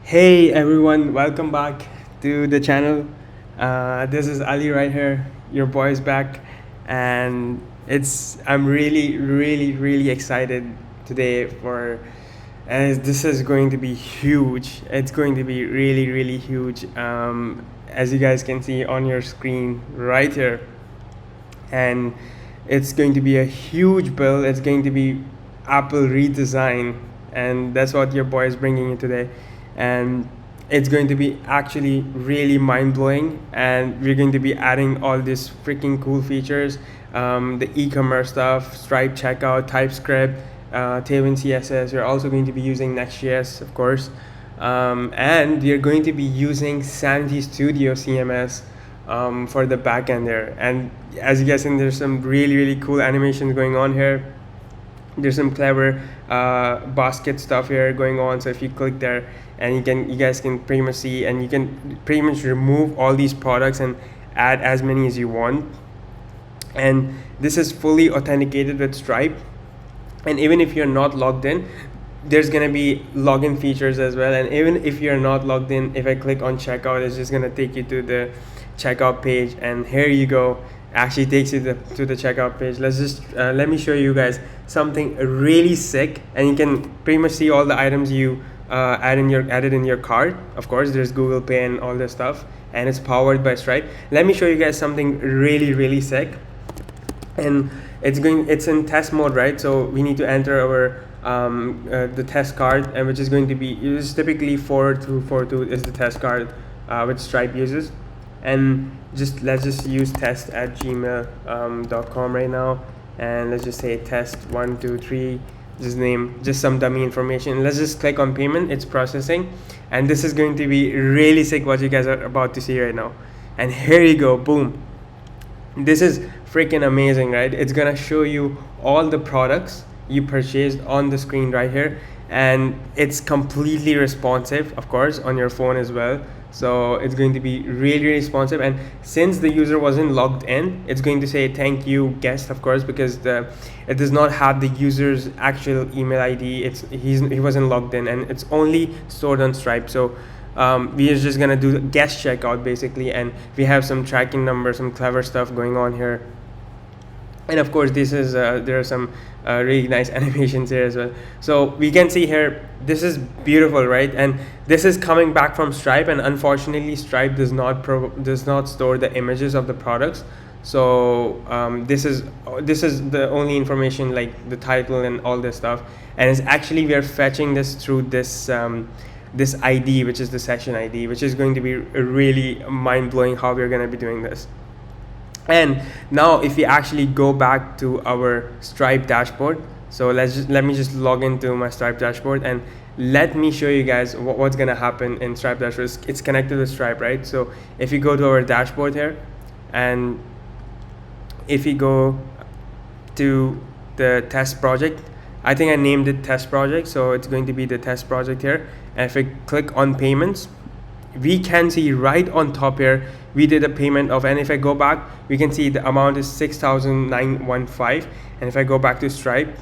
Hey everyone, welcome back to the channel. This is Ali right here. Your boy is back, and I'm really excited today for, as this is going to be huge. It's going to be really huge. As you guys can see on your screen right here, and it's going to be a huge build. It's going to be Apple redesign, and that's what your boy is bringing you today. And it's going to be actually really mind-blowing, and we're going to be adding all these freaking cool features, the e-commerce stuff, Stripe checkout, TypeScript, Tailwind CSS. We're also going to be using Next.js, of course, and we're going to be using Sanity Studio CMS for the backend there. And as you guys see, there's some really cool animations going on here. There's some clever basket stuff here going on. So if you click there, and you guys can pretty much see, and you can pretty much remove all these products and add as many as you want. And this is fully authenticated with Stripe. And even if you're not logged in, there's gonna be login features as well. And even if you're not logged in, if I click on checkout, it's just gonna take you to the checkout page, and here you go. Actually takes you to the checkout page. Let me show you guys something really sick, and you can pretty much see all the items you added in your cart. Of course, there's Google Pay and all this stuff, and it's powered by Stripe. Let me show you guys something really sick, and it's in test mode, right? So we need to enter our the test card, and which is going to be typically 4242 is the test card which Stripe uses. And let's just use test@gmail.com right now, and let's just say test 123, just some dummy information. Let's just click on payment. It's processing, and this is going to be really sick what you guys are about to see right now. And here you go, boom. This is freaking amazing, right? It's gonna show you all the products you purchased on the screen right here, and it's completely responsive, of course, on your phone as well. So it's going to be really responsive. And since the user wasn't logged in, it's going to say thank you guest, of course, because it does not have the user's actual email ID. He wasn't logged in, and it's only stored on Stripe. So we are just gonna do guest checkout basically, and we have some tracking numbers, some clever stuff going on here. And of course, this is there are some really nice animations here as well. So we can see here, this is beautiful, right? And this is coming back from Stripe, and unfortunately, Stripe does not store the images of the products. So this is the only information, like the title and all this stuff. And it's actually, we are fetching this through this this ID, which is the session ID, which is going to be really mind-blowing how we're going to be doing this. And now if we actually go back to our Stripe dashboard, so let me just log into my Stripe dashboard, and let me show you guys what's gonna happen in Stripe dashboard. It's connected with Stripe, right? So if you go to our dashboard here, and if you go to the test project, I think I named it test project, so it's going to be the test project here. And if I click on payments, we can see right on top here we did a payment of, and if I go back, we can see the amount is 6,915. And if I go back to Stripe,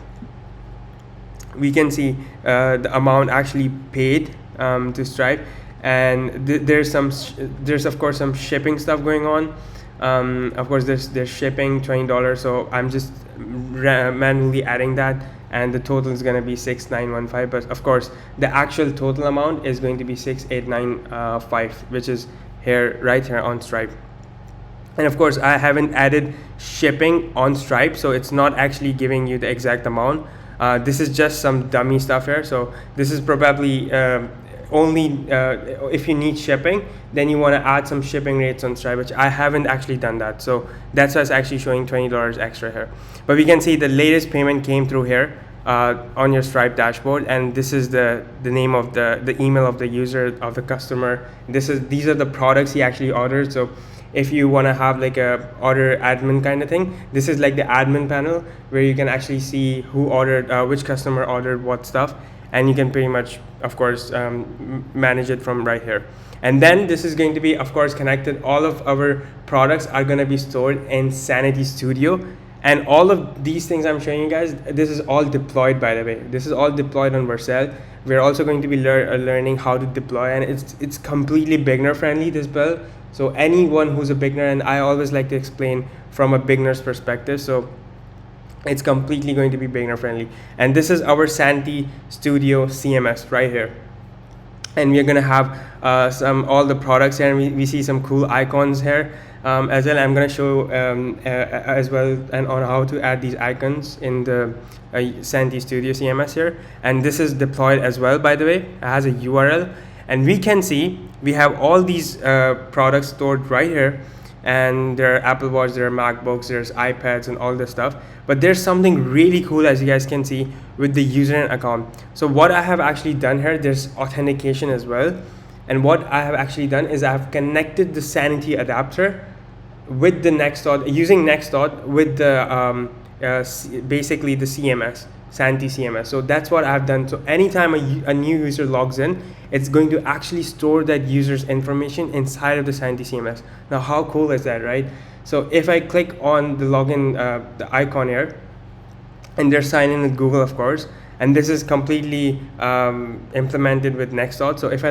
we can see the amount actually paid to Stripe. And there's of course some shipping stuff going on. Of course, there's shipping $20, so I'm just manually adding that, and the total is going to be 6,915. But of course, the actual total amount is going to be 6,895, which is right here on Stripe. And of course, I haven't added shipping on Stripe, so it's not actually giving you the exact amount. This is just some dummy stuff here. So this is probably only if you need shipping, then you want to add some shipping rates on Stripe, which I haven't actually done that. So that's why it's actually showing $20 extra here. But we can see the latest payment came through here on your Stripe dashboard, and this is the name of the email of the user, of the customer. These are the products he actually ordered. So if you want to have like a order admin kind of thing, this is like the admin panel where you can actually see who ordered, which customer ordered what stuff, and you can pretty much, of course, manage it from right here. And then this is going to be, of course, connected. All of our products are going to be stored in Sanity Studio. And all of these things I'm showing you guys, this is all deployed, by the way. This is all deployed on Vercel. We're also going to be learning how to deploy, and it's completely beginner friendly, this build. So anyone who's a beginner, and I always like to explain from a beginner's perspective, so it's completely going to be beginner friendly. And this is our Sanity Studio CMS right here, and we're gonna have all the products here, and we see some cool icons here as well. I'm gonna show as well and on how to add these icons in the Sanity Studio CMS here. And this is deployed as well, by the way. It has a URL, and we can see we have all these products stored right here. And there are Apple Watch, there are MacBooks, there's iPads and all this stuff. But there's something really cool, as you guys can see, with the user account. So what I have actually done here, there's authentication as well. And what I have actually done is I've connected the Sanity adapter with the using Next.js with the basically the CMS, Sanity CMS. So that's what I've done. So anytime a new user logs in, it's going to actually store that user's information inside of the Sanity CMS. Now, how cool is that, right? So if I click on the login, the icon here, and they're signed in with Google, of course, and this is completely implemented with Next.js. So if I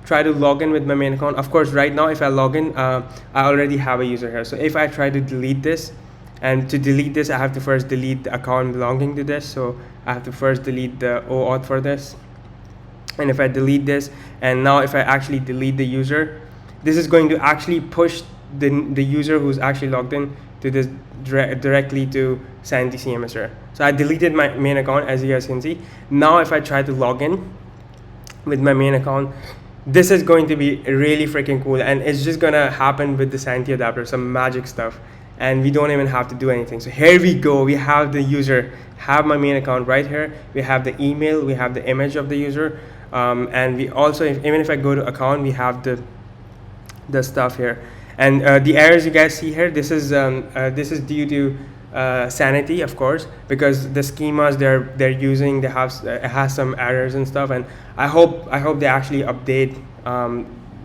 try to log in with my main account, of course, right now, if I log in, I already have a user here. So if I try to delete this, and to delete this, I have to first delete the account belonging to this. So I have to first delete the OAuth for this. And if I delete this, and now if I actually delete the user, this is going to actually push the user who's actually logged in to this directly to Sanity CMS here. So I deleted my main account, as you guys can see. Now if I try to log in with my main account, this is going to be really freaking cool, and it's just gonna happen with the Sanity adapter, some magic stuff. And we don't even have to do anything. So here we go. We have the user, have my main account right here. We have the email, we have the image of the user, and we also, even if I go to account, we have the stuff here. And the errors you guys see here, this is due to Sanity, of course, because the schemas they're using, it has some errors and stuff. And I hope they actually update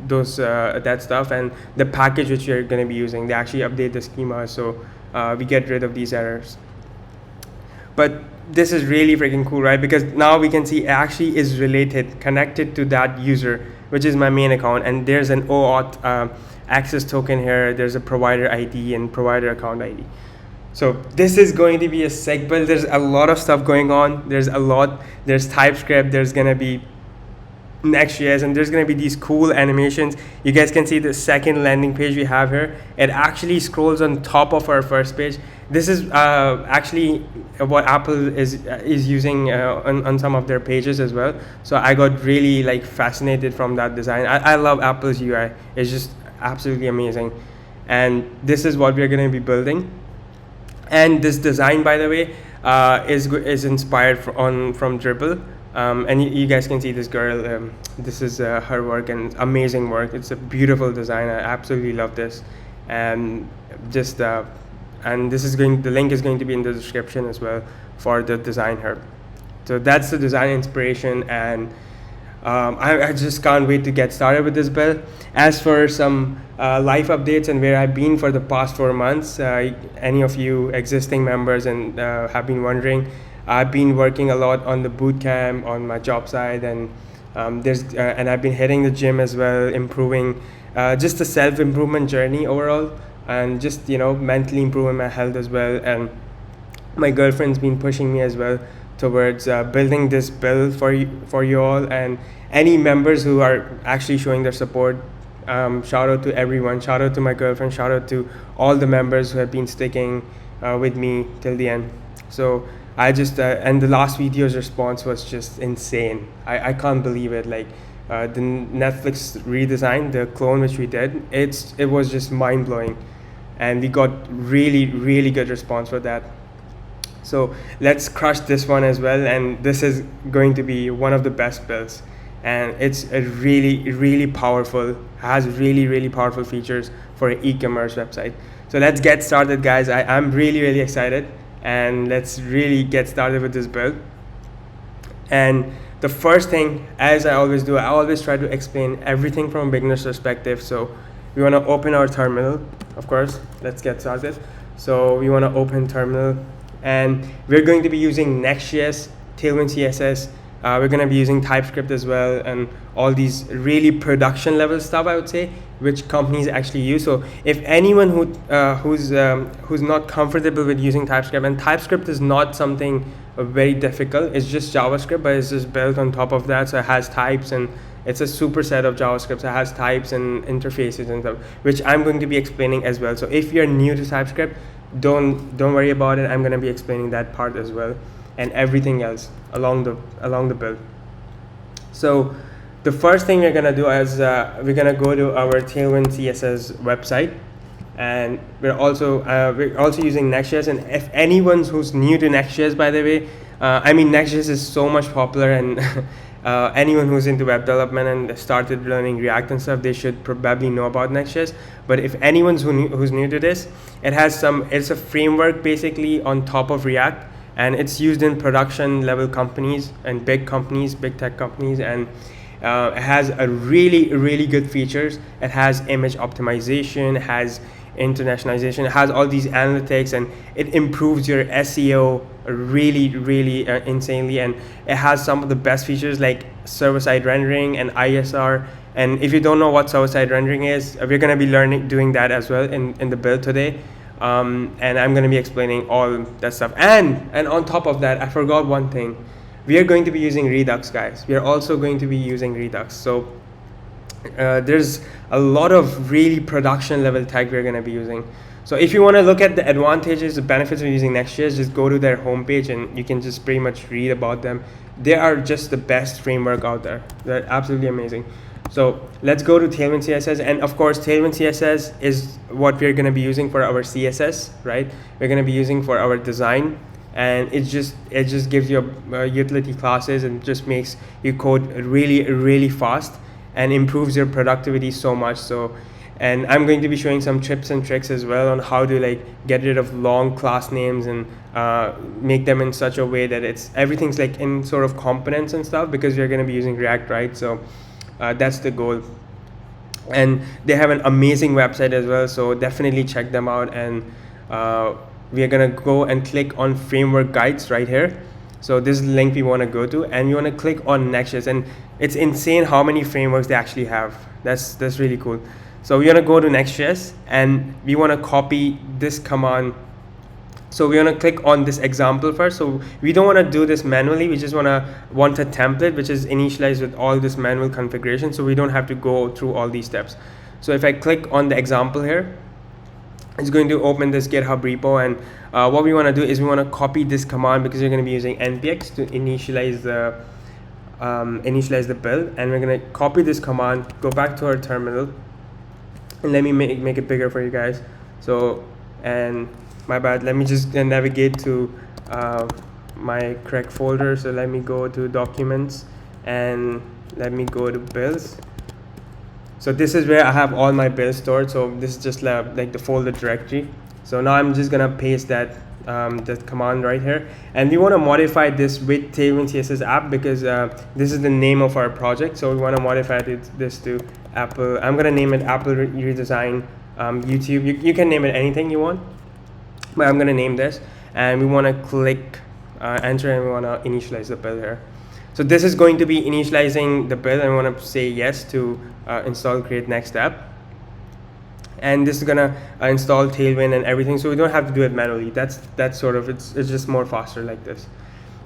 those that stuff, and the package which you're going to be using, they actually update the schema, so we get rid of these errors. But this is really freaking cool, right? Because now we can see it actually is connected to that user, which is my main account, and there's an OAuth access token here, there's a provider ID and provider account ID. So this is going to be a sick build. There's a lot of stuff going on. There's TypeScript, there's going to be Next.js, and there's going to be these cool animations. You guys can see the second landing page we have here. It actually scrolls on top of our first page. This is actually what Apple is using on some of their pages as well. So I got really fascinated from that design. I love Apple's UI. It's just absolutely amazing. And this is what we're going to be building. And this design, by the way, is inspired from Dribble. And you guys can see this girl, this is her work, and amazing work. It's a beautiful design. I absolutely love this. And just and the link is going to be in the description as well for the design here. So that's the design inspiration, and I just can't wait to get started with this build. As for some life updates and where I've been for the past 4 months, any of you existing members and have been wondering, I've been working a lot on the bootcamp on my job side, and and I've been hitting the gym as well, improving just the self-improvement journey overall, and just mentally improving my health as well. And my girlfriend's been pushing me as well towards building this build for you all, and any members who are actually showing their support. Shout out to everyone. Shout out to my girlfriend. Shout out to all the members who have been sticking with me till the end. So I just and the last video's response was just insane. I can't believe it. The Netflix redesign, the clone which we did, it was just mind blowing, and we got really good response for that. So let's crush this one as well, and this is going to be one of the best builds, and it's a really powerful, has really powerful features for an e-commerce website. So let's get started, guys. I'm really excited. And let's really get started with this build. And the first thing, as I always do, I always try to explain everything from a beginner's perspective. So we want to open our terminal, of course. Let's get started. So we want to open terminal, and we're going to be using Next.js, Tailwind CSS, We're going to be using TypeScript as well, and all these really production level stuff, I would say, which companies actually use. So if anyone who's not comfortable with using TypeScript, and TypeScript is not something very difficult, it's just JavaScript, but it's just built on top of that, so it has types, and it's a superset of JavaScript. So it has types and interfaces and stuff, which I'm going to be explaining as well. So if you're new to TypeScript, don't worry about it. I'm going to be explaining that part as well, and everything else along the build. So the first thing we're going to do is we're going to go to our Tailwind CSS website, and we're also using Next.js. And if anyone who's new to Next.js, by the way, I mean, Next.js is so much popular, and anyone who's into web development and started learning React and stuff, they should probably know about Next.js. But if anyone's who's new to this, it's a framework basically on top of React, and it's used in production level companies and big tech companies, and it has a really good features. It has image optimization, it has internationalization, it has all these analytics, and it improves your SEO really insanely, and it has some of the best features like server-side rendering and ISR. And if you don't know what server-side rendering is, we're going to be doing that as well in the build today. And I'm going to be explaining all that stuff. And on top of that, I forgot one thing. We are going to be using Redux, guys. We are also going to be using Redux. So there's a lot of really production level tech we're going to be using. So if you want to look at the advantages, the benefits of using Next.js, just go to their homepage and you can just pretty much read about them. They are just the best framework out there. They're absolutely amazing. So let's go to Tailwind CSS, and of course Tailwind CSS is what we're going to be using for our CSS, right? We're going to be using for our design, and it just gives you utility classes and just makes your code really fast and improves your productivity so much. So, and I'm going to be showing some tips and tricks as well on how to like get rid of long class names and make them in such a way that everything's like in sort of components and stuff, because we're going to be using React, right? So that's the goal. And they have an amazing website as well, so definitely check them out. And we are going to go and click on framework guides right here. So this is the link we want to go to, and you want to click on Next.js, and it's insane how many frameworks they actually have. That's really cool. So we want to go to Next.js, and we want to copy this command. So we want to click on this example first. So we don't want to do this manually. We just want a template which is initialized with all this manual configuration, so we don't have to go through all these steps. So if I click on the example here, it's going to open this GitHub repo, and what we want to do is we want to copy this command, because we're going to be using npx to initialize the build. And we're going to copy this command, go back to our terminal, and let me make it bigger for you guys. So, and my bad, let me just navigate to my correct folder. So let me go to documents, and let me go to builds. So this is where I have all my builds stored. So this is just like the folder directory. So now I'm just gonna paste that command right here, and we want to modify this with Tailwind CSS app, because this is the name of our project. So we want to modify this to Apple. I'm gonna name it Apple Redesign YouTube. You can name it anything you want, but I'm gonna name this, and we want to click enter, and we want to initialize the build here. So this is going to be initializing the build, and we want to say yes to install create next app. And this is gonna install Tailwind and everything, so we don't have to do it manually. That's sort of, it's just more faster like this.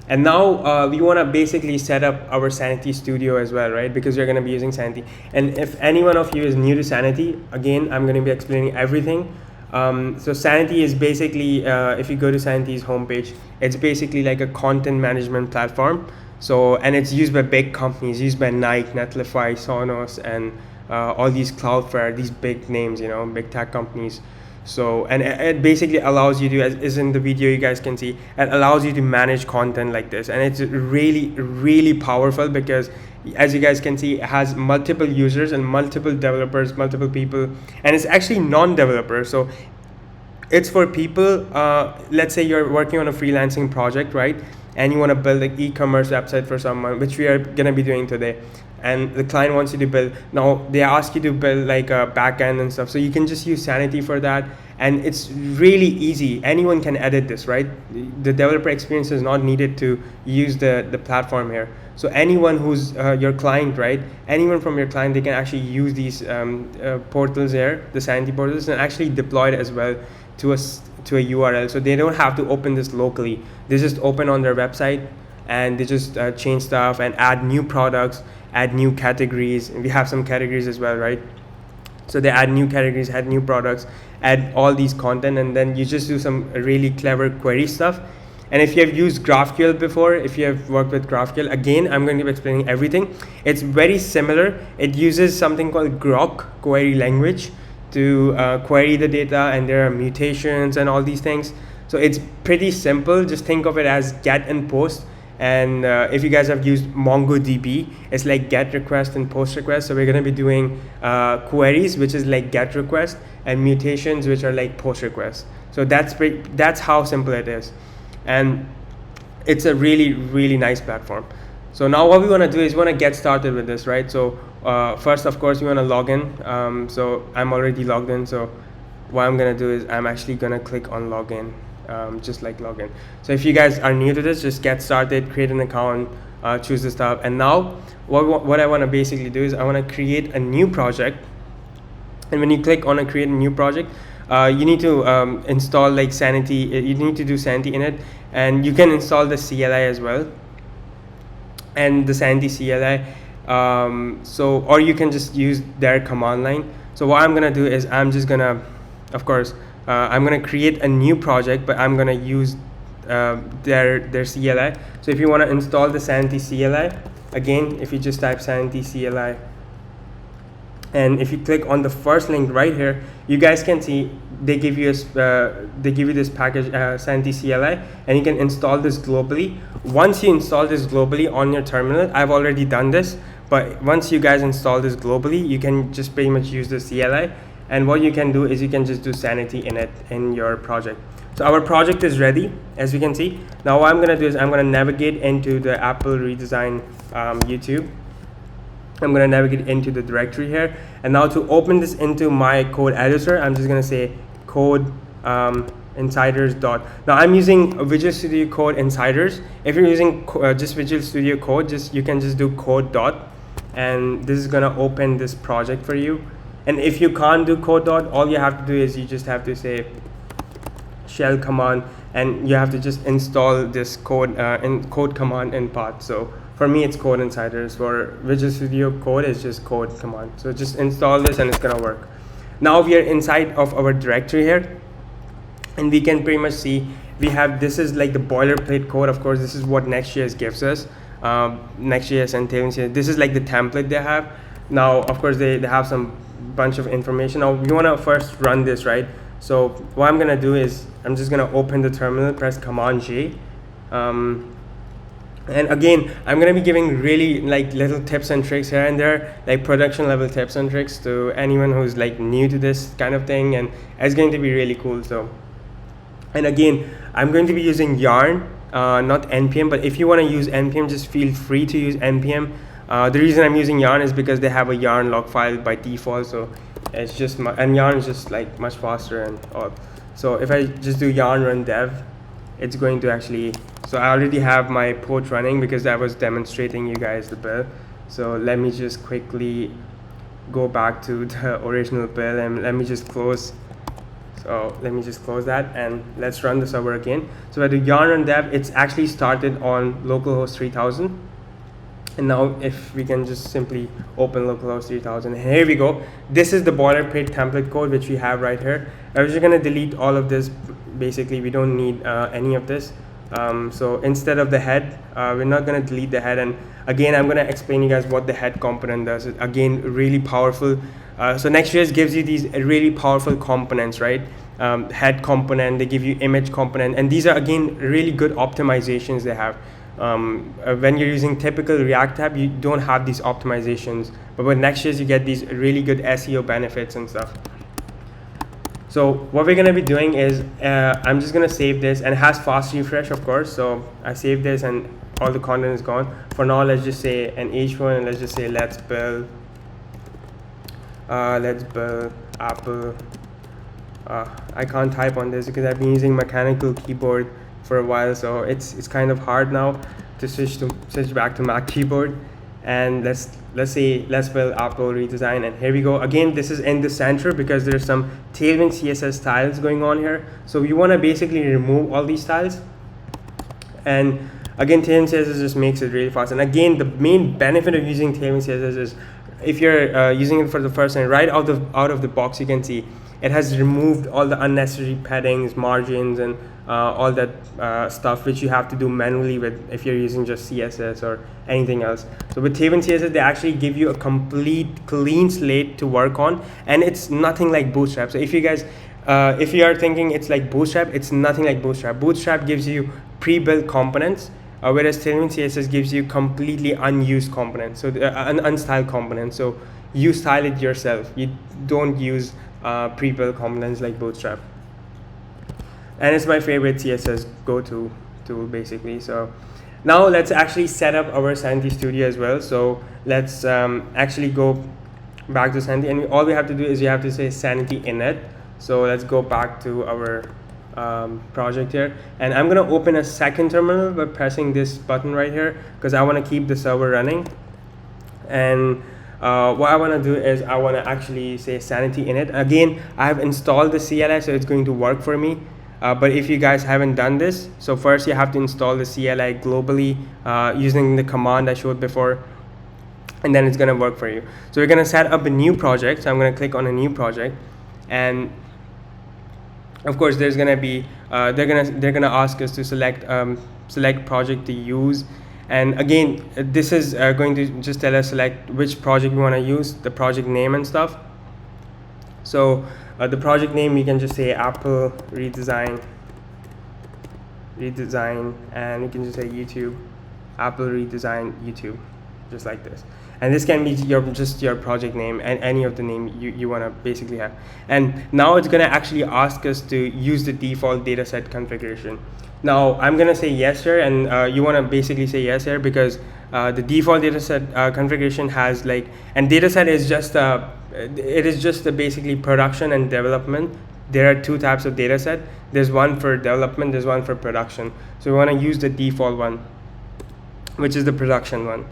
And now we want to basically set up our Sanity Studio as well, right? Because we're going to be using Sanity. And if any one of you is new to Sanity, again, I'm going to be explaining everything. So Sanity is basically, if you go to Sanity's homepage, it's basically like a content management platform. So, and it's used by big companies, used by Nike, Netlify, Sonos, and all these Cloudflare, these big names, you know, big tech companies. So, and it basically allows you to, as in the video you guys can see, it allows you to manage content like this. And it's really powerful, because as you guys can see, it has multiple users and multiple developers, multiple people, and it's actually non-developers. So it's for people, let's say you're working on a freelancing project, right? And you want to build an e-commerce website for someone, which we are going to be doing today. and the client wants you to build. Now they ask you to build like a backend and stuff, so you can just use Sanity for that, and it's really easy. Anyone can edit this, right? The developer experience is not needed to use the platform here. So anyone who's your client, right? Anyone from your client, they can actually use these portals here, the Sanity portals, and actually deploy it as well to a URL. So they don't have to open this locally. They just open on their website, and they just change stuff and add new products, add new categories. And we have some categories as well, right? So they add new categories, add new products, add all these content, and then you just do some really clever query stuff. And if you have used GraphQL before, if you have worked with GraphQL, again, I'm going to be explaining everything. It's very similar. It uses something called Grok query language to query the data, and there are mutations and all these things. So it's pretty simple. Just think of it as get and post. And if you guys have used MongoDB, it's like get request and post request. So we're going to be doing queries, which is like get request, and mutations, which are like post request. So that's how simple it is. And it's a really, really nice platform. So now what we want to do is we want to get started with this, right? So first, of course, we want to log in. So I'm already logged in. So what I'm going to do is I'm actually going to click on login, just like login. So if you guys are new to this, just get started, create an account, choose the stuff. And now what I want to basically do is I want to create a new project. And when you click on a create a new project, you need to install like Sanity. You need to do Sanity in it, and you can install the CLI as well, and the Sanity CLI. Or you can just use their command line. So what I'm gonna do is I'm just gonna, of course, I'm gonna create a new project, but I'm gonna use their CLI. So if you want to install the Sanity CLI, again, if you just type Sanity CLI. And if you click on the first link right here, you guys can see they give you this package Sanity CLI, and you can install this globally. Once you install this globally on your terminal, I've already done this, but once you guys install this globally, you can just pretty much use the CLI. And what you can do is you can just do Sanity in it in your project. So our project is ready, as you can see. Now what I'm gonna do is I'm gonna navigate into the Apple redesign YouTube. I'm going to navigate into the directory here, and now to open this into my code editor, I'm just going to say code insiders dot. Now I'm using Visual Studio Code Insiders. If you're using just Visual Studio Code, you can just do code dot, and this is going to open this project for you. And if you can't do code dot, all you have to do is you just have to say shell command, and you have to just install this code code command in path. So for me, it's Code Insiders. For Visual Studio Code, it's just code command. So just install this, and it's gonna work. Now we are inside of our directory here, and we can pretty much see we have, this is like the boilerplate code. Of course, this is what Next.js gives us. Next.js and Tailwind CSS. This is like the template they have. Now, of course, they have some bunch of information. Now we wanna first run this, right? So what I'm gonna do is I'm just gonna open the terminal, press Command J. And again, I'm going to be giving really like little tips and tricks here and there, like production level tips and tricks to anyone who's like new to this kind of thing, and it's going to be really cool. So, and again, I'm going to be using Yarn, not NPM, but if you want to use NPM, just feel free to use NPM. The reason I'm using Yarn is because they have a Yarn log file by default, so it's just, and Yarn is just like much faster and all. So if I just do Yarn run dev, it's going to actually, so I already have my port running because I was demonstrating you guys the build. So let me just quickly go back to the original build, and let me just close. So let me just close that, and let's run the server again. So at the Yarn run dev, it's actually started on localhost 3000. And now if we can just simply open localhost 3000, and here we go. This is the boilerplate template code which we have right here. I'm just gonna delete all of this. Basically, we don't need any of this. So instead of the head, we're not going to delete the head. And again, I'm going to explain you guys what the head component does. Again, really powerful. So Next.js gives you these really powerful components, right? Head component, they give you image component, and these are again really good optimizations they have. When you're using typical React app, you don't have these optimizations, but with Next.js you get these really good SEO benefits and stuff. So what we're going to be doing is I'm just going to save this, and it has fast refresh, of course. So I save this, and all the content is gone. For now, let's just say an h1, and let's just say let's build Apple. I can't type on this because I've been using mechanical keyboard for a while, so it's kind of hard now to switch back to Mac keyboard. And let's build Apple redesign, and here we go. Again, this is in the center because there's some Tailwind CSS styles going on here, so we want to basically remove all these styles. And again, Tailwind CSS just makes it really fast. And again, the main benefit of using Tailwind CSS is if you're using it for the first time, right out of the box, you can see it has removed all the unnecessary paddings, margins, and all that stuff which you have to do manually with if you're using just CSS or anything else. So with Tailwind CSS, they actually give you a complete clean slate to work on, and it's nothing like Bootstrap. So if you guys if you are thinking it's like Bootstrap, it's nothing like Bootstrap. Bootstrap gives you pre-built components, whereas Tailwind CSS gives you completely unused components, so unstyled components. So you style it yourself. You don't use pre-built components like Bootstrap. And it's my favorite CSS go-to tool, basically. So now let's actually set up our Sanity Studio as well. So let's actually go back to Sanity, and all we have to do is you have to say Sanity init. So let's go back to our project here, and I'm gonna open a second terminal by pressing this button right here because I want to keep the server running. And what I want to do is I want to actually say Sanity init. Again, I have installed the CLI, so it's going to work for me. But if you guys haven't done this, so first you have to install the CLI globally using the command I showed before, and then it's going to work for you. So we're going to set up a new project. So I'm going to click on a new project, and of course there's going to be they're going to ask us to select project to use. And again, this is going to just tell us select which project we want to use, the project name and stuff. So the project name, we can just say Apple redesign, and you can just say YouTube, Apple redesign YouTube, just like this. And this can be just your project name and any of the name you want to basically have. And now it's going to actually ask us to use the default dataset configuration. Now I'm going to say yes here, and you want to basically say yes here because the default dataset configuration has and dataset is just basically production and development. There are two types of dataset. There's one for development, there's one for production. So we want to use the default one, which is the production one.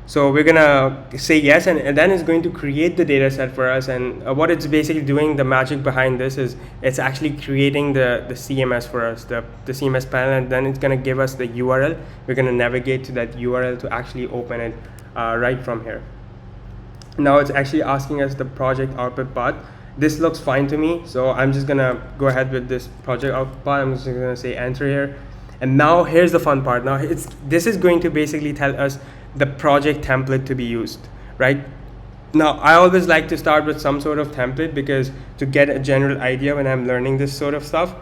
So we're gonna say yes, and then it's going to create the data set for us. And what it's basically doing, the magic behind this is it's actually creating the CMS for us, the CMS panel, and then it's gonna give us the URL. We're gonna navigate to that URL to actually open it right from here. Now it's actually asking us the project output path. This looks fine to me, so I'm just gonna go ahead with this project output path. I'm just gonna say enter here. And now here's the fun part. Now this is going to basically tell us the project template to be used, right? Now I always like to start with some sort of template because to get a general idea when I'm learning this sort of stuff,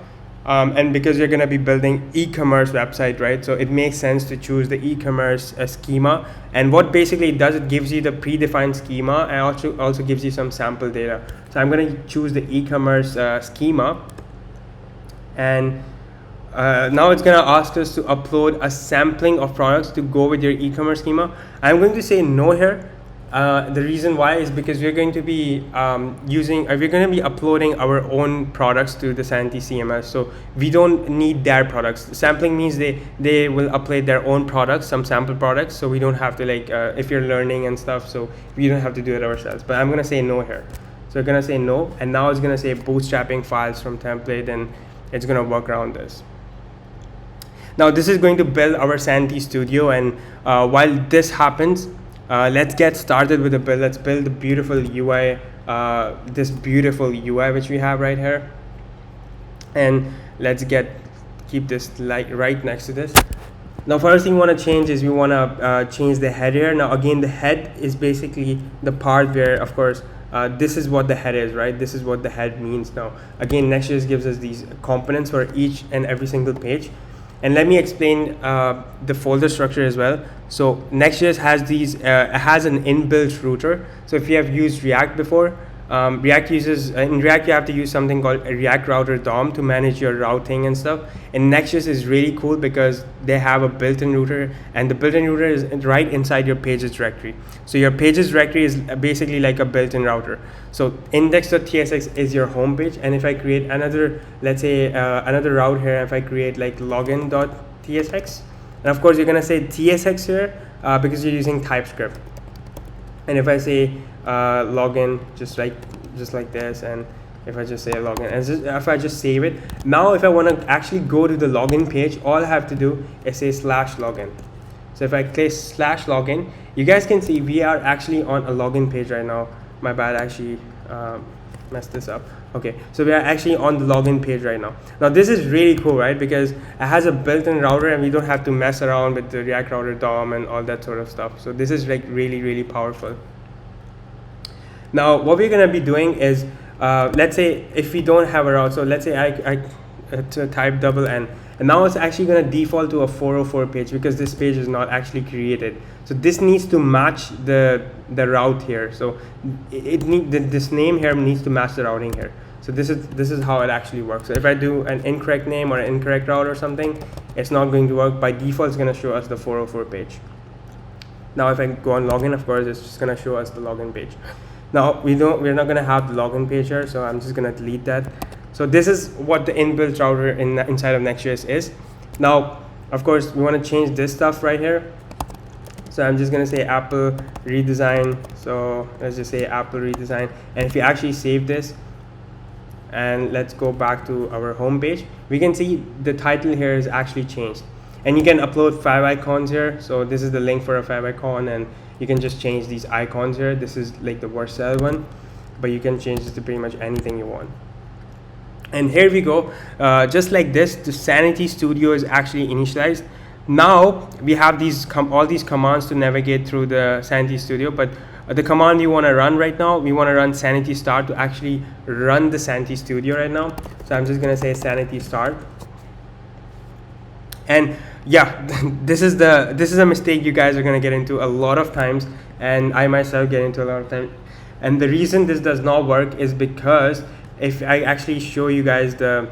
and because you're going to be building e-commerce website, right? So it makes sense to choose the e-commerce schema. And what basically it does, it gives you the predefined schema and also gives you some sample data. So I'm going to choose the e-commerce schema, and now it's going to ask us to upload a sampling of products to go with your e-commerce schema. I'm going to say no here. The reason why is because we're going to be uploading our own products to the Sanity CMS. So we don't need their products. Sampling means they will upload their own products, some sample products. So we don't have to if you're learning and stuff, so we don't have to do it ourselves. But I'm going to say no here. So we're going to say no. And now it's going to say bootstrapping files from template, and it's going to work around this. Now this is going to build our Sanity Studio, and while this happens, let's get started with the build. Let's build the beautiful UI, this beautiful UI which we have right here, and let's keep this right next to this. Now first thing we want to change is we want to change the head here. Now again, the head is basically the part where, of course, this is what the head is, right? This is what the head means. Now again, Next.js gives us these components for each and every single page. And let me explain the folder structure as well. So Next.js has has an inbuilt router. So if you have used React before, React uses, in React you have to use something called a React Router DOM to manage your routing and stuff. And Next.js is really cool because they have a built-in router, and the built-in router is right inside your pages directory. So your pages directory is basically like a built-in router. So index.tsx is your home page, and if I create another, let's say another route here, if I create like login.tsx, and of course you're gonna say tsx here because you're using TypeScript. And if I say login, just like this, and if I just say login, and if I just save it, now if I want to actually go to the login page, all I have to do is say /login. So if I click /login, you guys can see we are actually on a login page right now. My bad, I actually messed this up. Okay, so we are actually on the login page right now. Now this is really cool, right? Because it has a built-in router, and we don't have to mess around with the React Router DOM and all that sort of stuff. So this is like really powerful. Now what we're gonna be doing is, let's say if we don't have a route, so let's say I type double N, and now it's actually gonna default to a 404 page because this page is not actually created. So this needs to match the route here. So this name here needs to match the routing here. So this is how it actually works. So if I do an incorrect name or an incorrect route or something, it's not going to work. By default, it's going to show us the 404 page. Now if I go on login, of course, it's just going to show us the login page. Now we're not going to have the login page here, so I'm just going to delete that. So this is what the inbuilt router inside of Next.js is. Now, of course, we want to change this stuff right here. So I'm just going to say Apple redesign. So let's just say Apple redesign. And if you actually save this, and let's go back to our home page, we can see the title here is actually changed. And you can upload 5 icons here. So this is the link for a 5 icon, and you can just change these icons here. This is like the Vercel one, but you can change this to pretty much anything you want. And here we go, just like this, the Sanity Studio is actually initialized. Now we have all these commands to navigate through the Sanity Studio, but the command you want to run right now, we want to run sanity start to actually run the Sanity Studio right now. So I'm just going to say sanity start. And yeah, this is a mistake you guys are going to get into a lot of times, and I myself get into a lot of times. And the reason this does not work is because if I actually show you guys the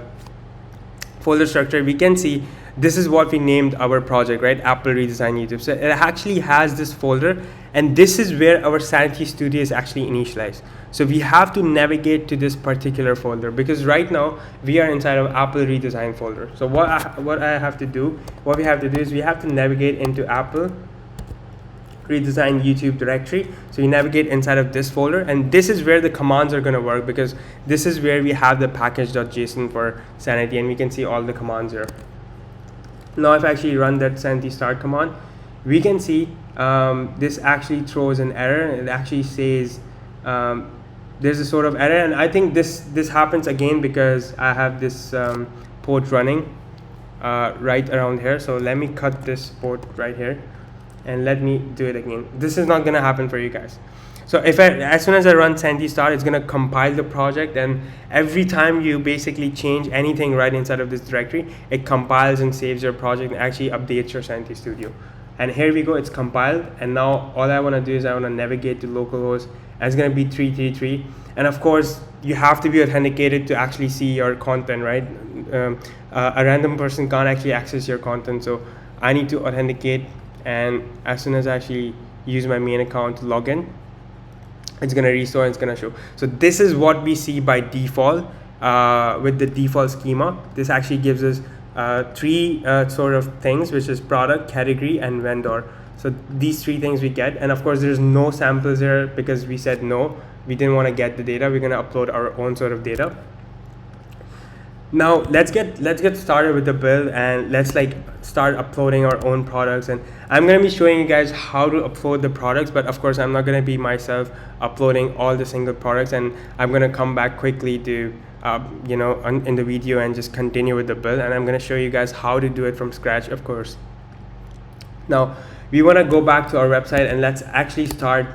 folder structure, we can see this is what we named our project, right? Apple Redesign YouTube. So it actually has this folder, and this is where our Sanity Studio is actually initialized. So we have to navigate to this particular folder because right now we are inside of Apple Redesign folder. So what we have to do is we have to navigate into Apple Redesign YouTube directory. So you navigate inside of this folder, and this is where the commands are going to work because this is where we have the package.json for Sanity, and we can see all the commands here. Now if I actually run that sanity start command, we can see this actually throws an error, and it actually says there's a sort of error, and I think this happens again because I have this port running right around here. So let me cut this port right here and let me do it again. This is not going to happen for you guys. So as soon as I run sanity start, it's going to compile the project, and every time you basically change anything right inside of this directory, it compiles and saves your project and actually updates your Sanity Studio. And here we go, it's compiled, and now all I want to do is I want to navigate to localhost, and it's going to be 333. And of course, you have to be authenticated to actually see your content, right? A random person can't actually access your content, so I need to authenticate. And as soon as I actually use my main account to log in, it's going to restore and it's going to show. So this is what we see by default with the default schema. This actually gives us 3 sort of things, which is product, category, and vendor. So these 3 things we get, and of course there's no samples here because we said no, we didn't want to get the data. We're going to upload our own sort of data. Now let's get started with the build, and let's like start uploading our own products. And I'm going to be showing you guys how to upload the products, but of course I'm not going to be myself uploading all the single products, and I'm going to come back quickly to in the video and just continue with the build, and I'm going to show you guys how to do it from scratch, of course. Now we want to go back to our website, and let's actually start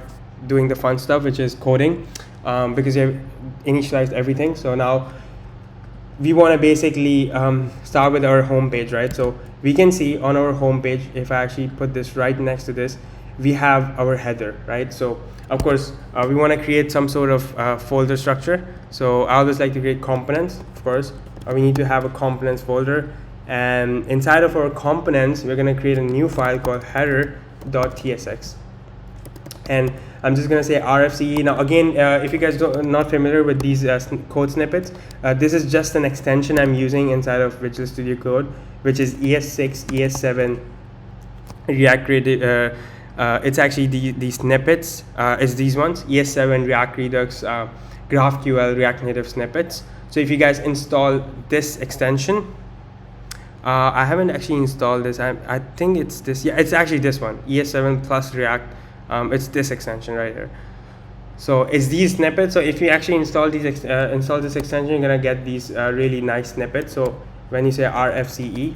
doing the fun stuff, which is coding, because we have initialized everything. So now we want to basically start with our home page, right? So we can see on our home page, if I actually put this right next to this, we have our header, right? So of course we want to create some sort of folder structure. So I always like to create components. Of course we need to have a components folder, and inside of our components we're going to create a new file called header.tsx, and I'm just going to say RFCE. Now again, if you guys are not familiar with these code snippets, this is just an extension I'm using inside of Visual Studio Code, which is ES6, ES7, React Redux. It's actually these snippets is these ones, ES7, React Redux, GraphQL, React Native snippets. So if you guys install this extension, I haven't actually installed this. I think it's this. Yeah, it's actually this one, ES7 plus React. It's this extension right here. So it's these snippets. So if you actually install these install this extension, you're gonna get these really nice snippets. So when you say RFCE,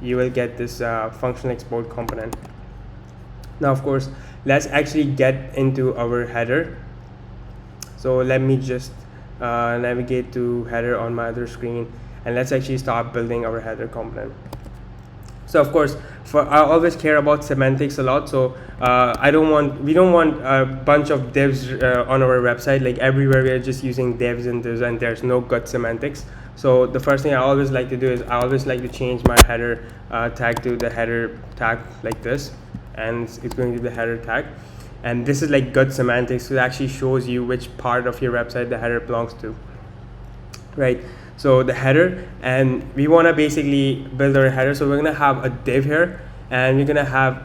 you will get this functional export component. Now of course, let's actually get into our header. So let me just navigate to header on my other screen, and let's actually start building our header component. So of course, I always care about semantics a lot. So we don't want a bunch of divs on our website. Like everywhere we are just using divs and divs, and there's no good semantics. So the first thing I always like to do is I always like to change my header tag to the header tag like this, and it's going to be the header tag. And this is like good semantics. So it actually shows you which part of your website the header belongs to, right? So the header, and we want to basically build our header. So we're going to have a div here, and we're going to have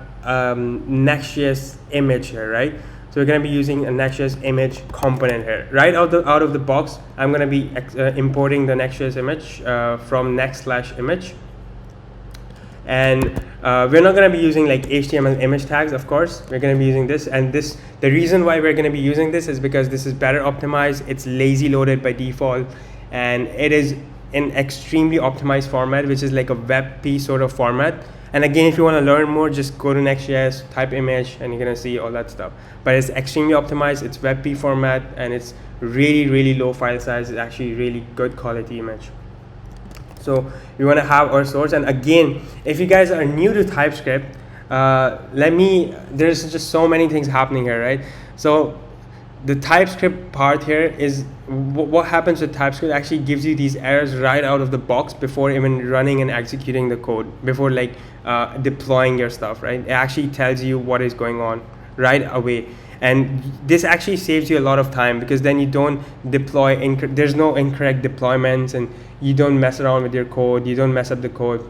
Next.js image here, right? So we're going to be using a Next.js image component here. Right out of the box, I'm going to be importing the Next.js image from next/image. And we're not going to be using like HTML image tags, of course. We're going to be using this, and the reason why we're going to be using this is because this is better optimized. It's lazy loaded by default, and it is in extremely optimized format, which is like a WebP sort of format. And again, if you want to learn more, just go to Next.js, type image, and you're going to see all that stuff. But it's extremely optimized. It's WebP format, and it's really low file size. It's actually really good quality image. So we want to have our source. And again, if you guys are new to TypeScript, there's just so many things happening here, right? So the TypeScript part here is what happens with TypeScript actually gives you these errors right out of the box before even running and executing the code, before like deploying your stuff, right? It actually tells you what is going on right away. And this actually saves you a lot of time, because then you don't deploy, there's no incorrect deployments, and you don't mess around with your code, you don't mess up the code.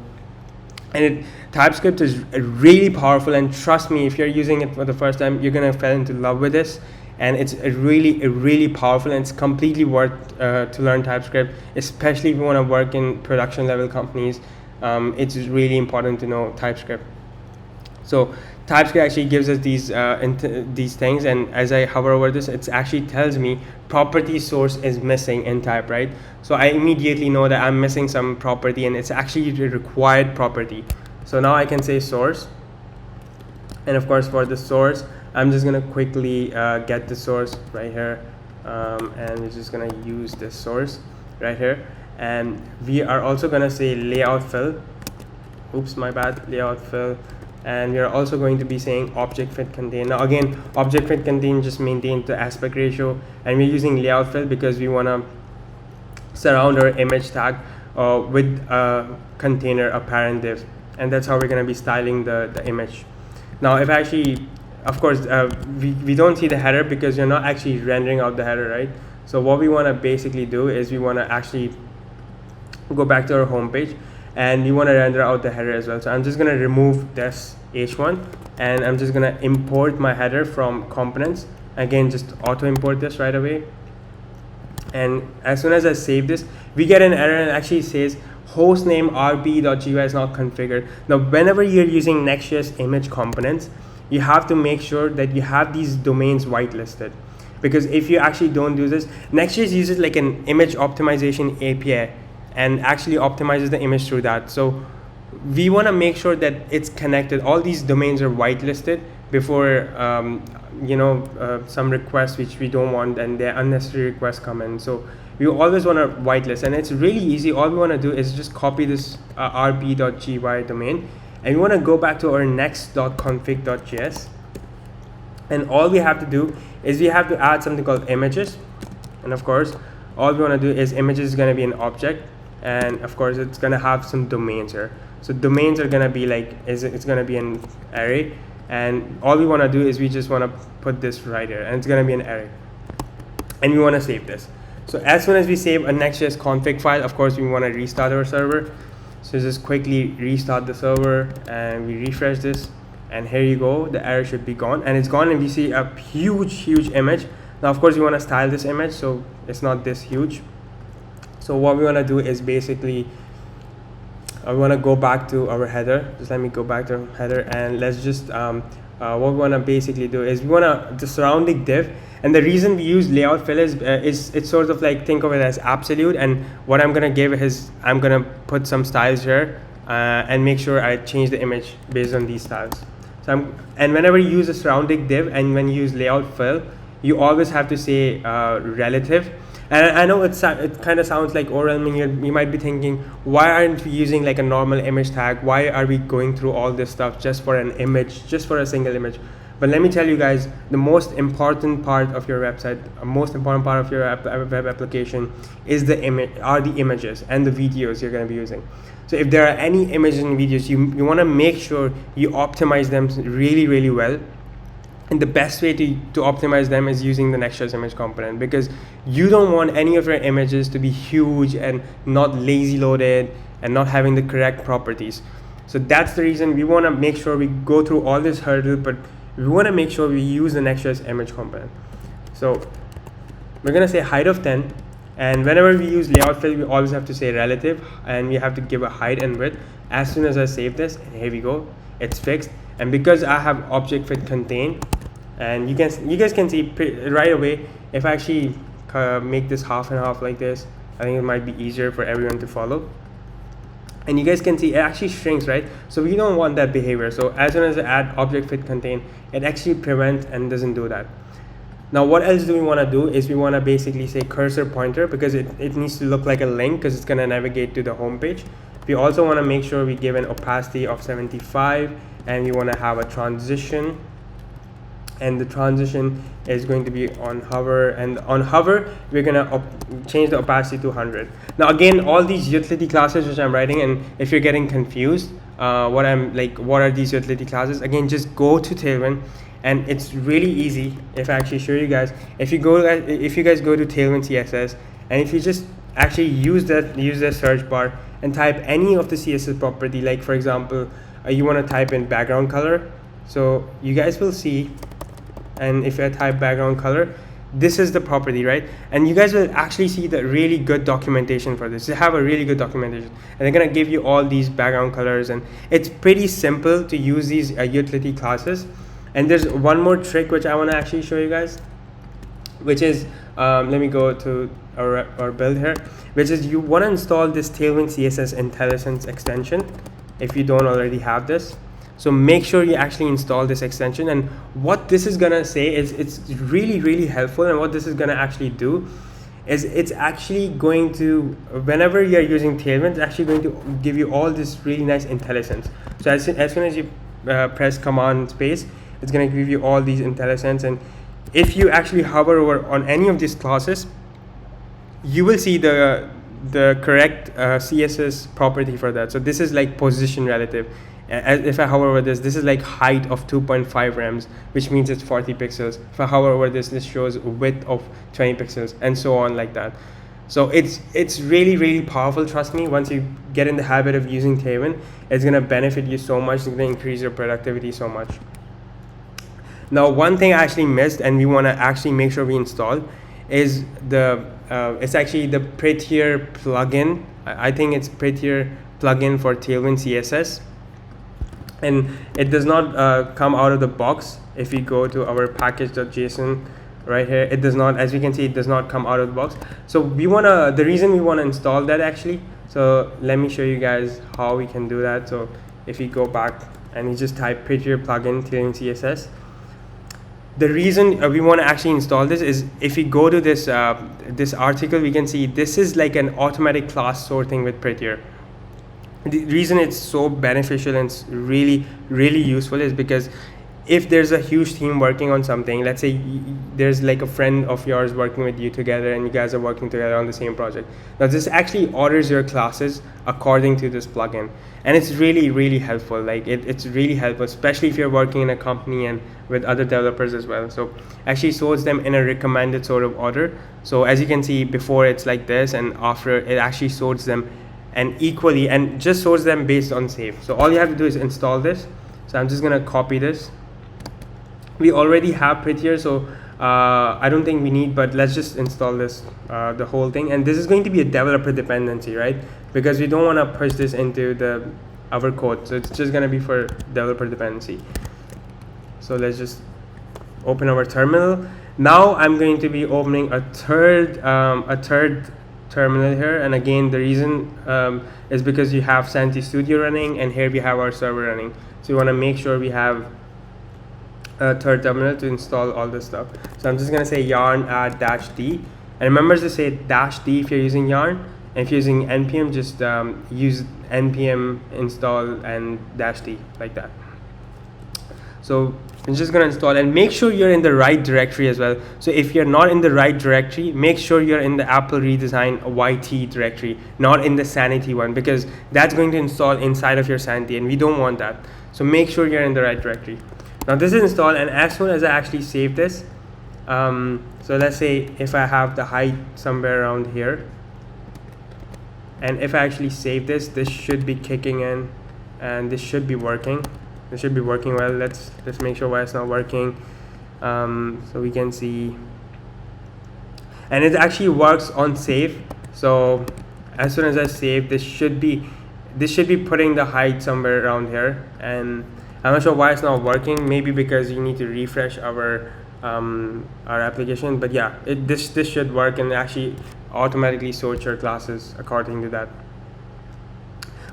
And TypeScript is really powerful, and trust me, if you're using it for the first time, you're gonna fall into love with this. And it's really powerful, and it's completely worth to learn TypeScript, especially if you want to work in production level companies. It's really important to know TypeScript. So TypeScript actually gives us these things, and as I hover over this, it actually tells me property source is missing in type, right? So I immediately know that I'm missing some property, and it's actually the required property. So now I can say source, and of course for the source, I'm just gonna quickly get the source right here, and we're just gonna use this source right here, and we are also gonna say layout fill. Oops, my bad, layout fill. And we are also going to be saying object fit contain. Now again, object fit contain just maintains the aspect ratio, and we're using layout fill because we want to surround our image tag with a container, a parent div, and that's how we're going to be styling the image. Now if actually, of course, we don't see the header because you're not actually rendering out the header, right? So what we want to basically do is we want to actually go back to our home page, and we want to render out the header as well. So I'm just going to remove this h1, and I'm just going to import my header from components. Again, just auto import this right away. And as soon as I save this, we get an error, and it actually says hostname rb.gui is not configured. Now whenever you're using Next.js image components, you have to make sure that you have these domains whitelisted, because if you actually don't do this, Next.js uses like an image optimization API and actually optimizes the image through that. So we want to make sure that it's connected. All these domains are whitelisted before some requests which we don't want, and the unnecessary requests come in. So we always want to whitelist, and it's really easy. All we want to do is just copy this rb.gui domain, and we want to go back to our next.config.js, And all we have to do is we have to add something called images. And of course, all we want to do is images is going to be an object, and of course it's going to have some domains here. So domains are going to be like, it's going to be an array, and all we want to do is we just want to put this right here, and it's going to be an array, and we want to save this. So as soon as we save a Next.js config file, of course we want to restart our server. So just quickly restart the server, and we refresh this, and here you go, the error should be gone, and it's gone, and we see a huge image. Now of course we want to style this image so it's not this huge. So what we want to do is basically we want to go back to our header. Just let me go back to header, and let's just what we want to basically do is we want to the surrounding div. And the reason we use layout fill is it's sort of like, think of it as absolute, and what I'm gonna give is I'm gonna put some styles here and make sure I change the image based on these styles. So and whenever you use a surrounding div and when you use layout fill, you always have to say relative. And I know it kind of sounds like overwhelming. You might be thinking, why aren't we using like a normal image tag? Why are we going through all this stuff just for an image, just for a single image? But let me tell you guys, the most important part of your website, most important part of your web application is the images and the videos you're going to be using. So if there are any images and videos, you want to make sure you optimize them really well. And the best way to optimize them is using the Next.js image component, because you don't want any of your images to be huge and not lazy loaded and not having the correct properties. So that's the reason we want to make sure we go through all this hurdle, but we want to make sure we use the Next.js image component. So we're going to say height of 10, and whenever we use layout fill, we always have to say relative, and we have to give a height and width. As soon as I save this, and here we go, it's fixed. And because I have object fit contain, and you guys can see right away, if I actually make this half and half like this, I think it might be easier for everyone to follow. And you guys can see it actually shrinks, right? So we don't want that behavior. So as soon as I add object fit contain, it actually prevents and doesn't do that. Now what else do we want to do is we want to basically say cursor pointer, because it needs to look like a link, because it's going to navigate to the home page. We also want to make sure we give an opacity of 75, and we want to have a transition, and the transition is going to be on hover, and on hover we're going to change the opacity to 100. Now again, all these utility classes which I'm writing, and if you're getting confused what are these utility classes, again, just go to Tailwind, and it's really easy. If I actually show you guys, if you guys go to Tailwind CSS, and if you just actually use the search bar and type any of the CSS property, like for example you want to type in background color, so you guys will see. And if I type background color, this is the property, right? And you guys will actually see the really good documentation for this. They have a really good documentation, and they're gonna give you all these background colors, and it's pretty simple to use these utility classes. And there's one more trick which I want to actually show you guys, which is let me go to our build here, which is you want to install this Tailwind CSS intelligence extension if you don't already have this. So make sure you actually install this extension. And what this is gonna say is it's really helpful, and what this is gonna actually do is it's actually going to, whenever you're using Tailwind, it's actually going to give you all this really nice intelligence. So as soon as you press command space, it's going to give you all these intelligence. And if you actually hover over on any of these classes, you will see the correct CSS property for that. So this is like position relative. If I hover over this is like height of 2.5 rems, which means it's 40 pixels. If I hover over this shows width of 20 pixels, and so on like that. So it's really powerful. Trust me, once you get in the habit of using Tailwind, it's going to benefit you so much. It's going to increase your productivity so much. Now, one thing I actually missed, and we want to actually make sure we install, is it's actually the Prettier plugin. I think it's Prettier plugin for Tailwind CSS, and it does not come out of the box. If we go to our package.json right here, it does not, as we can see, it does not come out of the box. So the reason we want to install that actually, so let me show you guys how we can do that. So if we go back and you just type Prettier plugin Tailwind CSS, the reason we want to actually install this is if we go to this this article, we can see this is like an automatic class sorting with Prettier. The reason it's so beneficial and it's really useful is because if there's a huge team working on something, let's say there's like a friend of yours working with you together and you guys are working together on the same project. Now this actually orders your classes according to this plugin, and it's really helpful. Like it's really helpful, especially if you're working in a company and with other developers as well. So actually sorts them in a recommended sort of order. So as you can see, before it's like this, and after it actually sorts them and equally, and just sorts them based on save. So all you have to do is install this. So I'm just gonna copy this. We already have Prettier, so I don't think we need, but let's just install this, the whole thing. And this is going to be a developer dependency, right? Because we don't want to push this into our code, so it's just going to be for developer dependency. So let's just open our terminal. Now I'm going to be opening a third terminal here, and again the reason is because you have Sanity Studio running, and here we have our server running. So we want to make sure we have a third terminal to install all this stuff. So I'm just going to say yarn add -d, and remember to say -d if you're using yarn, and if you're using npm, just use npm install and -d like that. So I'm just going to install, and make sure you're in the right directory as well. So if you're not in the right directory, make sure you're in the Apple redesign YT directory, not in the Sanity one, because that's going to install inside of your Sanity, and we don't want that. So make sure you're in the right directory. Now this is installed, and as soon as I actually save this, so let's say if I have the height somewhere around here, and if I actually save this, this should be kicking in, and this should be working. This should be working well. Let's make sure why it's not working. So we can see, and it actually works on save. So as soon as I save, this should be putting the height somewhere around here, and I'm not sure why it's not working. Maybe because you need to refresh our application. But yeah, this should work, and actually automatically sort your classes according to that.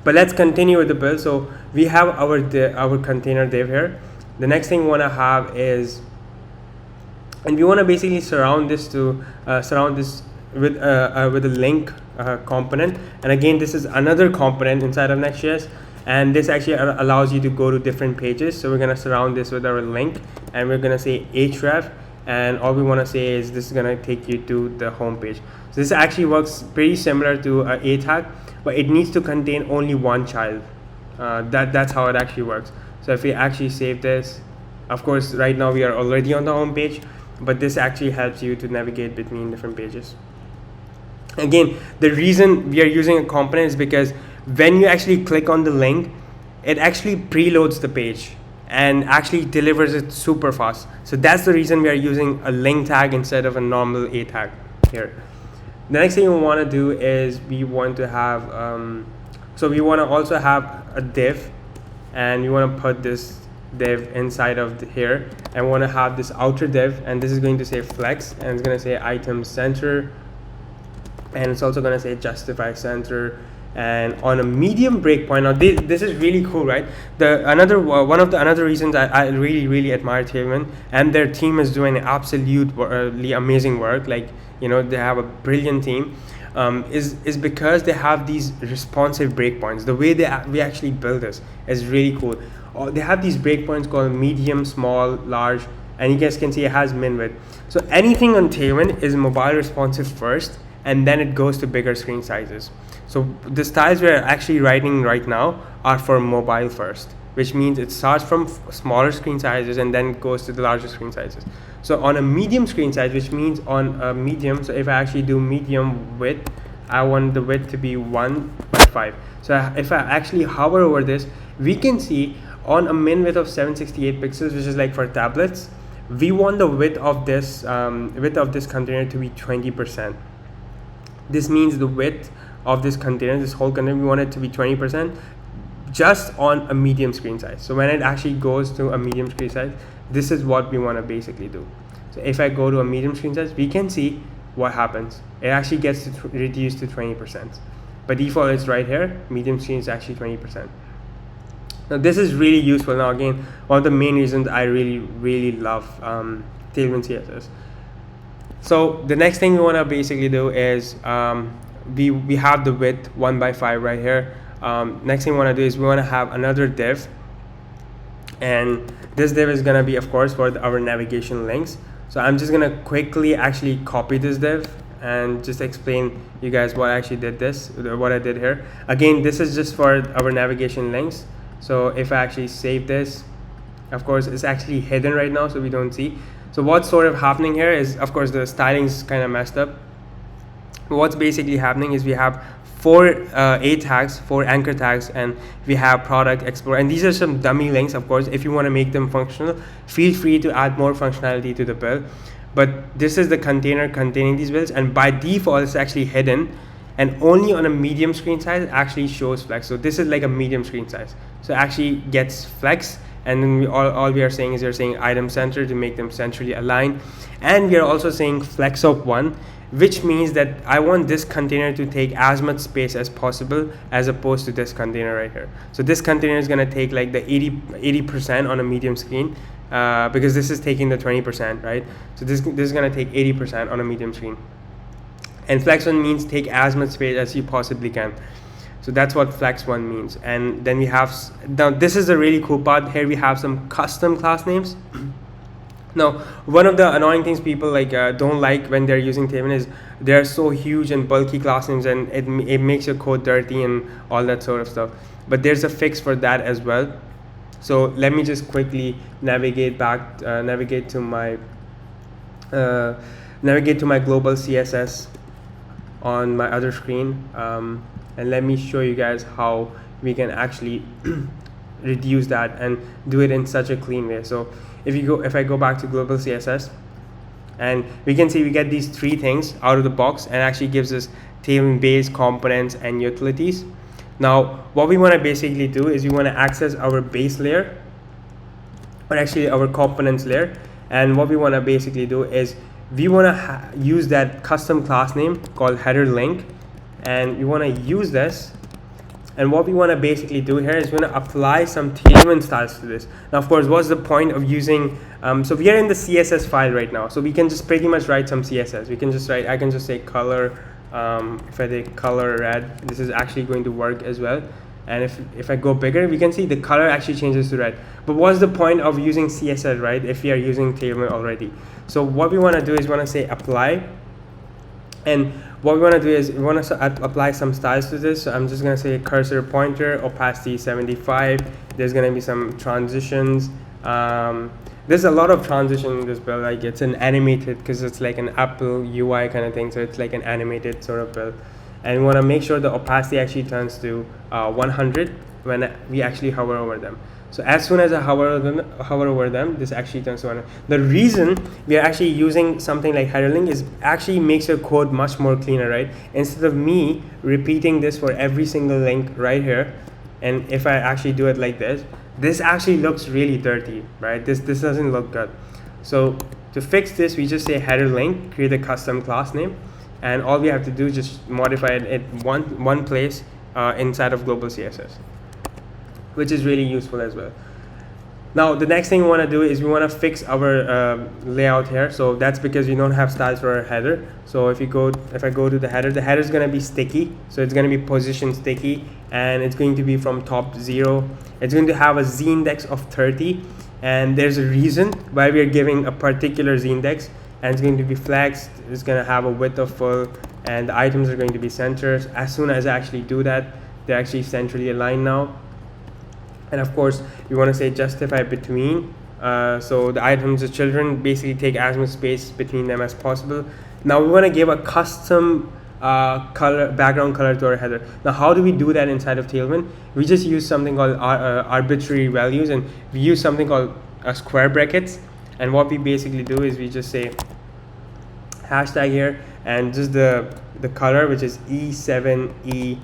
But let's continue with the build. So we have our container div here. The next thing we want to have is, and we want to basically surround this with a link component. And again, this is another component inside of Next.js, and this actually allows you to go to different pages. So we're going to surround this with our link, and we're going to say href, and all we want to say is this is going to take you to the home page. So this actually works pretty similar to a tag, but it needs to contain only one child. That's how it actually works. So if we actually save this, of course right now we are already on the home page, but this actually helps you to navigate between different pages. Again, the reason we are using a component is because when you actually click on the link, it actually preloads the page and actually delivers it super fast. So that's the reason we are using a link tag instead of a normal a tag here. The next thing we want to do is we want to have so we want to also have a div, and we want to put this div inside of here, and we want to have this outer div, and this is going to say flex, and it's going to say item center, and it's also going to say justify center, and on a medium breakpoint. Now this is really cool, right? One of the another reasons I really admire Tailwind, and their team is doing absolutely amazing work. Like, you know, they have a brilliant team, is because they have these responsive breakpoints. The way we actually build this is really cool. They have these breakpoints called medium, small, large, and you guys can see it has min width. So anything on Tailwind is mobile responsive first, and then it goes to bigger screen sizes. So the styles we're actually writing right now are for mobile first, which means it starts from smaller screen sizes and then goes to the larger screen sizes. So on a medium screen size, which means on a medium, so if I actually do medium width, I want the width to be 1/5. So if I actually hover over this, we can see on a min width of 768 pixels, which is like for tablets, we want the width of this container to be 20%. This means the width of this container, this whole container, we want it to be 20% just on a medium screen size. So when it actually goes to a medium screen size, this is what we want to basically do. So if I go to a medium screen size, we can see what happens. It actually gets reduced to 20%. By default, it's right here. Medium screen is actually 20%. Now this is really useful. Now again, one of the main reasons I really love Tailwind CSS. So the next thing we want to basically do is we have the width 1/5 right here. Next thing we want to do is we want to have another div, And this div is gonna be, of course, for our navigation links. So I'm just gonna quickly actually copy this div and just explain you guys what I actually did what I did here. Again, this is just for our navigation links. So if I actually save this, of course, it's actually hidden right now, so we don't see. So what's sort of happening here is, of course, the styling is kind of messed up. But what's basically happening is we have four A tags, four anchor tags, and we have product, explorer, and these are some dummy links. Of course, if you want to make them functional, feel free to add more functionality to the build. But this is the container containing these builds, and by default it's actually hidden, and only on a medium screen size it actually shows flex. So this is like a medium screen size, so it actually gets flex. And then all we are saying is we're saying item center to make them centrally aligned, and we are also saying flex of 1, which means that I want this container to take as much space as possible as opposed to this container right here. So this container is going to take like the 80% on a medium screen, because this is taking the 20%, right? So this is going to take 80% on a medium screen. And flex 1 means take as much space as you possibly can. So that's what flex 1 means. And then we have, now this is a really cool part. Here we have some custom class names. Now, one of the annoying things people don't like when they're using Tailwind is they're so huge and bulky class names, and it makes your code dirty and all that sort of stuff. But there's a fix for that as well. So let me just quickly navigate to my global CSS on my other screen, and let me show you guys how we can actually reduce that and do it in such a clean way. So if I go back to global CSS, and we can see we get these three things out of the box, and actually gives us Tailwind base, components, and utilities. Now what we want to basically do is we want to access our base layer, or actually our components layer, and what we want to basically do is we want to use that custom class name called header link, and we want to use this. And what we want to basically do here is we want to apply some Tailwind styles to this. Now, of course, what's the point of using, so we are in the CSS file right now, so we can just pretty much write some CSS. We can just write, I can just say color, if I take color red, this is actually going to work as well. And if I go bigger, we can see the color actually changes to red. But what's the point of using CSS, right, if we are using Tailwind already? So what we want to do is we want to say apply. And what we want to do is we want to apply some styles to this. So I'm just going to say cursor pointer, opacity 75. There's going to be some transitions. There's a lot of transition in this build. Like it's an animated, because it's like an Apple UI kind of thing. So it's like an animated sort of build. And we want to make sure the opacity actually turns to 100 when we actually hover over them. So as soon as I hover over them, this actually turns to 100. The reason we are actually using something like header link is actually makes your code much more cleaner, right? Instead of me repeating this for every single link right here, and if I actually do it like this actually looks really dirty, right? This doesn't look good. So to fix this, we just say header link, create a custom class name, and all we have to do is just modify it at one place inside of global CSS, which is really useful as well. Now the next thing we want to do is we want to fix our layout here. So that's because we don't have styles for our header. So if I go to the header is going to be sticky. So it's going to be position sticky, and it's going to be from top 0. It's going to have a z index of 30, and there's a reason why we are giving a particular z index, and it's going to be flexed. It's going to have a width of full, and the items are going to be centers. As soon as I actually do that, they're actually centrally aligned now. And of course, we want to say justify between. So the items, the children, basically take as much space between them as possible. Now we want to give a custom background color to our header. Now how do we do that inside of Tailwind? We just use something called arbitrary values, and we use something called square brackets. And what we basically do is we just say hashtag here, and just the color, which is E7ECEE,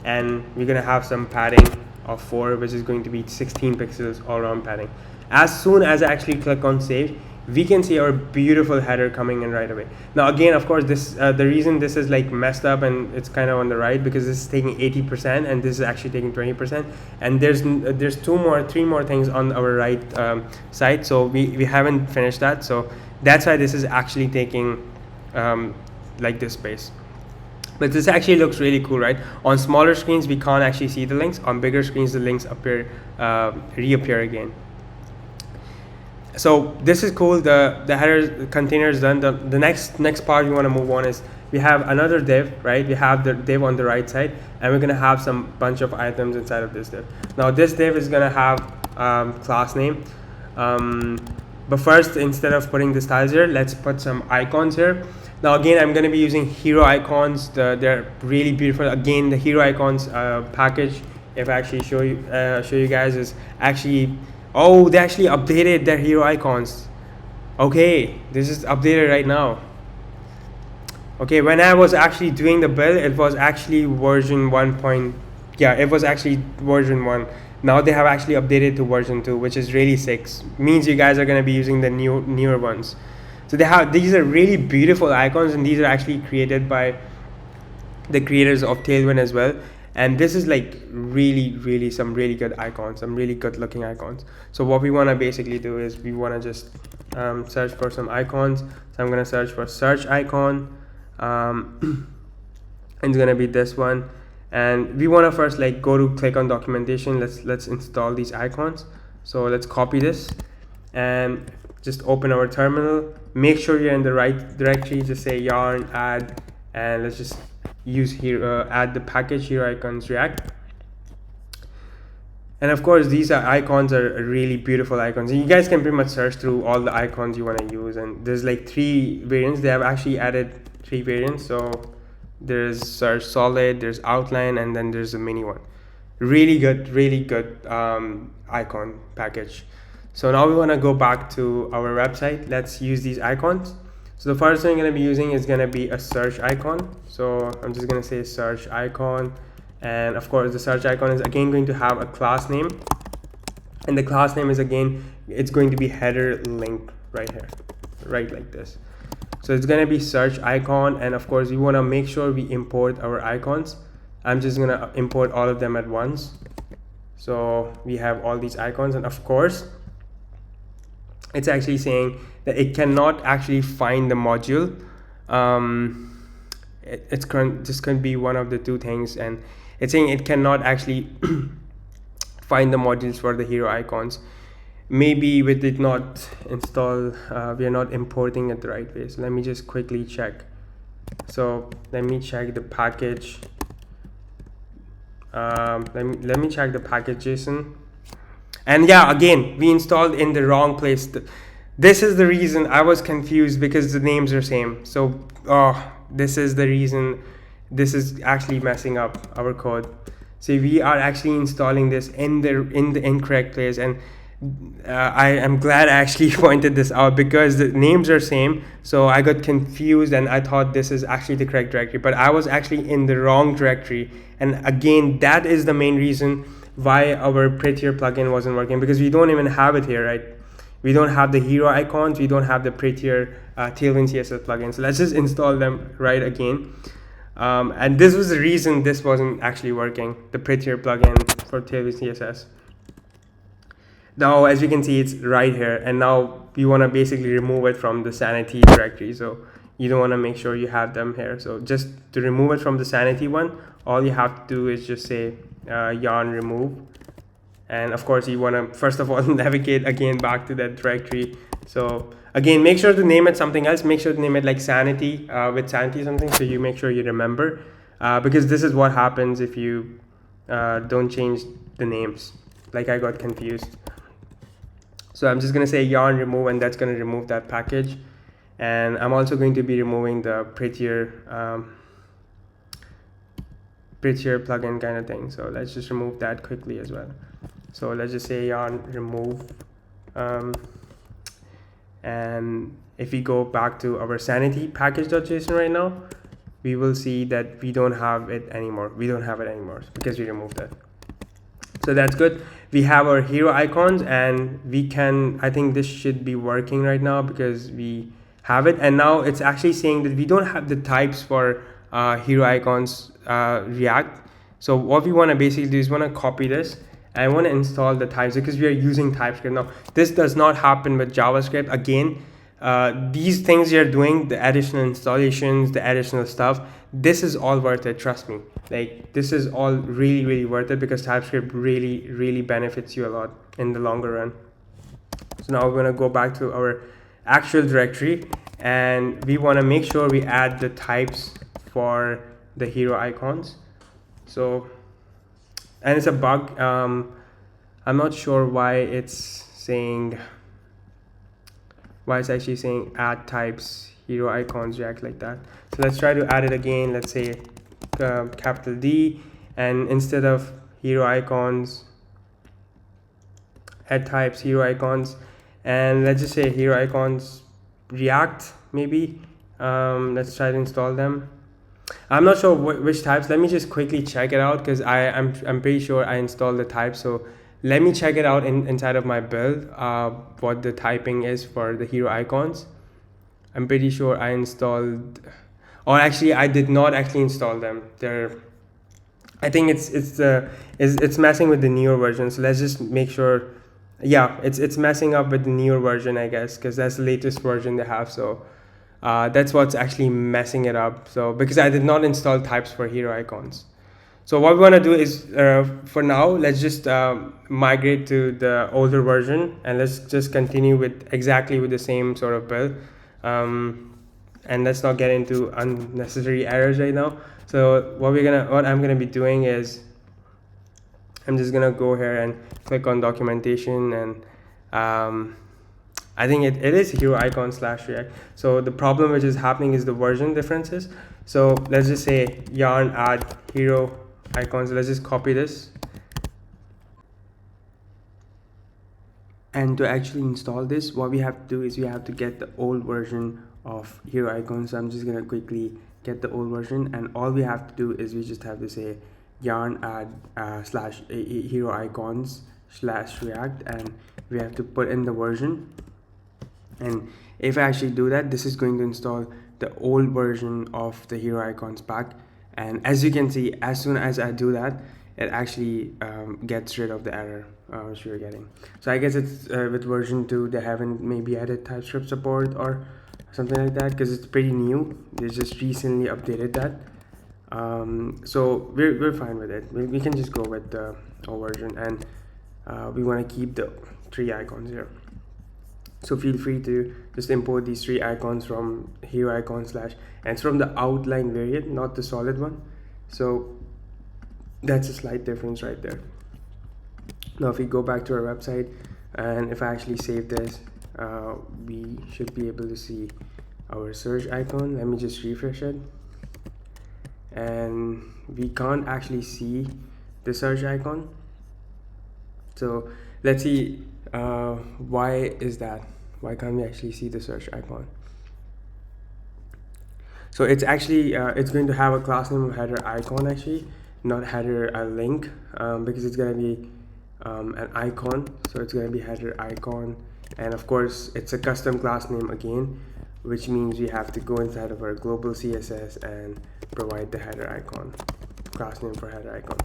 and we're going to have some padding of 4, which is going to be 16 pixels all around padding. As soon as I actually click on save, we can see our beautiful header coming in right away. Now again, of course, this the reason this is like messed up and it's kind of on the right, because this is taking 80% and this is actually taking 20%, and there's 3 more things on our right side, so we haven't finished that. So that's why this is actually taking like this space. But this actually looks really cool, right? On smaller screens, we can't actually see the links. On bigger screens, the links reappear again. So this is cool. The header container is done. The next part we want to move on is we have another div, right? We have the div on the right side, and we're gonna have some bunch of items inside of this div. Now this div is gonna have class name. But first, instead of putting the styles here, let's put some icons here. Now again, I'm going to be using hero icons. They're really beautiful. Again, the hero icons package, if I actually show you guys, is actually, oh, they actually updated their hero icons. Okay, this is updated right now. Okay, when I was actually doing the build, it was actually version 1. Yeah, it was actually version 1. Now they have actually updated to version 2, which is really sick. Means you guys are going to be using the newer ones. So these are really beautiful icons, and these are actually created by the creators of Tailwind as well. And this is like really some really good icons, some really good looking icons. So what we want to basically do is we want to just search for some icons. So I'm going to search for search icon. And it's going to be this one. And we want to first like go to click on documentation. Let's install these icons. So let's copy this and just open our terminal. Make sure you're in the right directory. Just say yarn add, and let's just use here add the package hero icons react. And of course, these icons are really beautiful icons. And you guys can pretty much search through all the icons you want to use. And there's like 3 variants. They have actually added 3 variants. So there's search solid, there's outline, and then there's a mini one. Really good icon package. So now we want to go back to our website. Let's use these icons. So the first thing I'm going to be using is going to be a search icon. So I'm just going to say search icon, and of course the search icon is again going to have a class name, and the class name is again, it's going to be header link right here, right like this. So it's going to be search icon, and of course we want to make sure we import our icons. I'm just going to import all of them at once. So we have all these icons, and of course it's actually saying that it cannot actually find the module. This can be one of the 2 things, and it's saying it cannot actually find the modules for the hero icons. Maybe with it not installed, we are not importing it the right way. So let me just quickly check. So let me check the package. Let me check the package JSON. And yeah, again, we installed in the wrong place. This is the reason I was confused, because the names are same. So this is the reason. This is actually messing up our code. So we are actually installing this in the incorrect place, and I am glad I actually pointed this out, because the names are same. So I got confused and I thought this is actually the correct directory, but I was actually in the wrong directory. And again, that is the main reason why our prettier plugin wasn't working, because we don't even have it here, right? We don't have the hero icons, we don't have the prettier Tailwind CSS plugin. So let's just install them right again. And this was the reason this wasn't actually working, the prettier plugin for Tailwind CSS. Now, as you can see, it's right here, and now we want to basically remove it from the Sanity directory. So you don't want to make sure you have them here. So just to remove it from the Sanity one, all you have to do is just say yarn remove. And of course, you want to first of all navigate again back to that directory. So again, make sure to name it something else. Make sure to name it like Sanity with Sanity something, so you make sure you remember, because this is what happens if you don't change the names. Like I got confused. So I'm just going to say yarn remove, and that's going to remove that package. And I'm also going to be removing the prettier plugin kind of thing. So let's just remove that quickly as well. So let's just say yarn remove. And if we go back to our Sanity package.json right now, we will see that we don't have it anymore. We don't have it anymore because we removed it. So that's good. We have our hero icons, and we can, I think this should be working right now because we have it. And now it's actually saying that we don't have the types for hero icons React. So what we want to basically do is want to copy this, and I want to install the types because we are using TypeScript. Now this does not happen with JavaScript. Again, these things you're doing, the additional installations, the additional stuff, this is all worth it, trust me. Like, this is all really, really worth it, because TypeScript really, really benefits you a lot in the longer run. So now we're going to go back to our actual directory, and we want to make sure we add the types for the hero icons. So, and it's a bug. I'm not sure why it's actually saying add types hero icons react like that. So let's try to add it again. Let's say capital D, and instead of hero icons, add types hero icons, and let's just say hero icons react maybe. Let's try to install them. I'm not sure which types. Let me just quickly check it out, because I'm pretty sure I installed the type. So let me check it out inside of my build, what the typing is for the hero icons. I'm pretty sure I installed, or actually I did not actually install them. I think it's messing with the newer version. So let's just make sure. Yeah, it's messing up with the newer version, I guess, because that's the latest version they have. So that's what's actually messing it up. So because I did not install types for hero icons. So what we want to do is, for now, let's just migrate to the older version, and let's just continue with the same sort of build. And let's not get into unnecessary errors right now. So what I'm gonna be doing is, I'm just gonna go here and click on documentation, and I think it is hero icon / react. So the problem which is happening is the version differences. So let's just say yarn add hero icons. Let's just copy this, and to actually install this, what we have to do is we have to get the old version of hero icons. So I'm just gonna quickly get the old version, and all we have to do is we just have to say yarn add / hero icons / react, and we have to put in the version. And if I actually do that, this is going to install the old version of the hero icons pack. And as you can see, as soon as I do that, it actually gets rid of the error which we were getting. So I guess it's with version 2 they haven't maybe added TypeScript support or something like that, because it's pretty new. They just recently updated that. So we're fine with it. We can just go with the old version, and we want to keep the 3 icons here. So feel free to just import these 3 icons from hero icon / and it's from the outline variant, not the solid one. So that's a slight difference right there. Now if we go back to our website, and if I actually save this, we should be able to see our search icon. Let me just refresh it, and we can't actually see the search icon. So let's see, why is that? Why can't we actually see the search icon? So it's actually it's going to have a class name of header icon, actually, not header a link, because it's going to be an icon. So it's going to be header icon, and of course it's a custom class name again, which means we have to go inside of our global CSS and provide the header icon, class name for header icon.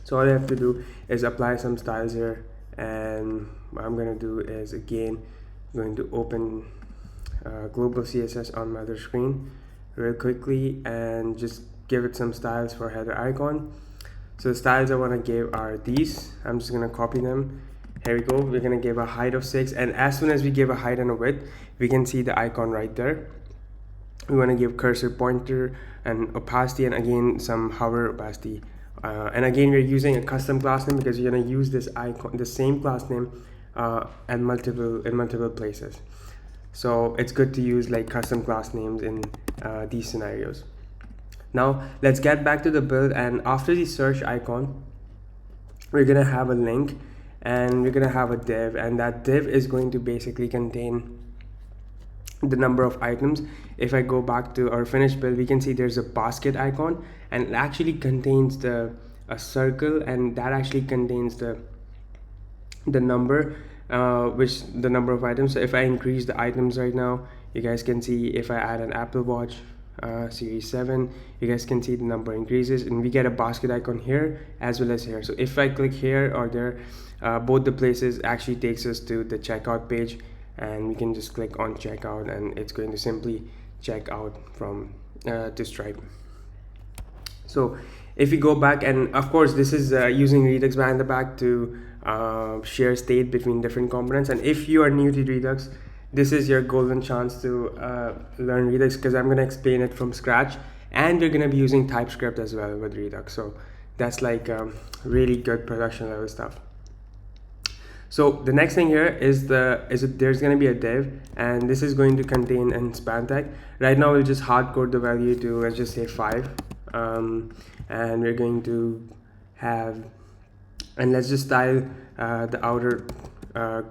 So all I have to do is apply some styles here, and what I'm going to do is, again, going to open global CSS on my other screen real quickly, and just give it some styles for header icon. So the styles I want to give are these. I'm just going to copy them. Here we go. We're going to give a height of 6, and as soon as we give a height and a width, we can see the icon right there. We want to give cursor pointer and opacity, and again some hover opacity. And again, we're using a custom class name because you're going to use this icon, the same class name, in multiple places. So it's good to use like custom class names in these scenarios. Now let's get back to the build, and after the search icon, we're going to have a link, and we're going to have a div, and that div is going to basically contain the number of items. If I go back to our finished build, we can see there's a basket icon, and it actually contains a circle, and that actually contains the number, the number of items. So if I increase the items right now, you guys can see if I add an Apple Watch Series 7, you guys can see the number increases, and we get a basket icon here as well as here. So if I click here or there, both the places actually takes us to the checkout page, and we can just click on checkout, and it's going to simply check out from to Stripe. So if we go back, and of course this is using Redux behind the back to share state between different components. And if you are new to Redux, this is your golden chance to learn Redux, because I'm going to explain it from scratch, and you're going to be using TypeScript as well with Redux. So that's like really good production level stuff. So the next thing here is there's going to be a div, and this is going to contain an span tag. Right now we'll just hardcode the value to, let's just say 5, and we're going to have, and let's just style the outer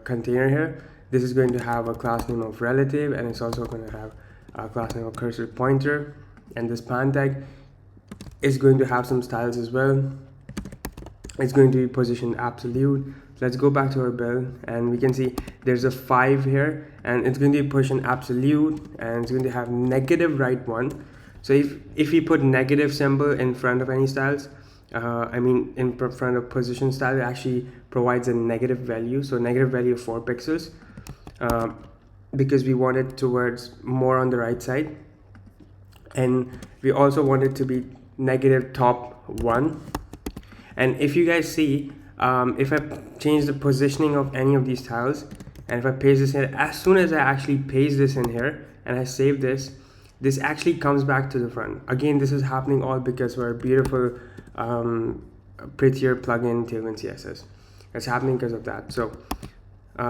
container here. This is going to have a class name of relative, and it's also going to have a class name of cursor pointer, and this span tag is going to have some styles as well. It's going to be position absolute. Let's go back to our build, and we can see there's a 5 here, and it's going to be position absolute, and it's going to have negative right 1. So if we put negative symbol in front of any styles, in front of position style, it actually provides a negative value. So negative value of 4 pixels, because we want it towards more on the right side, and we also want it to be negative top 1. And if you guys see, if I change the positioning of any of these tiles, and if I paste this here, as soon as I actually paste this in here and I save this, this actually comes back to the front. Again, this is happening all because of our beautiful, prettier plugin Tailwind CSS. It's happening because of that. So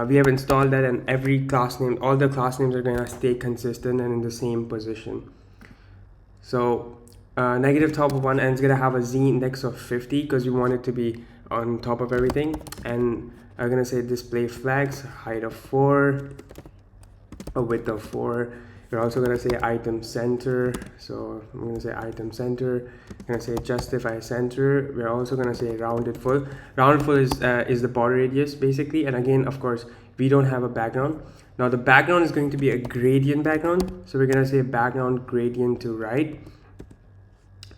we have installed that, and every class name, all the class names are going to stay consistent and in the same position. So negative top of 1, and it's going to have a z index of 50 because we want it to be on top of everything. And I'm going to say display flags, height of 4, a width of 4. We're also going to say item center. So I'm going to say item center. I'm going to say justify center. We're also going to say rounded full. Rounded full is the border radius basically. And again, of course, we don't have a background. Now the background is going to be a gradient background. So we're going to say background gradient to right,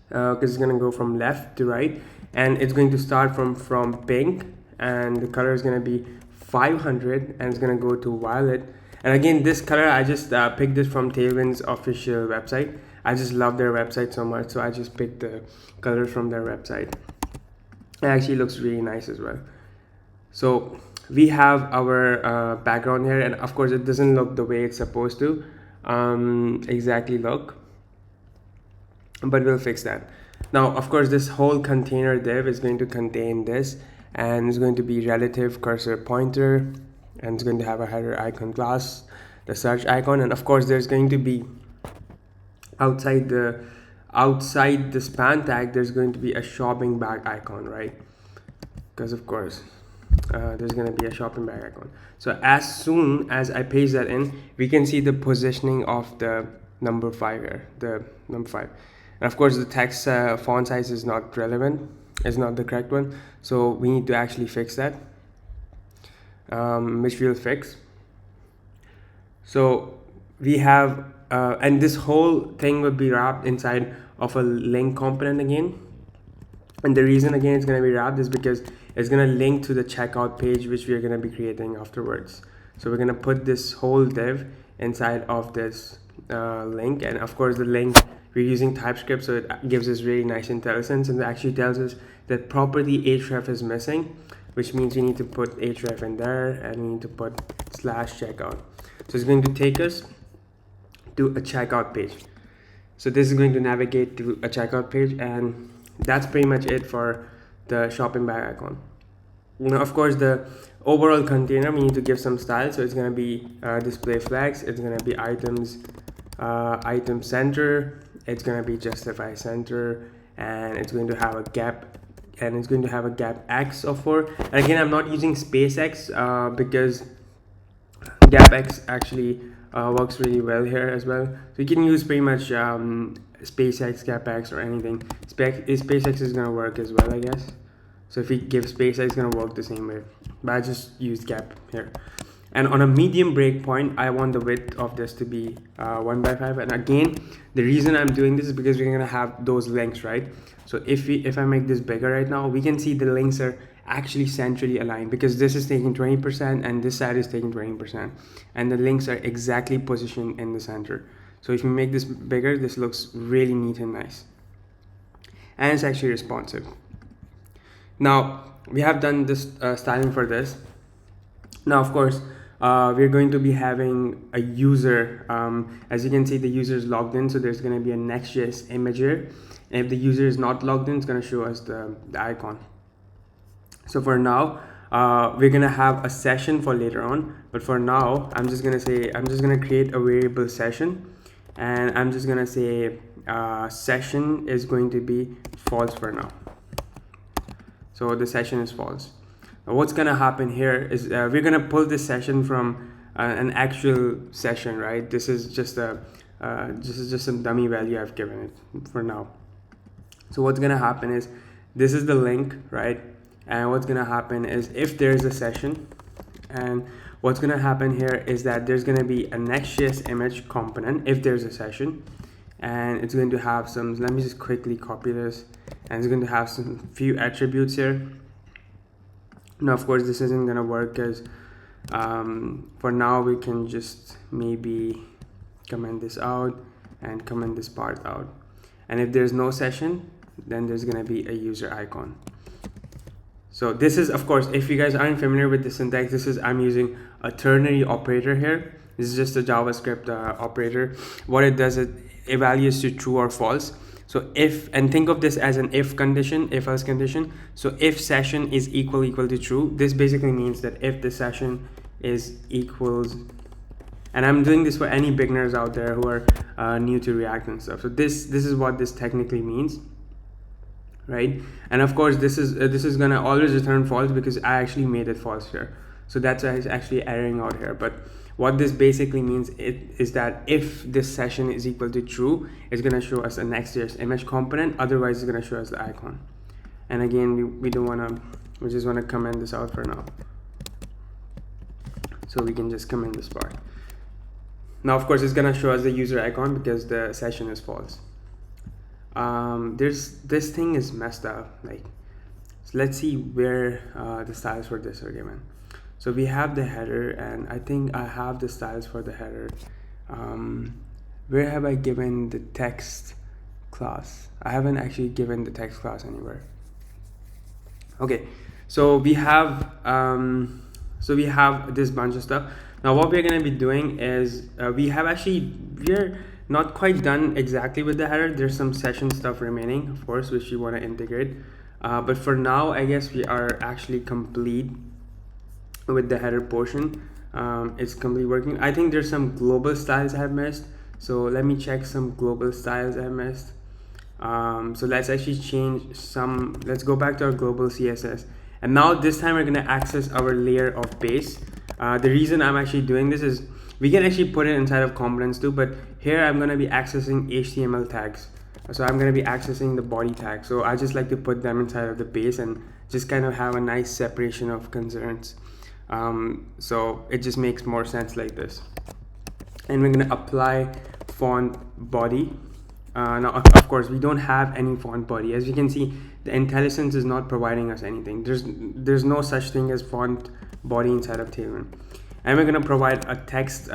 because it's going to go from left to right, and it's going to start from pink, and the color is going to be 500, and it's going to go to violet. And again, this color, I just picked this from Tailwind's official website. I just love their website so much, so I just picked the color from their website. It actually looks really nice as well. So we have our background here, and of course it doesn't look the way it's supposed to exactly look, but we'll fix that. Now, of course, this whole container div is going to contain this, and it's going to be relative cursor pointer, and it's going to have a header icon class, the search icon, and of course there's going to be outside the span tag, there's going to be a shopping bag icon, right? Because of course there's going to be a shopping bag icon. So as soon as I paste that in, we can see the positioning of the number 5 here, the number 5. And of course the text font size is not relevant, is not the correct one, so we need to actually fix that, which we'll fix. So we have and this whole thing will be wrapped inside of a link component again, and the reason again it's going to be wrapped is because it's going to link to the checkout page, which we are going to be creating afterwards. So we're going to put this whole div inside of this link, and of course the link, we're using TypeScript, so it gives us really nice intelligence, and it actually tells us that property href is missing, which means we need to put href in there, and we need to put /checkout. So it's going to take us to a checkout page. So this is going to navigate to a checkout page, and that's pretty much it for the shopping bag icon. Now, of course, the overall container, we need to give some style, so it's going to be display flags, it's going to be items, item center, it's going to be justify center, and it's going to have a gap, and it's going to have a gap x of 4. And again, I'm not using space x because gap x actually works really well here as well. So you can use pretty much space x, gap x, or anything. Space x is going to work as well, I guess. So if we give space x, it's going to work the same way, but I just used gap here. And on a medium breakpoint, I want the width of this to be 1/5. And again, the reason I'm doing this is because we're gonna have those links, right? So if I make this bigger right now, we can see the links are actually centrally aligned, because this is taking 20% and this side is taking 20%, and the links are exactly positioned in the center. So if you make this bigger, this looks really neat and nice, and it's actually responsive. Now we have done this styling for this. Now of course we're going to be having a user. As you can see, the user is logged in, so there's going to be a Next.js image here, and if the user is not logged in, it's going to show us the icon. So for now we're going to have a session for later on, but for now I'm just going to create a variable session, and I'm just going to say session is going to be false for now. So the session is false. What's going to happen here is we're going to pull this session from an actual session, right? This is just some dummy value I've given it for now. So what's going to happen is this is the link, right? And what's going to happen is if there's a session, and what's going to happen here is that there's going to be a Next.js image component if there's a session, and it's going to have some, let me just quickly copy this, and it's going to have some few attributes here. Now of course this isn't going to work, because for now we can just maybe comment this out and comment this part out, and if there's no session, then there's going to be a user icon. So this is, of course, if you guys aren't familiar with the syntax, this is, I'm using a ternary operator here. This is just a JavaScript operator. What it does, it evaluates to true or false. So if, and think of this as an if condition, if else condition. So if session is equal to true, this basically means that if the session is equals, and I'm doing this for any beginners out there who are new to React and stuff. So this is what this technically means, right? And of course this is gonna always return false, because I actually made it false here. So that's why it's actually erroring out here. But what this basically means is that if this session is equal to true, it's going to show us a Next.js image component. Otherwise, it's going to show us the icon. And again, we don't want to, we just want to comment this out for now. So we can just comment this part. Now, of course, it's going to show us the user icon because the session is false. This thing is messed up. Like, so let's see where the styles for this are given. So we have the header, and I think I have the styles for the header. Where have I given the text class? I haven't actually given the text class anywhere. Okay, so we have this bunch of stuff. Now what we're going to be doing is we're not quite done exactly with the header. There's some session stuff remaining, of course, which we want to integrate. But for now, I guess we are actually complete with the header portion. It's completely working. I think there's some global styles I have missed, so let me check some global styles I missed. So let's actually change some. Let's go back to our global CSS, and now this time we're going to access our layer of base. The reason I'm actually doing this is we can actually put it inside of components too, but here I'm going to be accessing HTML tags. So I'm going to be accessing the body tag. So I just like to put them inside of the base and just kind of have a nice separation of concerns. So it just makes more sense like this. And we're going to apply font body. Now, of course, we don't have any font body. As you can see, the IntelliSense is not providing us anything. There's no such thing as font body inside of Tailwind. And we're going to provide a text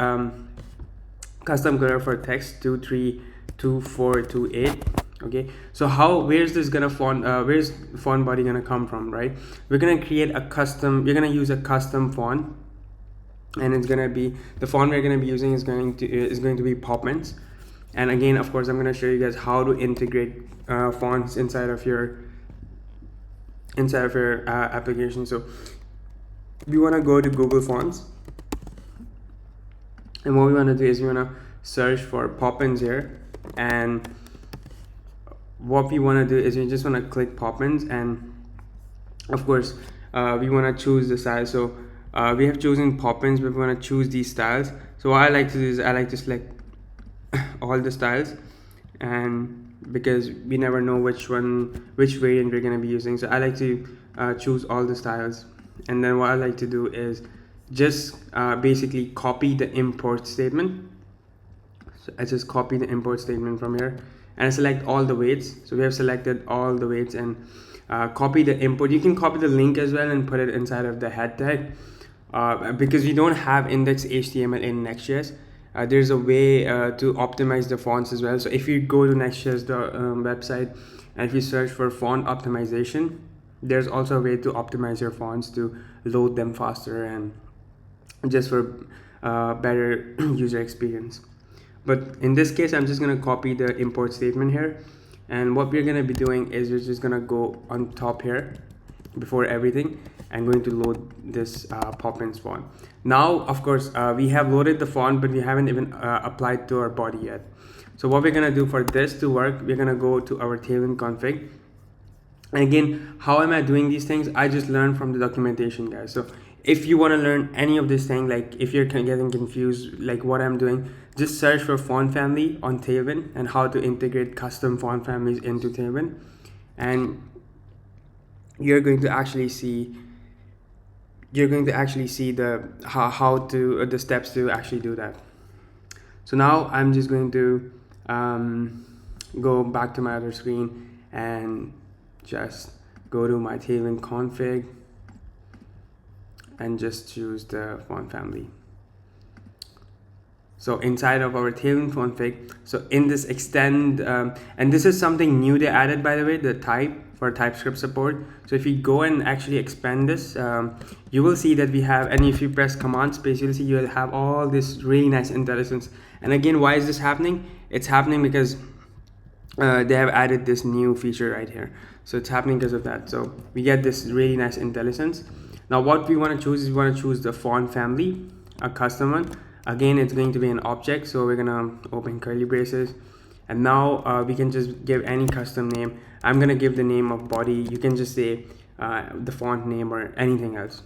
custom color for text 232428. Okay, so where's this gonna where's font body gonna come from, right? We're gonna create a custom, we're gonna use a custom font, and it's gonna be, the font we're gonna be using is going to be Popments. And again, of course, I'm gonna show you guys how to integrate fonts inside of your application. So we want to go to Google Fonts, and what we want to do is we want to search for Poppins here, and what we want to do is we just want to click Poppins, and of course we want to choose the style. So we have chosen Poppins, but we want to choose these styles. So what I like to do is I like to select all the styles, and because we never know which variant we're going to be using, so I like to choose all the styles. And then what I like to do is just basically copy the import statement. So I just copy the import statement from here, and I select all the weights. So we have selected all the weights, and copy the input. You can copy the link as well and put it inside of the head tag. Because we don't have index HTML in Next.js, there's a way to optimize the fonts as well. So if you go to Next.js website and if you search for font optimization, there's also a way to optimize your fonts to load them faster and just for better user experience. But in this case, I'm just going to copy the import statement here, and what we're going to be doing is we're just going to go on top here before everything and going to load this pop-ins font. Now of course we have loaded the font, but we haven't even applied to our body yet. So what we're going to do for this to work, we're going to go to our Tailwind config. And again, how am I doing these things? I just learned from the documentation, guys. So if you want to learn any of this thing, like if you're getting confused like what I'm doing, just search for font family on Tailwind and how to integrate custom font families into Tailwind, and you're going to actually see the how to the steps to actually do that. So now I'm just going to go back to my other screen and just go to my Tailwind config and just choose the font family. So inside of our Tailwind config, so in this extend, and this is something new they added, by the way, the type for TypeScript support. So if you go and actually expand this, you will see that we have, and if you press command space, you'll see you'll have all this really nice intelligence. And again, why is this happening? It's happening because they have added this new feature right here. So it's happening because of that. So we get this really nice intelligence. Now what we want to choose is we want to choose the font family, a custom one. Again, it's going to be an object, so we're gonna open curly braces, and now we can just give any custom name. I'm gonna give the name of body. You can just say the font name or anything else.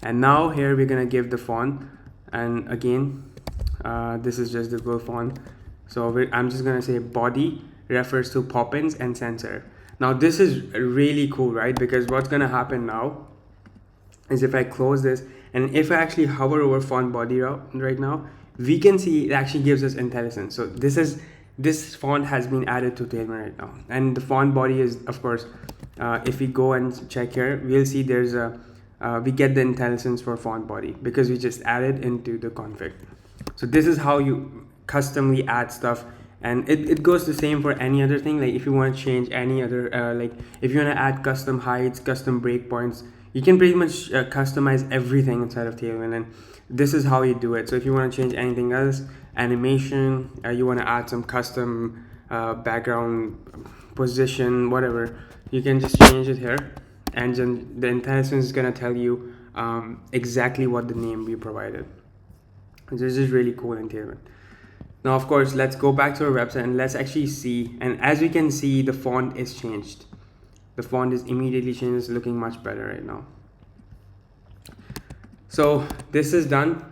And now here we're gonna give the font, and again this is just the Google font. So I'm just gonna say body refers to pop-ins and sans serif. Now this is really cool, right? Because what's gonna happen now is if I close this and if I actually hover over font body right now, we can see it actually gives us intelligence. So this font has been added to Tailwind right now, and the font body is, of course, if we go and check here, we'll see there's a we get the intelligence for font body because we just added into the config. So this is how you customly add stuff, and it goes the same for any other thing. Like if you want to change any other like if you want to add custom heights, custom breakpoints, you can pretty much customize everything inside of Tailwind, and this is how you do it. So if you want to change anything else, animation, you want to add some custom background position, whatever, you can just change it here, and then the intelligence is going to tell you exactly what the name we provided. This is really cool in Tailwind. Now of course, let's go back to our website and let's actually see, and as we can see, the font is changed. The font is immediately changed. It's looking much better right now. So this is done.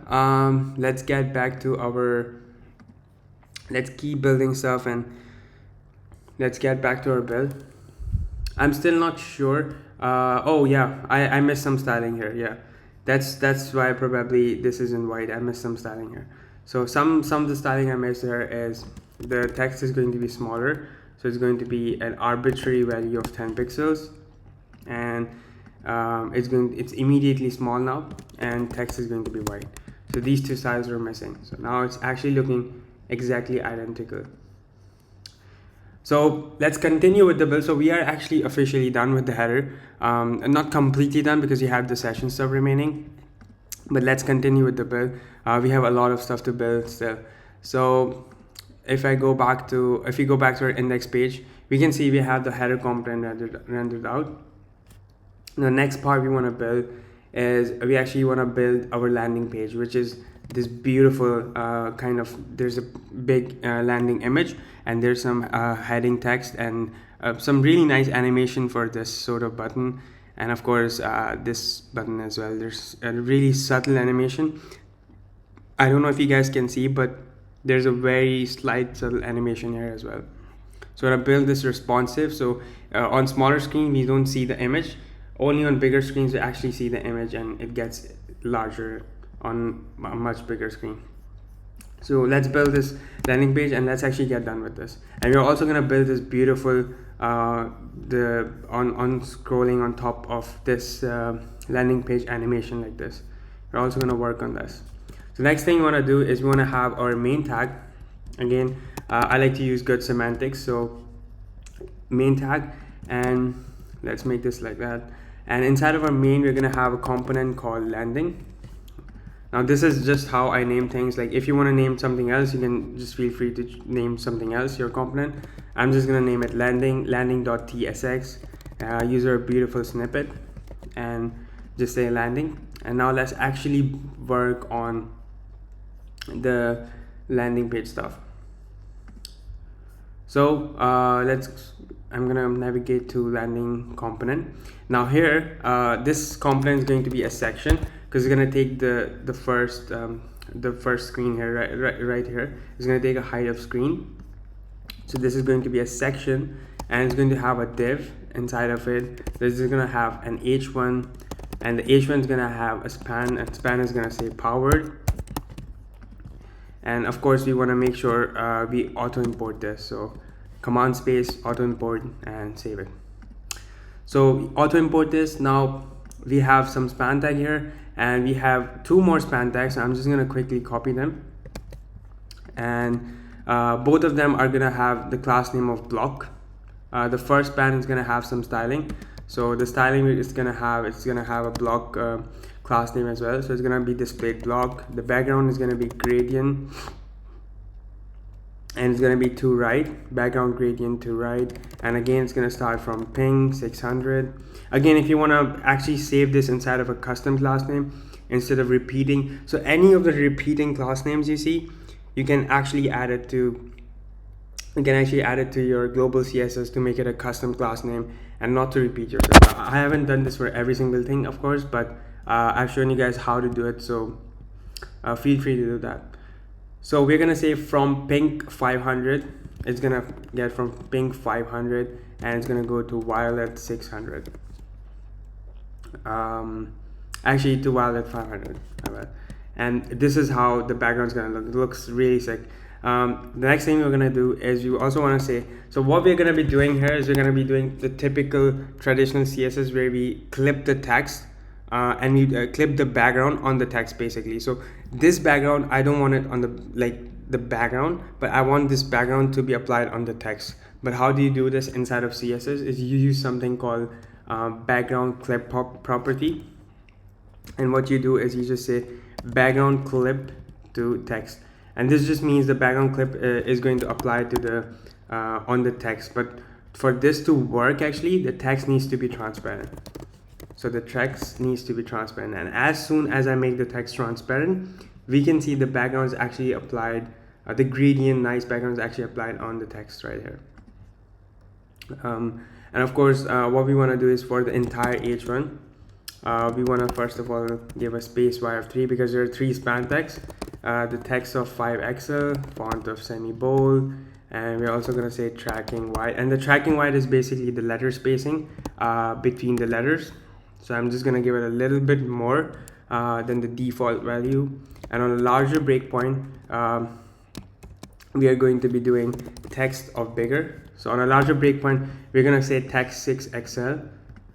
Let's get back to our, let's keep building stuff and let's get back to our build. I'm still not sure. Oh yeah, I missed some styling here. Yeah, that's why probably this isn't white. I missed some styling here. So some of the styling I missed here is the text is going to be smaller. So it's going to be an arbitrary value of 10 pixels, and it's immediately small now, and text is going to be white. So these two styles are missing. So now it's actually looking exactly identical. So let's continue with the build. So we are actually officially done with the header. Not completely done because we have the session stuff remaining, but let's continue with the build. We have a lot of stuff to build still. So if we go back to our index page, we can see we have the header component rendered out. The next part we want to build is we actually want to build our landing page, which is this beautiful there's a big landing image, and there's some heading text and some really nice animation for this sort of button, and of course this button as well. There's a really subtle animation. I don't know if you guys can see, but there's a very slight subtle animation here as well. So to build this responsive, so on smaller screen we don't see the image, only on bigger screens we actually see the image, and it gets larger on a much bigger screen. So let's build this landing page and let's actually get done with this. And we're also gonna build this beautiful on scrolling on top of this landing page animation like this. We're also gonna work on this. So next thing we wanna do is we wanna have our main tag. Again, I like to use good semantics, so main tag, and let's make this like that. And inside of our main, we're gonna have a component called landing. Now this is just how I name things. Like if you want to name something else, you can just feel free to name something else, your component. I'm just gonna name it landing.tsx. Use our beautiful snippet and just say landing. And now let's actually work on the landing page stuff. So I'm gonna navigate to landing component. Now here, this component is going to be a section, because it's gonna take the first screen here, right here. It's gonna take a height of screen. So this is going to be a section, and it's going to have a div inside of it. This is gonna have an h1, and the h1 is gonna have a span, and span is gonna say powered. And of course, we want to make sure we auto import this. So command space auto import and save it. So auto import this. Now we have some span tag here, and we have two more span tags. So I'm just going to quickly copy them, and both of them are going to have the class name of block. The first span is going to have some styling. So the styling is going to have a block class name as well. So it's going to be displayed block. The background is going to be gradient, and it's going to be to right, background gradient to right. And again, it's going to start from ping 600. Again, if you want to actually save this inside of a custom class name instead of repeating, so any of the repeating class names you see, you can actually add it to your global CSS to make it a custom class name and not to repeat yourself. I haven't done this for every single thing, of course, but I've shown you guys how to do it, so feel free to do that. So we're gonna say from pink 500, it's gonna get from pink 500, and it's gonna go to violet 600. Actually to violet 500. And this is how the background's gonna look. It looks really sick. The next thing we're gonna do is you also want to say, so what we're gonna be doing here is we're gonna be doing the typical traditional CSS where we clip the text and we clip the background on the text basically. So this background, I don't want it on the background, but I want this background to be applied on the text. But how do you do this inside of CSS is you use something called background clip property, and what you do is you just say background clip to text. And this just means the background clip is going to apply to the on the text. But for this to work, actually, the text needs to be transparent. So the text needs to be transparent. And as soon as I make the text transparent, we can see the background is actually applied. The gradient, nice background is actually applied on the text right here. And of course, what we want to do is for the entire H1, we want to first of all give a space wire of 3 because there are 3 span text. The text of 5XL, font of semi-bold, and we're also going to say tracking wide. And the tracking wide is basically the letter spacing between the letters. So I'm just going to give it a little bit more than the default value. And on a larger breakpoint, we are going to be doing text of bigger. So on a larger breakpoint, we're going to say text 6XL.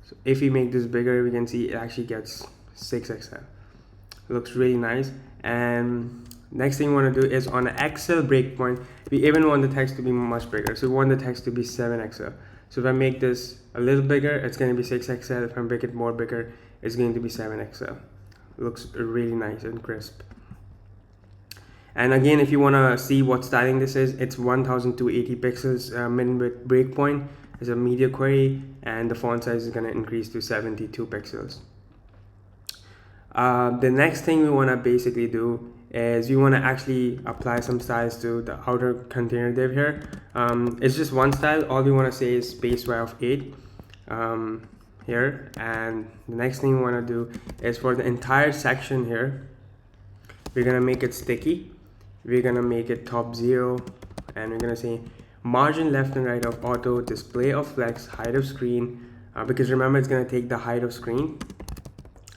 So if we make this bigger, we can see it actually gets 6XL. It looks really nice. And next thing we want to do is on an XL breakpoint, we even want the text to be much bigger. So we want the text to be 7XL. So if I make this a little bigger, it's going to be 6XL. If I make it more bigger, it's going to be 7XL. It looks really nice and crisp. And again, if you want to see what styling this is, it's 1280 pixels min-width breakpoint. It's a media query, and the font size is going to increase to 72 pixels. The next thing we want to basically do is we want to actually apply some styles to the outer container div here. It's just one style. All we want to say is space wire of 8 here. And the next thing we want to do is for the entire section here, we're going to make it sticky. We're going to make it top 0, and we're going to say margin left and right of auto, display of flex, height of screen, because remember it's going to take the height of screen.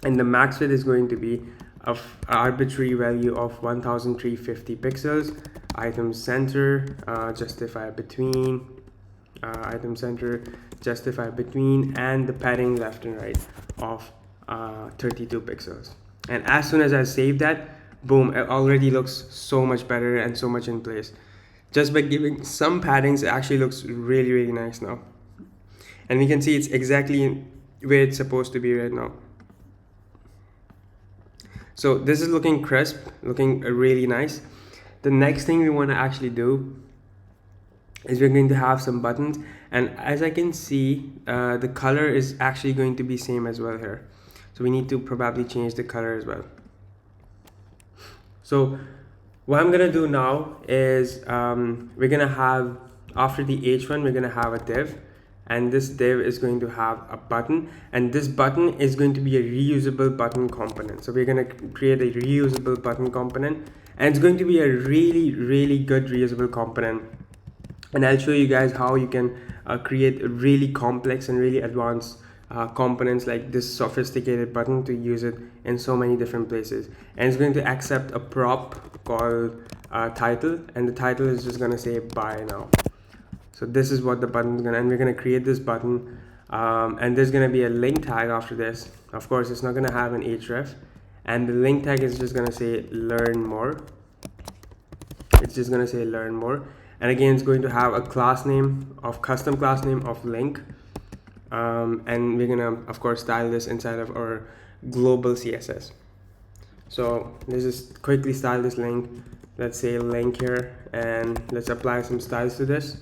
And the max width is going to be of arbitrary value of 1350 pixels, item center, justify between, item center, justify between, and the padding left and right of 32 pixels. And as soon as I save that, boom, it already looks so much better and so much in place. Just by giving some paddings, it actually looks really, really nice now. And we can see it's exactly where it's supposed to be right now. So this is looking crisp, looking really nice. The next thing we want to actually do is we're going to have some buttons, and as I can see, the color is actually going to be same as well here. So we need to probably change the color as well. So what I'm gonna do now is we're gonna have, after the H1, we're gonna have a div, and this div is going to have a button, and this button is going to be a reusable button component. So we're gonna create a reusable button component, and it's going to be a really, really good reusable component. And I'll show you guys how you can create really complex and really advanced components like this sophisticated button to use it in so many different places. And it's going to accept a prop called title, and the title is just going to say buy now. So this is what the button is going to, and we're going to create this button, and there's going to be a link tag after this. Of course, it's not going to have an href, and the link tag is just going to say learn more. It's just going to say learn more. And again, it's going to have a class name of custom class name of link, and we're gonna of course style this inside of our global CSS. So let's just quickly style this link. Let's say link here, and let's apply some styles to this.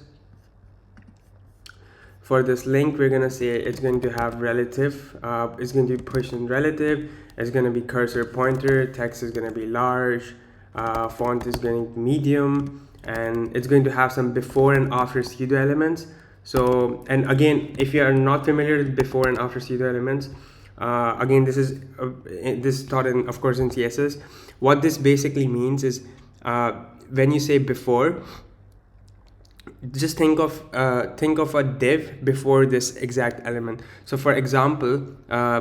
For this link, we're gonna say it's going to have relative, it's going to be pushed in relative, it's gonna be cursor pointer, text is gonna be large, font is going to be medium, and it's going to have some before and after pseudo elements. So, and again, if you are not familiar with before and after pseudo elements, again, this is taught in, of course, in CSS. What this basically means is when you say before, just think of a div before this exact element. So for example,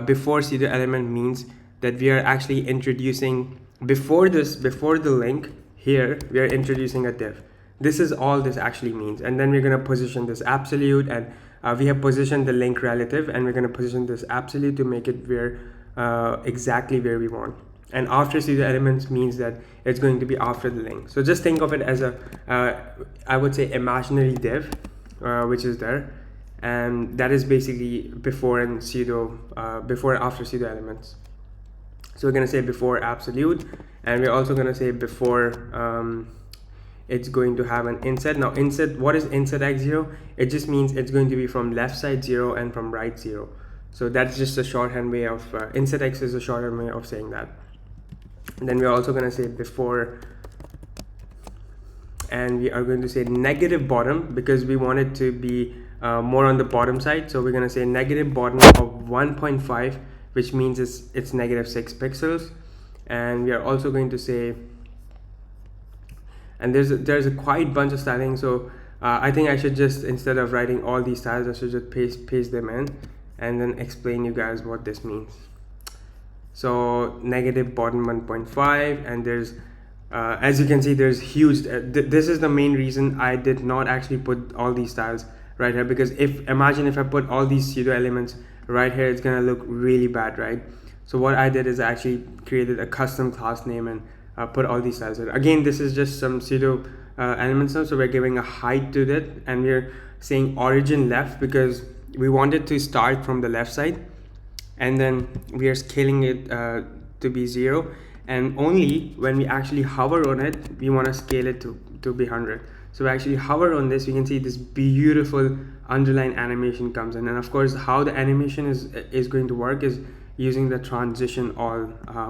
before pseudo element means that we are actually introducing before the link here, we are introducing a div. This is all this actually means. And then we're going to position this absolute, and we have positioned the link relative, and we're going to position this absolute to make it where exactly where we want. And after pseudo elements means that it's going to be after the link. So just think of it as a I would say imaginary div, which is there, and that is basically before and before and after pseudo elements. So we're going to say before absolute, and we're also going to say before it's going to have an inset. Now inset, what is inset x0? It just means it's going to be from left side 0 and from right 0. So that's just a shorthand way of inset x is a shorthand way of saying that. And then we're also going to say before, and we are going to say negative bottom because we want it to be more on the bottom side. So we're going to say negative bottom of 1.5, which means it's negative 6 pixels. And we are also going to say, and there's a quite bunch of styling, so I think I should just, instead of writing all these styles, I should just paste them in and then explain you guys what this means. So negative bottom 1.5, and there's as you can see, there's huge this is the main reason I did not actually put all these styles right here, because imagine if I put all these pseudo elements right here, it's gonna look really bad, right? So what I did is I actually created a custom class name and put all these styles in. Again, this is just some pseudo elements now, so we're giving a height to it, and we're saying origin left because we want it to start from the left side, and then we are scaling it to be 0, and only when we actually hover on it, we want to scale it to be 100. So we actually hover on this, you can see this beautiful underline animation comes in. And of course, how the animation is going to work is using the transition all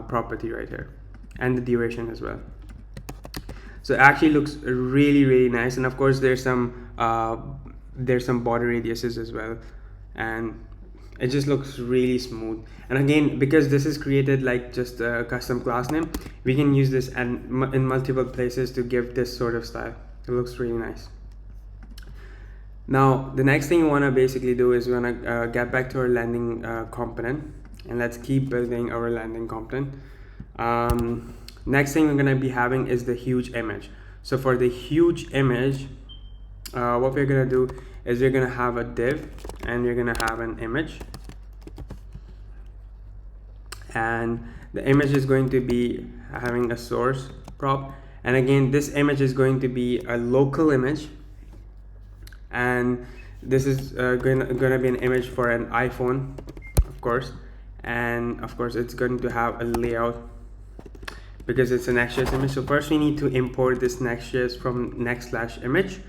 property right here, and the duration as well. So it actually looks really, really nice. And of course, there's some border radiuses as well, and it just looks really smooth. And again, because this is created like just a custom class name, we can use this and in multiple places to give this sort of style. It looks really nice. Now the next thing you want to basically do is we want to get back to our landing component, and let's keep building our landing component. Next thing we're going to be having is the huge image. So for the huge image, what we're going to do is we're going to have a div and we're going to have an image, and the image is going to be having a source prop, and again this image is going to be a local image, and this is going to be an image for an iPhone, of course, and of course it's going to have a layout because it's a Next.js image. So first we need to import this Next.js from next/image,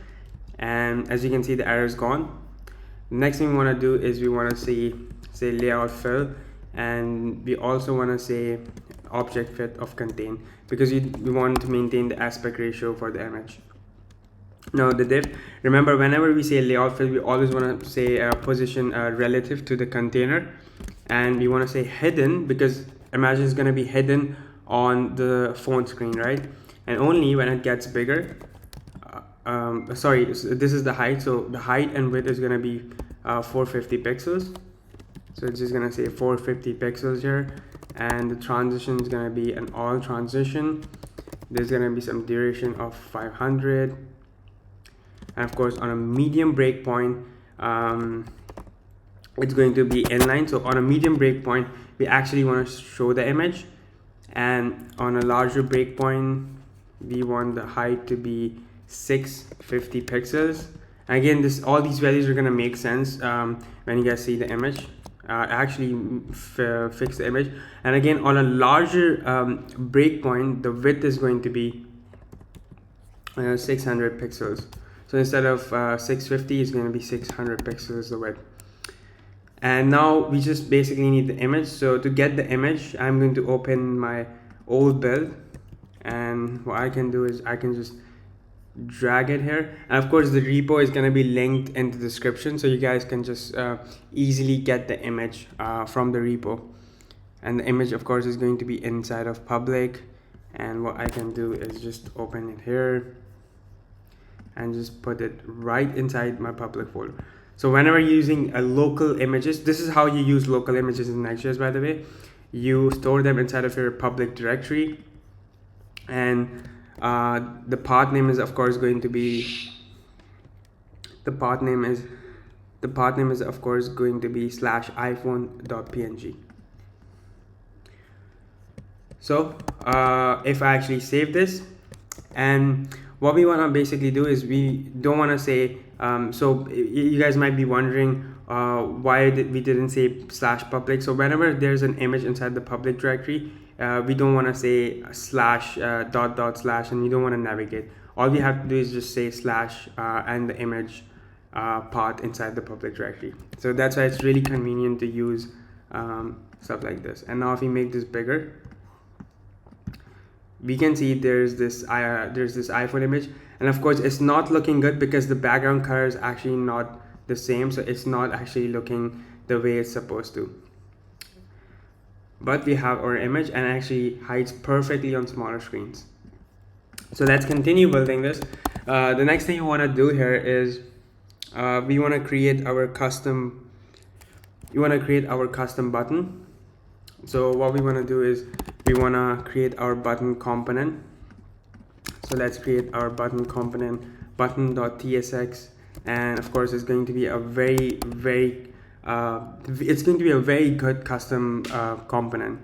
and as you can see the error is gone. The next thing we want to do is we want to say layout fill, and we also want to say object fit of contain because we want to maintain the aspect ratio for the image. Now the div, remember whenever we say layout fill, we always want to say position relative to the container, and we want to say hidden because imagine it's going to be hidden on the phone screen, right? And only when it gets bigger, sorry, so this is the height, so the height and width is going to be 450 pixels. So it's just going to say 450 pixels here, and the transition is going to be an all transition. There's going to be some duration of 500, and of course on a medium breakpoint it's going to be inline. So on a medium breakpoint we actually want to show the image, and on a larger breakpoint we want the height to be 650 pixels. And again, all these values are going to make sense when you guys see the image. Actually fix the image, and again on a larger breakpoint the width is going to be 600 pixels. So instead of 650, it's going to be 600 pixels the width. And now we just basically need the image. So to get the image, I'm going to open my old build, and what I can do is I can just drag it here, and of course the repo is going to be linked in the description, so you guys can just easily get the image from the repo. And the image of course is going to be inside of public, and what I can do is just open it here and just put it right inside my public folder. So whenever you're using a local images, this is how you use local images in Next.js, by the way. You store them inside of your public directory, and the path name is of course going to be of course going to be /iphone.png. So if I actually save this, and what we want to basically do is we don't want to say so you guys might be wondering why we didn't say /public. So whenever there's an image inside the public directory, we don't want to say // and we don't want to navigate. All we have to do is just say / and the image path inside the public directory. So that's why it's really convenient to use stuff like this. And now if we make this bigger, we can see there's this iPhone image, and of course it's not looking good because the background color is actually not the same, so it's not actually looking the way it's supposed to. But we have our image, and it actually hides perfectly on smaller screens. So let's continue building this. The next thing you want to do here is we want to create our custom button. So what we want to do is we want to create our button component. So let's create our button component, button.tsx, and of course it's going to be a very good custom component.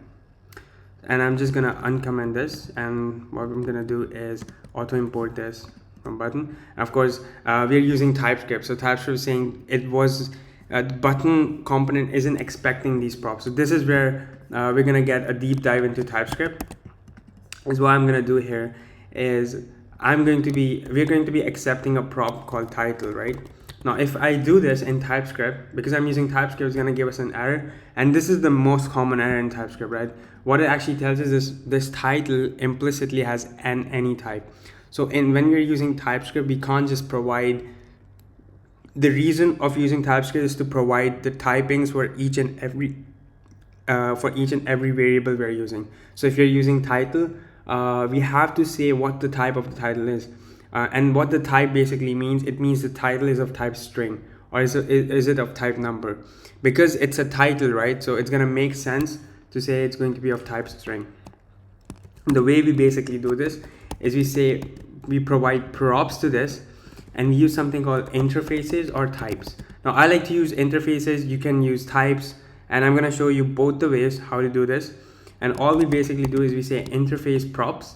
And I'm just gonna uncomment this, and what I'm gonna do is auto import this from button. And of course we're using TypeScript, so TypeScript is saying it was the button component isn't expecting these props. So this is where we're gonna get a deep dive into TypeScript. Is what I'm gonna do here is we're going to be accepting a prop called title, right? Now if I do this in TypeScript, because I'm using TypeScript, it's gonna give us an error, and this is the most common error in TypeScript, right? What it actually tells us is this title implicitly has any type. So when we're using TypeScript, we can't just provide. The reason of using TypeScript is to provide the typings for each and every variable we're using. So if you're using title, we have to say what the type of the title is, and what the type basically means. It means the title is of type string, or is it of type number, because it's a title, right? So it's gonna make sense to say it's going to be of type string. The way we basically do this is we provide props to this, and we use something called interfaces or types. Now I like to use interfaces, you can use types, and I'm going to show you both the ways how to do this. And all we basically do is we say interface props,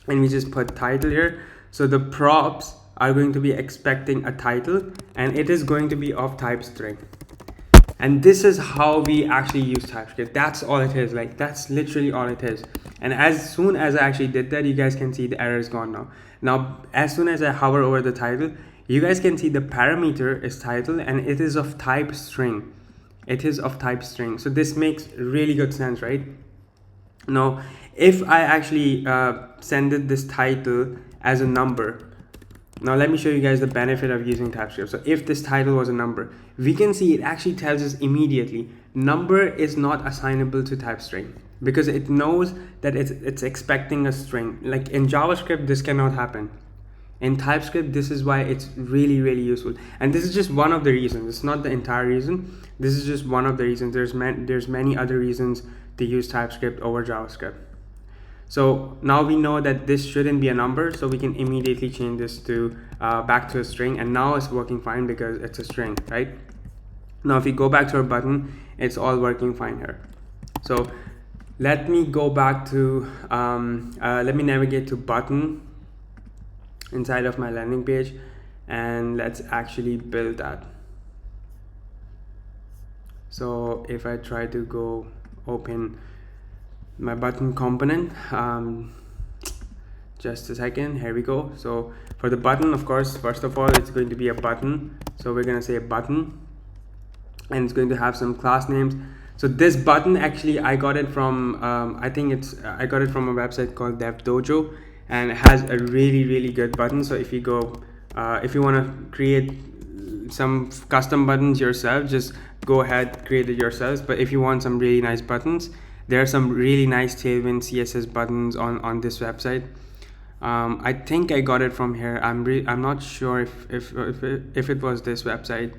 and we just put title here. So the props are going to be expecting a title, and it is going to be of type string. And this is how we actually use TypeScript. That's all it is. Like, that's literally all it is. And as soon as I actually did that, you guys can see the error is gone now. Now, as soon as I hover over the title, you guys can see the parameter is title, and it is of type string. It is of type string. So this makes really good sense, right? Now, if I actually send it this title as a number, now let me show you guys the benefit of using TypeScript. So if this title was a number, we can see it actually tells us immediately number is not assignable to type string, because it knows that it's expecting a string. Like in JavaScript, this cannot happen. In TypeScript, this is why it's really, really useful. And this is just one of the reasons. It's not the entire reason. This is just one of the reasons. There's many other reasons to use TypeScript over JavaScript. So now we know that this shouldn't be a number, so we can immediately change this to back to a string, and now it's working fine because it's a string, right? Now if we go back to our button, it's all working fine here. So let me go back to let me navigate to button inside of my landing page, and let's actually build that. So if I try to go open my button component, just a second, here we go. So for the button, of course, first of all, it's going to be a button. So we're going to say button, and it's going to have some class names. So this button, actually, I got it from I got it from a website called Dev Dojo, and it has a really, really good button. So if you go if you want to create some custom buttons yourself, just go ahead, create it yourselves. But if you want some really nice buttons, there are some really nice Tailwind CSS buttons on this website. I think I got it from here. I'm not sure if it was this website.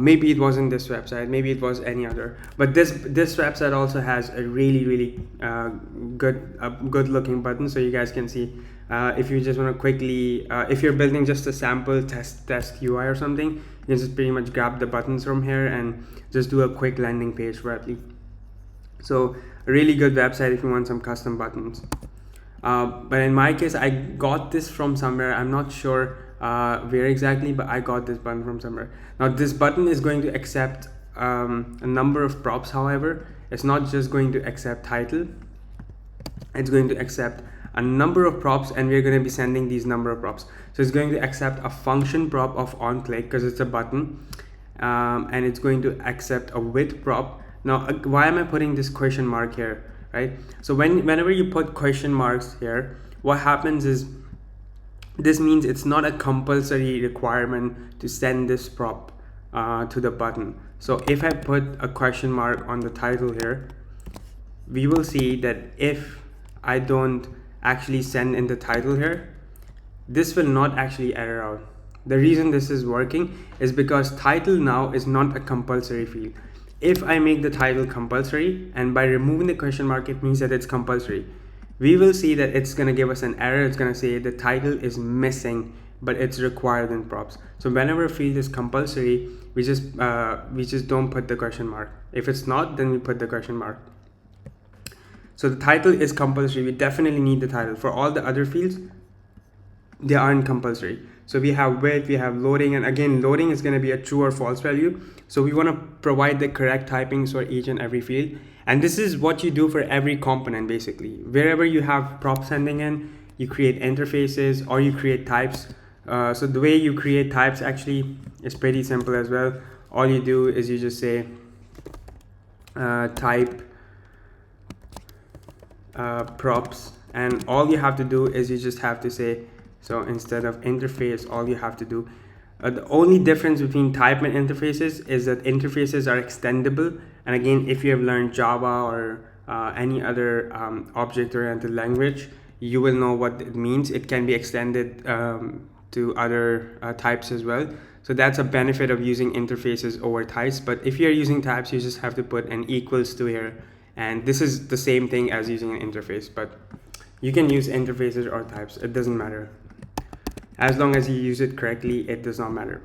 Maybe it wasn't this website. Maybe it was any other. But this website also has a really, really good looking button. So you guys can see if you just want to quickly, if you're building just a sample test UI or something, you can just pretty much grab the buttons from here and just do a quick landing page for Apply. So a really good website if you want some custom buttons. But in my case, I got this from somewhere. I'm not sure where exactly, but I got this button from somewhere. Now this button is going to accept a number of props. However, it's not just going to accept title. It's going to accept a number of props, and we're going to be sending these number of props. So it's going to accept a function prop of onClick because it's a button, and it's going to accept a width prop. Now, why am I putting this question mark here, right? So whenever you put question marks here, what happens is this means it's not a compulsory requirement to send this prop to the button. So if I put a question mark on the title here, we will see that if I don't actually send in the title here, this will not actually error out. The reason this is working is because title now is not a compulsory field. If I make the title compulsory, and by removing the question mark, it means that it's compulsory, we will see that it's going to give us an error. It's going to say the title is missing, but it's required in props. So whenever a field is compulsory, we just don't put the question mark. If it's not, then we put the question mark. So the title is compulsory. We definitely need the title. For all the other fields, they aren't compulsory. So we have width, we have loading, and again, loading is going to be a true or false value. So we want to provide the correct typings for each and every field. And this is what you do for every component, basically. Wherever you have prop sending in, you create interfaces or you create types. So the way you create types actually is pretty simple as well. All you do is you just say type props, and all you have to do is you just have to say, so instead of interface, all you have to do, the only difference between type and interfaces is that interfaces are extendable. And again, if you have learned Java or any other object-oriented language, you will know what it means. It can be extended to other types as well. So that's a benefit of using interfaces over types. But if you're using types, you just have to put an equals to here, And this is the same thing as using an interface, but you can use interfaces or types, it doesn't matter. As long as you use it correctly, it does not matter.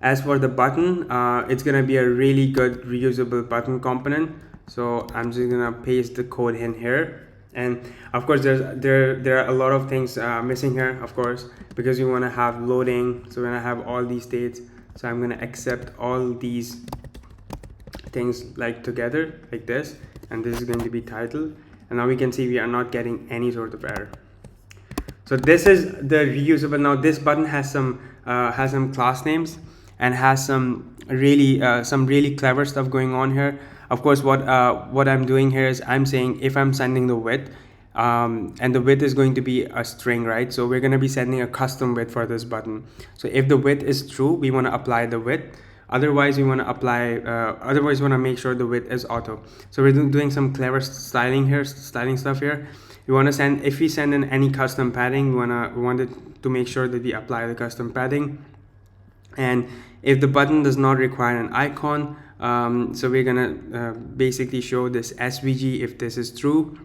As for the button, it's gonna be a really good reusable button component. So I'm just gonna paste the code in here. And of course, there are a lot of things missing here, of course, because we want to have loading. So we're gonna have all these states. So I'm gonna accept all these things like together like this, and this is going to be title. And now we can see we are not getting any sort of error. So this is the reusable. Now this button has some class names and has some really clever stuff going on here. Of course, what I'm doing here is I'm saying if I'm sending the width, and the width is going to be a string, right? So we're going to be sending a custom width for this button. So if the width is true, we want to apply the width. Otherwise, we want to apply. Otherwise, we want to make sure the width is auto. So we're doing some clever styling stuff here. We want to send, if we send in any custom padding, we wanted to make sure that we apply the custom padding. And if the button does not require an icon, so we're gonna basically show this SVG if this is true.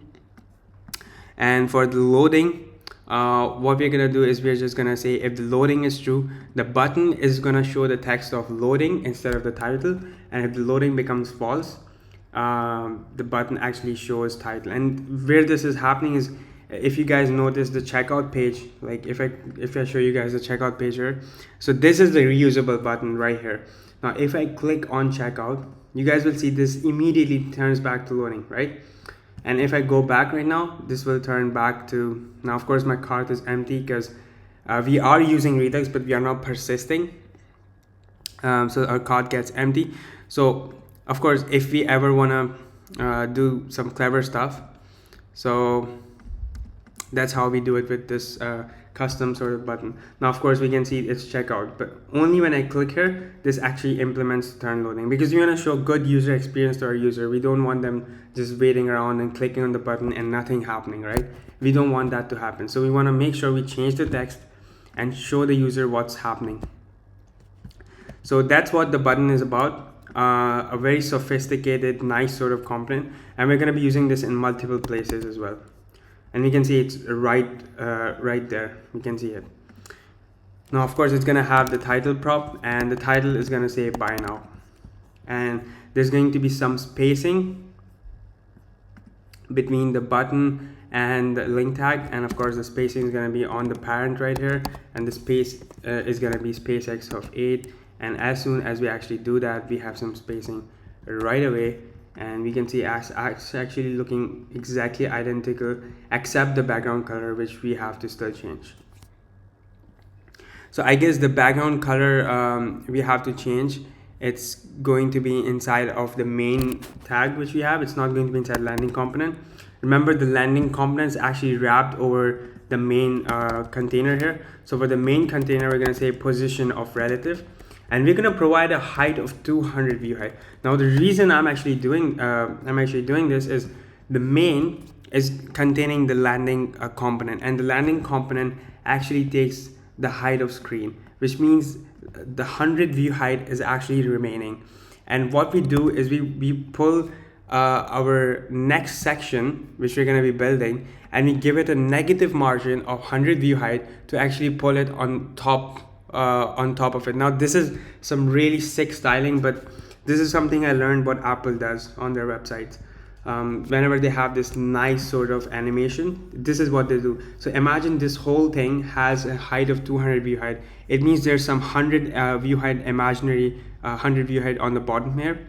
And for the loading, what we're gonna do is we're just gonna say if the loading is true, the button is gonna show the text of loading instead of the title. And if the loading becomes false, the button actually shows title. And where this is happening is, if you guys notice the checkout page, like if I show you guys the checkout page here, so this is the reusable button right here. Now if I click on checkout, you guys will see this immediately turns back to loading, right? And if I go back right now, this will turn back to, now of course my cart is empty because we are using Redux, but we are not persisting. So our cart gets empty. So of course, if we ever want to do some clever stuff, so that's how we do it with this custom sort of button. Now of course we can see it's checkout, but only when I click here, this actually implements turn loading, because we want to show good user experience to our user. We don't want them just waiting around and clicking on the button and nothing happening, right? We don't want that to happen. So we want to make sure we change the text and show the user what's happening. So that's what the button is about. A very sophisticated, nice sort of component, and we're going to be using this in multiple places as well. And we can see it's right there. We can see it. Now, of course, it's going to have the title prop, and the title is going to say buy now. And there's going to be some spacing between the button and the link tag. And of course, the spacing is going to be on the parent right here. And the space is going to be space x of 8. And as soon as we actually do that, we have some spacing right away. And we can see it's actually looking exactly identical, except the background color, which we have to still change. So I guess the background color we have to change. It's going to be inside of the main tag, which we have. It's not going to be inside landing component. Remember, the landing component is actually wrapped over the main container here. So for the main container, we're going to say position of relative. And we're going to provide a height of 200 view height. Now the reason I'm actually doing this is the main is containing the landing component, and the landing component actually takes the height of screen, which means the 100 view height is actually remaining. And what we do is we pull our next section, which we're going to be building, and we give it a negative margin of 100 view height to actually pull it on top of it. Now this is some really sick styling, but this is something I learned what Apple does on their websites. Whenever they have this nice sort of animation, this is what they do. So imagine this whole thing has a height of 200 view height. It means there's some 100 view height, imaginary 100 view height on the bottom here.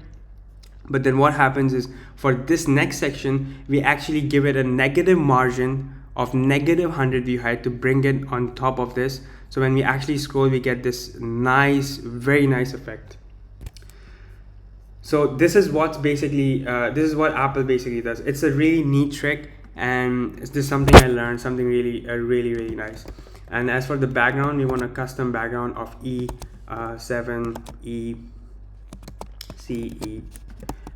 But then what happens is, for this next section, we actually give it a negative margin of negative 100 view height to bring it on top of this. So when we actually scroll, we get this nice, very nice effect. So this is what's basically, this is what Apple basically does. It's a really neat trick, and this is something I learned, something really, really nice. And as for the background, we want a custom background of E7, E, C, E,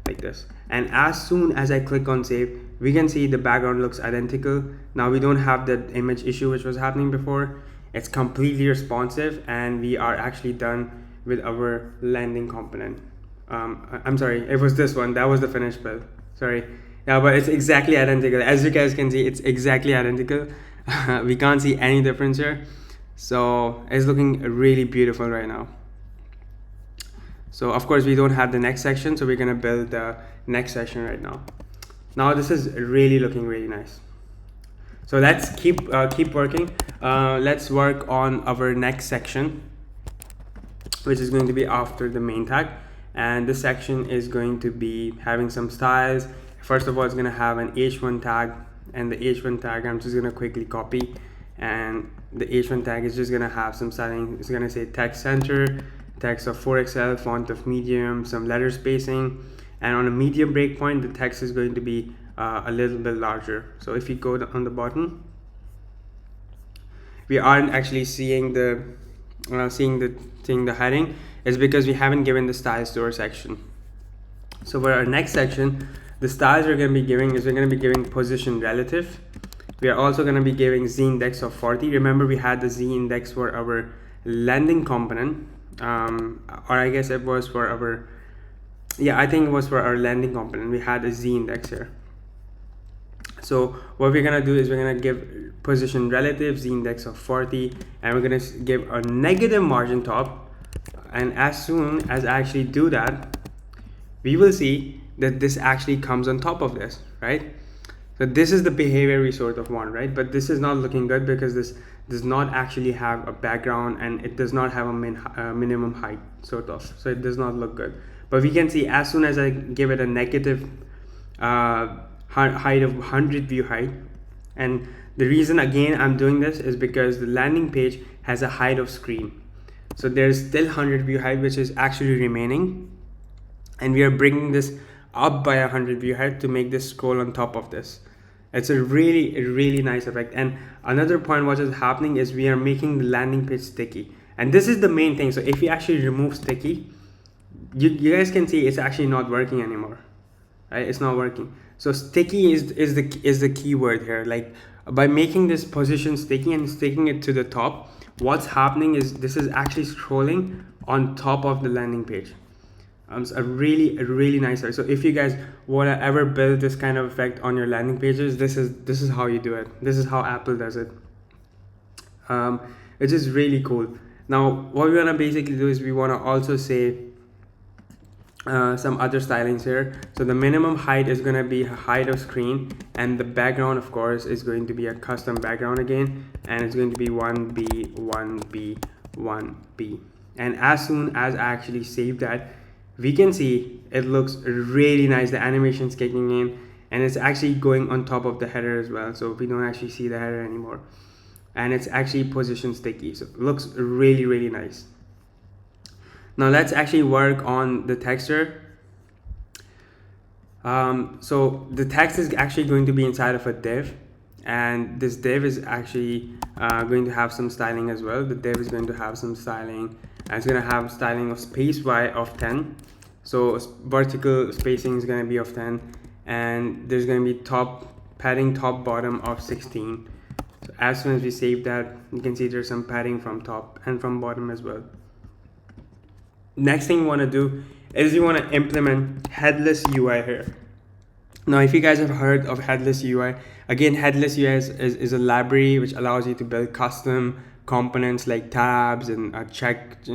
like this. And as soon as I click on save, we can see the background looks identical. Now we don't have that image issue which was happening before. It's completely responsive, and we are actually done with our landing component. I'm sorry, it was this one. That was the finished build. Sorry. Yeah, but it's exactly identical. As you guys can see, it's exactly identical. We can't see any difference here. So it's looking really beautiful right now. So of course we don't have the next section, so we're gonna build the next section right now. Now this is really looking really nice. So let's keep working. Let's work on our next section, which is going to be after the main tag. And this section is going to be having some styles. First of all, it's going to have an h1 tag, and the h1 tag I'm just going to quickly copy, and the h1 tag is just going to have some styling. It's going to say text center, text of 4XL, font of medium, some letter spacing, and on a medium breakpoint the text is going to be a little bit larger. So if you go on the bottom, we aren't actually seeing the heading. Is because we haven't given the styles to our section. So for our next section, the styles we're going to be giving is we're going to be giving position relative. We are also going to be giving z index of 40. Remember, we had the z index for our landing component, or I guess it was for our, yeah, I think it was for our landing component. We had a z index here. So what we're gonna do is we're gonna give position relative z index of 40, and we're gonna give a negative margin top. And as soon as I actually do that, we will see that this actually comes on top of this, right? So this is the behavior we sort of want, right? But this is not looking good because this does not actually have a background, and it does not have a minimum height, sort of. So it does not look good. But we can see as soon as I give it a negative height of 100 view height, and the reason again I'm doing this is because the landing page has a height of screen. So there's still 100 view height which is actually remaining, and we are bringing this up by 100 view height to make this scroll on top of this. It's a really nice effect. And another point what is happening is we are making the landing page sticky, and this is the main thing. So if we actually remove sticky, you guys can see it's actually not working anymore, right? It's not working. So sticky is the key word here. Like, by making this position sticky and sticking it to the top, what's happening is this is actually scrolling on top of the landing page. It's a really nice way. So if you guys want to ever build this kind of effect on your landing pages, this is how you do it. This is how Apple does it. Which is really cool. Now what we want to basically do is we want to also say some other stylings here. So the minimum height is going to be height of screen, and the background of course is going to be a custom background again, and it's going to be 1B 1B 1B. And as soon as I actually save that, we can see it looks really nice. The animation's kicking in, and it's actually going on top of the header as well, so we don't actually see the header anymore, and it's actually position sticky. So it looks really nice. Now let's actually work on the texture. So the text is actually going to be inside of a div, and this div is actually going to have some styling as well. The div is going to have some styling, and it's going to have styling of space y of 10. So vertical spacing is going to be of 10, and there's going to be padding top bottom of 16. So as soon as we save that, you can see there's some padding from top and from bottom as well. Next thing you want to do is you want to implement headless UI here. Now if you guys have heard of headless UI, again, headless UI is a library which allows you to build custom components like tabs and check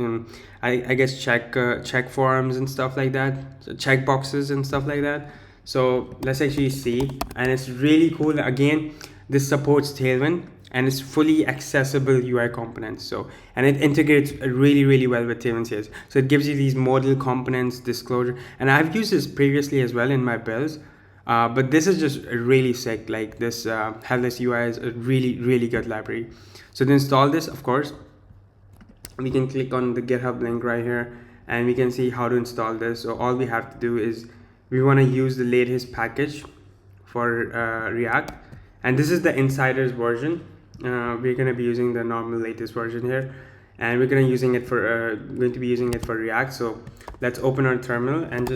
forms and stuff like that, so check boxes and stuff like that. So let's actually see, and it's really cool. Again, this supports Tailwind, and it's fully accessible UI components. So, and it integrates really well with Tailwind CSS. So it gives you these modal components, disclosure, and I've used this previously as well in my builds. But this is just really sick. Like this headless UI is a really good library. So to install this, of course, we can click on the GitHub link right here, and we can see how to install this. So all we have to do is we want to use the latest package for React, and this is the insiders version. We're going to be using the normal latest version here, and we're going to be using it for React. So let's open our terminal, and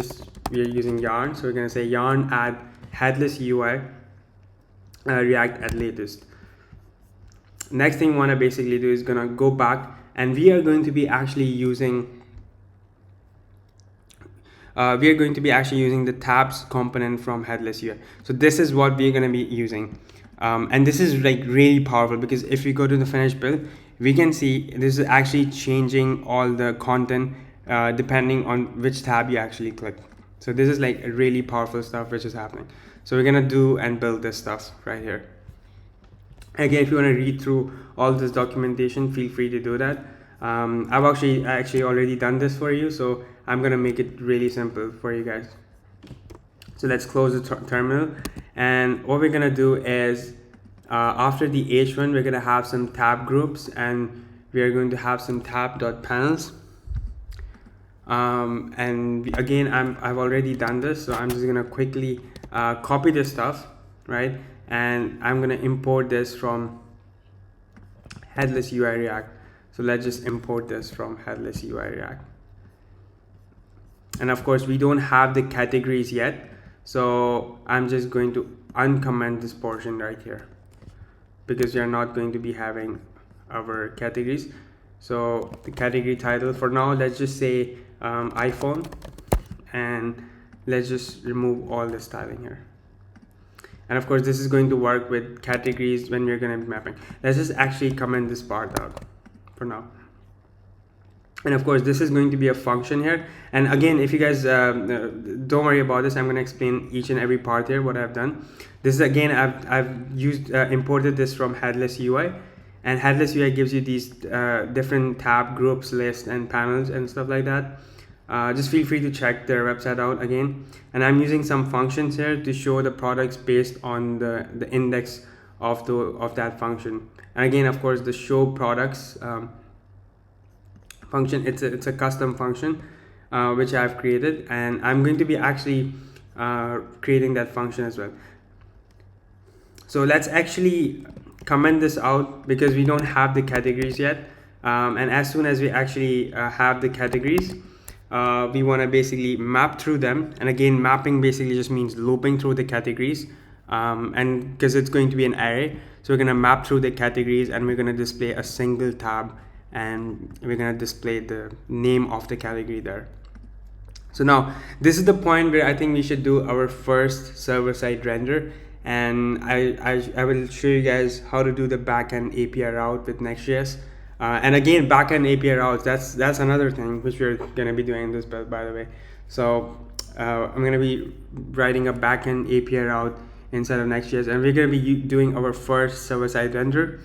we're using yarn. So we're going to say yarn add headless UI React at latest. Next thing we want to basically do is going to go back, and we are going to be actually using we are going to be actually using the tabs component from headless UI. So this is what we're going to be using. And this is like really powerful, because if we go to the finished build, we can see this is actually changing all the content depending on which tab you actually click. So this is like a really powerful stuff which is happening. So we're gonna do and build this stuff right here. Again, if you want to read through all this documentation, feel free to do that. I've actually already done this for you, so I'm gonna make it really simple for you guys. So let's close the terminal, and what we're gonna do is after the H1 we're gonna have some tab groups, and we are going to have some tab.panels. And again, I've already done this, so I'm just gonna quickly copy this stuff, right? And I'm gonna import this from headless UI React. So let's just import this from headless UI React. And of course, we don't have the categories yet, so I'm just going to uncomment this portion right here, because we are not going to be having our categories. So the category title for now, let's just say iPhone, and let's just remove all the styling here. And of course, this is going to work with categories when we're going to be mapping. Let's just actually comment this part out for now. And of course, this is going to be a function here. And again, if you guys don't worry about this, I'm going to explain each and every part here, what I've done. This is, again, I've used imported this from headless UI, and headless UI gives you these different tab groups, lists, and panels and stuff like that. Just feel free to check their website out again. And I'm using some functions here to show the products based on the index of that function. And again, of course, the show products function, it's a custom function which I've created, and I'm going to be actually creating that function as well. So let's actually comment this out, because we don't have the categories yet, and as soon as we actually have the categories, we want to basically map through them. And again, mapping basically just means looping through the categories, and because it's going to be an array, so we're going to map through the categories, and we're going to display a single tab, and we're going to display the name of the category there. So now this is the point where I think we should do our first server-side render, and I will show you guys how to do the backend API route with Next.js. And again, backend API routes, that's another thing which we're going to be doing in this build, by the way. So I'm going to be writing a backend API route inside of Next.js, and we're going to be doing our first server-side render,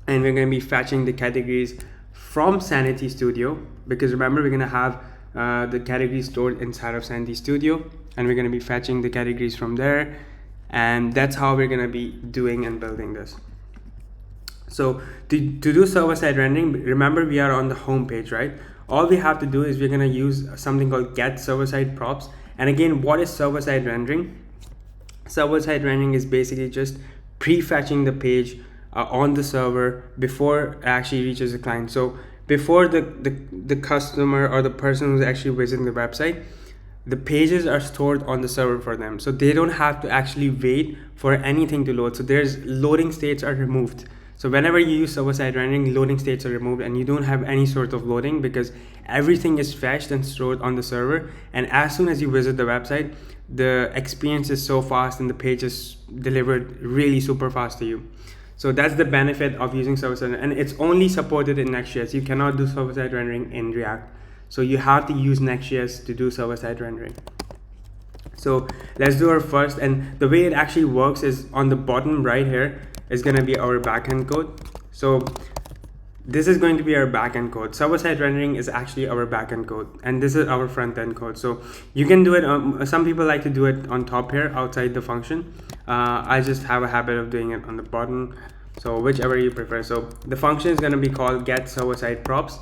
and we're going to be fetching the categories from Sanity Studio, because remember, we're going to have the categories stored inside of Sanity Studio, and we're going to be fetching the categories from there, and that's how we're going to be doing and building this. So to do server-side rendering, remember, we are on the home page, right? All we have to do is we're going to use something called get server-side props. And again, what is server-side rendering? Server-side rendering is basically just prefetching the page on the server before it actually reaches the client. So before the customer or the person who's actually visiting the website, the pages are stored on the server for them, so they don't have to actually wait for anything to load. So there's loading states are removed. So whenever you use server-side rendering, loading states are removed, and you don't have any sort of loading, because everything is fetched and stored on the server. And as soon as you visit the website, the experience is so fast and the page is delivered really super fast to you. So that's the benefit of using server-side, and it's only supported in Next.js. You cannot do server-side rendering in React. So you have to use Next.js to do server-side rendering. So let's do our first, and the way it actually works is on the bottom right here is going to be our backend code. So this is going to be our backend code. Server-side rendering is actually our backend code, and this is our front-end code. So you can do it, some people like to do it on top here outside the function. I just have a habit of doing it on the bottom, so whichever you prefer. So the function is going to be called get server-side props.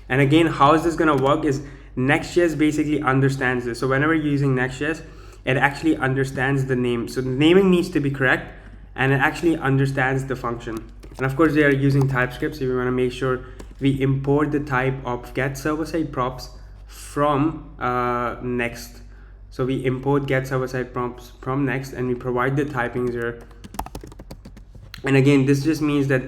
And again, how is this going to work is Next.js basically understands this. So whenever you're using Next.js, it actually understands the name. So the naming needs to be correct, and it actually understands the function. And of course, they are using TypeScript, so we want to make sure we import the type of get server-side props from Next. So we import get server-side props from Next, and we provide the typings here. And again, this just means that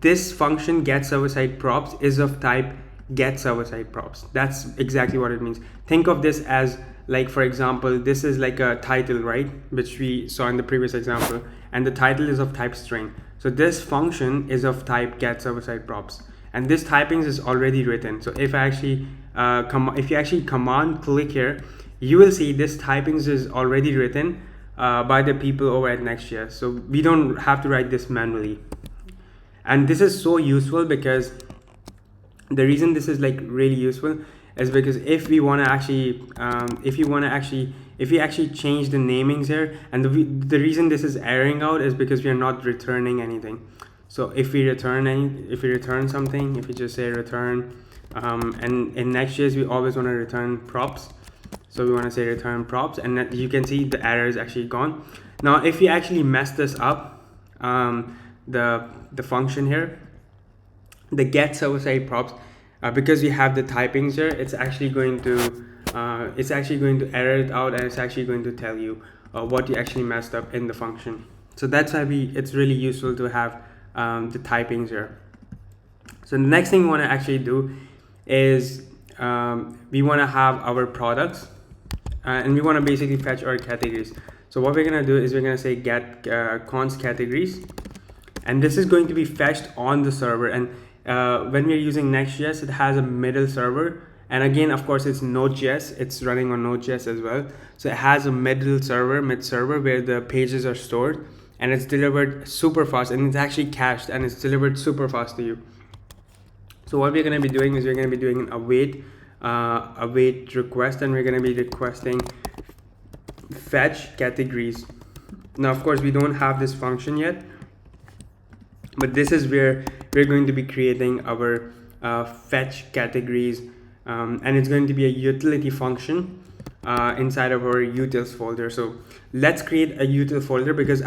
this function get server-side props is of type get server-side props. That's exactly what it means. Think of this as, like, for example, this is like a title, right, which we saw in the previous example, and the title is of type string. So this function is of type get server-side props, and this typings is already written. So if I actually if you actually command click here, you will see this typings is already written by the people over at Next.js. So we don't have to write this manually. And this is so useful because the reason this is like really useful is because if we want to actually if we actually change the namings here, and the reason this is erroring out is because we are not returning anything. So if we return something, if we just say return, and in Next.js we always want to return props, so we want to say return props, and that you can see the error is actually gone. Now if we actually mess this up, the function here, the get server side props, because we have the typings here, it's actually going to error it out, and it's actually going to tell you what you actually messed up in the function. So that's why it's really useful to have the typings here. So the next thing we want to actually do is we want to have our products, and we want to basically fetch our categories. So what we're going to do is we're going to say get const categories, and this is going to be fetched on the server. And when we're using Next.js, it has a middle server, and again, of course, it's Node.js, it's running on Node.js as well. So it has a mid server where the pages are stored, and it's delivered super fast, and it's actually cached, and it's delivered super fast to you. So what we're going to be doing is we're going to be doing an await request, and we're going to be requesting fetch categories. Now of course we don't have this function yet, but this is where we're going to be creating our fetch categories, and it's going to be a utility function inside of our utils folder. So let's create a util folder, because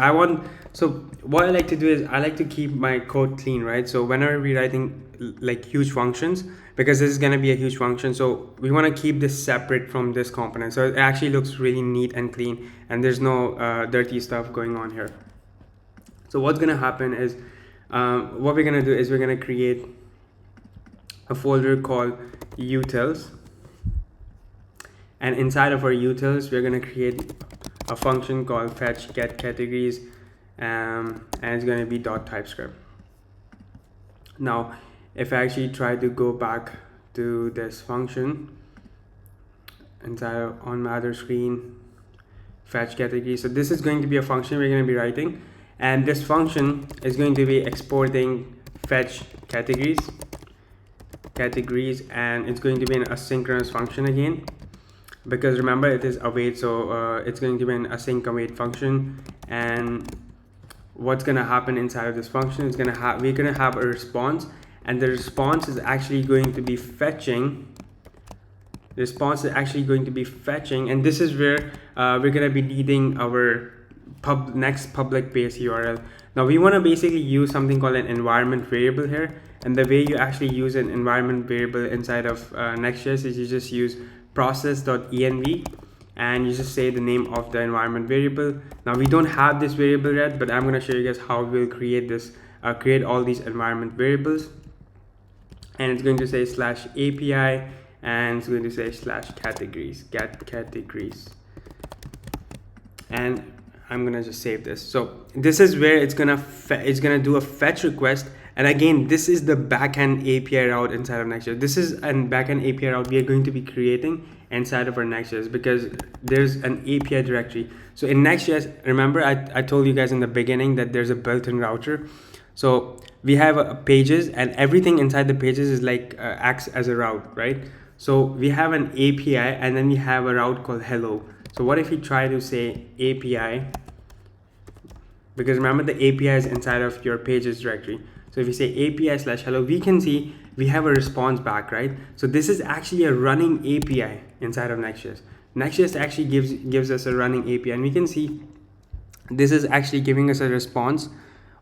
so what I like to do is I like to keep my code clean, right? So whenever we're writing like huge functions, because this is going to be a huge function, so we want to keep this separate from this component, so it actually looks really neat and clean, and there's no dirty stuff going on here. So what's going to happen is what we're going to do is we're going to create a folder called utils, and inside of our utils we're going to create a function called fetch get categories, and it's going to be .typescript. Now if I actually try to go back to this function inside on my other screen, fetch categories, so this is going to be a function we're going to be writing, and this function is going to be exporting fetch categories, and it's going to be an asynchronous function again, because remember it is await, so it's going to be an async await function. And what's going to happen inside of this function is we're going to have a response, and the response is actually going to be fetching. And this is where we're going to be needing our next public base URL. Now we want to basically use something called an environment variable here, and the way you actually use an environment variable inside of Next.js is you just use process.env, and you just say the name of the environment variable. Now we don't have this variable yet, but I'm going to show you guys how we'll create this, create all these environment variables. And it's going to say /API, and it's going to say /categories, get categories. And I'm gonna just save this. So this is where it's gonna do a fetch request, and again this is the backend API route inside of Next.js. This is a backend API route we are going to be creating inside of our Next.js, because there's an API directory. So in Next.js, remember I told you guys in the beginning that there's a built-in router. So we have pages, and everything inside the pages is like acts as a route, right? So we have an API, and then we have a route called hello. So what if we try to say API, because remember the API is inside of your pages directory. So if you say API/hello, we can see we have a response back, right? So this is actually a running API inside of Next.js. Next.js actually gives us a running API, and we can see this is actually giving us a response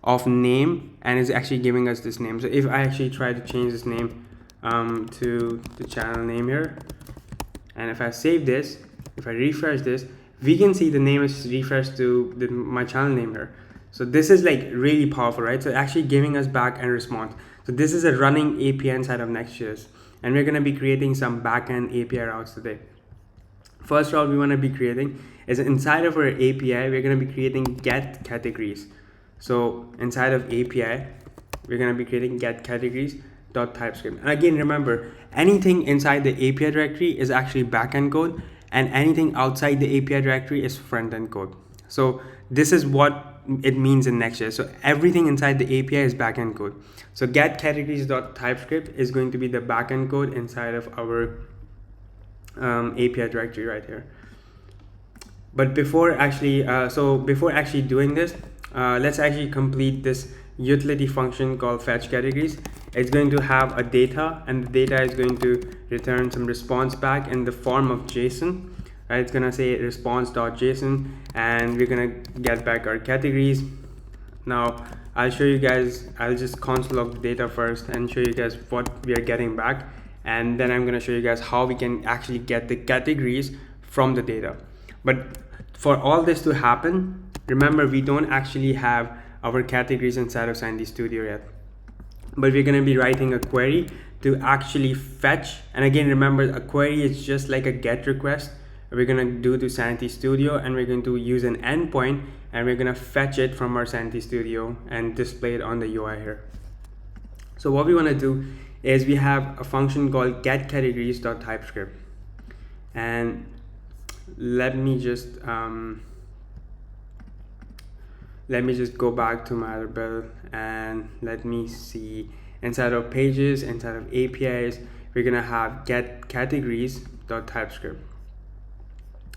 of name, and is actually giving us this name. So if I actually try to change this name to the channel name here, and if I save this, if I refresh this, we can see the name is refreshed to my channel name here. So this is like really powerful, right? So actually giving us back a response. So this is a running API inside of Next.js, and we're going to be creating some backend API routes today. First route we want to be creating is inside of our API, we're going to be creating get categories. So inside of API, we're going to be creating get categories .TypeScript. And again, remember, anything inside the API directory is actually backend code, and anything outside the API directory is front-end code. So this is what it means in Next.js. So everything inside the API is backend code. So get categories.TypeScript is going to be the backend code inside of our API directory right here. But before actually doing this, let's actually complete this utility function called fetch categories. It's going to have a data, and the data is going to return some response back in the form of JSON. Right? It's gonna say response.json, and we're gonna get back our categories. Now I'll show you guys, I'll just console log the data first and show you guys what we are getting back, and then I'm gonna show you guys how we can actually get the categories from the data. But for all this to happen, remember, we don't actually have our categories inside of Sanity Studio yet, but we're going to be writing a query to actually fetch. And again, remember, a query is just like a GET request we're going to do to Sanity Studio, and we're going to use an endpoint, and we're going to fetch it from our Sanity Studio and display it on the UI here. So what we want to do is we have a function called get categories.TypeScript, and let me just go back to my other build, and let me see, inside of pages, inside of APIs, we're gonna have get categories.TypeScript.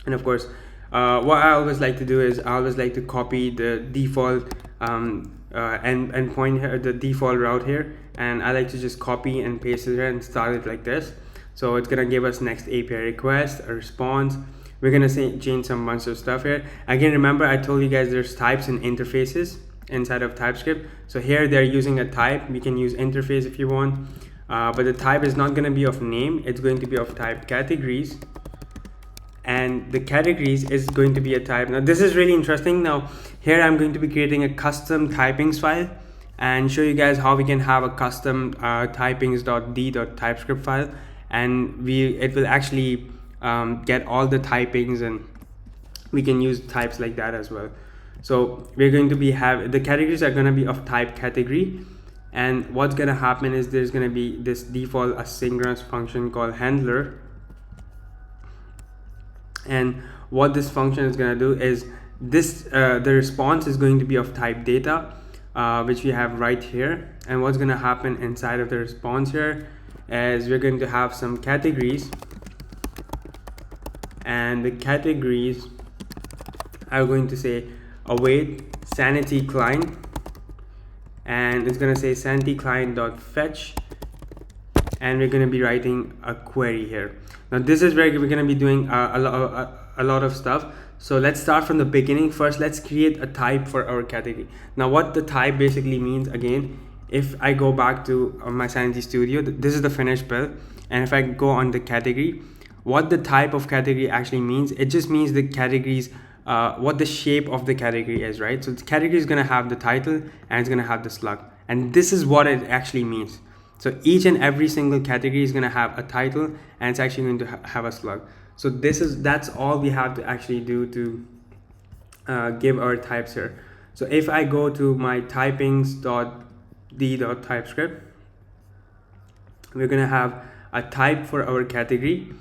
And of course, what I always like to do is I always like to copy the default endpoint here, the default route here, and I like to just copy and paste it here and start it like this. So it's gonna give us next API request, a response. We're gonna change some bunch of stuff here. Again, remember, I told you guys there's types and interfaces inside of TypeScript. So here they're using a type. We can use interface if you want, but the type is not gonna be of name. It's going to be of type categories, and the categories is going to be a type. Now this is really interesting. Now here I'm going to be creating a custom typings file and show you guys how we can have a custom typings.d.TypeScript file, and it will actually get all the typings, and we can use types like that as well. So we're going to be the categories are going to be of type category, and what's going to happen is there's going to be this default asynchronous function called handler, and what this function is going to do is this the response is going to be of type data, which we have right here. And what's going to happen inside of the response here is we're going to have some categories, and the categories are going to say await sanity client, and it's going to say sanity client.fetch, and we're going to be writing a query here. Now this is where we're going to be doing a lot of stuff. So let's start from the beginning. First, let's create a type for our category. Now what the type basically means, again, if I go back to my Sanity Studio, this is the finished build, and if I go on the category, what the type of category actually means, it just means the categories, what the shape of the category is, right? So the category is going to have the title, and it's going to have the slug, and this is what it actually means. So each and every single category is going to have a title, and it's actually going to have a slug. So that's all we have to actually do to give our types here. So if I go to my typings.d.TypeScript, we're going to have a type for our category.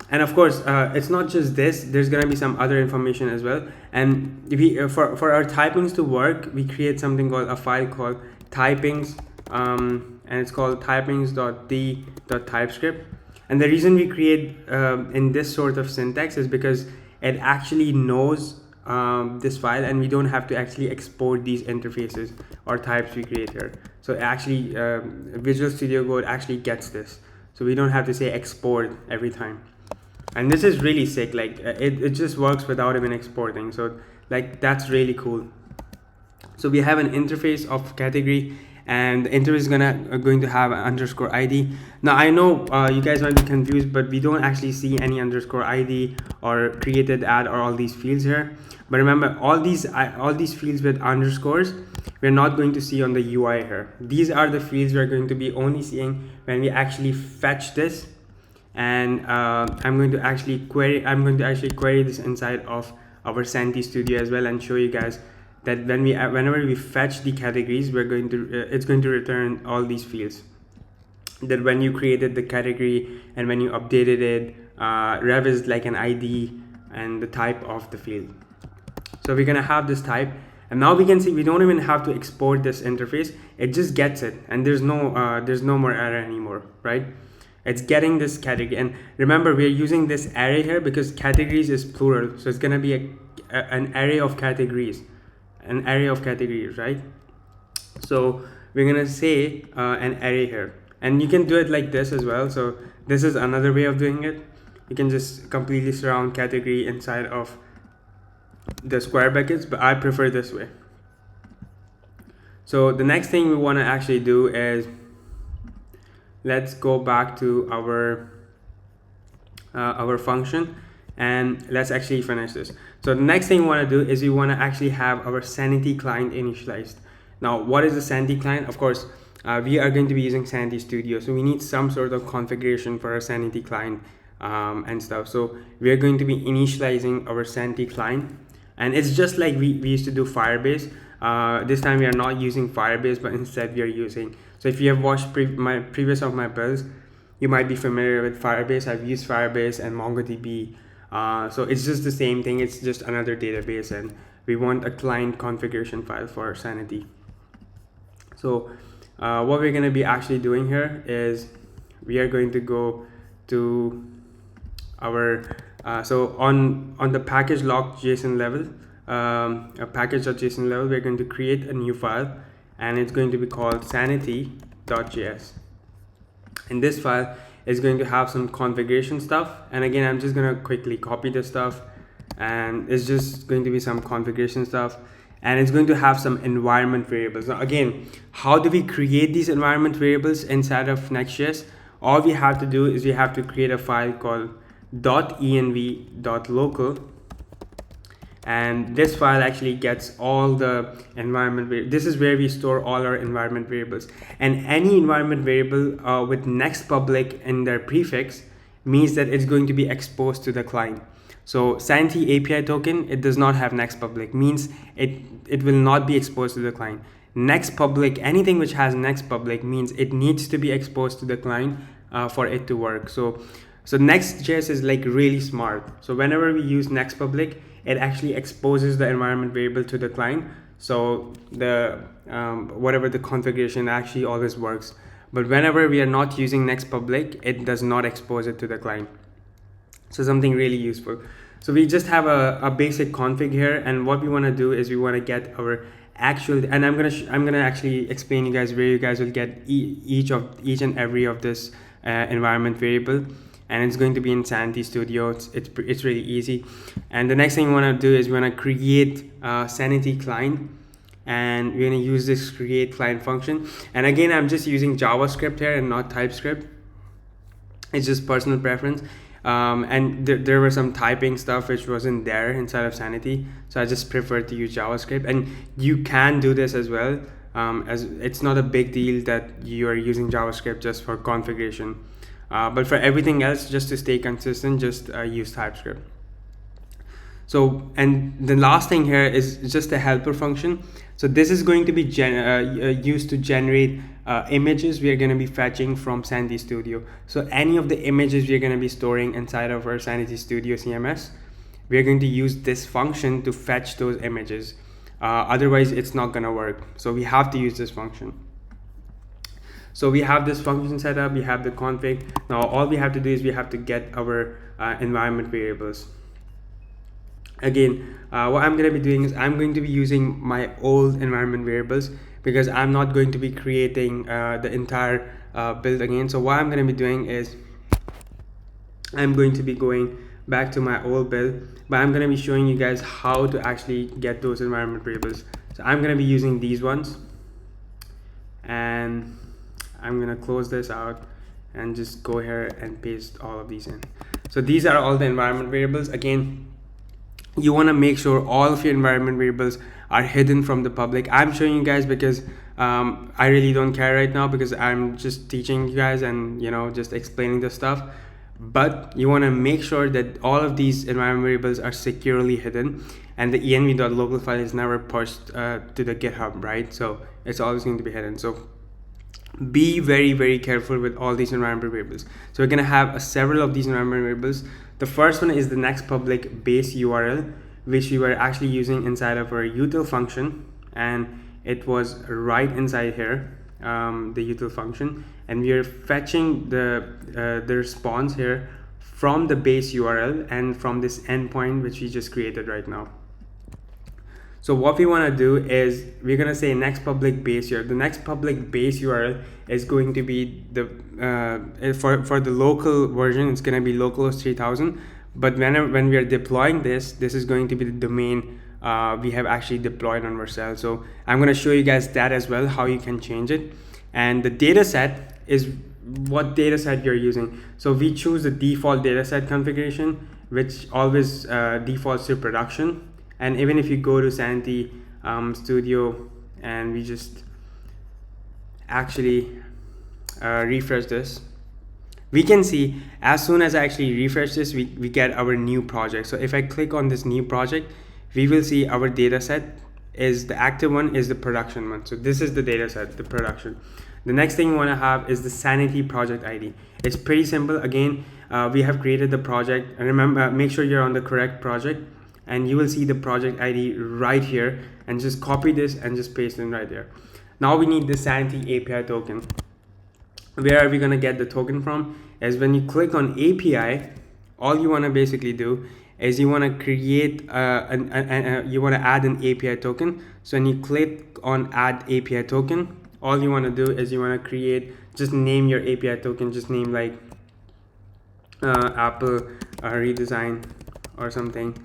And of course, it's not just this, there's going to be some other information as well. And for our typings to work, we create something called a file called typings, and it's called typings.d.TypeScript. And the reason we create in this sort of syntax is because it actually knows this file, and we don't have to actually export these interfaces or types we create here. So actually Visual Studio Code actually gets this, so we don't have to say export every time. And this is really sick, like it just works without even exporting. So like that's really cool. So we have an interface of category, and the interface is going to have an underscore ID. Now I know you guys might be confused, but we don't actually see any underscore ID or created at or all these fields here. But remember, all these fields with underscores, we're not going to see on the UI here. These are the fields we're going to be only seeing when we actually fetch this. And I'm going to actually query this inside of our Sanity Studio as well, and show you guys that whenever we fetch the categories, it's going to return all these fields. That when you created the category and when you updated it, rev is like an ID and the type of the field. So we're gonna have this type, and now we can see we don't even have to export this interface. It just gets it, and there's no more error anymore, right? It's getting this category. And remember, we're using this array here because categories is plural, so it's gonna be an array of categories, right? So we're gonna say an array here, and you can do it like this as well. So this is another way of doing it. You can just completely surround category inside of the square brackets, but I prefer this way. So the next thing we want to actually do is, let's go back to our function, and let's actually finish this. So the next thing we want to do is we want to actually have our Sanity client initialized. Now, what is the Sanity client? Of course, we are going to be using Sanity Studio, so we need some sort of configuration for our Sanity client and stuff. So we are going to be initializing our Sanity client, and it's just like we used to do Firebase. This time we are not using Firebase, but instead we are using, so if you have watched my previous of my builds, you might be familiar with Firebase. I've used Firebase and MongoDB. So it's just the same thing, it's just another database, and we want a client configuration file for Sanity. So what we're going to be actually doing here is we are going to go to our so on the package lock JSON level, a package.json level, we're going to create a new file, and it's going to be called sanity.js. and this file is going to have some configuration stuff. And again, I'm just going to quickly copy this stuff, and it's just going to be some configuration stuff, and it's going to have some environment variables. Now again, how do we create these environment variables inside of Next.js? All we have to do is we have to create a file called .env.local, and this file actually gets all the environment variables. This is where we store all our environment variables, and any environment variable with next public in their prefix means that it's going to be exposed to the client. So Sanity API token, it does not have next public, means it will not be exposed to the client. Next public, anything which has next public means it needs to be exposed to the client for it to work. So Next.js is like really smart. So whenever we use next public, it actually exposes the environment variable to the client. So the whatever the configuration actually always works. But whenever we are not using next public, it does not expose it to the client. So something really useful. So we just have a basic config here, and what we want to do is we want to get our actual, and I'm gonna actually explain you guys where you guys will get each and every of this environment variable. And it's going to be in Sanity Studio. It's really easy. And the next thing we want to do is we want to create a Sanity client, and we're going to use this create client function. And again, I'm just using JavaScript here and not TypeScript. It's just personal preference. And there were some typing stuff which wasn't there inside of Sanity, so I just prefer to use JavaScript. And you can do this as well, as it's not a big deal that you are using JavaScript just for configuration. But for everything else, just to stay consistent, just use TypeScript. So, and the last thing here is just a helper function. So this is going to be used to generate images we are going to be fetching from Sanity Studio. So any of the images we are going to be storing inside of our Sanity Studio CMS, we are going to use this function to fetch those images. Otherwise, it's not going to work. So we have to use this function. So we have this function set up, we have the config. Now all we have to do is we have to get our environment variables. Again, what I'm going to be doing is I'm going to be using my old environment variables, because I'm not going to be creating the entire build again. So what I'm going to be doing is I'm going to be going back to my old build, but I'm going to be showing you guys how to actually get those environment variables. So I'm going to be using these ones, and I'm gonna close this out and just go here and paste all of these in. So these are all the environment variables. Again, you want to make sure all of your environment variables are hidden from the public. I'm showing you guys because I really don't care right now, because I'm just teaching you guys and just explaining the stuff. But you want to make sure that all of these environment variables are securely hidden, and the env.local file is never pushed to the GitHub, right? So it's always going to be hidden. So be very careful with all these environment variables. So we're going to have several of these environment variables. The first one is the next public base URL, which we were actually using inside of our util function, and it was right inside here, the util function, and we are fetching the response here from the base URL and from this endpoint which we just created right now. So what we want to do is we're going to say next public base URL. The next public base URL is going to be the for the local version, it's going to be localhost 3000. But when we are deploying this is going to be the domain we have actually deployed on ourselves. So I'm going to show you guys that as well, how you can change it. And the data set is what data set you're using. So we choose the default data set configuration, which always defaults to production. And even if you go to Sanity Studio and we just actually refresh this, we can see as soon as I actually refresh this, we get our new project. So if I click on this new project, we will see our data set is the active one, is the production one. So this is the data set, the production. The next thing you want to have is the Sanity project ID. It's pretty simple. Again, we have created the project. And remember, make sure you're on the correct project, and you will see the project ID right here, and just copy this and just paste it right there. Now we need the Sanity API token. Where are we going to get the token from? Is when you click on API, all you want to basically do is you want to create you want to add an API token. So when you click on add API token, all you want to do is you want to create, just name your API token, just name like Apple redesign or something,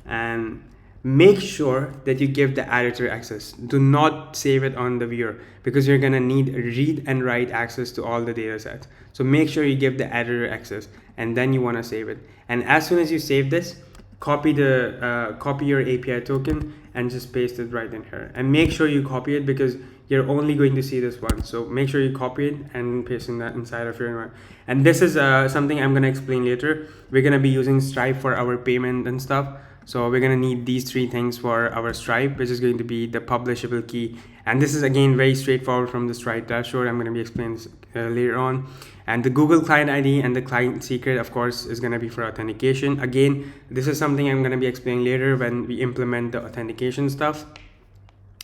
and make sure that you give the editor access. Do not save it on the viewer, because you're gonna need read and write access to all the data sets. So make sure you give the editor access, and then you want to save it. And as soon as you save this, copy your API token and just paste it right in here. And make sure you copy it, because you're only going to see this one. So make sure you copy it and paste that inside of your environment. And this is something I'm gonna explain later. We're gonna be using Stripe for our payment and stuff. So we're gonna need these three things for our Stripe, which is going to be the publishable key. And this is again very straightforward from the Stripe dashboard. I'm gonna be explaining this later on. And the Google client ID and the client secret, of course, is gonna be for authentication. Again, this is something I'm gonna be explaining later when we implement the authentication stuff.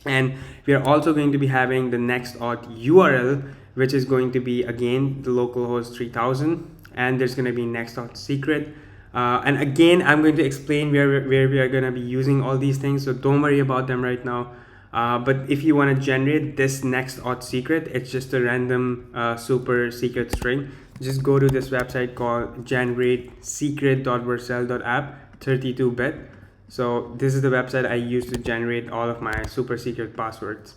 And we are also going to be having the next auth URL, which is going to be again the localhost 3000, and there's going to be next auth secret. And again, I'm going to explain where we are going to be using all these things, so don't worry about them right now. But if you want to generate this next auth secret, it's just a random super secret string. Just go to this website called generatesecret.vercel.app 32-bit. So this is the website I use to generate all of my super secret passwords.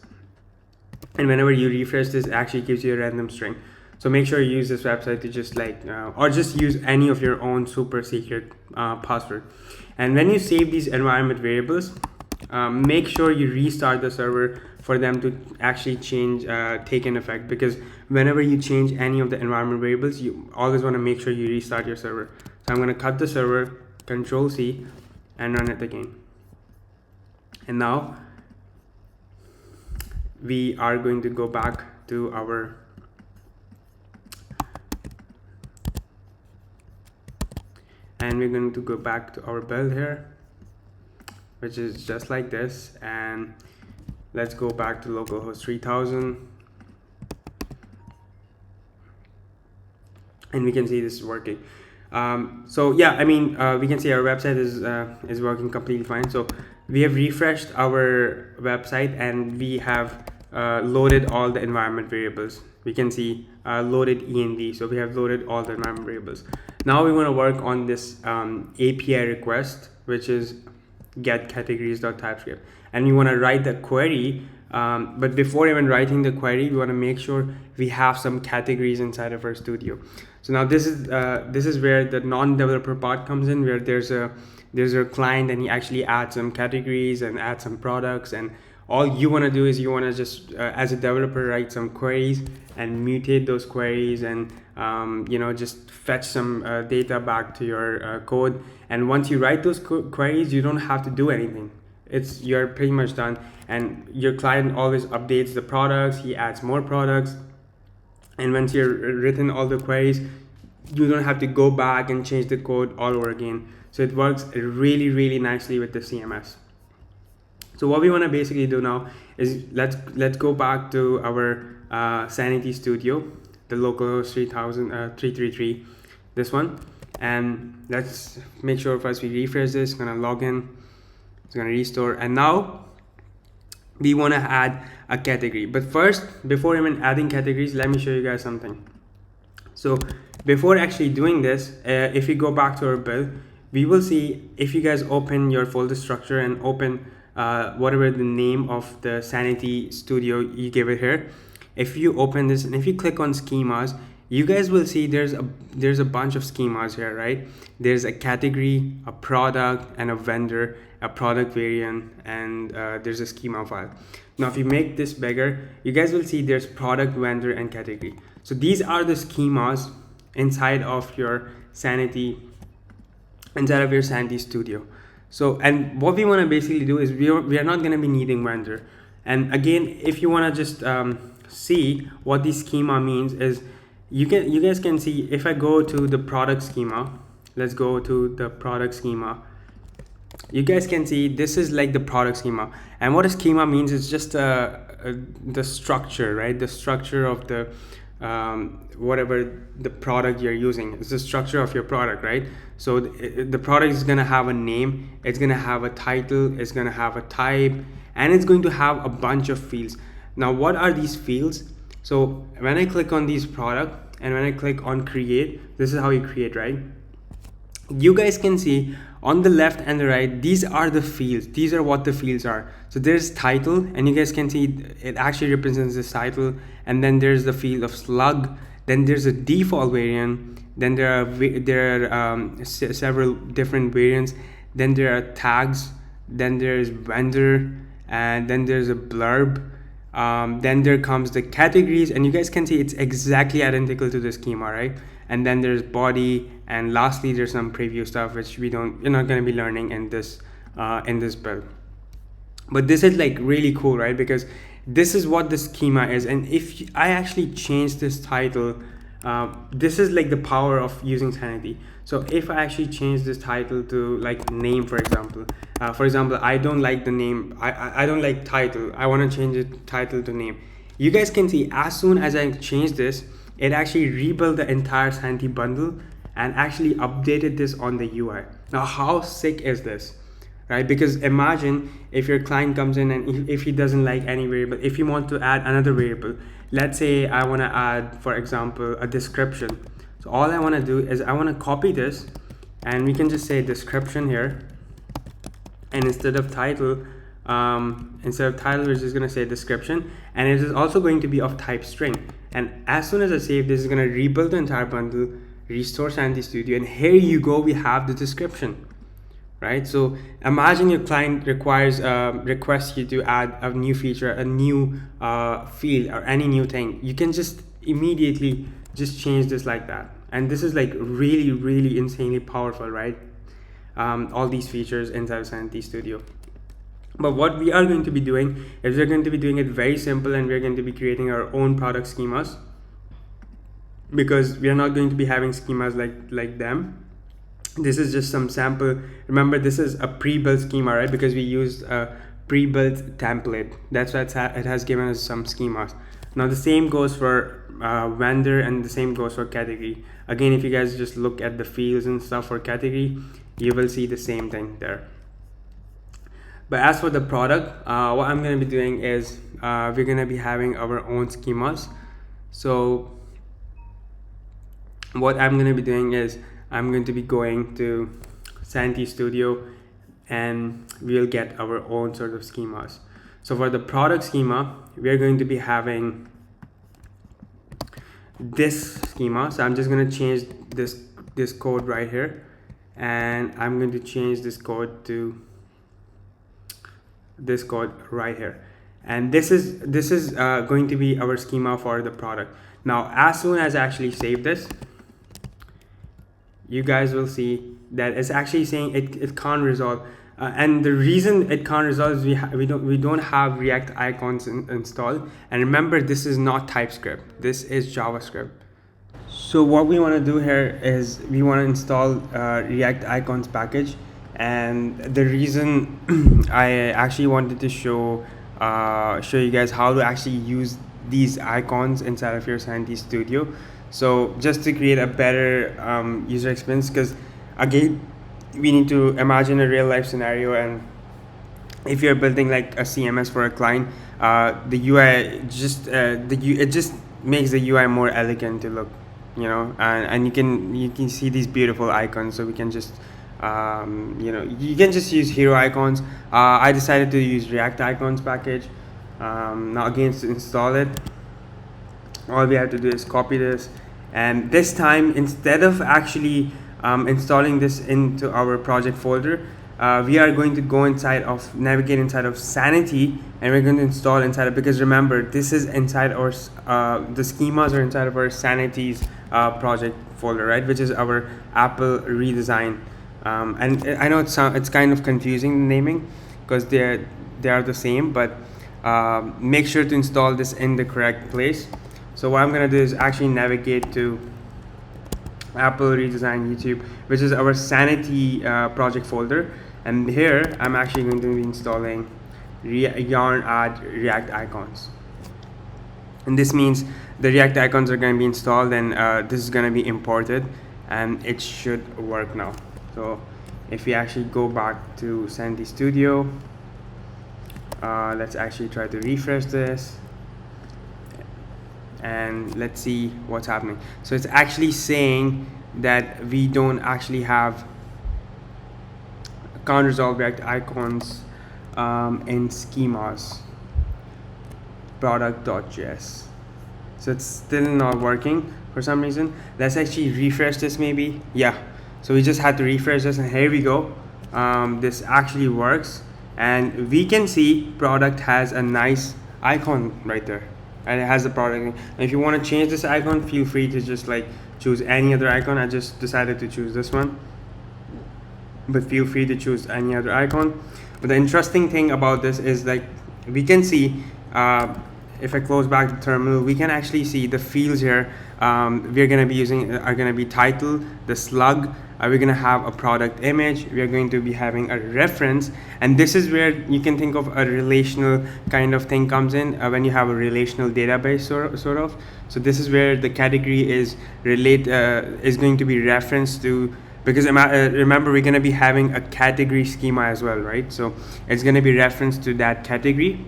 And whenever you refresh this, it actually gives you a random string. So make sure you use this website to just or just use any of your own super secret password. And when you save these environment variables, make sure you restart the server for them to actually take in effect, because whenever you change any of the environment variables, you always want to make sure you restart your server. So I'm going to cut the server, Control-C, and run it again. And now we are going to go back to our build here, which is just like this. And let's go back to localhost 3000, and we can see this is working. So yeah, I mean, we can see our website is working completely fine. So we have refreshed our website, and we have loaded all the environment variables. We can see loaded env. So we have loaded all the environment variables. Now we want to work on this API request, which is get categories.typescript, and we want to write the query. But before even writing the query, we want to make sure we have some categories inside of our studio. So now this is where the non-developer part comes in, where there's there's your client, and he actually adds some categories and adds some products, and all you want to do is you want to just as a developer write some queries and mutate those queries, and just fetch some data back to your code. And once you write those queries, you don't have to do anything. You're pretty much done, and your client always updates the products, he adds more products. And once you've written all the queries, you don't have to go back and change the code all over again. So it works really, really nicely with the CMS. So what we want to basically do now is let's go back to our Sanity Studio, the localhost 333, this one, and let's make sure first we refresh this. It's gonna log in, it's gonna restore, and now we want to add a category. But first, before even adding categories, let me show you guys something. So before actually doing this, if we go back to our build, we will see, if you guys open your folder structure and open whatever the name of the Sanity Studio you give it here, if you open this and if you click on schemas, you guys will see there's a bunch of schemas here, right? There's a category, a product, and a vendor, a product variant, and there's a schema file. Now if you make this bigger, you guys will see there's product, vendor, and category. So these are the schemas inside of your Sanity Studio. So, and what we want to basically do is we are not going to be needing vendor. And again, if you want to just see what this schema means, is you guys can see, if I go to the product schema, let's go to the product schema, you guys can see this is like the product schema. And what a schema means is just the structure, right? The structure of the whatever the product you're using. It's the structure of your product, right? So the product is going to have a name, it's going to have a title, it's going to have a type, and it's going to have a bunch of fields. Now what are these fields? So when I click on these product and when I click on create, this is how you create, right? You guys can see on the left and the right, these are the fields. These are what the fields are. So there's title, and you guys can see it actually represents this title, and then there's the field of slug, then there's a default variant, then there are several different variants, then there are tags, then there's vendor, and then there's a blurb, then there comes the categories, and you guys can see it's exactly identical to the schema, right? And then there's body, and lastly there's some preview stuff which you're not going to be learning in this build. But this is like really cool, right? Because this is what the schema is. And if I actually change this title, this is like the power of using Sanity. So if I actually change this title to like name, for example, I don't like the name, I don't like title, I want to change the title to name. You guys can see as soon as I change this, it actually rebuilt the entire Sanity bundle and actually updated this on the UI. Now how sick is this, right? Because imagine if your client comes in and if he doesn't like any variable, if you want to add another variable, let's say I want to add, for example, a description. So all I want to do is I want to copy this, and we can just say description here, and instead of title we're just going to say description, and it is also going to be of type string. And as soon as I save this, is going to rebuild the entire bundle, restore Sanity Studio, and here you go, we have the description, right? So imagine your client requests you to add a new feature, a new field, or any new thing. You can just immediately just change this like that, and this is like really, really insanely powerful, right? All these features inside Sanity Studio. But what we are going to be doing is we're going to be doing it very simple, and we're going to be creating our own product schemas, because we are not going to be having schemas like them. This is just some sample. Remember, this is a pre-built schema, right? Because we used a pre-built template. That's why it has given us some schemas. Now the same goes for vendor, and the same goes for category. Again, if you guys just look at the fields and stuff for category, you will see the same thing there. But as for the product, what I'm going to be doing is we're going to be having our own schemas. So what I'm going to be doing is I'm going to be going to Sanity Studio, and we'll get our own sort of schemas. So for the product schema, we're going to be having this schema. So I'm just going to change this code right here, and I'm going to change this code to this code right here, and this is going to be our schema for the product. Now as soon as I actually save this, you guys will see that it's actually saying it can't resolve, and the reason it can't resolve is we don't have React icons installed. And remember, this is not TypeScript, this is JavaScript. So what we want to do here is we want to install React icons package. And the reason I actually wanted to show you guys how to actually use these icons inside of your Sanity Studio. So just to create a better user experience, because again, we need to imagine a real life scenario, and if you're building like a CMS for a client, the UI it just makes the UI more elegant to look, you know, and you can see these beautiful icons. So we can just you know, you can just use hero icons. I decided to use React icons package. Now again, to install it, all we have to do is copy this, and this time, instead of actually installing this into our project folder, we are going to go navigate inside of Sanity, and we're going to install inside it, because remember, this is inside our the schemas are inside of our Sanity's project folder, right, which is our Apple redesign. And I know it's kind of confusing, the naming, because they are the same, but make sure to install this in the correct place. So what I'm gonna do is actually navigate to Apple redesign YouTube, which is our Sanity project folder, and here I'm actually going to be installing yarn add React icons. And this means the React icons are going to be installed, and this is going to be imported, and it should work now. So if we actually go back to Sanity Studio, let's actually try to refresh this, and let's see what's happening. So it's actually saying that we don't actually can't resolve React icons in schemas product.js. So it's still not working for some reason. Let's actually refresh this maybe. Yeah, so we just had to refresh this, and here we go. This actually works, and we can see product has a nice icon right there, and it has the product. And if you want to change this icon, feel free to just like choose any other icon. I just decided to choose this one, but feel free to choose any other icon. But the interesting thing about this is, like, we can see, if I close back the terminal, we can actually see the fields here. We're going to be using are going to be title, the slug. We're going to have a product image. We are going to be having a reference, and this is where you can think of a relational kind of thing comes in, when you have a relational database sort of. So this is where the category is going to be referenced to, because remember, we're going to be having a category schema as well, right? So it's going to be referenced to that category,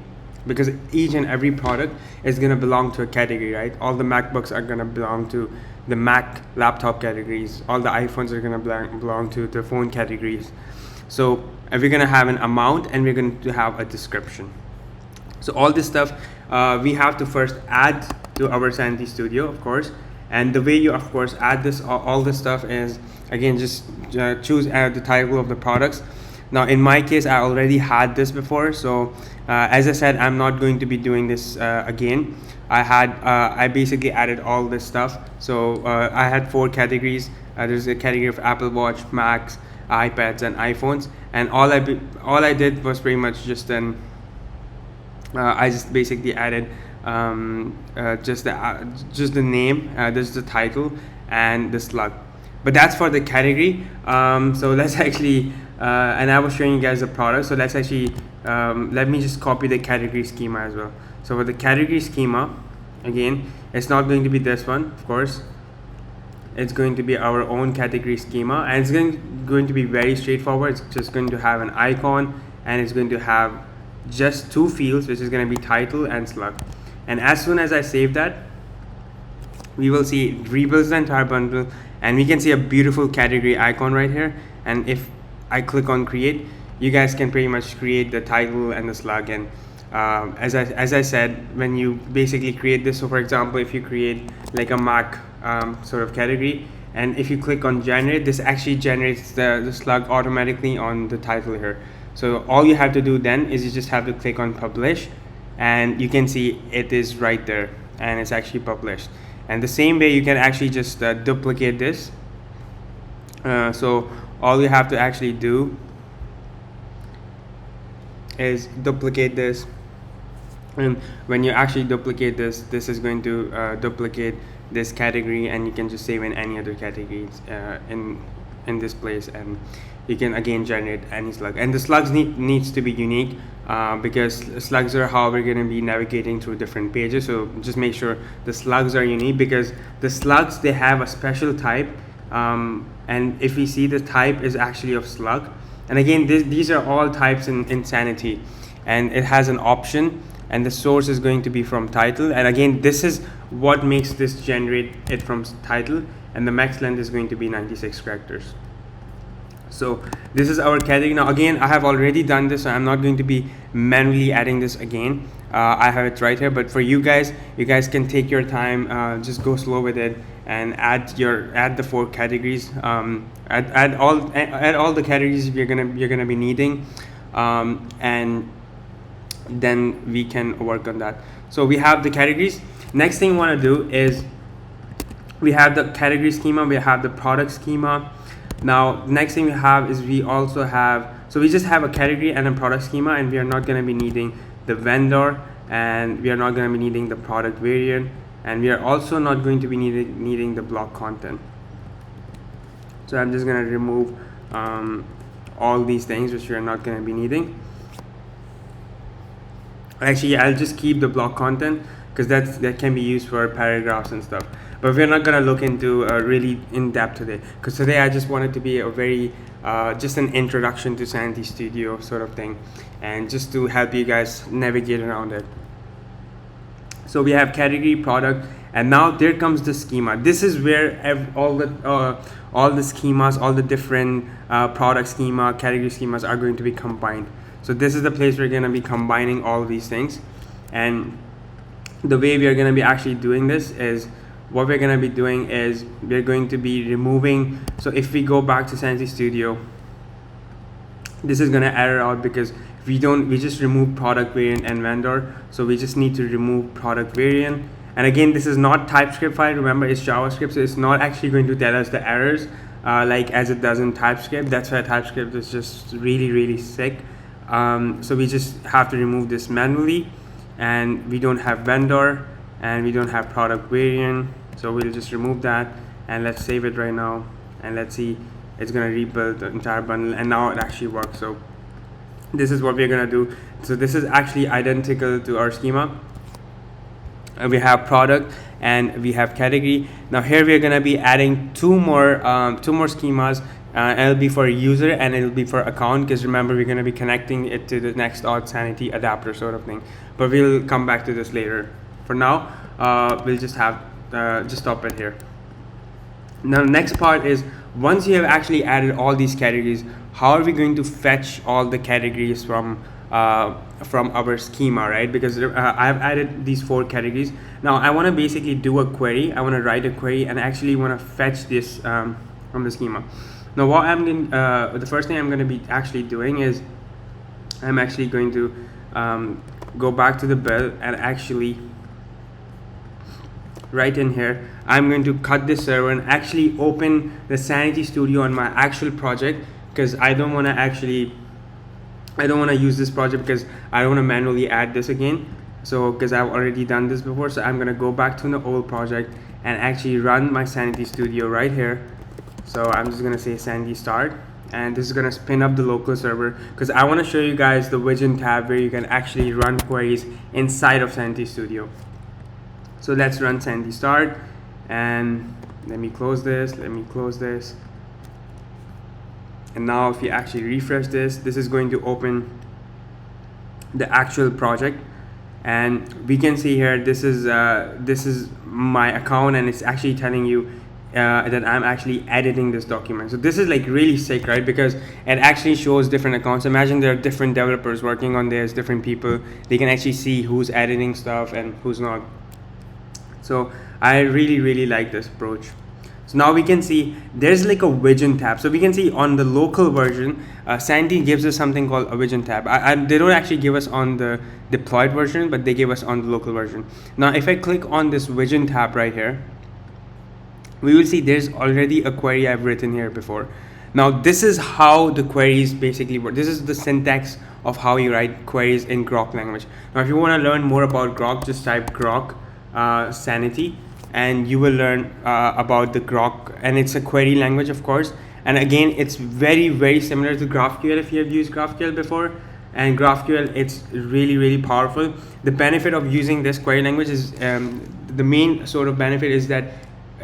because each and every product is going to belong to a category, right? All the MacBooks are going to belong to the Mac laptop categories. All the iPhones are going to belong to the phone categories. So we're going to have an amount, and we're going to have a description. So all this stuff we have to first add to our Sanity Studio, of course. And the way you, of course, add this all this stuff is, again, just choose the title of the products. Now in my case, I already had this before, so as I said, I'm not going to be doing this again. I basically added all this stuff. So I had 4 categories. There's a category of Apple Watch, Macs, iPads, and iPhones, and all I did was pretty much just I just basically added just the name, this is the title, and the slug. But that's for the category. So let's actually and I was showing you guys the product, so let's actually let me just copy the category schema as well. So for the category schema, again, it's not going to be this one, of course. It's going to be our own category schema, and it's going to be very straightforward. It's just going to have an icon, and it's going to have just 2 fields, which is going to be title and slug. And as soon as I save that, we will see it rebuilds the entire bundle, and we can see a beautiful category icon right here. And if I click on create, you guys can pretty much create the title and the slug. And as I said, when you basically create this, so for example, if you create like a Mac sort of category. And if you click on generate, this actually generates the slug automatically on the title here. So all you have to do then is you just have to click on publish, and you can see it is right there and it's actually published. And the same way you can actually just duplicate this. So all you have to actually do is duplicate this, and when you actually duplicate this, this is going to duplicate this category, and you can just save in any other categories in this place, and you can again generate any slug. And the slugs needs to be unique because slugs are how we're going to be navigating through different pages. So just make sure the slugs are unique, because the slugs, they have a special type, and if we see the type is actually of slug, and again these are all types in Sanity, and it has an option, and the source is going to be from title, and again this is what makes this generate it from title, and the max length is going to be 96 characters. So this is our category. Now again, I have already done this, so I'm not going to be manually adding this again. I have it right here, but for you guys can take your time, just go slow with it, and add the 4 categories. Add all the categories you're gonna be needing, and then we can work on that. So we have the categories. Next thing we want to do is we have the category schema, we have the product schema. Now next thing we have is we also have, so we just have a category and a product schema, and we are not going to be needing the vendor, and we are not going to be needing the product variant, and we are also not going to be needing the block content. So I'm just going to remove all these things which we are not going to be needing. Actually, I'll just keep the block content, because that can be used for paragraphs and stuff. But we're not going to look into really in depth today, because today I just wanted to be a very just an introduction to Sanity Studio sort of thing, and just to help you guys navigate around it. So we have category, product, and now there comes the schema. This is where all the schemas, all the different product schema, category schemas are going to be combined. So this is the place we're going to be combining all these things, and the way we are going to be actually doing this is, what we're going to be doing is we're going to be removing. So if we go back to Sanity Studio, this is going to error out because we just remove product variant and vendor. So we just need to remove product variant. And again, this is not TypeScript file. Remember, it's JavaScript, so it's not actually going to tell us the errors like as it does in TypeScript. That's why TypeScript is just really sick. So we just have to remove this manually, and we don't have vendor, and we don't have product variant, so we'll just remove that, and let's save it right now, and let's see, it's going to rebuild the entire bundle, and now it actually works. So this is what we're going to do. So this is actually identical to our schema. We have product and we have category. Now here we're going to be adding two more schemas, and it'll be for user and it'll be for account, because remember, we're going to be connecting it to the Next.js Sanity adapter sort of thing, but we'll come back to this later. For now, we'll just have just stop it here. Now the next part is, once you have actually added all these categories, how are we going to fetch all the categories from our schema, right? Because I've added these 4 categories. Now I want to basically do a query. I want to write a query and actually want to fetch this from the schema. Now what I'm going the first thing I'm going to be actually doing is I'm actually going to go back to the build, and actually right in here I'm going to cut this server and actually open the Sanity Studio on my actual project, because I don't want to use this project, because I don't want to manually add this again. So because I've already done this before, so I'm going to go back to the old project and actually run my Sanity Studio right here. So I'm just going to say Sanity start, and this is going to spin up the local server, because I want to show you guys the widget tab where you can actually run queries inside of Sanity Studio. So let's run Sanity start, and let me close this, and now if you actually refresh this is going to open the actual project, and we can see here this is my account, and it's actually telling you that I'm actually editing this document. So this is like really sick, right? Because it actually shows different accounts. Imagine there are different developers working on this, different people. They can actually see who's editing stuff and who's not. So I really like this approach. So now we can see there's like a widget tab. So we can see on the local version, Sanity gives us something called a widget tab. They don't actually give us on the deployed version, but they give us on the local version. Now if I click on this widget tab right here, we will see there's already a query I've written here before. Now this is how the queries basically work. This is the syntax of how you write queries in Grok language. Now if you want to learn more about Grok, just type Grok Sanity, and you will learn about the Grok, and it's a query language, of course. And again, it's very similar to GraphQL if you have used GraphQL before. And GraphQL, it's really powerful. The benefit of using this query language is the main sort of benefit is that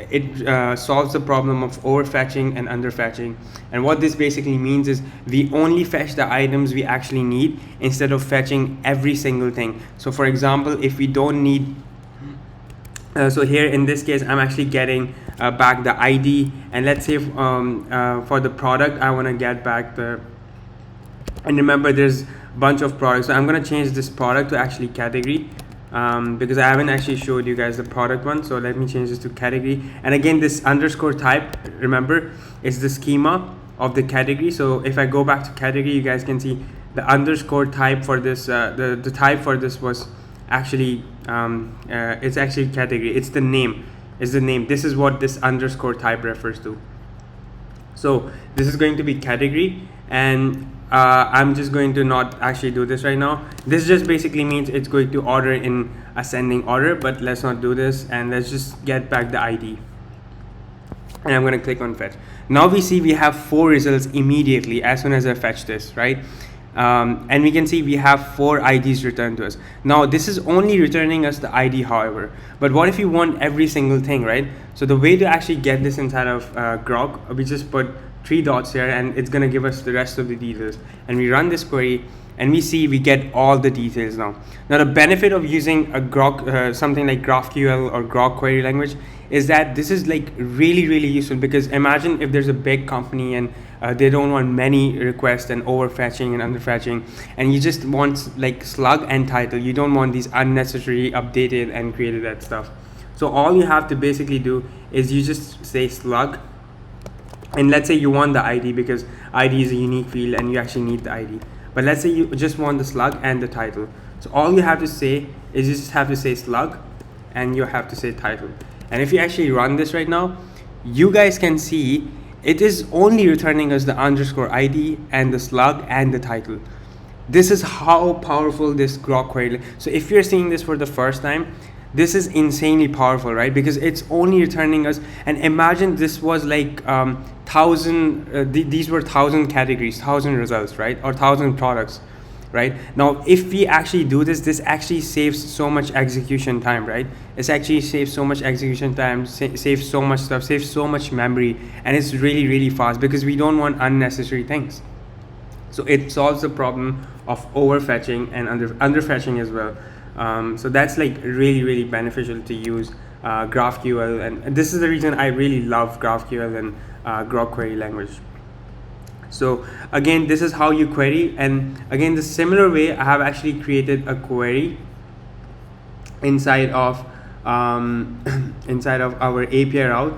it solves the problem of overfetching and underfetching. And what this basically means is we only fetch the items we actually need instead of fetching every single thing. So for example, if we don't need so here in this case I'm actually getting back the ID, and let's say for the product I want to get back the, and remember there's a bunch of products, so I'm going to change this product to actually category, because I haven't actually showed you guys the product one. So let me change this to category. And again, this underscore type, remember, is the schema of the category. So if I go back to category, you guys can see the underscore type for this, the type for this was actually it's actually category. It's the name. This is what this underscore type refers to. So this is going to be category, and I'm just going to not actually do this right now. This just basically means it's going to order in ascending order, but let's not do this, and let's just get back the ID. And I'm going to click on fetch. Now we see we have 4 results immediately as soon as I fetch this, right? And we can see we have 4 IDs returned to us. Now this is only returning us the ID, however, but what if you want every single thing, right? So the way to actually get this inside of Grok, we just put 3 dots here, and it's going to give us the rest of the details, and we run this query, and we see we get all the details now. Now the benefit of using a Grok, something like GraphQL or Grok query language, is that this is like really useful, because imagine if there's a big company and they don't want many requests and overfetching and underfetching, and you just want like slug and title. You don't want these unnecessary updated and created that stuff. So all you have to basically do is you just say slug, and let's say you want the ID because ID is a unique field and you actually need the ID. But let's say you just want the slug and the title. So all you have to say is you just have to say slug and you have to say title. And if you actually run this right now, you guys can see it is only returning us the underscore ID and the slug and the title. This is how powerful this Grok query. So if you're seeing this for the first time, this is insanely powerful, right? Because it's only returning us, and imagine this was like these were 1,000 categories, 1,000 results, right? Or 1,000 products, right? Now, if we actually do this, this actually saves so much execution time, right? It's actually saves so much execution time, saves so much stuff, saves so much memory, and it's really fast because we don't want unnecessary things. So it solves the problem of overfetching and underfetching as well. So that's like really beneficial to use GraphQL, and this is the reason I really love GraphQL and Grok query language. So again, this is how you query, and again, the similar way I have actually created a query inside of our API route.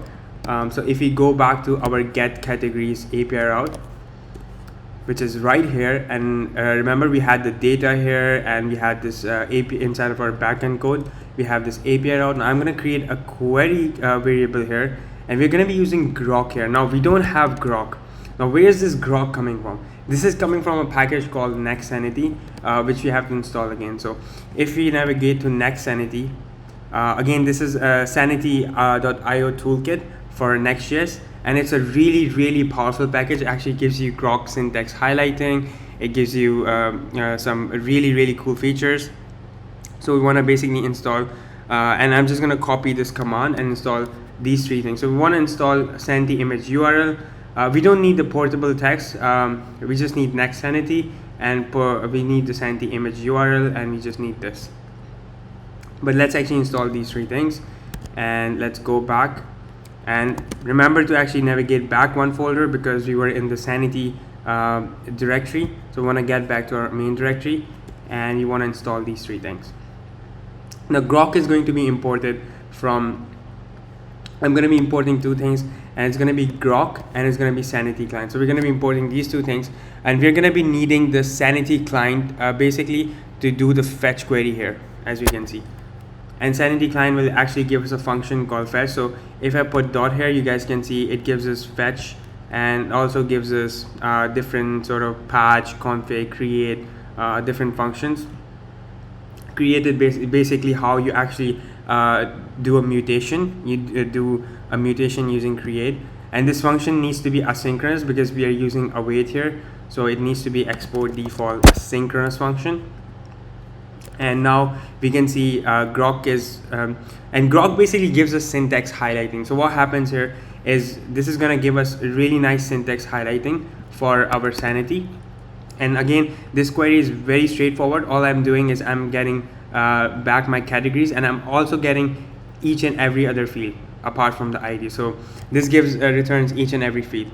So if we go back to our get categories API route, which is right here, and remember we had the data here, and we had this API inside of our backend code. We have this API route. Now I'm going to create a query variable here, and we're going to be using Grok here. Now we don't have Grok. Now where is this Grok coming from? This is coming from a package called Next Sanity, which we have to install again. So if we navigate to Next Sanity, again this is sanity.io toolkit for Next.js. And it's a really powerful package. It actually gives you Grok syntax highlighting. It gives you some really cool features. So we want to basically install, and I'm just going to copy this command and install these 3 things. So we want to install Sanity image URL. We don't need the portable text. We just need Next Sanity, and we need the Sanity image URL, and we just need this. But let's actually install these 3 things, and let's go back. And remember to actually navigate back 1 folder because we were in the Sanity directory. So we want to get back to our main directory, and you want to install these 3 things. Now Grok is going to be imported from I'm going to be importing two things, and it's going to be Grok and it's going to be Sanity client. So we're going to be importing these two things, and we're going to be needing the Sanity client basically to do the fetch query here, as you can see. And Sanity client will actually give us a function called fetch. So if I put dot here, you guys can see it gives us fetch, and also gives us different sort of patch, config, create, different functions. Created basically how you actually do a mutation. You do a mutation using create, and this function needs to be asynchronous because we are using await here, so it needs to be export default asynchronous function. And now we can see Grok is and Grok basically gives us syntax highlighting. So what happens here is this is going to give us really nice syntax highlighting for our Sanity. And again, this query is very straightforward. All I'm doing is I'm getting back my categories, and I'm also getting each and every other field apart from the ID. So this gives returns each and every field.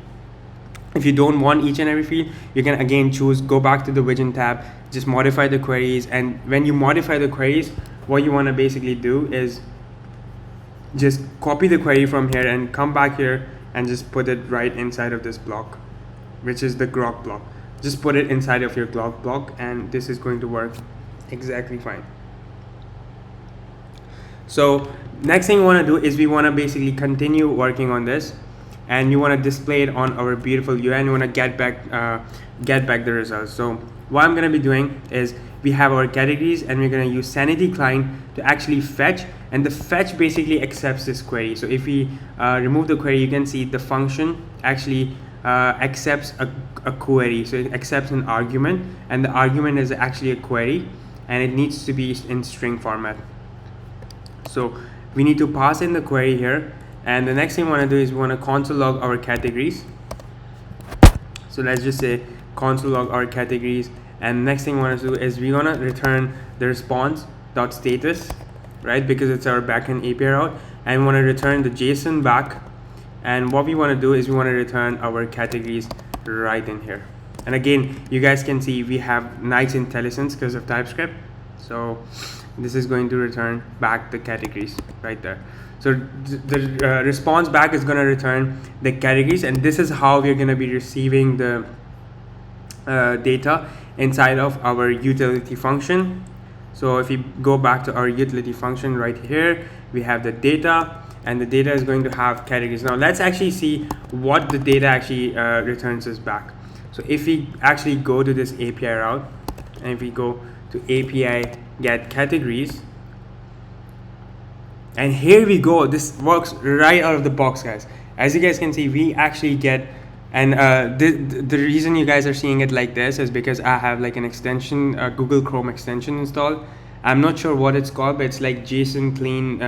If you don't want each and every field, you can again choose, go back to the widget tab, just modify the queries. And when you modify the queries, what you want to basically do is just copy the query from here and come back here and just put it right inside of this block, which is the Grok block. Just put it inside of your Grok block, and this is going to work exactly fine. So next thing we want to do is we want to basically continue working on this, and you want to display it on our beautiful UI, and you want to get back the results. So what I'm going to be doing is we have our categories, and we're going to use Sanity client to actually fetch, and the fetch basically accepts this query. So if we remove the query, you can see the function actually accepts a query. So it accepts an argument, and the argument is actually a query, and it needs to be in string format. So we need to pass in the query here, and the next thing we want to do is we want to console log our categories. So let's just say console log our categories, and next thing we want to do is we want to return the response.status, right, because it's our backend API route, and we want to return the JSON back. And what we want to do is we want to return our categories right in here. And again, you guys can see we have nice intelligence because of TypeScript. So this is going to return back the categories right there. So the response back is going to return the categories, and this is how we're going to be receiving the data inside of our utility function. So if we go back to our utility function right here, we have the data, and the data is going to have categories. Now let's actually see what the data actually returns us back. So if we actually go to this API route, and if we go to API get categories, and here we go, this works right out of the box, guys. As you guys can see, we actually get, and the reason you guys are seeing it like this is because I have like an extension, Google Chrome extension installed. I'm not sure what it's called, but it's like JSON clean,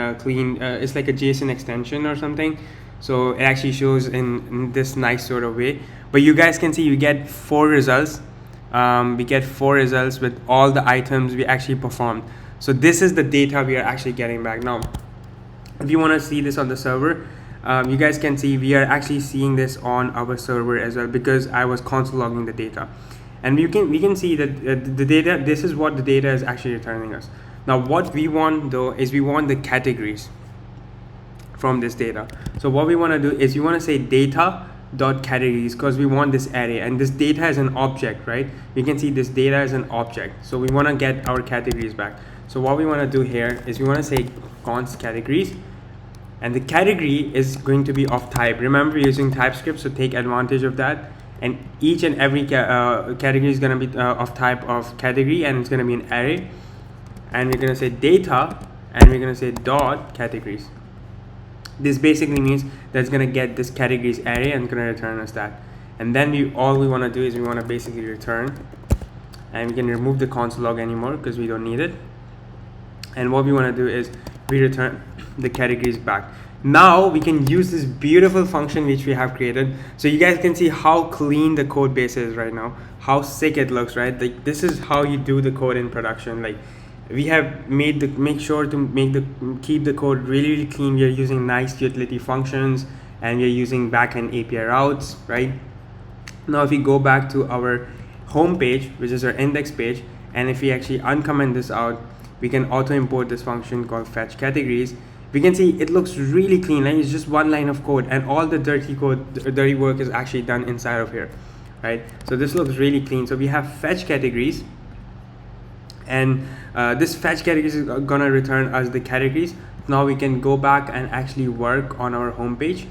it's like a JSON extension or something. So it actually shows in this nice sort of way. But you guys can see we get 4 results. We get 4 results with all the items we actually performed. So this is the data we are actually getting back. Now, if you want to see this on the server, you guys can see we are actually seeing this on our server as well, because I was console logging the data. And we can see that the data, this is what the data is actually returning us. Now what we want though is we want the categories from this data. So what we want to do is we want to say data dot categories, because we want this array, and this data is an object, right? We can see this data is an object, so we want to get our categories back. So what we want to do here is we want to say const categories, and the category is going to be of type. Remember, we're using TypeScript, so take advantage of that. And each and every category is going to be of type of category, and it's going to be an array. And we're going to say data, and we're going to say dot categories. This basically means that it's going to get this categories array and going to return us that. And then all we want to do is we want to basically return, and we can remove the console log anymore because we don't need it. And what we want to do is we return the categories back. Now we can use this beautiful function which we have created. So you guys can see how clean the code base is right now, how sick it looks, right? Like this is how you do the code in production. Like we have make sure to keep the code really, really clean. We are using nice utility functions, and we are using backend API routes, right? Now if we go back to our home page, which is our index page, and if we actually uncomment this out, we can auto import this function called fetch categories. we can see it looks really clean. Like it's just one line of code, and all the dirty work is actually done inside of here, right? So this looks really clean. So we have fetch categories, and this fetch categories is gonna return us the categories. Now we can go back and actually work on our home page.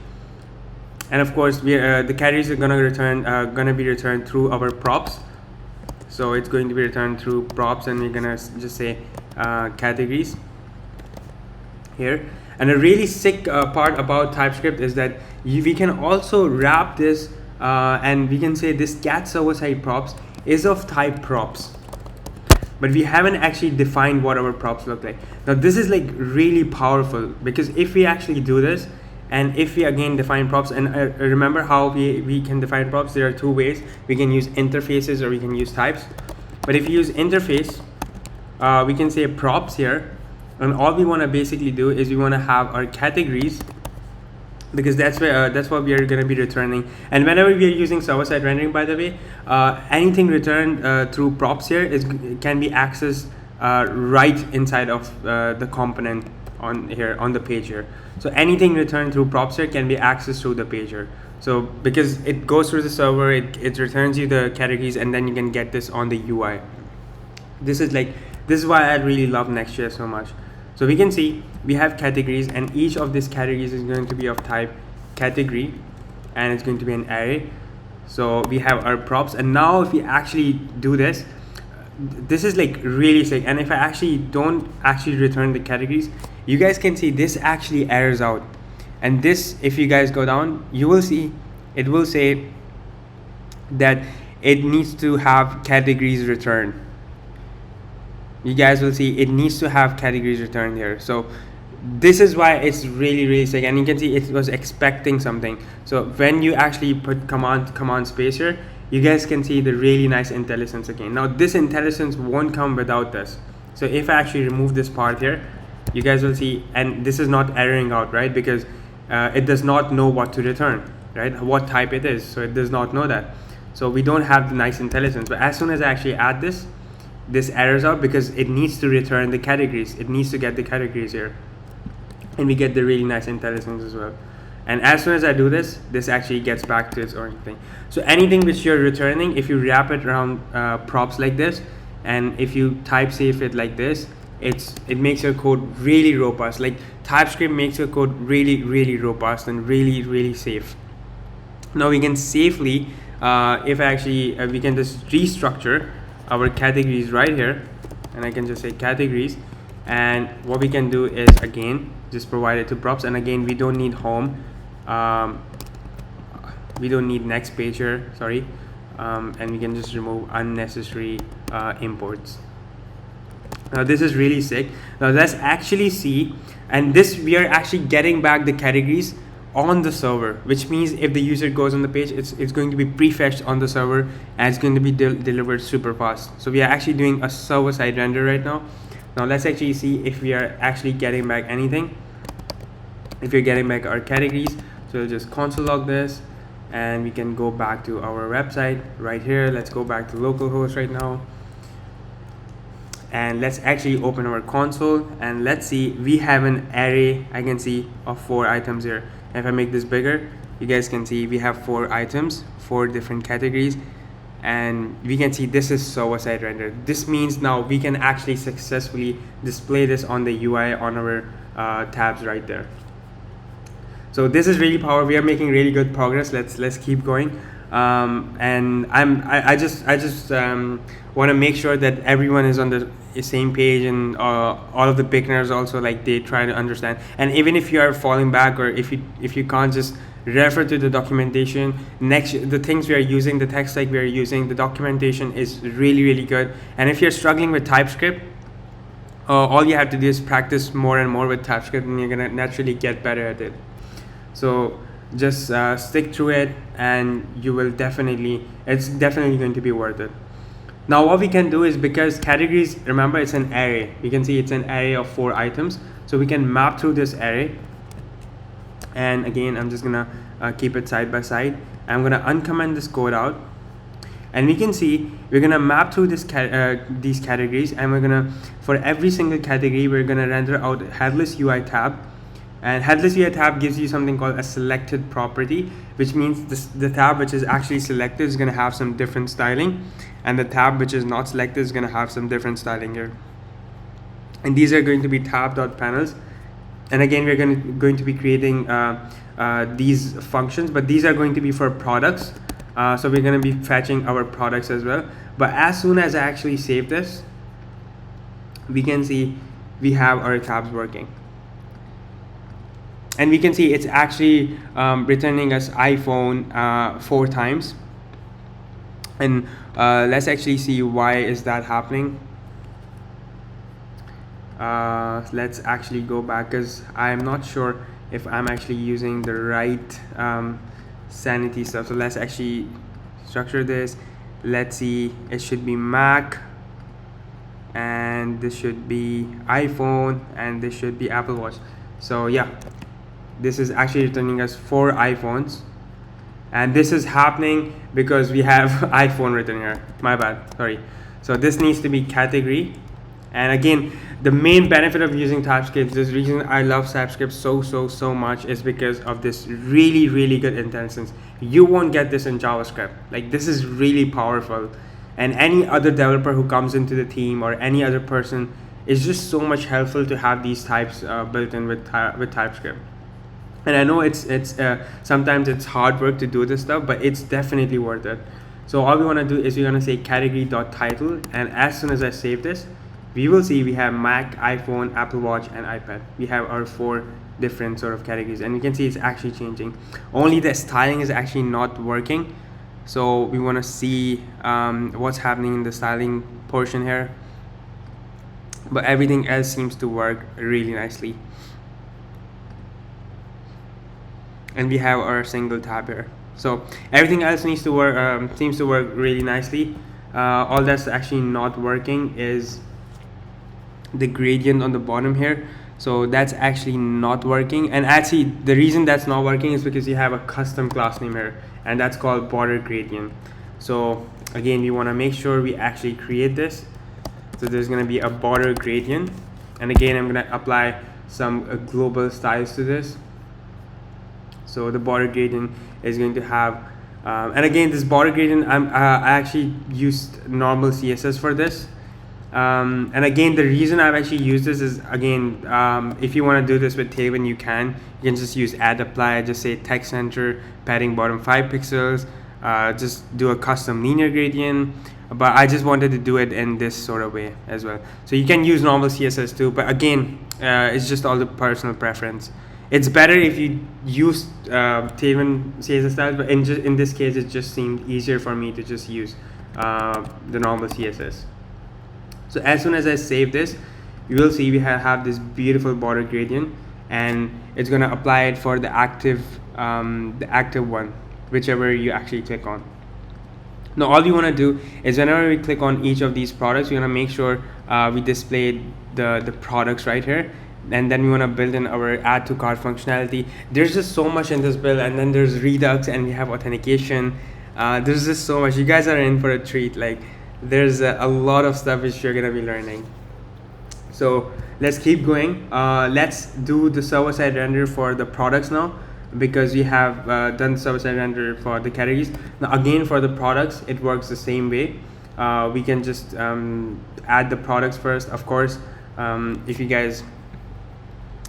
And of course, the categories are gonna be returned through our props. So it's going to be returned through props, and we're gonna just say categories here. And a really sick part about TypeScript is that we can also wrap this, and we can say this cat server-side props is of type props, but we haven't actually defined what our props look like. Now this is like really powerful, because if we actually do this, and if we again define props, and remember how we can define props, there are two ways. We can use interfaces or we can use types. But if you use interface, we can say props here, and all we want to basically do is we want to have our categories, because that's what we are going to be returning. And whenever we are using server-side rendering, by the way, anything returned through props here can be accessed right inside of the component on the page here. So anything returned through props here can be accessed through the page here. So because it goes through the server, it returns you the categories, and then you can get this on the UI. This is why I really love Next.js so much. So we can see we have categories, and each of these categories is going to be of type category, and it's going to be an array. So we have our props, and now if we actually do this, this is like really sick. And if I actually don't actually return the categories, you guys can see this actually errors out. And this, if you guys go down, you will see it will say that it needs to have categories returned. You guys will see it needs to have categories returned here. So this is why it's really sick. And you can see it was expecting something. So when you actually put command space here, you guys can see the really nice IntelliSense again. Now this IntelliSense won't come without this. So if I actually remove this part here, you guys will see, and this is not erroring out, right? Because it does not know what to return, right? What type it is. So it does not know that. So we don't have the nice IntelliSense. But as soon as I actually add this errors out, because it needs to return the categories. It needs to get the categories here. And we get the really nice IntelliSense as well. And as soon as I do this actually gets back to its own thing. So anything which you're returning, if you wrap it around props like this, and if you type safe it like this, it makes your code really robust. Like TypeScript makes your code really robust and really safe. Now we can safely, we can just restructure our categories right here, and I can just say categories, and what we can do is again just provide it to props, and again we don't need home, we don't need next page here, sorry, and we can just remove unnecessary imports. Now this is really sick. Now let's actually see, and this we are actually getting back the categories on the server, which means if the user goes on the page, it's going to be prefetched on the server, and it's going to be delivered super fast. So we are actually doing a server-side render right now. Now let's actually see if we are actually getting back anything. If you're getting back our categories, so we'll just console log this, and we can go back to our website right here. Let's go back to localhost right now. And let's actually open our console, and let's see, we have an array, I can see, of 4 items here. If I make this bigger, you guys can see we have 4 items, 4 different categories, and we can see this is server-side render. This means now we can actually successfully display this on the UI on our tabs right there. So this is really powerful. We are making really good progress. Let's keep going. And I just want to make sure that everyone is on the same page, and all of the beginners also, like, they try to understand. And even if you are falling back, or if you can't, just refer to the documentation. The things we are using, the text like we are using, the documentation is really good. And if you're struggling with TypeScript, all you have to do is practice more and more with TypeScript, and you're gonna naturally get better at it. So just stick through it, and you will it's definitely going to be worth it. Now what we can do is, because categories, remember, it's an array, we can see it's an array of 4 items, so we can map through this array. And again, I'm just gonna keep it side by side. I'm gonna uncomment this code out, and we can see we're gonna map through these categories, and we're gonna, for every single category, we're gonna render out a headless UI tab, And headless via tab gives you something called a selected property, which means the tab which is actually selected is going to have some different styling, and the tab which is not selected is going to have some different styling here. And these are going to be tab.panels. And again, we're going to be creating these functions, but these are going to be for products. So we're going to be fetching our products as well. But as soon as I actually save this, we can see we have our tabs working. And we can see it's actually returning us iPhone 4 times. And let's actually see why is that happening. Let's actually go back, because I'm not sure if I'm actually using the right Sanity stuff. So let's actually structure this. Let's see, it should be Mac, and this should be iPhone, and this should be Apple Watch. So yeah, this is actually returning us 4 iPhones, and this is happening because we have iPhone written here. My bad, sorry. So this needs to be category. And again, the main benefit of using TypeScript, this reason I love TypeScript so much, is because of this really good intelligence. You won't get this in JavaScript. Like, this is really powerful. And any other developer who comes into the team, or any other person, is just so much helpful to have these types built in with TypeScript. And I know it's sometimes it's hard work to do this stuff, but it's definitely worth it. So all we want to do is we're going to say category.title, and as soon as I save this, we will see we have Mac, iPhone, Apple Watch, and iPad. We have our 4 different sort of categories, and you can see it's actually changing. Only the styling is actually not working. So we want to see what's happening in the styling portion here. But everything else seems to work really nicely. And we have our single tab here. So everything else needs to work, seems to work really nicely. All that's actually not working is the gradient on the bottom here. So that's actually not working, and actually the reason that's not working is because you have a custom class name here, and that's called border gradient. So again, we want to make sure we actually create this. So there's going to be a border gradient, and again I'm going to apply some global styles to this. So the border gradient is going to have and again, this border gradient, I actually used normal CSS for this. And again, the reason I've actually used this is, again, if you want to do this with Tailwind, you can just use add apply, just say text center, padding bottom 5 pixels, just do a custom linear gradient. But I just wanted to do it in this sort of way as well. So you can use normal CSS too, but again, it's just all the personal preference. It's better if you use Tailwind CSS styles, but in this case, it just seemed easier for me to just use the normal CSS. So as soon as I save this, you will see we have this beautiful border gradient, and it's going to apply it for the active one, whichever you actually click on. Now all we want to do is whenever we click on each of these products, we want to make sure we display the products right here, and then we want to build in our add to cart functionality. There's just so much in this build, and then there's Redux, and we have authentication. There's just so much. You guys are in for a treat. Like, there's a lot of stuff which you're gonna be learning. So let's keep going. Let's do the server-side render for the products now, because we have done server-side render for the categories. Now again, for the products, it works the same way. We can just add the products first. Of course, if you guys,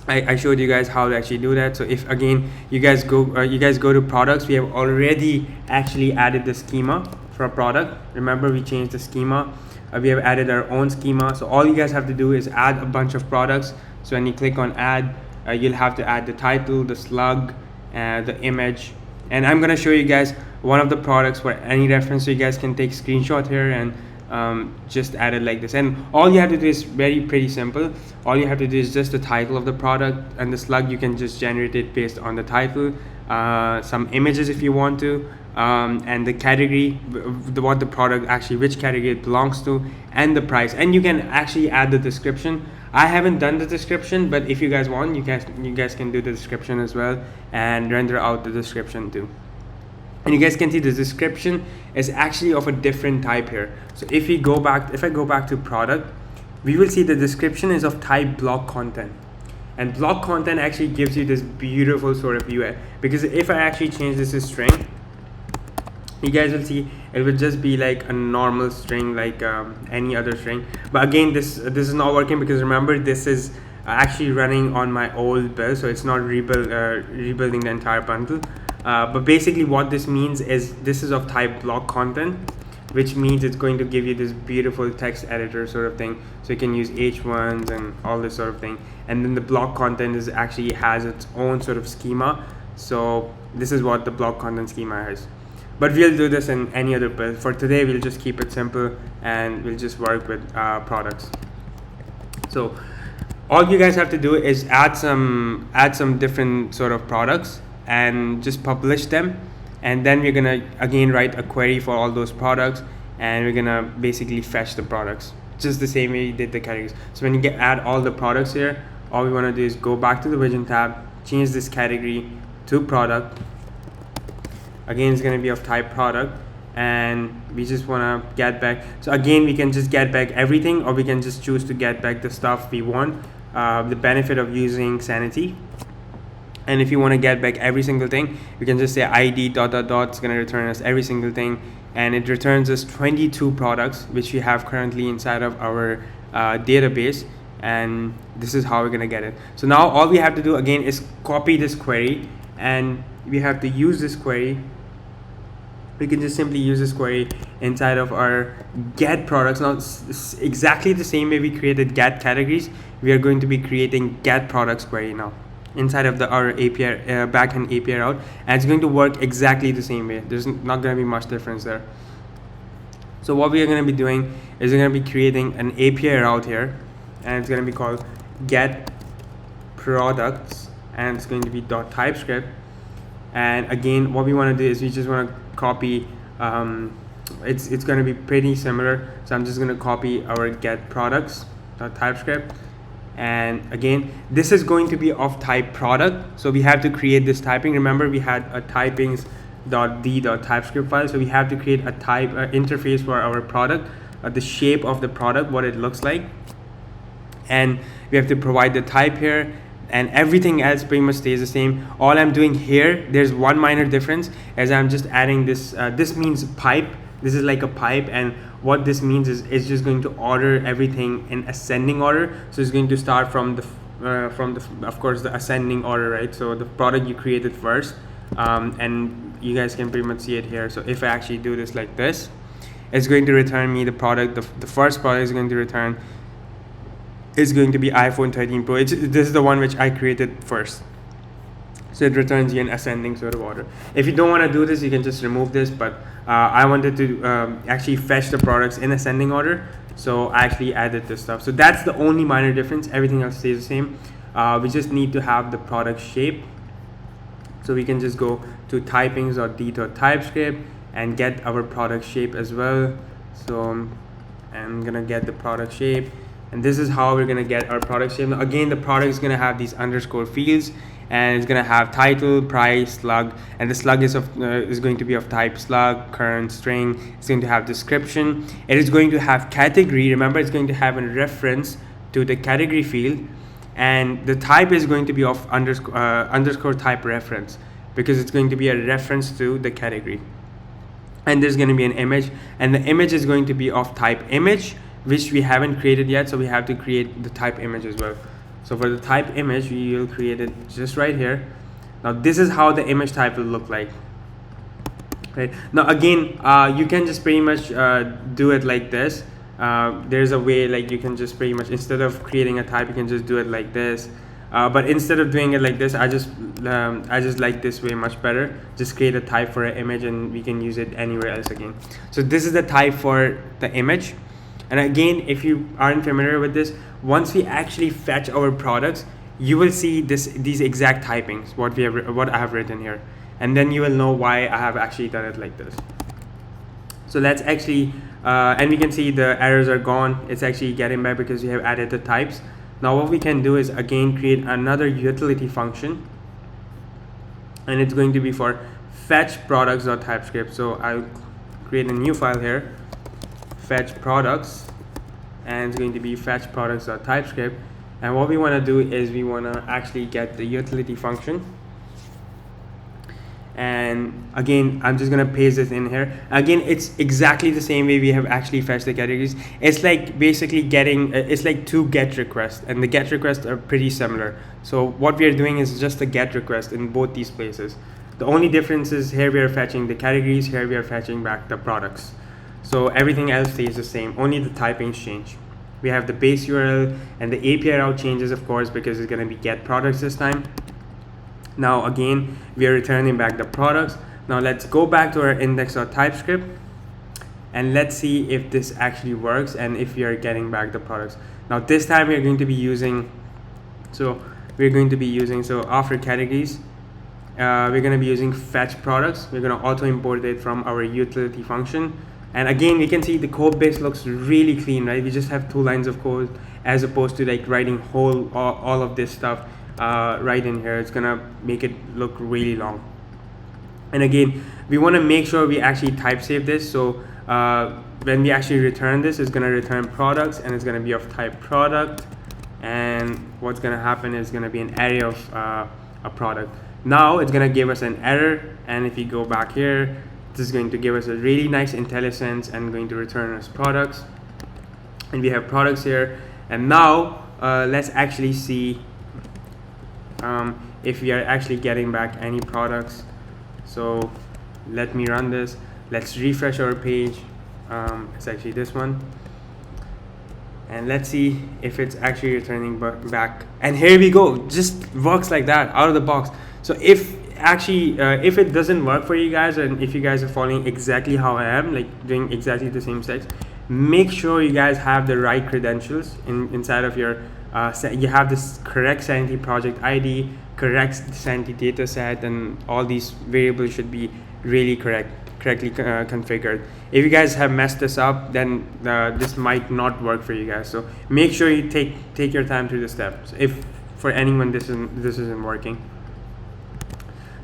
I showed you guys how to actually do that. So if again you guys go to products, we have already actually added the schema for a product. Remember, we changed the schema. We have added our own schema. So all you guys have to do is add a bunch of products. So when you click on add, you'll have to add the title, the slug, the image, and I'm gonna show you guys one of the products for any reference. So you guys can take screenshot here and just add it like this. And all you have to do is pretty simple. All you have to do is just the title of the product, and the slug you can just generate it based on the title, some images if you want to, and the category, what the product actually, which category it belongs to, and the price. And you can actually add the description. I haven't done the description, but if you guys want, you guys can do the description as well and render out the description too. And you guys can see the description is actually of a different type here. So if I go back to product, we will see the description is of type block content. And block content actually gives you this beautiful sort of UI, because if I actually change this to string, you guys will see it would just be like a normal string, like any other string. But again, this is not working, because remember, this is actually running on my old build, so it's not rebuilding the entire bundle. But basically what this means is this is of type block content, which means it's going to give you this beautiful text editor sort of thing, so you can use H1s and all this sort of thing. And then the block content is actually has its own sort of schema, so this is what the block content schema is. But we'll do this in any other build. For today, we'll just keep it simple and we'll just work with products. So all you guys have to do is add some different sort of products and just publish them. And then we're gonna again write a query for all those products, and we're gonna basically fetch the products just the same way you did the categories. So when you add all the products here, all we wanna do is go back to the widget tab, change this category to product. Again, it's going to be of type product, and we just want to get back. So again, we can just get back everything, or we can just choose to get back the stuff we want. The benefit of using Sanity. And if you want to get back every single thing, we can just say id ... It's going to return us every single thing, and it returns us 22 products which we have currently inside of our database. And this is how we're going to get it. So now all we have to do again is copy this query, and we have to use this query. We can just simply use this query inside of our get products. Now it's exactly the same way we created get categories, we are going to be creating get products query now inside of our API backend API route, and it's going to work exactly the same way. There's not going to be much difference there. So what we are going to be doing is we're going to be creating an API route here, and it's going to be called get products, and it's going to be .typescript. And again, what we want to do is we just want to copy, it's going to be pretty similar, so I'm just going to copy our get products .typescript. And again, this is going to be of type product, so we have to create this typing. Remember, we had a typings.d.typescript file, so we have to create a type interface for our product, the shape of the product, what it looks like, and we have to provide the type here. And everything else pretty much stays the same. All I'm doing here, there's one minor difference, as I'm just adding this. This means pipe. This is like a pipe, and what this means is it's just going to order everything in ascending order. So it's going to start from the of course the ascending order, right? So the product you created first, and you guys can pretty much see it here. So if I actually do this like this, it's going to return me the product. The first product is going to return. Is going to be iPhone 13 Pro. This is the one which I created first. So it returns you in ascending sort of order. If you don't want to do this, you can just remove this, but I wanted to actually fetch the products in ascending order, so I actually added this stuff. So that's the only minor difference. Everything else stays the same. We just need to have the product shape. So we can just go to typings.d.typescript and get our product shape as well. So I'm going to get the product shape. And this is how we're going to get our product shape. Now, again, the product is going to have these underscore fields, and it's going to have title, price, slug, and the slug is going to be of type slug, current, string. It's going to have description. It is going to have category. Remember, it's going to have a reference to the category field, and the type is going to be of underscore type reference, because it's going to be a reference to the category. And there's going to be an image, and the image is going to be of type image, which we haven't created yet, so we have to create the type image as well. So for the type image, we will create it just right here. Now this is how the image type will look like. Right now, again, you can just pretty much do it like this. There's a way, like you can just pretty much, instead of creating a type, you can just do it like this. But instead of doing it like this, I just like this way much better. Just create a type for an image, and we can use it anywhere else again. So this is the type for the image. And again, if you aren't familiar with this, once we actually fetch our products, you will see these exact typings, what I have written here, and then you will know why I have actually done it like this. So let's actually, and we can see the errors are gone. It's actually getting back because we have added the types. Now what we can do is again create another utility function, and it's going to be for fetch products.typescript. So I'll create a new file here, fetch products, and it's going to be fetch products.typescript, And what we want to do is we want to actually get the utility function. And again, I'm just gonna paste this in here. Again, it's exactly the same way we have actually fetched the categories. It's like basically getting, it's like two GET requests, and the GET requests are pretty similar. So what we are doing is just a GET request in both these places. The only difference is here we are fetching the categories, here we are fetching back the products. So everything else stays the same, only the typings change. We have the base URL, and the API route changes, of course, because it's gonna be get products this time. Now again, we are returning back the products. Now let's go back to our index.typescript and let's see if this actually works and if we are getting back the products. Now this time we are going to be using, so after categories, we're going to be using fetch products. We're going to auto import it from our utility function. And again, we can see the code base looks really clean, right? We just have 2 lines of code as opposed to like writing all of this stuff right in here. It's gonna make it look really long. And again, we want to make sure we actually type save this. So when we actually return this, it's gonna return products, and it's gonna be of type product. And what's gonna happen is gonna be an array of a product. Now it's gonna give us an error, and if you go back here, this is going to give us a really nice IntelliSense and going to return us products. And we have products here. And now let's actually see if we are actually getting back any products. So let me run this. Let's refresh our page. It's actually this one. And let's see if it's actually returning back. And here we go. Just works like that out of the box. So if it doesn't work for you guys, and if you guys are following exactly how I am, like doing exactly the same steps, make sure you guys have the right credentials inside of your you have this correct Sanity project ID, correct Sanity dataset, and all these variables should be really correctly configured. If you guys have messed this up, then this might not work for you guys. So make sure you take your time through the steps if for anyone this isn't working.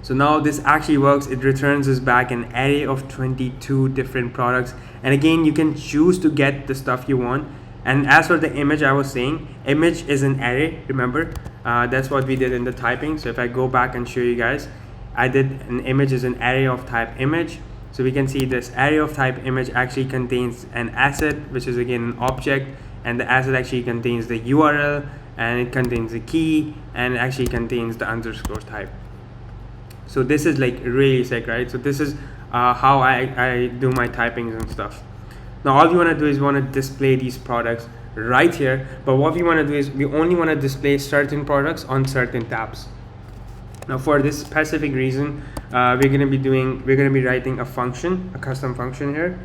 So now this actually works. It returns us back an array of 22 different products. And again, you can choose to get the stuff you want. And as for the image, I was saying, image is an array, remember? That's what we did in the typing. So if I go back and show you guys, I did an image is an array of type image. So we can see this array of type image actually contains an asset, which is again an object. And the asset actually contains the URL, and it contains the key, and it actually contains the underscore type. So this is like really sick, right? So this is how I do my typings and stuff. Now all we want to do is we want to display these products right here, but what we want to do is we only want to display certain products on certain tabs. Now for this specific reason, we're going to be writing a function, a custom function here.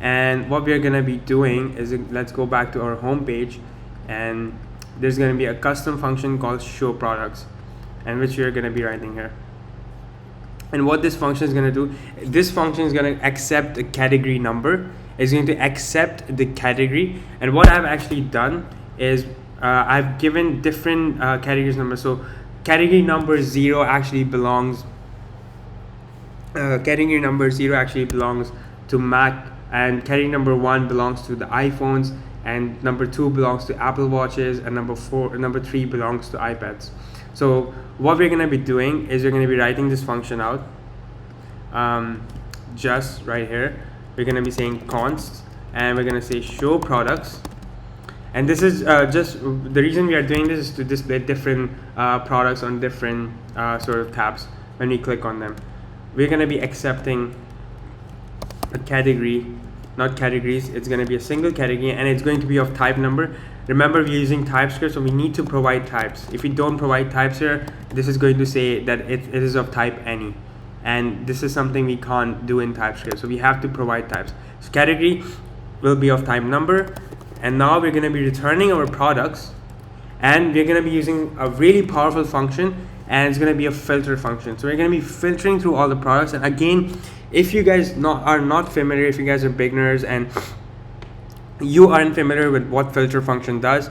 And what we're going to be doing is, let's go back to our home page, and there's going to be a custom function called show products, and which we're going to be writing here. And what this function is going to do, this function is going to accept a category number. It's going to accept the category. And what I've actually done is I've given different categories numbers. So category number 0 actually belongs to Mac, and category number 1 belongs to the iPhones, and number 2 belongs to Apple Watches, and number 3 belongs to iPads. So what we're going to be doing is we're going to be writing this function out just right here. We're going to be saying const, and we're going to say show products. And this is just the reason we are doing this is to display different products on different sort of tabs when we click on them. We're going to be accepting a category, not categories. It's going to be a single category, and it's going to be of type number. Remember, we're using TypeScript, so we need to provide types. If we don't provide types here, this is going to say that it is of type any. And this is something we can't do in TypeScript, so we have to provide types. So category will be of type number. And now we're going to be returning our products, and we're going to be using a really powerful function, and it's going to be a filter function. So we're going to be filtering through all the products. And again, if you guys are not familiar, if you guys are beginners and you aren't familiar with what filter function does,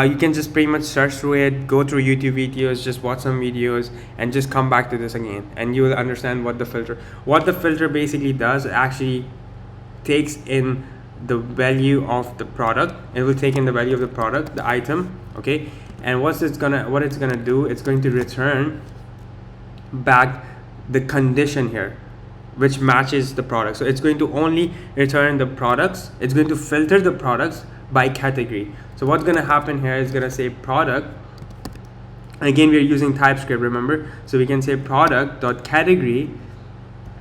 you can just pretty much search through it, go through YouTube videos, just watch some videos, and just come back to this again, and you will understand what the filter basically does. It actually takes in the value of the product. It will take in the value of the product, the item, okay? And what it's gonna do, it's going to return back the condition here, which matches the product. So it's going to only return the products. It's going to filter the products by category. So what's going to happen here is going to say product. Again, we're using TypeScript, remember? So we can say product.category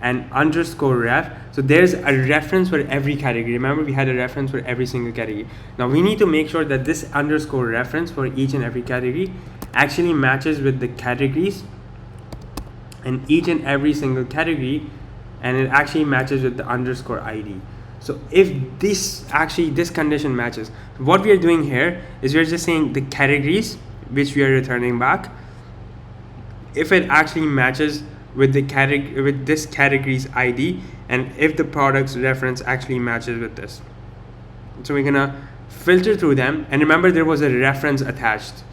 and underscore ref. So there's a reference for every category. Remember, we had a reference for every single category. Now we need to make sure that this underscore reference for each and every category actually matches with the categories and each and every single category, and it actually matches with the underscore ID. So if this condition matches, what we are doing here is we're just saying the categories which we are returning back, if it actually matches with the category, with this category's ID, and if the product's reference actually matches with this. So we're gonna filter through them, and remember there was a reference attached.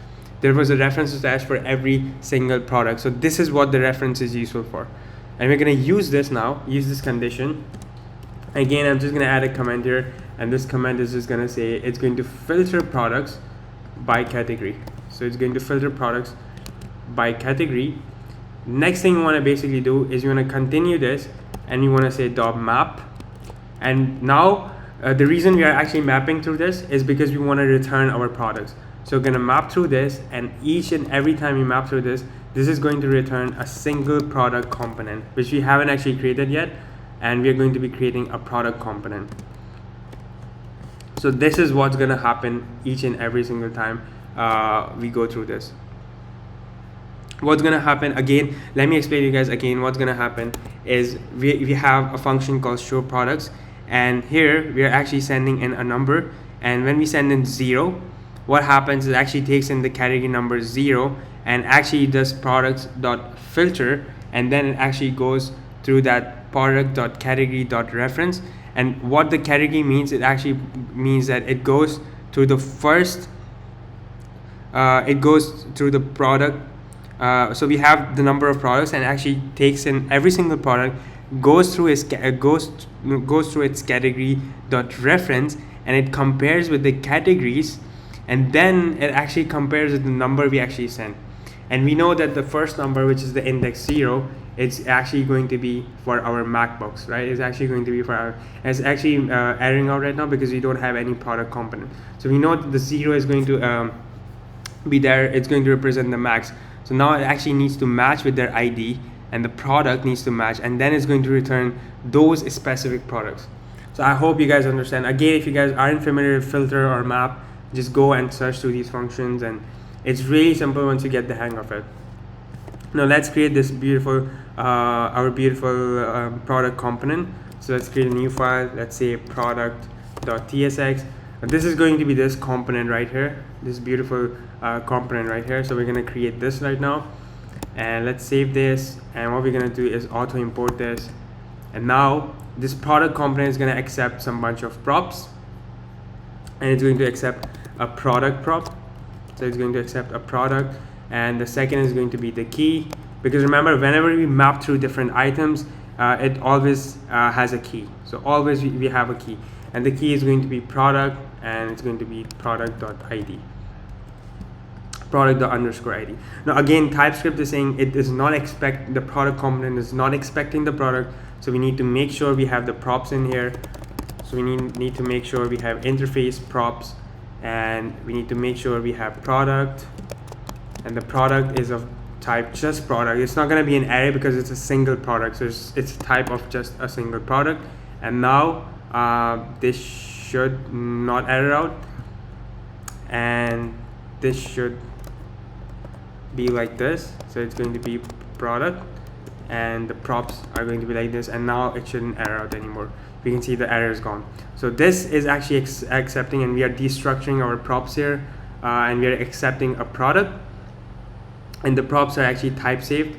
There was a reference attached for every single product. So this is what the reference is useful for. And we're going to use this now, use this condition. Again, I'm just going to add a comment here. And this comment is just going to say it's going to filter products by category. So it's going to filter products by category. Next thing you want to basically do is you want to continue this and you want to say .map. And now the reason we are actually mapping through this is because we want to return our products. So we're going to map through this, and each and every time you map through this, this is going to return a single product component, which we haven't actually created yet, and we're going to be creating a product component. So this is what's going to happen each and every single time we go through this. What's going to happen, again, let me explain to you guys again. What's going to happen is we have a function called show products, and here we are actually sending in a number, and when we send in 0, what happens is it actually takes in the category number 0 and actually does products.filter, and then it actually goes through that product.category.reference. And what the category means, it actually means that it goes through the first, it goes through the product. So we have the number of products, and actually takes in every single product, goes through its category.reference, and it compares with the categories, and then it actually compares with the number we actually sent. And we know that the first number, which is the index 0, it's actually going to be for our MacBooks, right? It's actually going to be for our, it's actually erroring out right now because we don't have any product component. So we know that the 0 is going to be there, it's going to represent the Macs. So now it actually needs to match with their ID, and the product needs to match, and then it's going to return those specific products. So I hope you guys understand. Again, if you guys aren't familiar with filter or map, just go and search through these functions, and it's really simple once you get the hang of it. Now let's create this beautiful, our beautiful product component. So let's create a new file. Let's say product.tsx. This is going to be this component right here, this beautiful component right here. So we're going to create this right now, and let's save this. And what we're going to do is auto import this. And now this product component is going to accept some bunch of props, and it's going to accept a product prop. So it's going to accept a product, and the second is going to be the key, because remember, whenever we map through different items, it always has a key. So always we have a key, and the key is going to be product, and it's going to be product.id, product._id. Now again, TypeScript is saying it does not expect, the product component is not expecting the product, so we need to make sure we have the props in here. So we need to make sure we have interface props, and we need to make sure we have product, and the product is of type just product. It's not going to be an array because it's a single product, so it's type of just a single product. And now this should not error out, and this should be like this. So it's going to be product, and the props are going to be like this, and now it shouldn't error out anymore. We can see the error is gone. So this is actually accepting, and we are destructuring our props here, and we are accepting a product, and the props are actually type saved.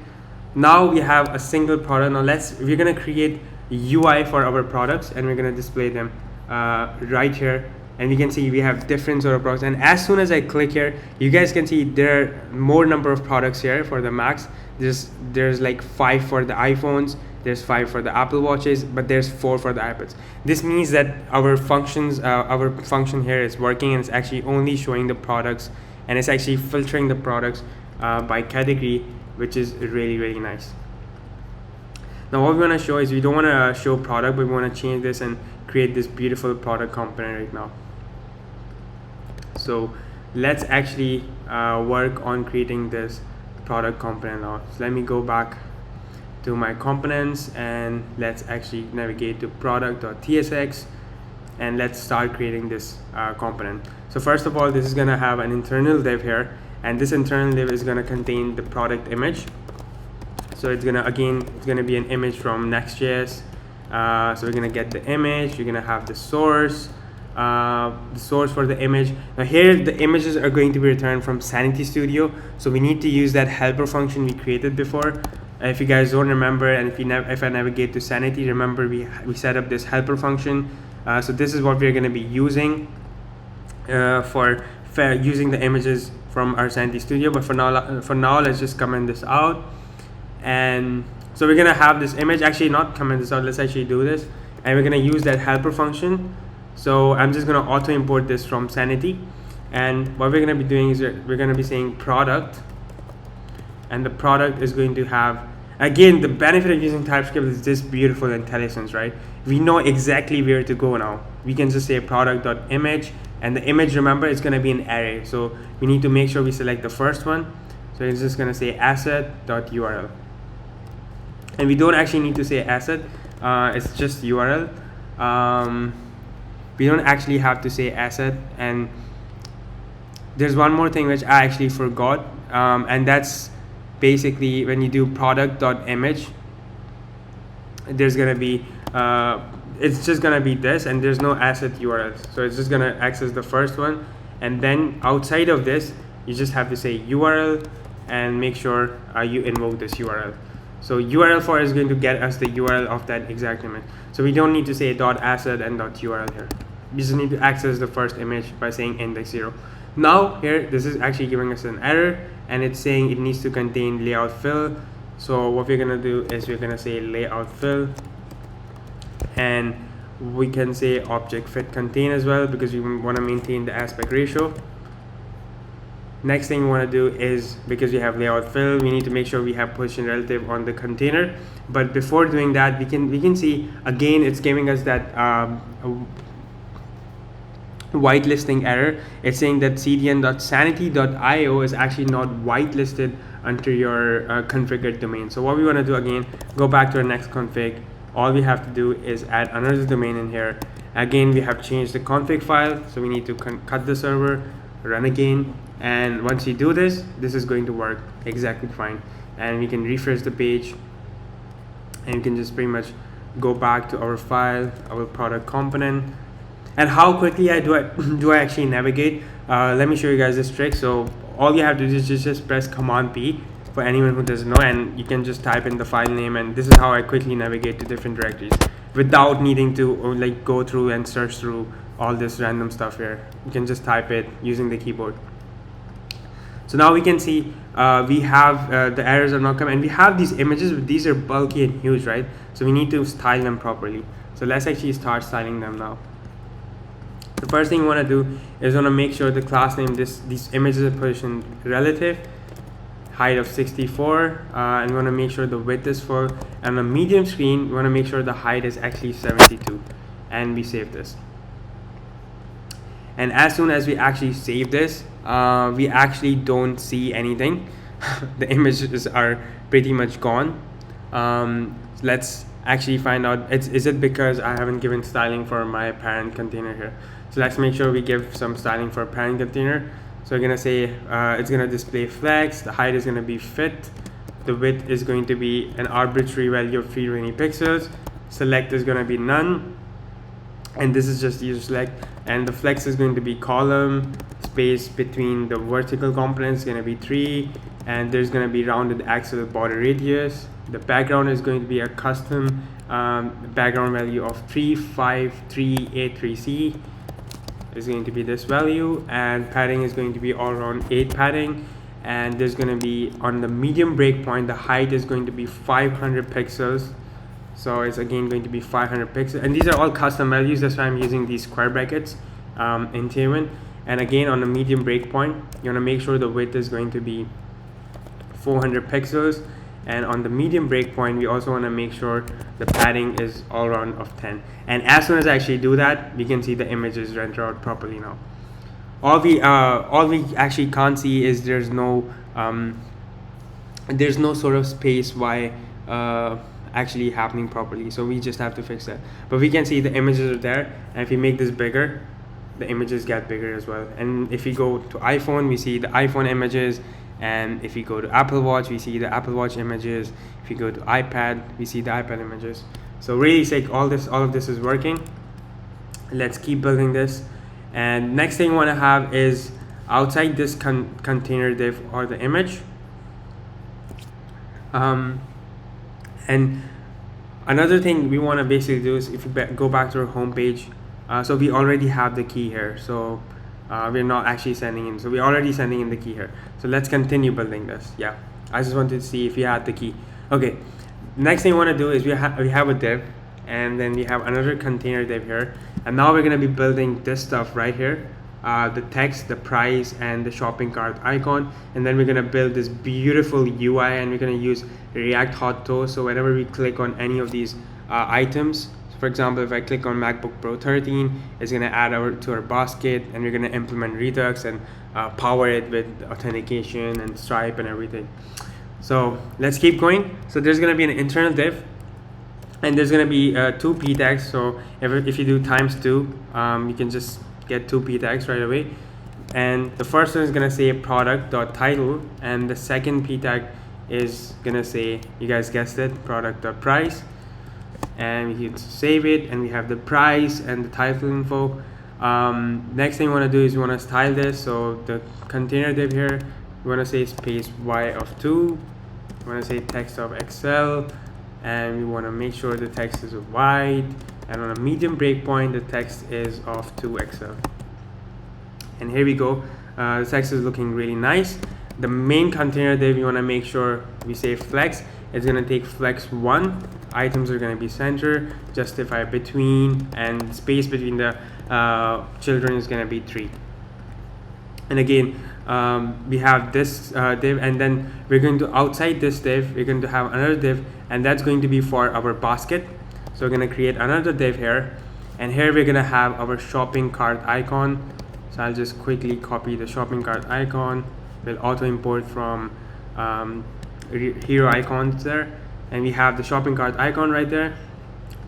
Now we have a single product. Now we're gonna create UI for our products, and we're gonna display them right here and you can see we have different sort of products. And as soon as I click here, you guys can see there are more number of products here for the Macs. There's like 5 for the iPhones, there's 5 for the Apple Watches, but there's 4 for the iPads. This means that our function here is working, and it's actually only showing the products, and it's actually filtering the products by category, which is really nice. Now what we want to show is, we don't want to show product, but we want to change this and create this beautiful product component right now. So let's actually work on creating this product component now. So let me go back to my components, and let's actually navigate to product.tsx, and let's start creating this component. So first of all, this is going to have an internal div here, and this internal div is going to contain the product image. So it's gonna be an image from Next.js. So we're gonna get the image. You're gonna have the source for the image. Now here the images are going to be returned from Sanity Studio, so we need to use that helper function we created before. If you guys don't remember, and if I navigate to Sanity, remember we set up this helper function. So this is what we're gonna be using for using the images from our Sanity Studio. But for now, let's just comment this out. And so we're gonna have this image, actually not comment this out, let's actually do this, and we're gonna use that helper function. So I'm just gonna auto import this from Sanity, and what we're gonna be doing is we're gonna be saying product, and the product is going to have, again, the benefit of using TypeScript is this beautiful intelligence, right? We know exactly where to go now. We can just say product.image, and the image, remember, it's gonna be an array, so we need to make sure we select the first one. So it's just gonna say asset.url. And we don't actually need to say asset, it's just URL. We don't actually have to say asset. And there's one more thing which I actually forgot, and that's basically when you do product.image, there's gonna be it's just gonna be this, and there's no asset URLs, so it's just gonna access the first one, and then outside of this you just have to say URL and make sure you invoke this URL. So URL for is going to get us the URL of that exact image. So we don't need to say .asset and .url here. We just need to access the first image by saying index 0. Now here, this is actually giving us an error, and it's saying it needs to contain layout fill. So what we're gonna do is we're gonna say layout fill, and we can say object fit contain as well, because we want to maintain the aspect ratio. Next thing we want to do is, because we have layout fill, we need to make sure we have position relative on the container. But before doing that, we can see again it's giving us that whitelisting error. It's saying that cdn.sanity.io is actually not whitelisted under your configured domain. So what we want to do, again, go back to our next config. All we have to do is add another domain in here. Again, we have changed the config file, so we need to cut the server, run again, and once you do this, this is going to work exactly fine. And we can refresh the page, and you can just pretty much go back to our file, our product component. And how quickly do I actually navigate? Let me show you guys this trick. So all you have to do is just press Command P for anyone who doesn't know, and you can just type in the file name, and this is how I quickly navigate to different directories without needing to like go through and search through all this random stuff here. You can just type it using the keyboard. So now we can see we have the errors are not coming, and we have these images, but these are bulky and huge, right? So we need to style them properly. So let's actually start styling them now. The first thing we want to do is want to make sure the class name, these images are positioned relative, height of 64, and we want to make sure the width is full. And on a medium screen, we want to make sure the height is actually 72, and we save this. And as soon as we actually save this, we actually don't see anything. The images are pretty much gone. Let's actually find out, is it because I haven't given styling for my parent container here? So let's make sure we give some styling for a parent container. So we're gonna say it's gonna display flex, the height is gonna be fit, the width is going to be an arbitrary value of 320 pixels, select is gonna be none, and this is just user select, and the flex is going to be column, space between the vertical components is gonna be 3, and there's gonna be rounded axle border radius. The background is going to be a custom background value of 35383C. is going to be this value, and padding is going to be all around 8 padding, and there's going to be on the medium breakpoint, the height is going to be 500 pixels. So it's again going to be 500 pixels, and these are all custom values. That's why I'm using these square brackets in Tailwind. And again, on the medium breakpoint, you want to make sure the width is going to be 400 pixels. And on the medium breakpoint, we also want to make sure the padding is all around of 10. And as soon as I actually do that, we can see the images render out properly now. All we actually can't see is there's no sort of space why actually happening properly. So we just have to fix that. But we can see the images are there, and if we make this bigger, the images get bigger as well. And if we go to iPhone, we see the iPhone images. And if we go to Apple Watch, we see the Apple Watch images. If we go to iPad, we see the iPad images. So really sick, all of this is working. Let's keep building this. And next thing we want to have is outside this container div or the image. And another thing we want to basically do is if we go back to our home page, so we already have the key here. So we're not actually sending in, so we're already sending in the key here. So let's continue building this. Yeah, I just wanted to see if we had the key. Okay, next thing we want to do is we have a div, and then we have another container div here, and now we're going to be building this stuff right here, the text, the price, and the shopping cart icon. And then we're going to build this beautiful UI, and we're going to use React Hot Toast. So whenever we click on any of these items, for example, if I click on MacBook Pro 13, it's going to add to our basket, and we're going to implement Redux and power it with authentication and Stripe and everything. So let's keep going. So there's going to be an internal div, and there's going to be 2 p tags. So if you do ×2, you can just get 2 p tags right away. And the first one is going to say product.title, and the second p tag is going to say, you guys guessed it, product.price. And we hit save it, and we have the price and the title info. Next thing we want to do is we want to style this. So the container div here, we want to say space y of 2, we want to say text of Excel, and we want to make sure the text is white, and on a medium breakpoint the text is of 2 Excel. And here we go, the text is looking really nice. The main container div, you want to make sure we say flex. It's going to take flex 1, items are going to be center, justify between, and space between the children is going to be 3. And again, we have this div, and then we're going to, outside this div, we're going to have another div, and that's going to be for our basket. So we're going to create another div here, and here we're going to have our shopping cart icon. So I'll just quickly copy the shopping cart icon. We'll auto import from hero icons there, and we have the shopping cart icon right there.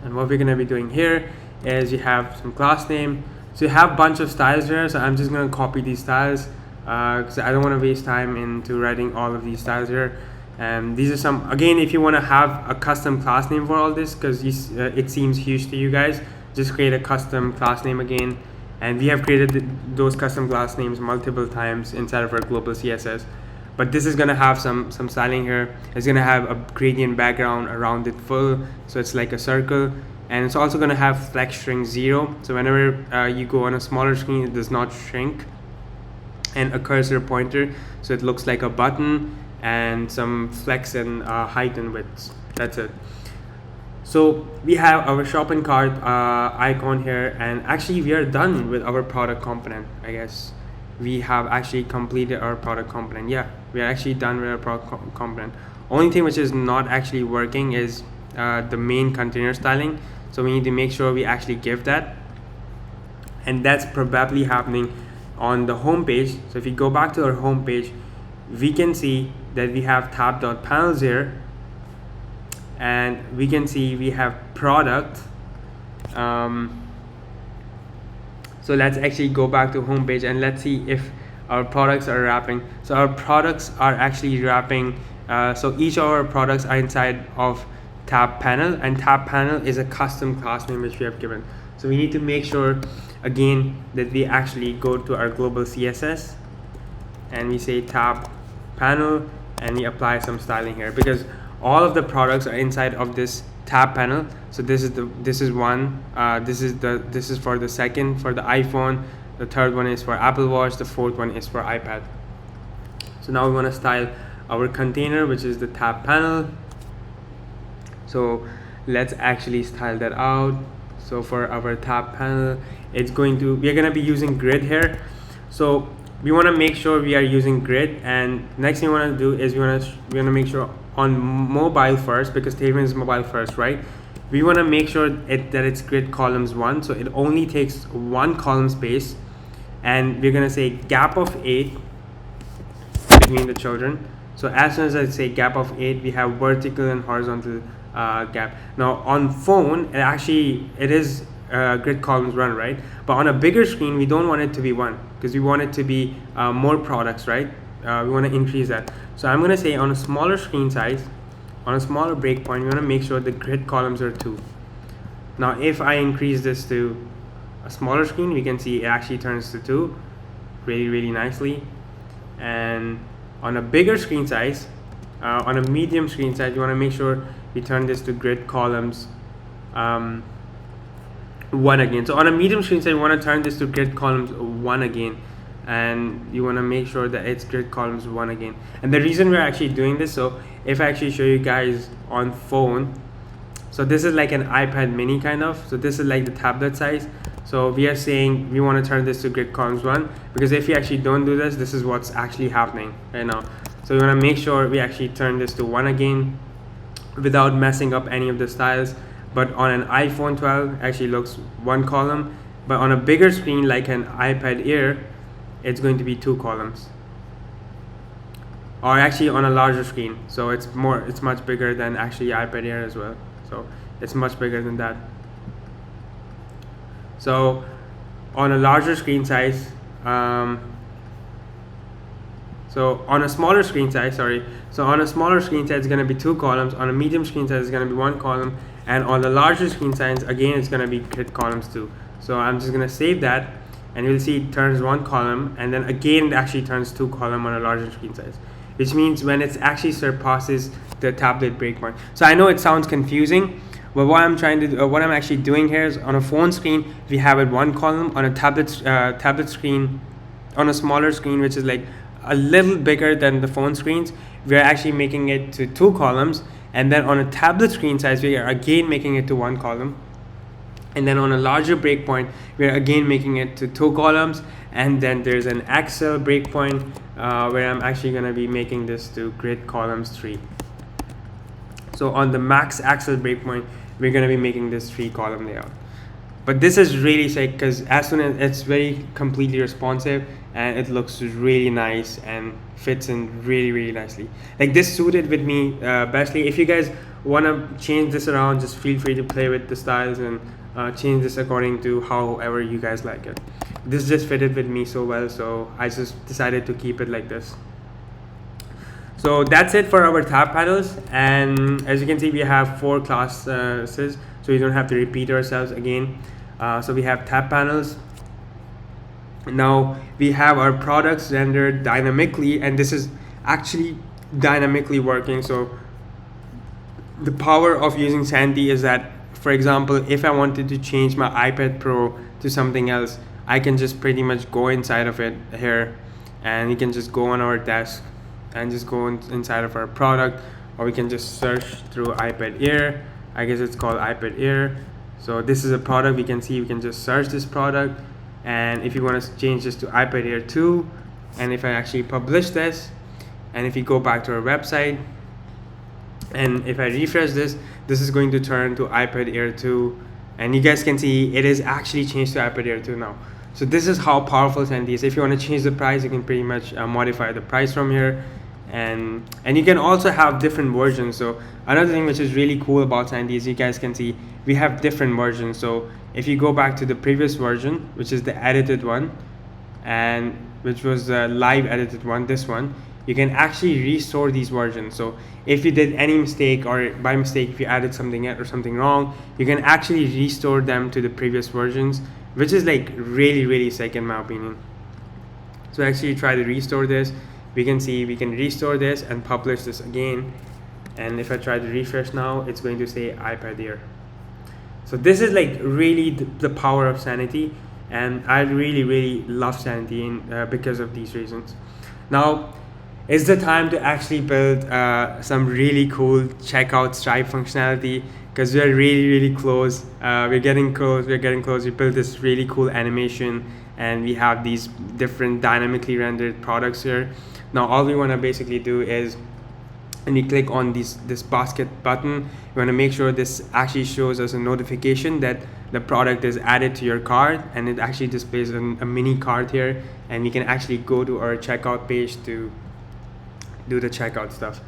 And what we're going to be doing here is you have some class name. So you have a bunch of styles here, so I'm just going to copy these styles because I don't want to waste time into writing all of these styles here. And these are some, again, if you want to have a custom class name for all this, because it seems huge to you guys, just create a custom class name again. And we have created those custom class names multiple times inside of our global CSS. But this is going to have some styling here. It's going to have a gradient background around it full, so it's like a circle. And it's also going to have flex shrink 0. So whenever you go on a smaller screen, it does not shrink. And a cursor pointer, so it looks like a button, and some flex and height and width. That's it. So we have our shopping cart icon here, and actually we are done with our product component. I guess we have actually completed our product component. Yeah, we are actually done with our product component. Only thing which is not actually working is the main container styling. So we need to make sure we actually give that, and that's probably happening on the home page. So if we go back to our home page, we can see that we have tab.panels here, and we can see we have product. So let's actually go back to home page and let's see if our products are wrapping. So our products are actually wrapping. So each of our products are inside of tab panel, and tab panel is a custom class name which we have given. So we need to make sure again that we actually go to our global CSS and we say tab panel, and we apply some styling here because all of the products are inside of this tab panel. So this is one, this is for the second, for the iPhone, the third one is for Apple Watch, the fourth one is for iPad. So now we want to style our container, which is the tab panel. So let's actually style that out. So for our tab panel, we're going to be using grid here. So we want to make sure we are using grid, and next thing we want to do is we want to make sure on mobile first, because Tailwind is mobile first, right? We want to make sure that it's grid columns 1, so it only takes 1 column space, and we're going to say gap of 8 between the children. So as soon as I say gap of 8, we have vertical and horizontal gap. Now on phone, it is grid columns 1, right? But on a bigger screen, we don't want it to be 1, because we want it to be more products, right? We want to increase that. So I'm going to say on a smaller screen size, on a smaller breakpoint, we want to make sure the grid columns are 2. Now if I increase this to a smaller screen, we can see it actually turns to 2 really nicely. And on a bigger screen size, on a medium screen size, we want to make sure we turn this to grid columns 1 again. So on a medium screen size, we want to turn this to grid columns 1 again, and you want to make sure that it's grid columns 1 again. And the reason we're actually doing this, so if I actually show you guys on phone, so this is like an iPad mini kind of, so this is like the tablet size. So we are saying we want to turn this to grid columns 1, because if you actually don't do this, this is what's actually happening right now. So we want to make sure we actually turn this to 1 again without messing up any of the styles. But on an iPhone 12, actually looks 1 column, but on a bigger screen like an iPad Air, it's going to be 2 columns. Or actually on a larger screen, so it's much bigger than actually iPad Air as well. So it's much bigger than that. So on a larger screen size, so on a smaller screen size, so on a smaller screen size, it's going to be 2 columns. On a medium screen size, it's going to be 1 column. And on the larger screen size, again, it's going to be grid columns 2. So I'm just going to save that, and you'll see it turns 1 column, and then again, it actually turns 2 column on a larger screen size, which means when it actually surpasses the tablet breakpoint. So I know it sounds confusing, but what I'm actually doing here is on a phone screen, we have it 1 column. On a tablet screen, on a smaller screen, which is like a little bigger than the phone screens, we're actually making it to 2 columns. And then on a tablet screen size, we are again making it to 1 column. And then on a larger breakpoint, we're again making it to 2 columns. And then there's an axle breakpoint where I'm actually going to be making this to grid columns 3. So on the max axle breakpoint, we're going to be making this 3 column layout. But this is really sick, because as soon as it's very completely responsive, and it looks really nice and fits in really nicely. Like this suited with me bestly. If you guys want to change this around, just feel free to play with the styles and change this according to however you guys like it. This just fitted with me so well, so I just decided to keep it like this. So that's it for our tab panels, and as you can see, we have 4 classes, so you don't have to repeat ourselves again. So we have tab panels. Now we have our products rendered dynamically, and this is actually dynamically working. So the power of using Sanity is that, for example, if I wanted to change my iPad Pro to something else, I can just pretty much go inside of it here, and you can just go on our desk and just go inside of our product, or we can just search through iPad Air. I guess it's called iPad Air. So this is a product. We can see we can just search this product, and if you want to change this to iPad Air 2, and if I actually publish this, and if you go back to our website, and if I refresh this, this is going to turn to iPad Air 2, and you guys can see it is actually changed to iPad Air 2 now. So this is how powerful Sanity is. If you want to change the price, you can pretty much modify the price from here, and you can also have different versions. So another thing which is really cool about Sanity is you guys can see we have different versions. So if you go back to the previous version, which is the edited one, and which was the live edited one, this one, you can actually restore these versions. So if you did any mistake, or by mistake if you added something or something wrong, you can actually restore them to the previous versions, which is like really sick in my opinion. So actually try to restore this. We can see we can restore this and publish this again, and if I try to refresh now, it's going to say iPad Air. So this is like really the power of Sanity. and I really love Sanity because of these reasons. Now it's the time to actually build some really cool checkout Stripe functionality, because we're really close. We're getting close. We built this really cool animation, and we have these different dynamically rendered products here. Now all we want to basically do is, and we click on this basket button, you want to make sure this actually shows us a notification that the product is added to your cart, and it actually displays a mini cart here, and we can actually go to our checkout page to do the checkout stuff.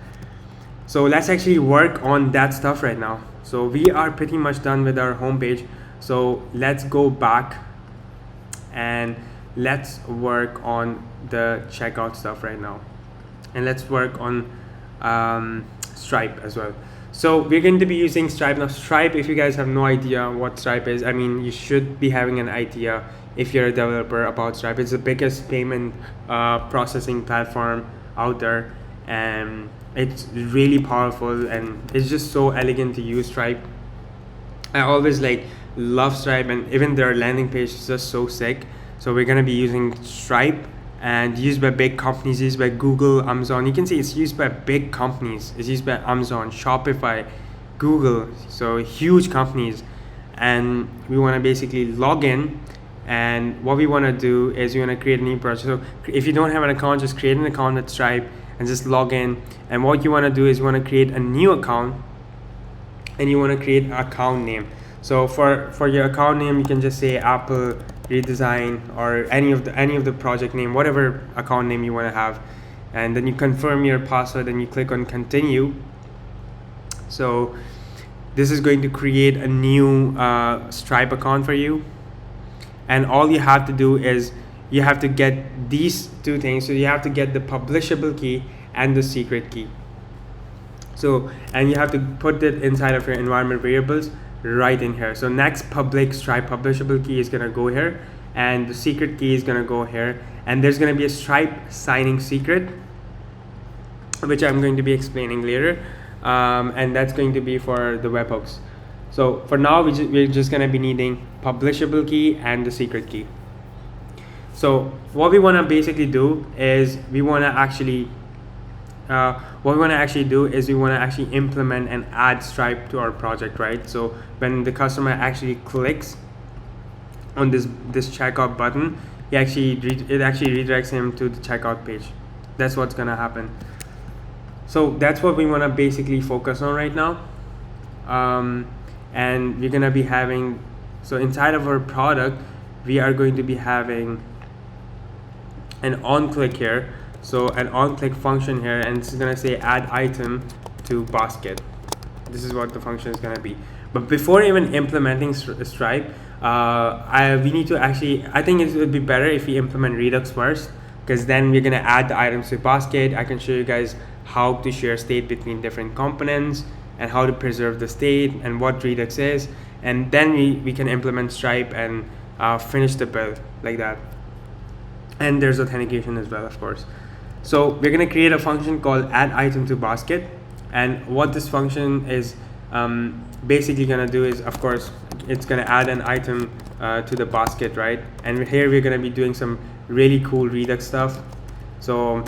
So let's actually work on that stuff right now. So we are pretty much done with our homepage. So let's go back and let's work on the checkout stuff right now, and let's work on Stripe as well. So we're going to be using Stripe. Now Stripe, if you guys have no idea what Stripe is, I mean, you should be having an idea if you're a developer about Stripe. It's the biggest payment processing platform out there, and it's really powerful, and it's just so elegant to use. Stripe, I always love Stripe, and even their landing page is just so sick. So we're gonna be using Stripe, and used by big companies, used by Google, Amazon. You can see it's used by big companies. It's used by Amazon, Shopify, Google, so huge companies. And we want to basically log in, and what we want to do is we want to create a new project. So if you don't have an account, just create an account at Stripe and just log in. And what you want to do is you want to create a new account, and you want to create an account name. So for your account name, you can just say Apple Redesign, or any of the project name, whatever account name you want to have, and then you confirm your password and you click on continue. So this is going to create a new Stripe account for you, and all you have to do is you have to get these two things. So you have to get the publishable key and the secret key. So, and you have to put it inside of your environment variables right in here. So next public Stripe publishable key is gonna go here, and the secret key is gonna go here, and there's gonna be a Stripe signing secret, which I'm going to be explaining later, and that's going to be for the webhooks. So for now, we're just gonna be needing publishable key and the secret key. So what we wanna basically do is we wanna actually implement and add Stripe to our project, right? So when the customer actually clicks on this checkout button, it actually redirects him to the checkout page. That's what's gonna happen. So that's what we want to basically focus on right now. And we're gonna be having, so inside of our product, we are going to be having an on-click here. So an on-click function here, and this is gonna say add item to basket. This is what the function is gonna be. But before even implementing Stripe, we need to actually, I think it would be better if we implement Redux first, because then we're gonna add the items to basket. I can show you guys how to share state between different components and how to preserve the state and what Redux is, and then we can implement Stripe and finish the build like that. And there's authentication as well, of course. So we're gonna create a function called add item to basket, and what this function is basically gonna do is, of course, it's gonna add an item to the basket, right? And here we're gonna be doing some really cool Redux stuff. So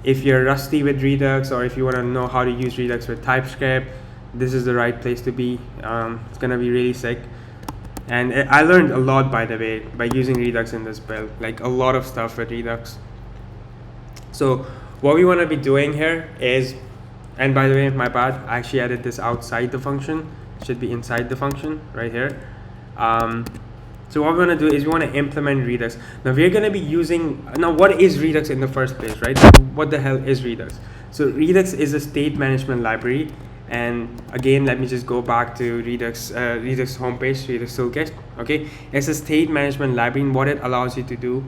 if you're rusty with Redux, or if you wanna know how to use Redux with TypeScript, this is the right place to be. It's gonna be really sick. And I learned a lot, by the way, by using Redux in this build, like a lot of stuff with Redux. So what we want to be doing here is, and by the way, my bad, I actually added this outside the function. It should be inside the function right here. So what we want to do is we want to implement Redux. Now we're going to be using, now what is Redux in the first place, right? What the hell is Redux? So Redux is a state management library. And again, let me just go back to Redux homepage, Redux toolkit. Okay, it's a state management library, and what it allows you to do,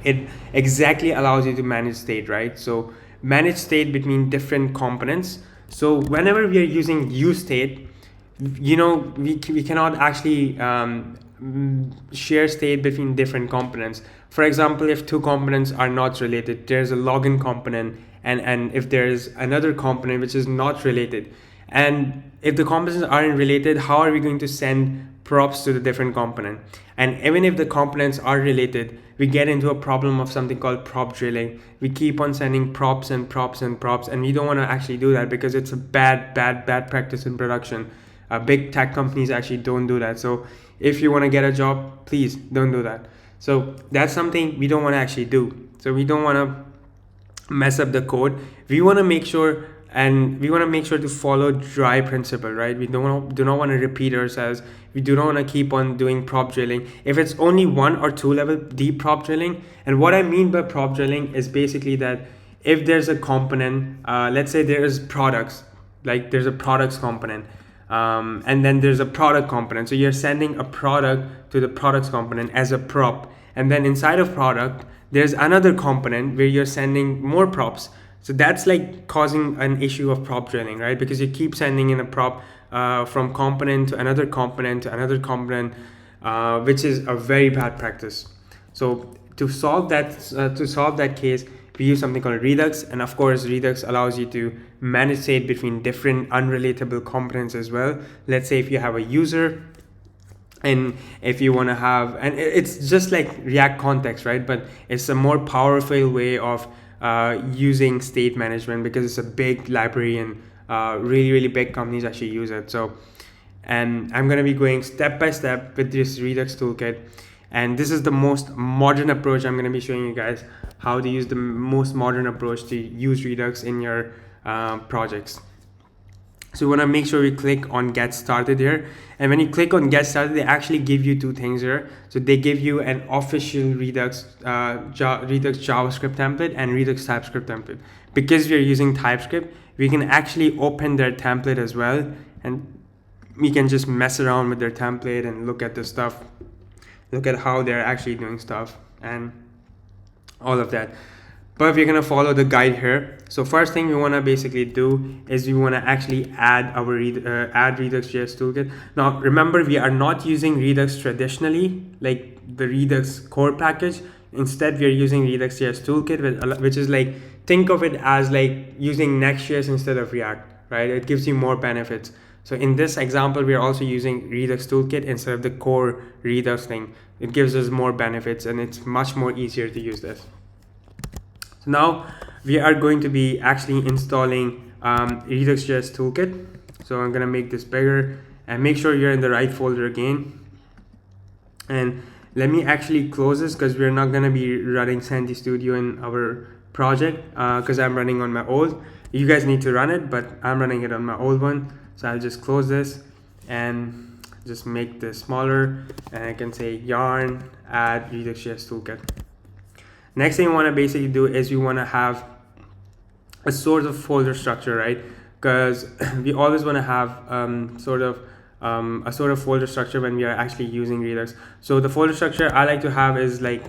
it exactly allows you to manage state, right? So manage state between different components. So whenever we are using use state, you know, we cannot actually share state between different components. For example, if two components are not related, there's a login component, and if there's another component which is not related, and if the components aren't related, how are we going to send props to the different component. And even if the components are related, we get into a problem of something called prop drilling. We keep on sending props and props and props, and we don't want to actually do that because it's a bad practice in production. Big tech companies actually don't do that. So if you want to get a job, please don't do that. So that's something we don't want to actually do. So we don't want to mess up the code. We want to make sure, and we want to make sure to follow dry principle, right? We do not want to repeat ourselves. We do not want to keep on doing prop drilling. If it's only 1 or 2 level deep prop drilling, and what I mean by prop drilling is basically that if there's a component, let's say there is products, like there's a products component, and then there's a product component. So you're sending a product to the products component as a prop, and then inside of product there's another component where you're sending more props. So that's like causing an issue of prop drilling, right? Because you keep sending in a prop from component to another component to another component, which is a very bad practice. So to solve that case, we use something called Redux, and of course Redux allows you to manage state between different unrelatable components as well. Let's say if you have a user, and if you want to have, and it's just like React context, right? But it's a more powerful way of using state management because it's a big library, and really big companies actually use it. So, and I'm going to be going step by step with this Redux toolkit, and this is the most modern approach. I'm going to be showing you guys how to use the most modern approach to use Redux in your projects. So we want to make sure we click on get started here, and when you click on get started, they actually give you 2 things here. So they give you an official Redux Redux JavaScript template and Redux TypeScript template. Because we are using TypeScript, we can actually open their template as well, and we can just mess around with their template and look at the stuff, look at how they're actually doing stuff and all of that. But we're going to follow the guide here. So first thing we want to basically do is we want to actually add our add Redux.js toolkit. Now remember, we are not using Redux traditionally, like the Redux core package. Instead, we are using Redux.js toolkit, which is like, think of it as like using Next.js instead of React, right? It gives you more benefits. So in this example, we are also using Redux toolkit instead of the core Redux thing. It gives us more benefits, and it's much more easier to use this. Now we are going to be actually installing Redux.js toolkit. So I'm going to make this bigger, and make sure you're in the right folder again. And let me actually close this because we're not going to be running Sanity Studio in our project because I'm running on my old. You guys need to run it, but I'm running it on my old one. So I'll just close this and just make this smaller, and I can say yarn add Redux.js toolkit. Next thing we want to basically do is we want to have a sort of folder structure, right? Because we always want to have a sort of folder structure when we are actually using Redux. So the folder structure I like to have is like,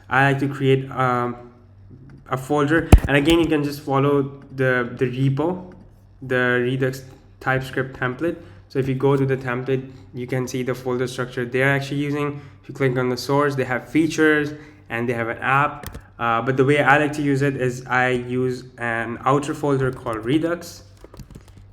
I like to create a folder, and again you can just follow the repo, the Redux TypeScript template. So if you go to the template, you can see the folder structure they're actually using. If you click on the source, they have features and they have an app, but the way I like to use it is I use an outer folder called Redux,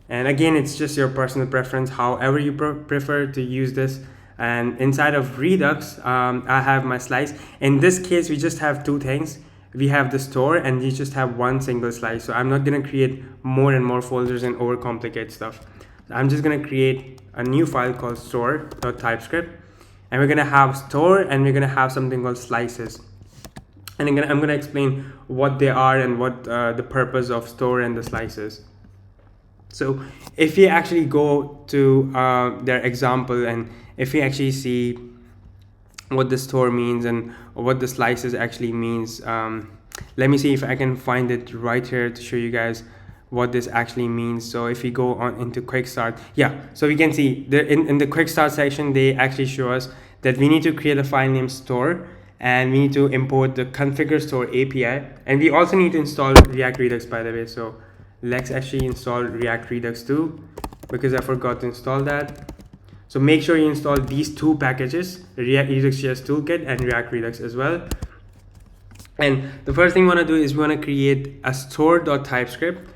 and again it's just your personal preference, however you prefer to use this. And inside of Redux, I have my slice. In this case, we just have 2 things. We have the store, and you just have 1 single slice. So I'm not going to create more and more folders and overcomplicate stuff. So I'm just going to create a new file called store.typescript. And we're going to have store, and we're going to have something called slices. And I'm going to explain what they are and what the purpose of store and the slices. So if you actually go to their example, and if you actually see what the store means and what the slices actually means, let me see if I can find it right here to show you guys what this actually means. So if we go on into quick start, yeah, so we can see in the quick start section, they actually show us that we need to create a file named store, and we need to import the configure store API, and we also need to install React Redux, by the way. So let's actually install React Redux too, because I forgot to install that. So make sure you install these 2 packages, React Redux.js toolkit and React Redux as well. And the first thing we want to do is we want to create a store.typescript.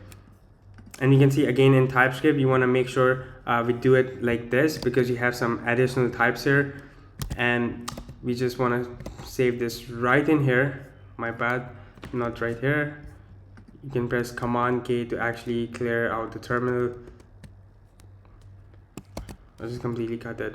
And you can see again in TypeScript, you want to make sure we do it like this because you have some additional types here. And we just want to save this right in here. My bad, not right here. You can press Command K to actually clear out the terminal. I'll just completely cut it.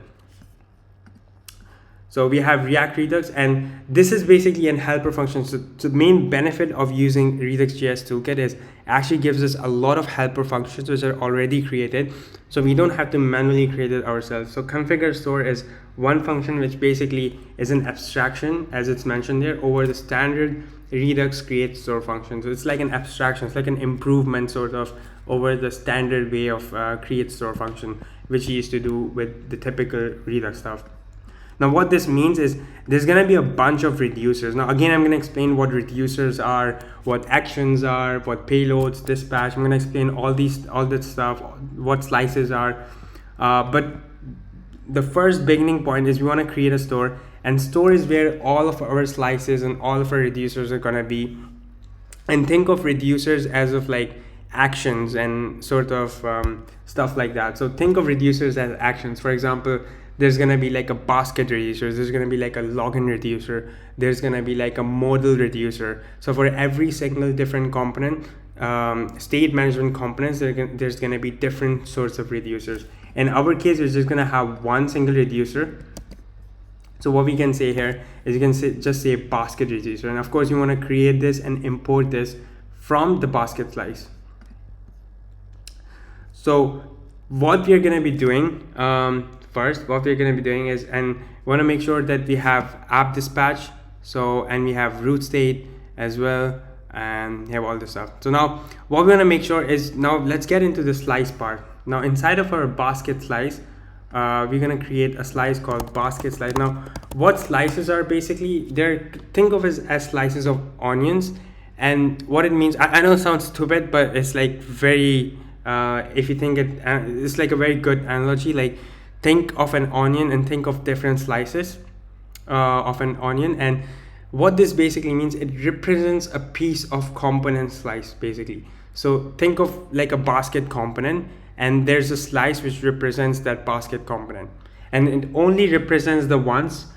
So we have React Redux, and this is basically an helper function. So the main benefit of using Redux.js toolkit is actually gives us a lot of helper functions which are already created. So we don't have to manually create it ourselves. So configure store is one function which basically is an abstraction, as it's mentioned there, over the standard Redux create store function. So it's like an abstraction, it's like an improvement sort of over the standard way of create store function, which you used to do with the typical Redux stuff. Now what this means is there's going to be a bunch of reducers. Now again, I'm going to explain what reducers are, what actions are, what payloads, dispatch. I'm going to explain all this stuff, what slices are. But the first beginning point is we want to create a store, and store is where all of our slices and all of our reducers are going to be. And think of reducers as of like actions and sort of stuff like that. So think of reducers as actions. For example, there's going to be like a basket reducer, there's going to be like a login reducer, there's going to be like a modal reducer. So for every single different component, state management components, there's going to be different sorts of reducers. In our case, we're just going to have one single reducer. So what we can say here is you can just say basket reducer, and of course you want to create this and import this from the basket slice. So what we're going to be doing first, what we're going to be doing is, and we want to make sure that we have app dispatch, so, and we have root state as well, and we have all this stuff. So now what we want to make sure is, now let's get into the slice part. Now inside of our basket slice, we're going to create a slice called basket slice. Now what slices are basically, think of it as slices of onions. And what it means, I know it sounds stupid, but it's like very if you think it's like a very good analogy. Like think of an onion and think of different slices of an onion, and what this basically means, it represents a piece of component slice basically. So think of like a basket component, and there's a slice which represents that basket component, and it only represents the ones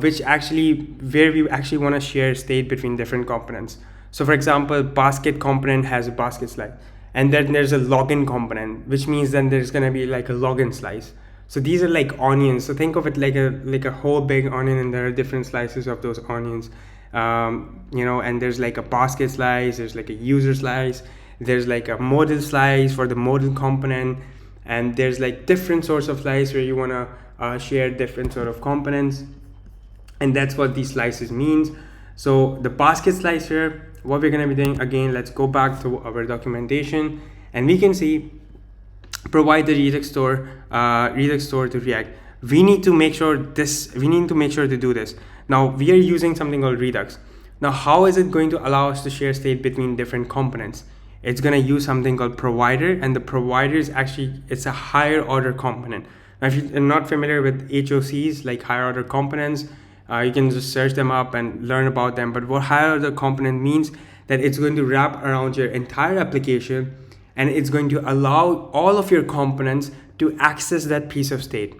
which actually where we actually want to share state between different components. So for example, basket component has a basket slice, and then there's a login component, which means then there's going to be like a login slice. So these are like onions. So think of it like a whole big onion, and there are different slices of those onions. You know, and there's like a basket slice, there's like a user slice, there's like a modal slice for the modal component, and there's like different sorts of slice where you want to share different sort of components, and that's what these slices means. So the basket slice here, what we're going to be doing, again, let's go back to our documentation, and we can see provide the Redux store to React. We need to make sure to do this. Now we are using something called Redux. Now how is it going to allow us to share state between different components? It's going to use something called provider, and the provider is actually, it's a higher order component. Now if you're not familiar with HOCs, like higher order components, you can just search them up and learn about them. But what higher order component means, that it's going to wrap around your entire application, and it's going to allow all of your components to access that piece of state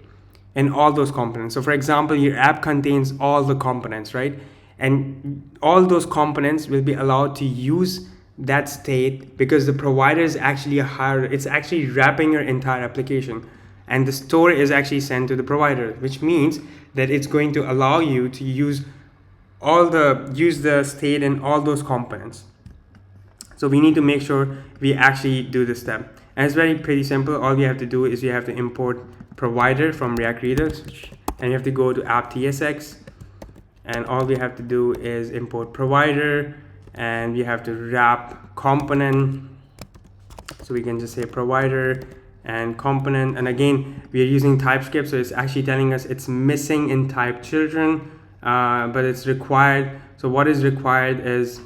and all those components. So for example, your app contains all the components, right? And all those components will be allowed to use that state because the provider is actually it's actually wrapping your entire application, and the store is actually sent to the provider, which means that it's going to allow you to use the state in all those components. So we need to make sure we actually do this step, and it's pretty simple. All you have to do is you have to import provider from React Redux, and you have to go to app.tsx, and all we have to do is import provider, and we have to wrap component. So we can just say provider and component, and again we are using TypeScript, so it's actually telling us it's missing in type children, but it's required. So what is required is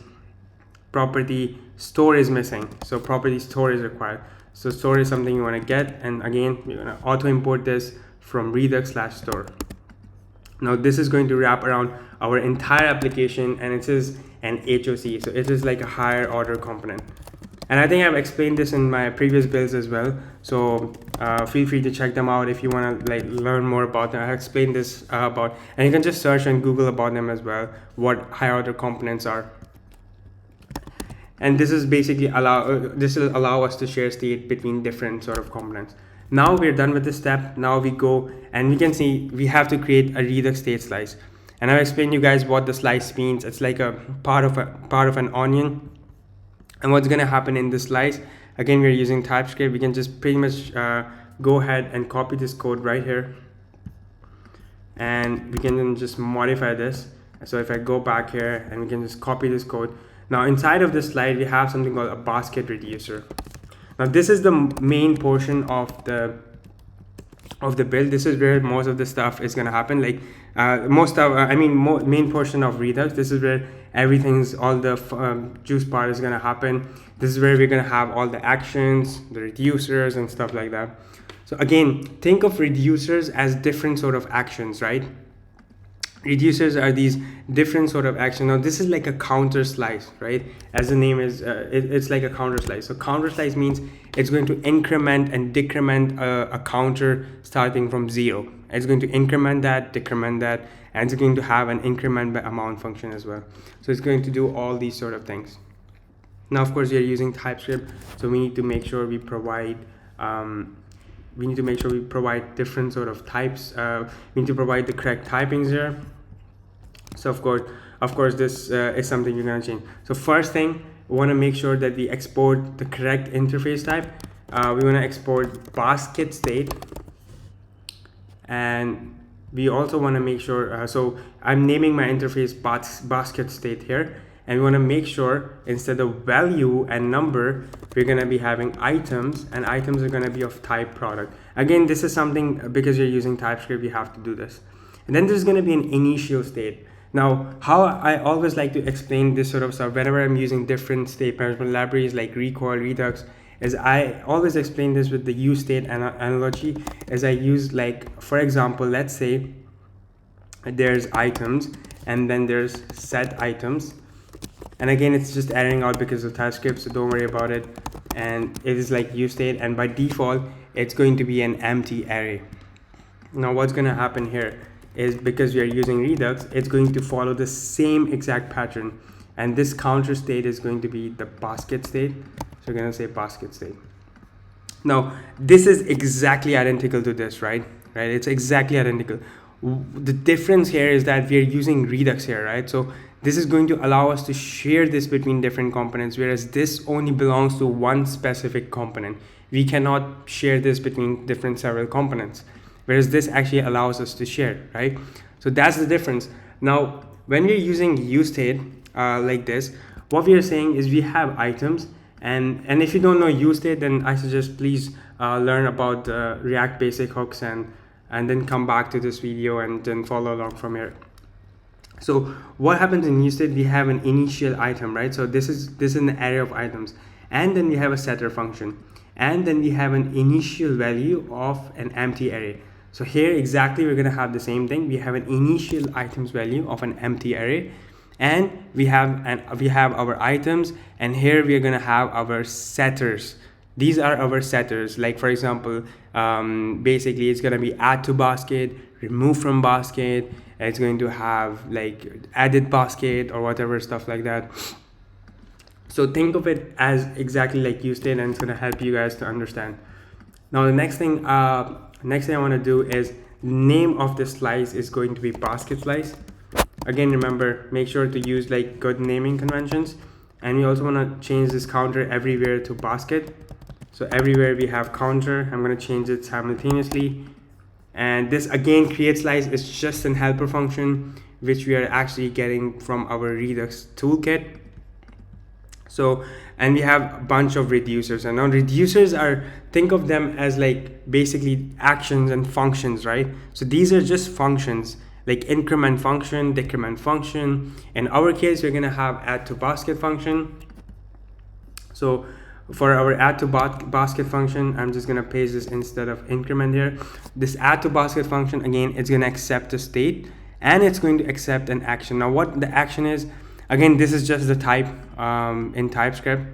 property store is missing, so property store is required. So store is something you want to get, and again we're going to auto import this from redux/store. Now this is going to wrap around our entire application, and it is an HOC, so it is like a higher order component. And I think I've explained this in my previous builds as well. So feel free to check them out if you want to like learn more about them. I explained this about, and you can just search on Google about them as well, what higher order components are. And this is basically this will allow us to share state between different sort of components. Now we're done with this step. Now we go and we can see we have to create a Redux state slice. And I've explained you guys what the slice means. It's like a part of an onion. And what's going to happen in this slice, again, we're using TypeScript. We can just pretty much go ahead and copy this code right here. And we can then just modify this. So if I go back here and we can just copy this code. Now inside of this slide, we have something called a basket reducer. Now this is the main portion of the build. This is where most of the stuff is going to happen. Like main portion of Redux. This is where everything's, all the juice part is going to happen. This is where we're going to have all the actions, the reducers and stuff like that. So again, think of reducers as different sort of actions, right? Reducers are these different sort of actions. Now this is like a counter slice, right? As the name is, it's like a counter slice. So counter slice means it's going to increment and decrement a counter starting from 0. It's going to increment that, decrement that, and it's going to have an increment by amount function as well. So it's going to do all these sort of things. Now, of course, we are using TypeScript, so we need to make sure we provide different sort of types. We need to provide the correct typings here. So of course, this is something you're gonna change. So first thing, we want to make sure that we export the correct interface type. We want to export basket state, and we also want to make sure. So I'm naming my interface basket state here, and we want to make sure instead of value and number, we're going to be having items, and items are going to be of type product. Again, this is something, because you're using TypeScript, you have to do this. And then there's going to be an initial state. Now, how I always like to explain this sort of stuff whenever I'm using different state management libraries like Recoil, Redux, is I always explain this with the use state analogy. As I use, like, for example, let's say there's items and then there's set items. And again, it's just adding out because of TypeScript, so don't worry about it. And it is like use state, and by default, it's going to be an empty array. Now, what's going to happen here is, because we are using Redux, it's going to follow the same exact pattern. And this counter state is going to be the basket state. So we're going to say basket state. Now, this is exactly identical to this, right? It's exactly identical. The difference here is that we're using Redux here, right? So this is going to allow us to share this between different components, whereas this only belongs to one specific component. We cannot share this between several components, whereas this actually allows us to share, right? So that's the difference. Now, when we're using use state like this, what we are saying is we have items, and if you don't know use state, then I suggest please learn about React basic hooks and then come back to this video and then follow along from here. So what happens in use state? We have an initial item, right? So this is an array of items, and then we have a setter function, and then we have an initial value of an empty array. So here exactly we're going to have the same thing. We have an initial items value of an empty array, and we have our items, and here we are going to have our setters. These are our setters. Like, for example, basically it's going to be add to basket, remove from basket. It's going to have like added basket or whatever stuff like that. So think of it as exactly like use state, and it's going to help you guys to understand. Now the next thing I want to do is name of the slice is going to be basket slice. Again, remember, make sure to use like good naming conventions, and we also want to change this counter everywhere to basket. So everywhere we have counter, I'm going to change it simultaneously. And this again, create slice is just an helper function which we are actually getting from our Redux toolkit. So, and we have a bunch of reducers, and now reducers are, think of them as like basically actions and functions, right? So these are just functions like increment function, decrement function. In our case, we're going to have add to basket function. So for our add to basket function, I'm just going to paste this instead of increment here. This add to basket function, again, it's going to accept a state, and it's going to accept an action. Now what the action is, again, this is just the type in TypeScript.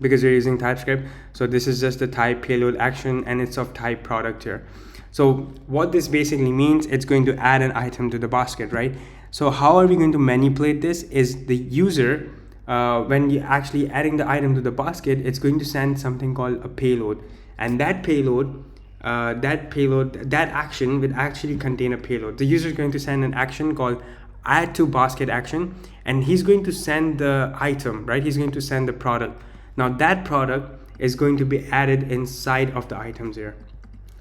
because we're using TypeScript. So this is just the type payload action, and it's of type product here. So what this basically means, it's going to add an item to the basket, right? So how are we going to manipulate this is the user, when you're actually adding the item to the basket, it's going to send something called a payload. And that payload, that action will actually contain a payload. The user is going to send an action called add to basket action, and he's going to send the item, right? He's going to send the product. Now that product is going to be added inside of the items here.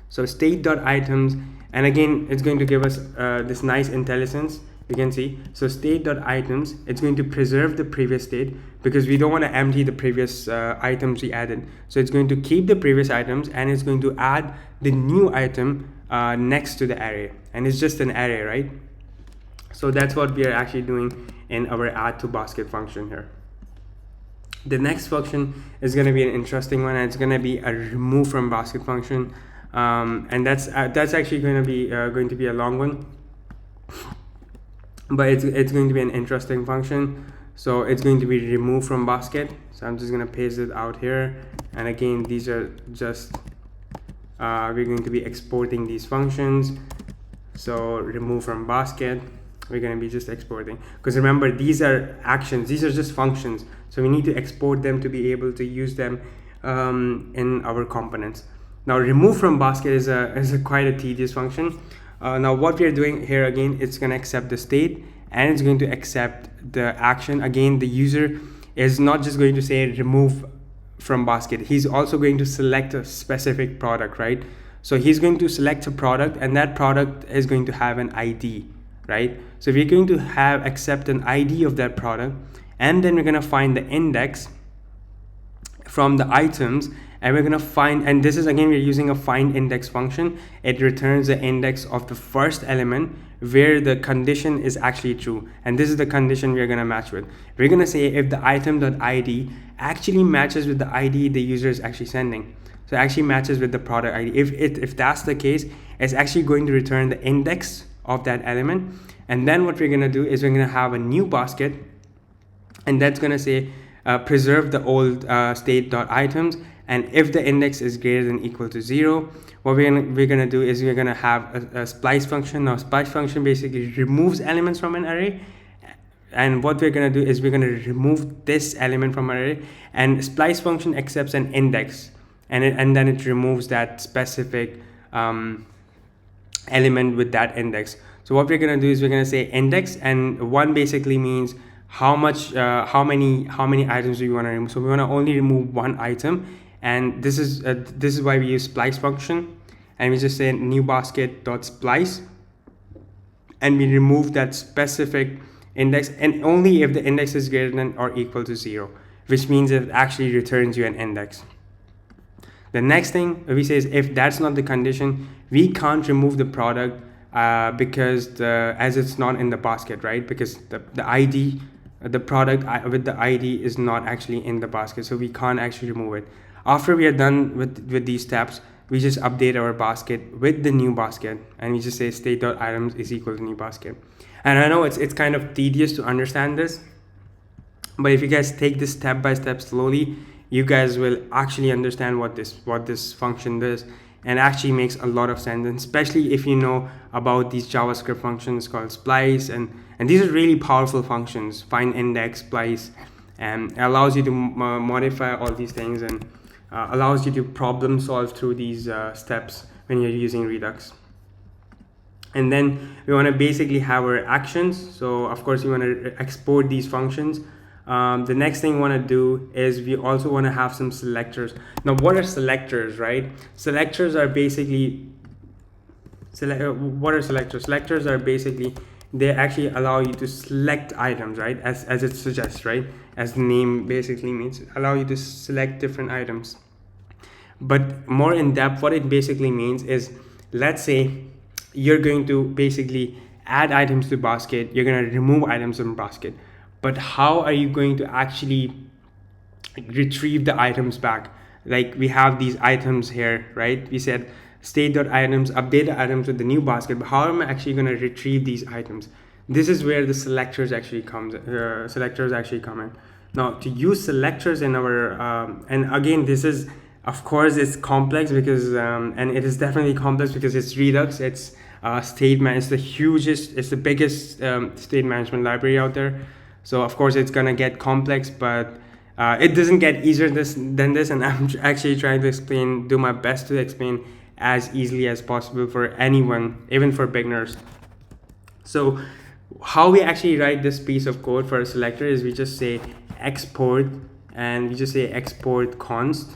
So state.items, and again, it's going to give us this nice intelligence. You can see, so state.items, it's going to preserve the previous state because we don't want to empty the previous items we added. So it's going to keep the previous items, and it's going to add the new item next to the array, and it's just an array, right? So that's what we are actually doing in our add to basket function here. The next function is going to be an interesting one, and it's going to be a remove from basket function, and that's actually going to be a long one, but it's going to be an interesting function. So it's going to be remove from basket. So I'm just going to paste it out here, and again, these are just we're going to be exporting these functions. So remove from basket, we're going to be just exporting, because remember, these are actions, these are just functions, so we need to export them to be able to use them in our components. Now remove from basket is quite a tedious function. Now what we are doing here, again, it's going to accept the state, and it's going to accept the action. Again, the user is not just going to say remove from basket, he's also going to select a specific product, right? So he's going to select a product, and that product is going to have an ID, right? So we're going to accept an ID of that product, and then we're going to find the index from the items, and we're going to find, and this is, again, we're using a find index function. It returns the index of the first element where the condition is actually true, and this is the condition we're going to match with. We're going to say if the item.id actually matches with the ID the user is actually sending, so it actually matches with the product ID. If that's the case, it's actually going to return the index of that element, and then what we're going to do is we're going to have a new basket, and that's going to say preserve the old state.items, and if the index is greater than equal to 0, what we're gonna do is we're gonna have a splice function. Now splice function basically removes elements from an array, and what we're gonna do is we're gonna remove this element from an array, and splice function accepts an index, and then it removes that specific element with that index. So what we're gonna do is we're gonna say index, and 1 basically means how many items do we want to remove. So we want to only remove 1 item, and this is why we use splice function, and we just say new basket dot splice, and we remove that specific index, and only if the index is greater than or equal to 0, which means it actually returns you an index. The next thing we say is if that's not the condition, we can't remove the product because as it's not in the basket, right? Because the ID, the product with the ID is not actually in the basket, so we can't actually remove it. After we are done with these steps, we just update our basket with the new basket, and we just say state.items is equal to new basket. And I know it's kind of tedious to understand this, but if you guys take this step by step slowly, you guys will actually understand what this function does, and actually makes a lot of sense, and especially if you know about these JavaScript functions called splice, and these are really powerful functions. Find index, splice, and allows you to modify all these things, and allows you to problem solve through these steps when you're using Redux. And then we want to basically have our actions. So of course we want to export these functions. The next thing we want to do is we also want to have some selectors. Now what are selectors, right? Selectors are basically what are selectors? Selectors are basically, they actually allow you to select items, right? As it suggests, right? As the name basically means, allow you to select different items. But more in depth, what it basically means is, let's say you're going to basically add items to basket, you're going to remove items from basket, but how are you going to actually retrieve the items back? Like we have these items here, right? We said state.items, update the items with the new basket, but how am I actually going to retrieve these items? This is where the selectors actually come in. Now to use selectors in our and again this is, of course, it's complex because and it is definitely complex because it's Redux. It's it's the hugest, it's the biggest state management library out there. So of course it's gonna get complex, but it doesn't get easier than this, and I'm actually trying to do my best to explain as easily as possible for anyone, even for beginners. So how we actually write this piece of code for a selector is we just say export, and we just say export const,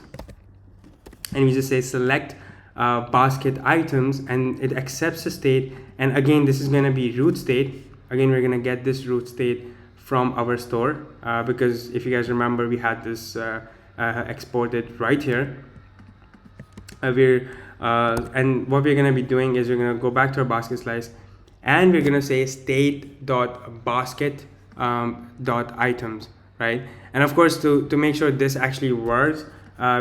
and we just say select basket items, and it accepts the state. And again, this is going to be root state. Again, we're going to get this root state from our store because if you guys remember, we had this exported right here. And what we're going to be doing is we're going to go back to our basket slice, and we're going to say state.basket .items, right? And of course, to make sure this actually works,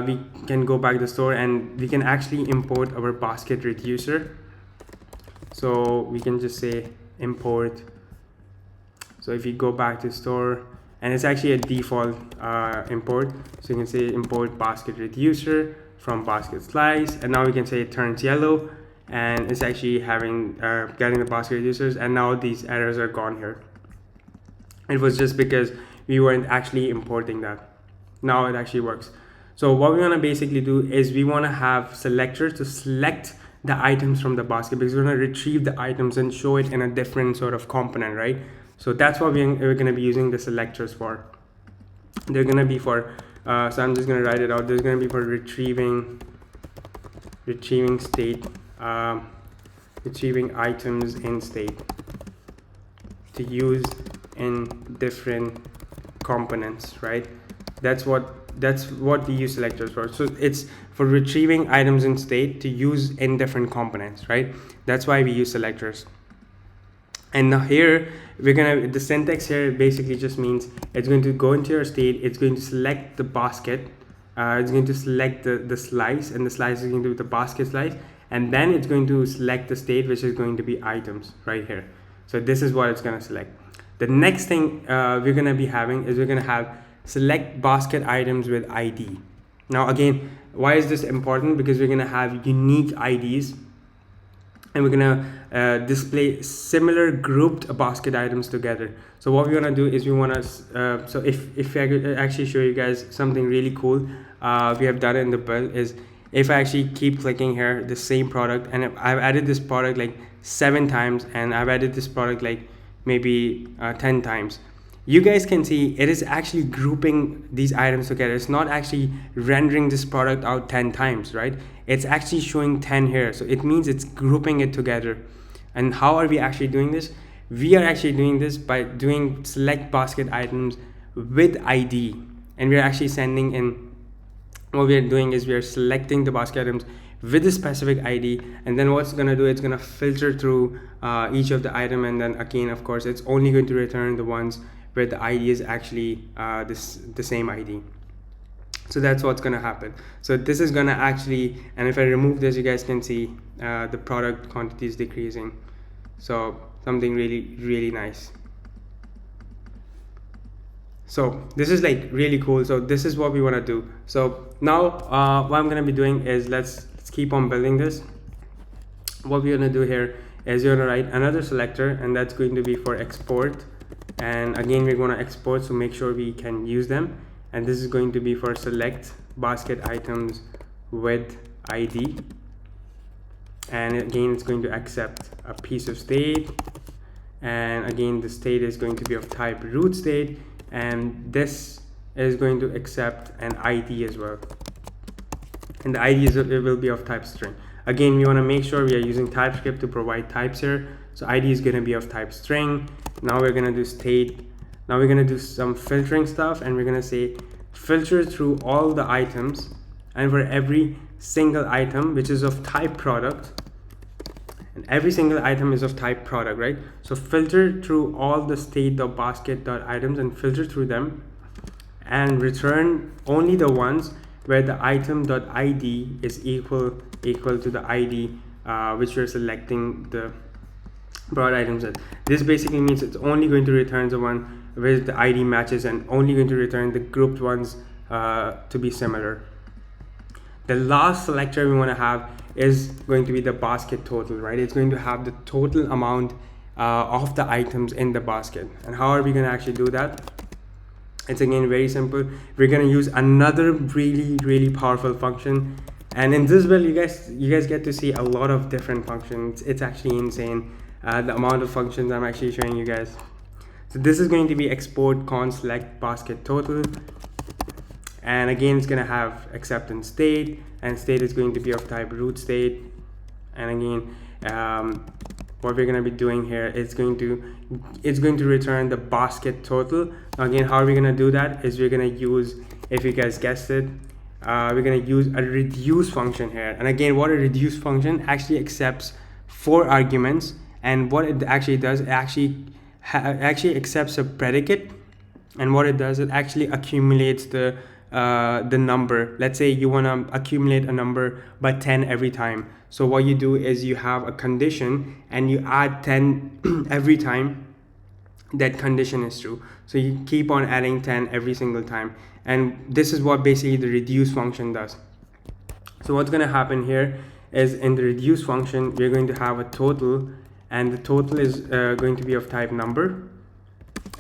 we can go back to the store and we can actually import our basket reducer. So we can just say import. So if you go back to store, and it's actually a default import, so you can say import basket reducer from basket slice, and now we can say it turns yellow, and it's actually having getting the basket reducers, and now these errors are gone here. It was just because we weren't actually importing that. Now it actually works. So what we want to basically do is we want to have selectors to select the items from the basket, because we're going to retrieve the items and show it in a different sort of component, right? So that's what we're going to be using the selectors for. They're going to be for so I'm just going to write it out. There's going to be for retrieving state, retrieving items in state to use in different components, right? That's what we use selectors for. So it's for retrieving items in state to use in different components, right? That's why we use selectors. And now here the syntax here basically just means it's going to go into your state, it's going to select the basket, it's going to select the slice, and the slice is going to be the basket slice, and then it's going to select the state, which is going to be items right here. So this is what it's going to select. The next thing we're going to be having is we're going to have select basket items with ID. Now again, why is this important? Because we're going to have unique IDs, and we're going to display similar grouped basket items together. So what we want to do is we want to so if I could actually show you guys something really cool we have done in the build is, if I actually keep clicking here, the same product, and I've added this product like 7 times, and I've added this product like maybe 10 times, you guys can see it is actually grouping these items together. It's not actually rendering this product out 10 times, right? It's actually showing 10 here. So it means it's grouping it together. And how are we actually doing this? We are actually doing this by doing select basket items with ID. And we're actually sending in, what we are doing is we are selecting the basket items with a specific ID, and then what's going to do, it's going to filter through each of the item, and then again, of course, it's only going to return the ones where the ID is actually the same ID. So that's what's going to happen. So this is going to actually, and if I remove this, you guys can see the product quantity is decreasing. So something really nice. So this is like really cool. So this is what we want to do. So now what I'm going to be doing is let's keep on building this. What we're going to do here is you're going to write another selector, and that's going to be for export. And again, we're going to export, so make sure we can use them. And this is going to be for select basket items with ID. And again, it's going to accept a piece of state. And again, the state is going to be of type root state. And this is going to accept an ID as well. And the ID it will be of type string. Again, we want to make sure we are using TypeScript to provide types here. So ID is going to be of type string. Now we're going to do state. Now we're going to do some filtering stuff, and we're going to say filter through all the items, and for every single item which is of type product, and every single item is of type product, right? So filter through all the state.basket.items and filter through them, and return only the ones where the item.id is equal to the ID which we're selecting broad item set. This basically means it's only going to return the one where the ID matches and only going to return the grouped ones to be similar. The last selector we want to have is going to be the basket total, right? It's going to have the total amount of the items in the basket. And how are we going to actually do that? It's again very simple. We're going to use another really powerful function, and in this build you guys get to see a lot of different functions. It's actually insane, the amount of functions I'm actually showing you guys. So this is going to be export const select basket total, and again it's going to have acceptance state, and state is going to be of type root state. And again what we're going to be doing here is it's going to return the basket total. Now again, how are we going to do that is we're going to use, if you guys guessed it, we're going to use a reduce function here. And again, what a reduce function actually accepts 4 arguments, and what it actually does, it actually accepts a predicate, and what it does, it actually accumulates the number. Let's say you want to accumulate a number by 10 every time. So what you do is you have a condition and you add 10 every time that condition is true. So you keep on adding 10 every single time, and this is what basically the reduce function does. So what's going to happen here is in the reduce function we're going to have a total, and the total is going to be of type number,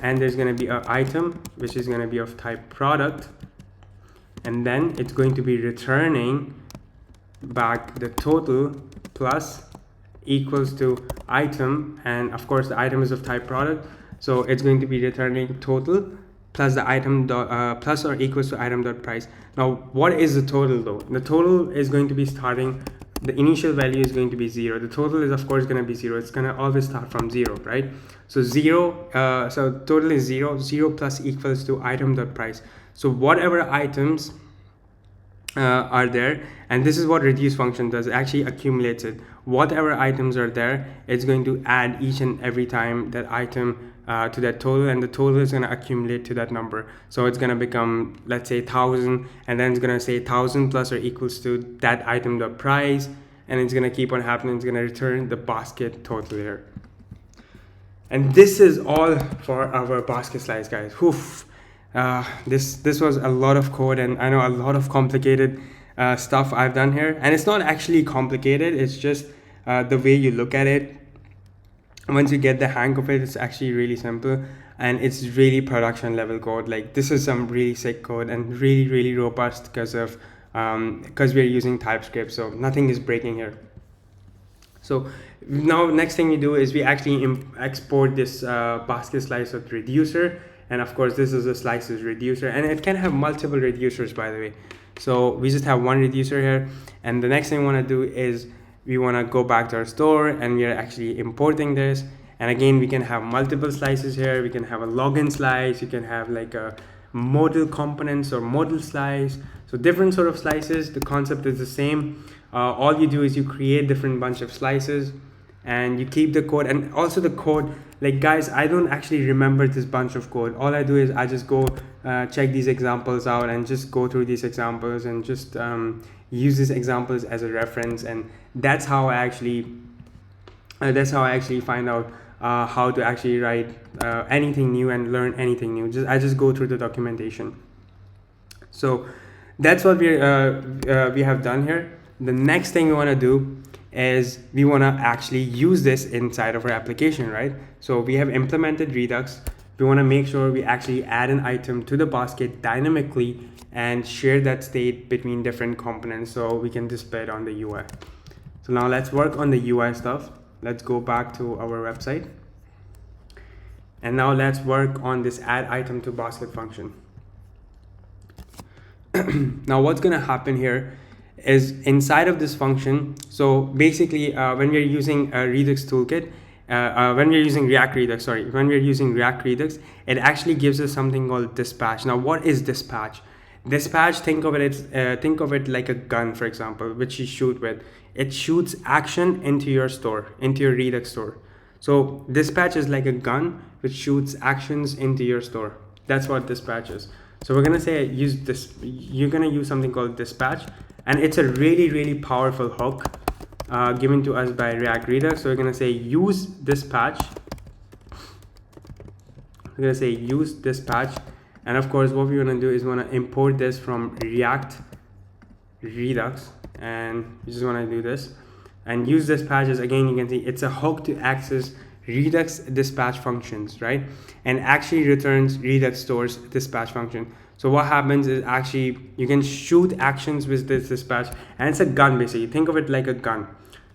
and there's going to be an item which is going to be of type product, and then it's going to be returning back the total plus equals to item, and of course the item is of type product, so it's going to be returning total plus the item plus or equals to item dot price. Now what is the total though? The total is going to be starting, the initial value is going to be 0. The total is of course going to be 0. It's going to always start from 0, right? So 0, so total is 0. 0 plus equals to item dot price. So whatever items are there, and this is what reduce function does, it actually accumulates it. Whatever items are there, it's going to add each and every time that item to that total, and the total is going to accumulate to that number. So it's going to become, let's say 1000, and then it's going to say 1000 plus or equals to that item dot price, and it's going to keep on happening. It's going to return the basket total here. And this is all for our basket slice, guys. Oof. This was a lot of code, and I know a lot of complicated stuff I've done here, and it's not actually complicated, it's just the way you look at it. Once you get the hang of it, it's actually really simple, and it's really production level code. Like this is some really sick code and really robust because we're using TypeScript, so nothing is breaking here. So now next thing we do is we actually export this basket slice with reducer. And of course this is a slices reducer, and it can have multiple reducers, by the way. So we just have one reducer here, and the next thing we want to do is we want to go back to our store, and we are actually importing this. And again, we can have multiple slices here. We can have a login slice, you can have like a modal components or modal slice, so different sort of slices. The concept is the same. All you do is you create different bunch of slices, and you keep the code. And also the code, like guys, I don't actually remember this bunch of code. All I do is I just go check these examples out and just go through these examples and just use these examples as a reference, and that's how I actually find out how to actually write anything new and learn anything new. I just go through the documentation. So that's what we have done here. The next thing we want to do is we want to actually use this inside of our application, right? So we have implemented Redux. We want to make sure we actually add an item to the basket dynamically and share that state between different components so we can display it on the UI. So now let's work on the UI stuff. Let's go back to our website, and now let's work on this add item to basket function. Now what's going to happen here is inside of this function, so basically when we're using a Redux toolkit, when we're using React Redux, it actually gives us something called dispatch. Now what is dispatch? Dispatch, think of it like a gun, for example, which you shoot with. It shoots action into your store, into your Redux store. So dispatch is like a gun which shoots actions into your store. That's what dispatch is. So we're gonna say use this. You're gonna use something called dispatch, and it's a really powerful hook. given to us by React Redux. So we're going to say use this patch. We're going to say use this patch. And of course, what we want to do is we want to import this from React Redux. And we just want to do this. And use this patches. Again, you can see it's a hook to access Redux dispatch functions, right? And actually returns Redux stores dispatch function. So what happens is actually you can shoot actions with this dispatch, and it's a gun basically. Think of it like a gun.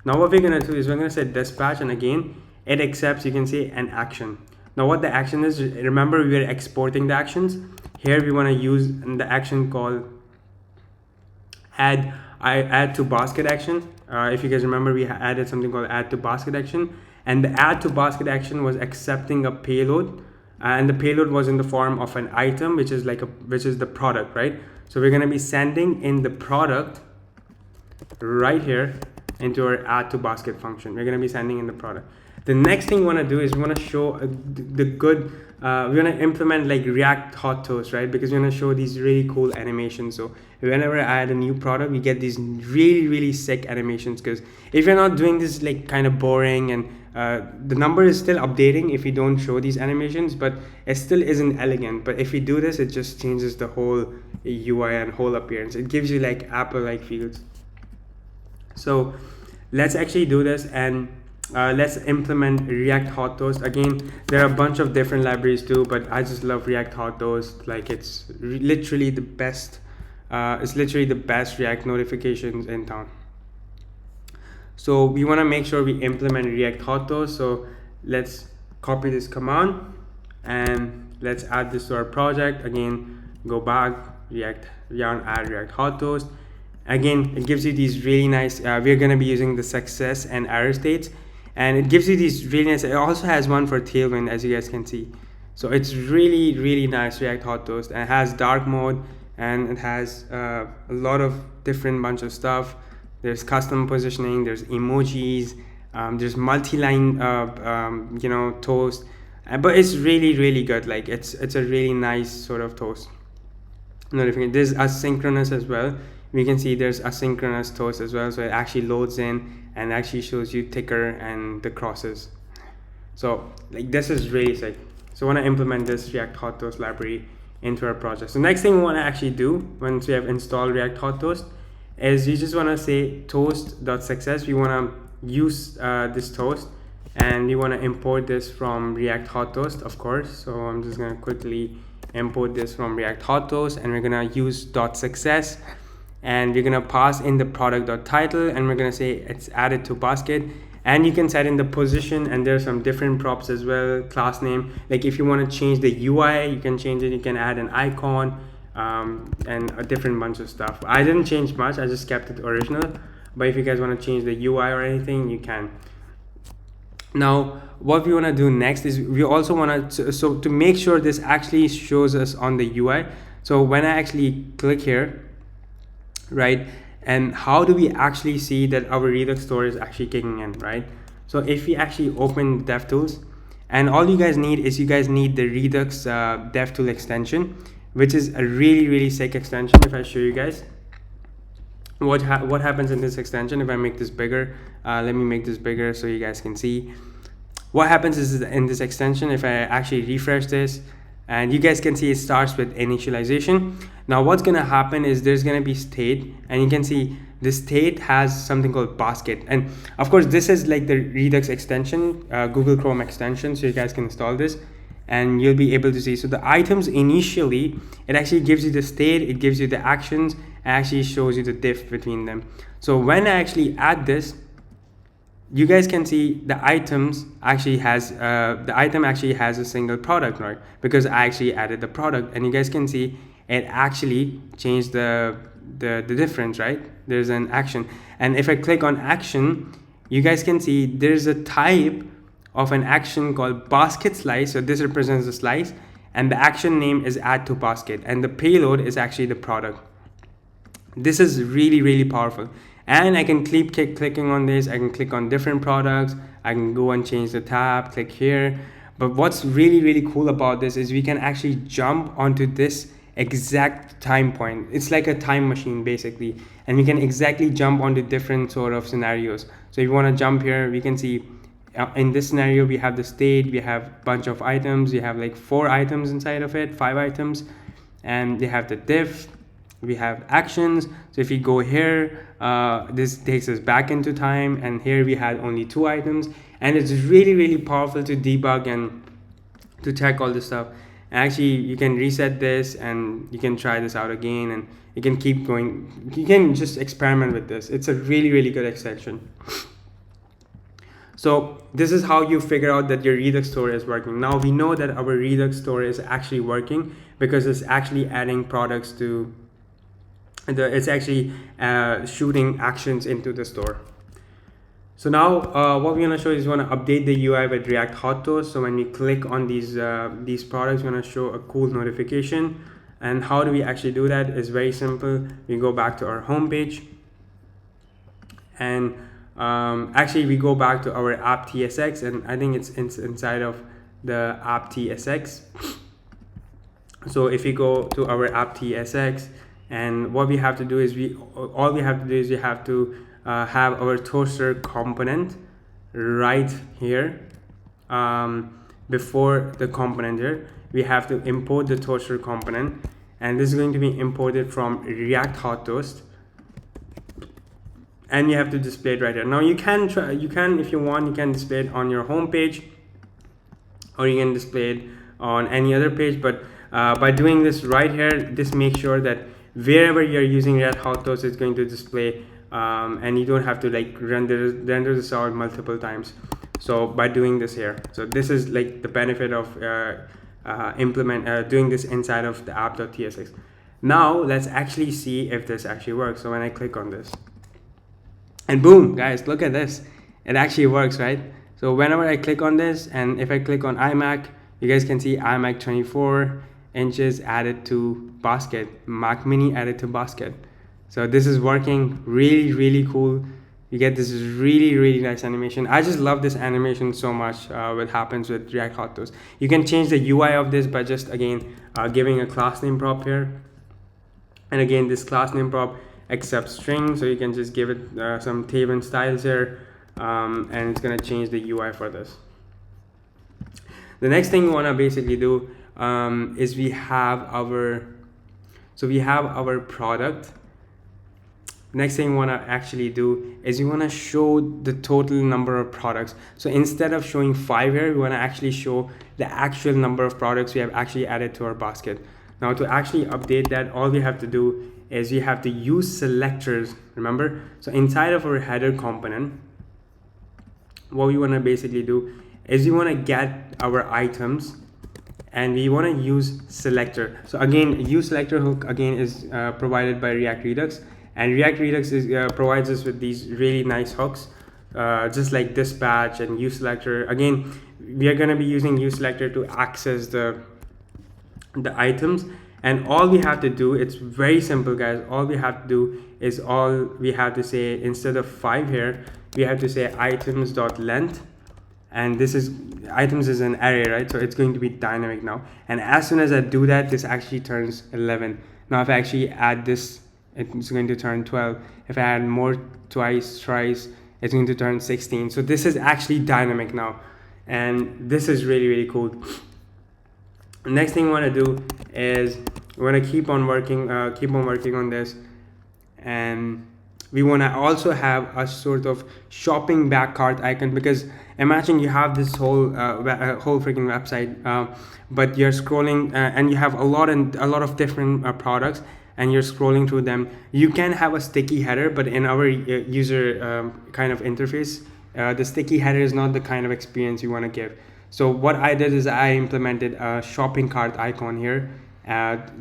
Now what we're gonna do is we're gonna say dispatch, and again it accepts, you can say, an action. Now what the action is, remember we were exporting the actions. Here we want to use the action called add to basket action. If you guys remember, we added something called add to basket action, and the add to basket action was accepting a payload, and the payload was in the form of an item, which is the product, right? So we're going to be sending in the product right here into our add to basket function. We're going to be sending in the product. The next thing we want to do is we want to show the good we want to implement like React hot toast, right? Because we want to show these really cool animations. So whenever I add a new product, we get these really sick animations. Because if you're not doing this, like kind of boring, and the number is still updating if you don't show these animations, but it still isn't elegant. But if we do this, it just changes the whole UI and whole appearance. It gives you like Apple-like feels. So let's actually do this, and let's implement React Hot Toast. Again, there are a bunch of different libraries too, but I just love React Hot Toast. Like it's literally the best. It's literally the best React notifications in town. So we want to make sure we implement React Hot Toast. So let's copy this command and let's add this to our project. Again, go back, React, we want to add React Hot Toast. Again, it gives you these really nice, we're going to be using the success and error states, and it gives you these really nice, it also has one for Tailwind, as you guys can see. So it's really nice React Hot Toast, and it has dark mode, and it has a lot of different bunch of stuff. There's custom positioning, there's emojis, there's multi-line toast, but it's really good. Like it's a really nice sort of toast notification. There's asynchronous as well. We can see there's asynchronous toast as well, so it actually loads in and actually shows you ticker and the crosses. So like this is really sick. So I want to implement this React Hot Toast library into our project. So next thing we want to actually do once we have installed React Hot Toast is you just want to say toast.success. We want to use this toast, and we want to import this from React Hot Toast, of course. So I'm just going to quickly import this from React Hot Toast, and we're going to use .success. And we're gonna pass in the product.title, and we're gonna say it's added to basket, and you can set in the position, and there's some different props as well, class name. Like if you want to change the UI, you can change it. You can add an icon and a different bunch of stuff. I didn't change much, I just kept it original, but if you guys want to change the UI or anything, you can. Now what we want to do next is we also want to, so to make sure this actually shows us on the UI, so when I actually click here, right, and how do we actually see that our Redux store is actually kicking in, right? So if we actually open DevTools, and all you guys need is you guys need the Redux DevTool extension, which is a really sick extension. If I show you guys what happens in this extension, if I make this bigger, let me make this bigger so you guys can see what happens is in this extension. If I actually refresh this, and you guys can see it starts with initialization. Now what's gonna happen is there's gonna be state, and you can see the state has something called basket. And of course this is like the Redux extension, Google Chrome extension, so you guys can install this and you'll be able to see. So the items initially, it actually gives you the state, it gives you the actions, and actually shows you the diff between them. So when I actually add this, you guys can see the items actually has the item actually has a single product, right? Because I actually added the product, and you guys can see it actually changed the difference, right? There's an action, and if I click on action, you guys can see there's a type of an action called basket slice. So this represents the slice, and the action name is add to basket, and the payload is actually the product. This is really powerful. And I can keep clicking on this. I can click on different products. I can go and change the tab, click here. But what's really cool about this is we can actually jump onto this exact time point. It's like a time machine basically, and we can exactly jump onto different sort of scenarios. So if you want to jump here, we can see in this scenario we have the state, we have a bunch of items, we have like 4 items inside of it, 5 items, and they have the diff, we have actions. So if we go here, this takes us back into time, and here we had only 2 items, and it's really powerful to debug and to check all this stuff. And actually you can reset this and you can try this out again, and you can keep going. You can just experiment with this. It's a really good extension. So this is how you figure out that your Redux store is working. Now we know that our Redux store is actually working because it's actually adding products to it's actually shooting actions into the store. So now what we're going to show is we want to update the UI with React Hot Toast. So when we click on these products, we're going to show a cool notification. And how do we actually do that? It's very simple. We go back to our home page, and actually we go back to our app TSX, and I think it's inside of the app TSX. So if we go to our app TSX, and what we have to do is we have to have our toaster component right here. Before the component here, we have to import the toaster component, and this is going to be imported from React Hot Toast, and you have to display it right here. Now you can if you want, you can display it on your home page, or you can display it on any other page, but by doing this right here, this makes sure that wherever you're using React Hot Toast, it's going to display, and you don't have to like render this out multiple times. So by doing this here, so this is like the benefit of doing this inside of the app.tsx. Now let's actually see if this actually works. So when I click on this, and boom, guys, look at this, it actually works, right? So whenever I click on this, and if I click on iMac, you guys can see iMac 24 inches added to basket, Mac Mini added to basket. So this is working really cool. You get this really nice animation. I just love this animation so much. What happens with React Hot Toast. You can change the UI of this by just again giving a class name prop here, and again this class name prop accepts string, so you can just give it some Tailwind styles here, and it's gonna change the UI for this. The next thing we want to basically do is we have our product. Next thing we want to actually do is we want to show the total number of products. So instead of showing 5 here, we want to actually show the actual number of products we have actually added to our basket. Now to actually update that, all we have to do is we have to use selectors, remember? So inside of our header component, what we want to basically do is we want to get our items, and we want to use selector. So again, use selector hook again is provided by React Redux, and React Redux provides us with these really nice hooks, just like dispatch and use selector. Again, we are going to be using use selector to access the items, and all we have to do, it's very simple, guys. All we have to do is say, instead of 5 here, we have to say items.length, and this is items is an array, right? So it's going to be dynamic now, and as soon as I do that, this actually turns 11. Now if I actually add this, it's going to turn 12. If I add more thrice, it's going to turn 16. So this is actually dynamic now, and this is really cool. Next thing we want to do is we want to keep on working on this, and we want to also have a sort of shopping back cart icon, because imagine you have this whole freaking website, but you're scrolling and you have a lot of different products, and you're scrolling through them. You can have a sticky header, but in our user kind of interface, the sticky header is not the kind of experience you want to give. So what I did is I implemented a shopping cart icon here,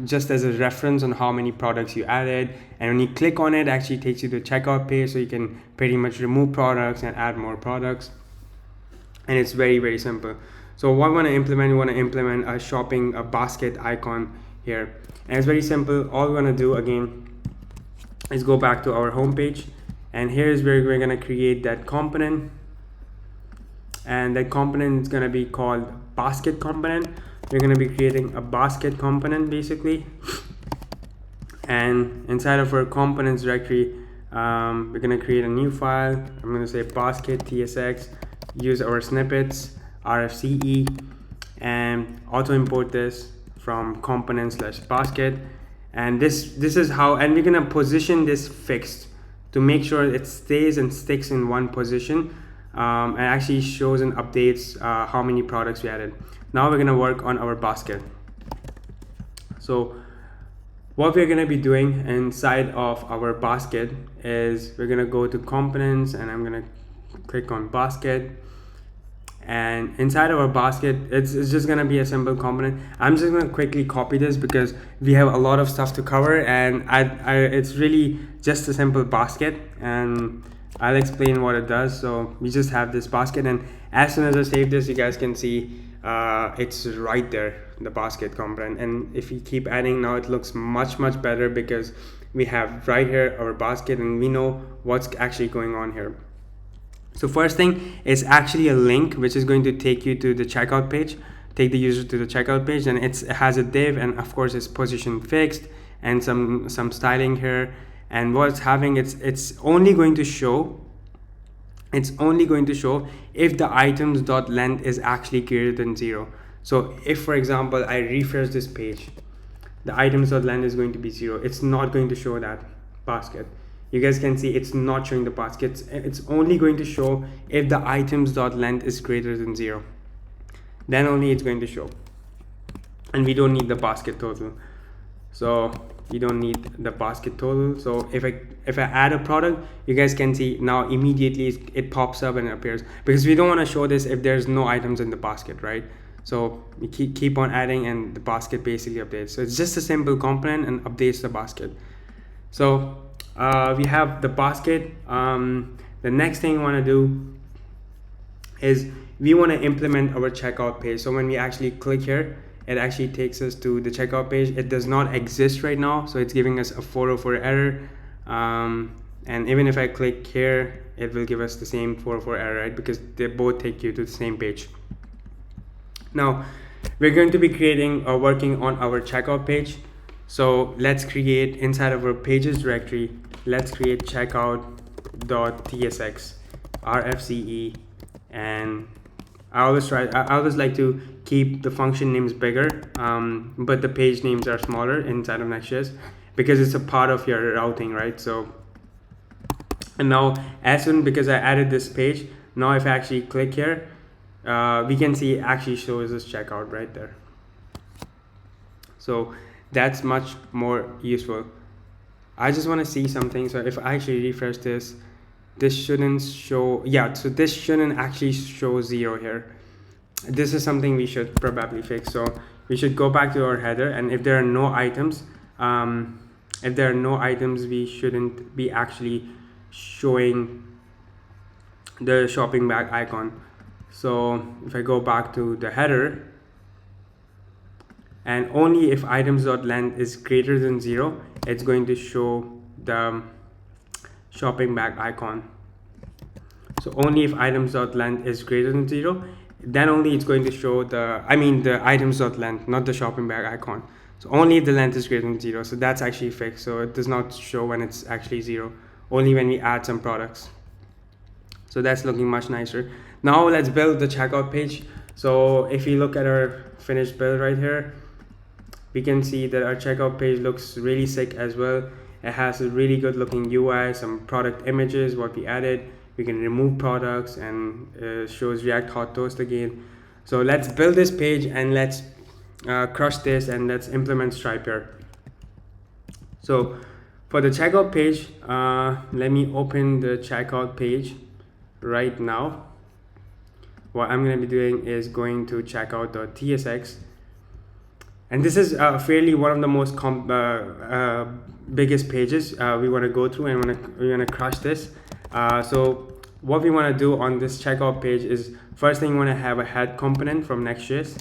just as a reference on how many products you added, and when you click on it, it actually takes you to the checkout page, so you can pretty much remove products and add more products, and it's very simple. So what we want to implement a shopping basket icon here, and it's very simple. All we're going to do again is go back to our home page, and here's where we're going to create that component, and that component is going to be called basket component. We're going to be creating a basket component basically, And inside of our components directory, we're going to create a new file. I'm going to say basket tsx, use our snippets rfce, and auto import this from components/basket. And this is how, and we're going to position this fixed to make sure it stays and sticks in one position, and actually shows and updates how many products we added. Now we're going to work on our basket. So what we're going to be doing inside of our basket is we're going to go to components, and I'm going to click on basket. And inside of our basket, it's just going to be a simple component. I'm just going to quickly copy this because we have a lot of stuff to cover, and it's really just a simple basket, and I'll explain what it does. So we just have this basket, and as soon as I save this, you guys can see it's right there, the basket component. And if we keep adding, now it looks much better because we have right here our basket, and we know what's actually going on here. So first thing is actually a link which is going to take you to the checkout page, take the user to the checkout page, and it has a div, and of course it's position fixed and some styling here. And what's having, it's only going to show if the items.length is actually greater than 0. So if, for example, I refresh this page, the items.length is going to be 0. It's not going to show that basket. You guys can see it's not showing the baskets. It's only going to show if the items.length is greater than 0. Then only it's going to show. And we don't need the basket total. So you don't need the basket total. So if I add a product, you guys can see now immediately it pops up and it appears, because we don't want to show this if there's no items in the basket, right? So we keep on adding, and the basket basically updates. So it's just a simple component and updates the basket. So we have the basket. The next thing we want to do is we want to implement our checkout page. So when we actually click here, it actually takes us to the checkout page. It does not exist right now, so it's giving us a 404 error. And even if I click here, it will give us the same 404 error, right? Because they both take you to the same page. Now we're going to be creating or working on our checkout page. So let's create, inside of our pages directory, let's create checkout.tsx rfce. And I always like to keep the function names bigger, but the page names are smaller inside of Next.js because it's a part of your routing, right? So, and now as soon, because I added this page, now if I actually click here, we can see it actually shows us checkout right there. So that's much more useful. I just want to see something. So if I actually refresh this, this shouldn't show, yeah, so this shouldn't actually show 0 here. This is something we should probably fix. So we should go back to our header, and if there are no items, we shouldn't be actually showing the shopping bag icon. So if I go back to the header, and only if items.length is greater than 0, it's going to show the shopping bag icon. So only if items.length is greater than 0, then only it's going to show the items.length, not the shopping bag icon. So only if the length is greater than 0. So that's actually fixed. So it does not show when it's actually 0, only when we add some products. So that's looking much nicer. Now let's build the checkout page. So if you look at our finished build right here, we can see that our checkout page looks really sick as well. It has a really good looking UI, some product images, what we added. We can remove products, and shows React Hot Toast again. So let's build this page, and let's crush this, and let's implement Stripe here. So for the checkout page, let me open the checkout page right now. What I'm going to be doing is going to checkout.tsx. And this is fairly one of the most biggest pages we want to go through, and we want to crush this. So what we want to do on this checkout page is, first thing, we want to have a head component from Next.js,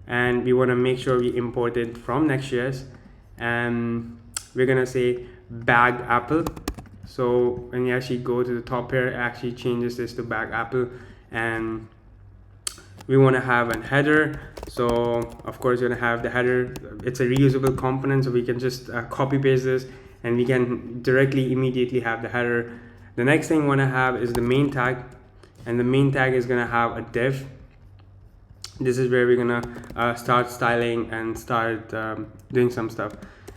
and we want to make sure we import it from Next.js, and we're going to say bagged apple. So when you actually go to the top here, it actually changes this to bagged apple, and we want to have a header. So of course you're gonna have the header. It's a reusable component, so we can just copy paste this and we can directly immediately have the header. The next thing we want to have is the main tag, and the main tag is going to have a div. This is where we're going to start styling and start doing some stuff.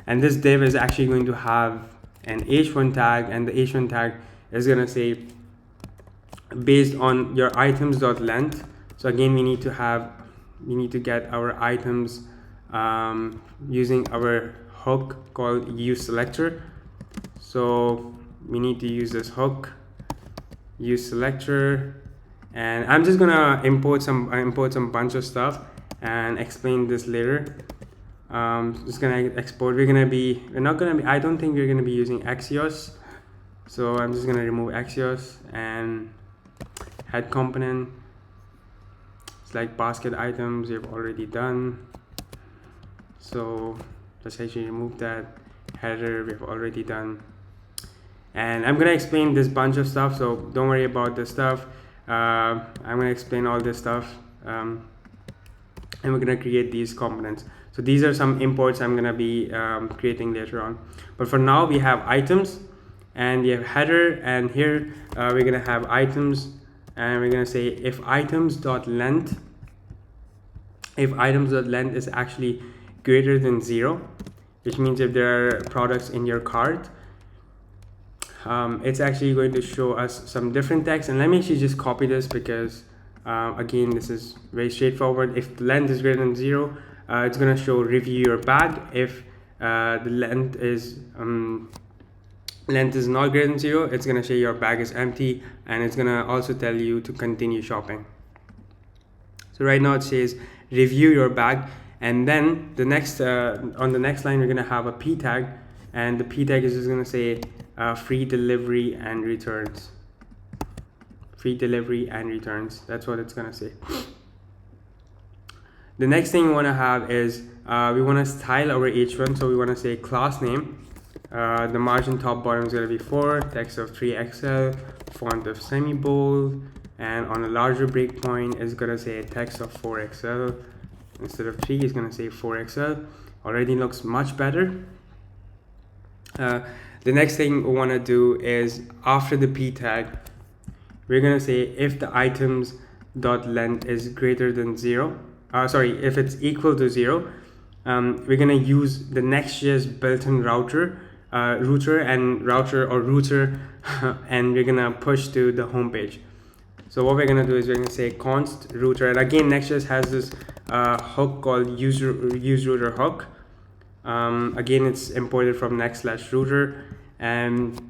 And this div is actually going to have an h1 tag, and the h1 tag is going to say based on your items.length. So again, we need to get our items using our hook called useSelector. So we need to use this hook useSelector, and I'm just gonna import some bunch of stuff and explain this later. Just gonna export. I don't think we're gonna be using Axios, so I'm just gonna remove Axios and head component. It's like basket items we've already done, so let's actually remove that. Header we've already done, and I'm gonna explain this bunch of stuff, so don't worry about this stuff. I'm gonna explain all this stuff, and we're gonna create these components. So these are some imports I'm gonna be creating later on, but for now we have items and we have header, and here we're gonna have items, and we're gonna say if items.length is actually greater than 0, which means if there are products in your cart, it's actually going to show us some different text. And let me actually just copy this, because again, this is very straightforward. If the length is greater than 0, it's going to show review your bag. If the length is not greater than 0, it's going to say your bag is empty, and it's going to also tell you to continue shopping. So right now it says review your bag, and then the next on the next line we're going to have a p tag, and the p tag is just going to say free delivery and returns. That's what it's going to say. The next thing we want to have is we want to style our h1. So we want to say class name, the margin top bottom is going to be 4, text of 3XL, font of semi-bold, and on a larger breakpoint is going to say text of 4XL. Instead of 3, it's going to say 4XL. Already looks much better. The next thing we want to do is after the p tag, we're going to say if the items.length is greater than 0, if it's equal to 0, we're going to use the Next.js built-in router, and we're going to push to the home page. So what we're going to do is we're going to say const router, and again Next.js has this hook called useRouter hook. Again, it's imported from next/router, and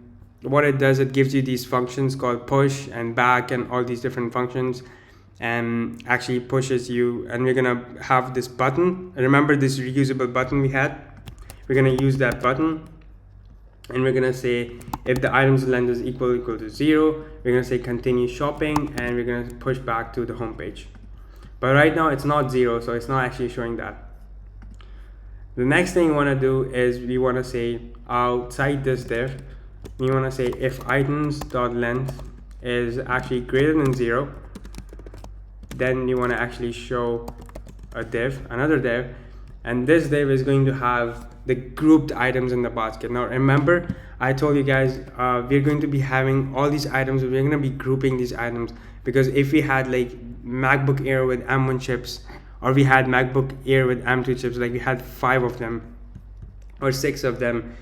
what it does, it gives you these functions called push and back and all these different functions, and actually pushes you. And we're gonna have this button. Remember this reusable button we had? We're gonna use that button, and we're gonna say if the item's length is equal to 0, we're gonna say continue shopping, and we're gonna push back to the home page. But right now it's not 0, so it's not actually showing that. The next thing we want to do is we want to say outside this div, we want to say if items.length is actually greater than 0, then you want to actually show another div, and this div is going to have the grouped items in the basket. Now remember, I told you guys we're going to be having all these items, we're going to be grouping these items, because if we had like MacBook Air with M1 chips, or we had MacBook Air with M2 chips, like we had 5 of them or 6 of them,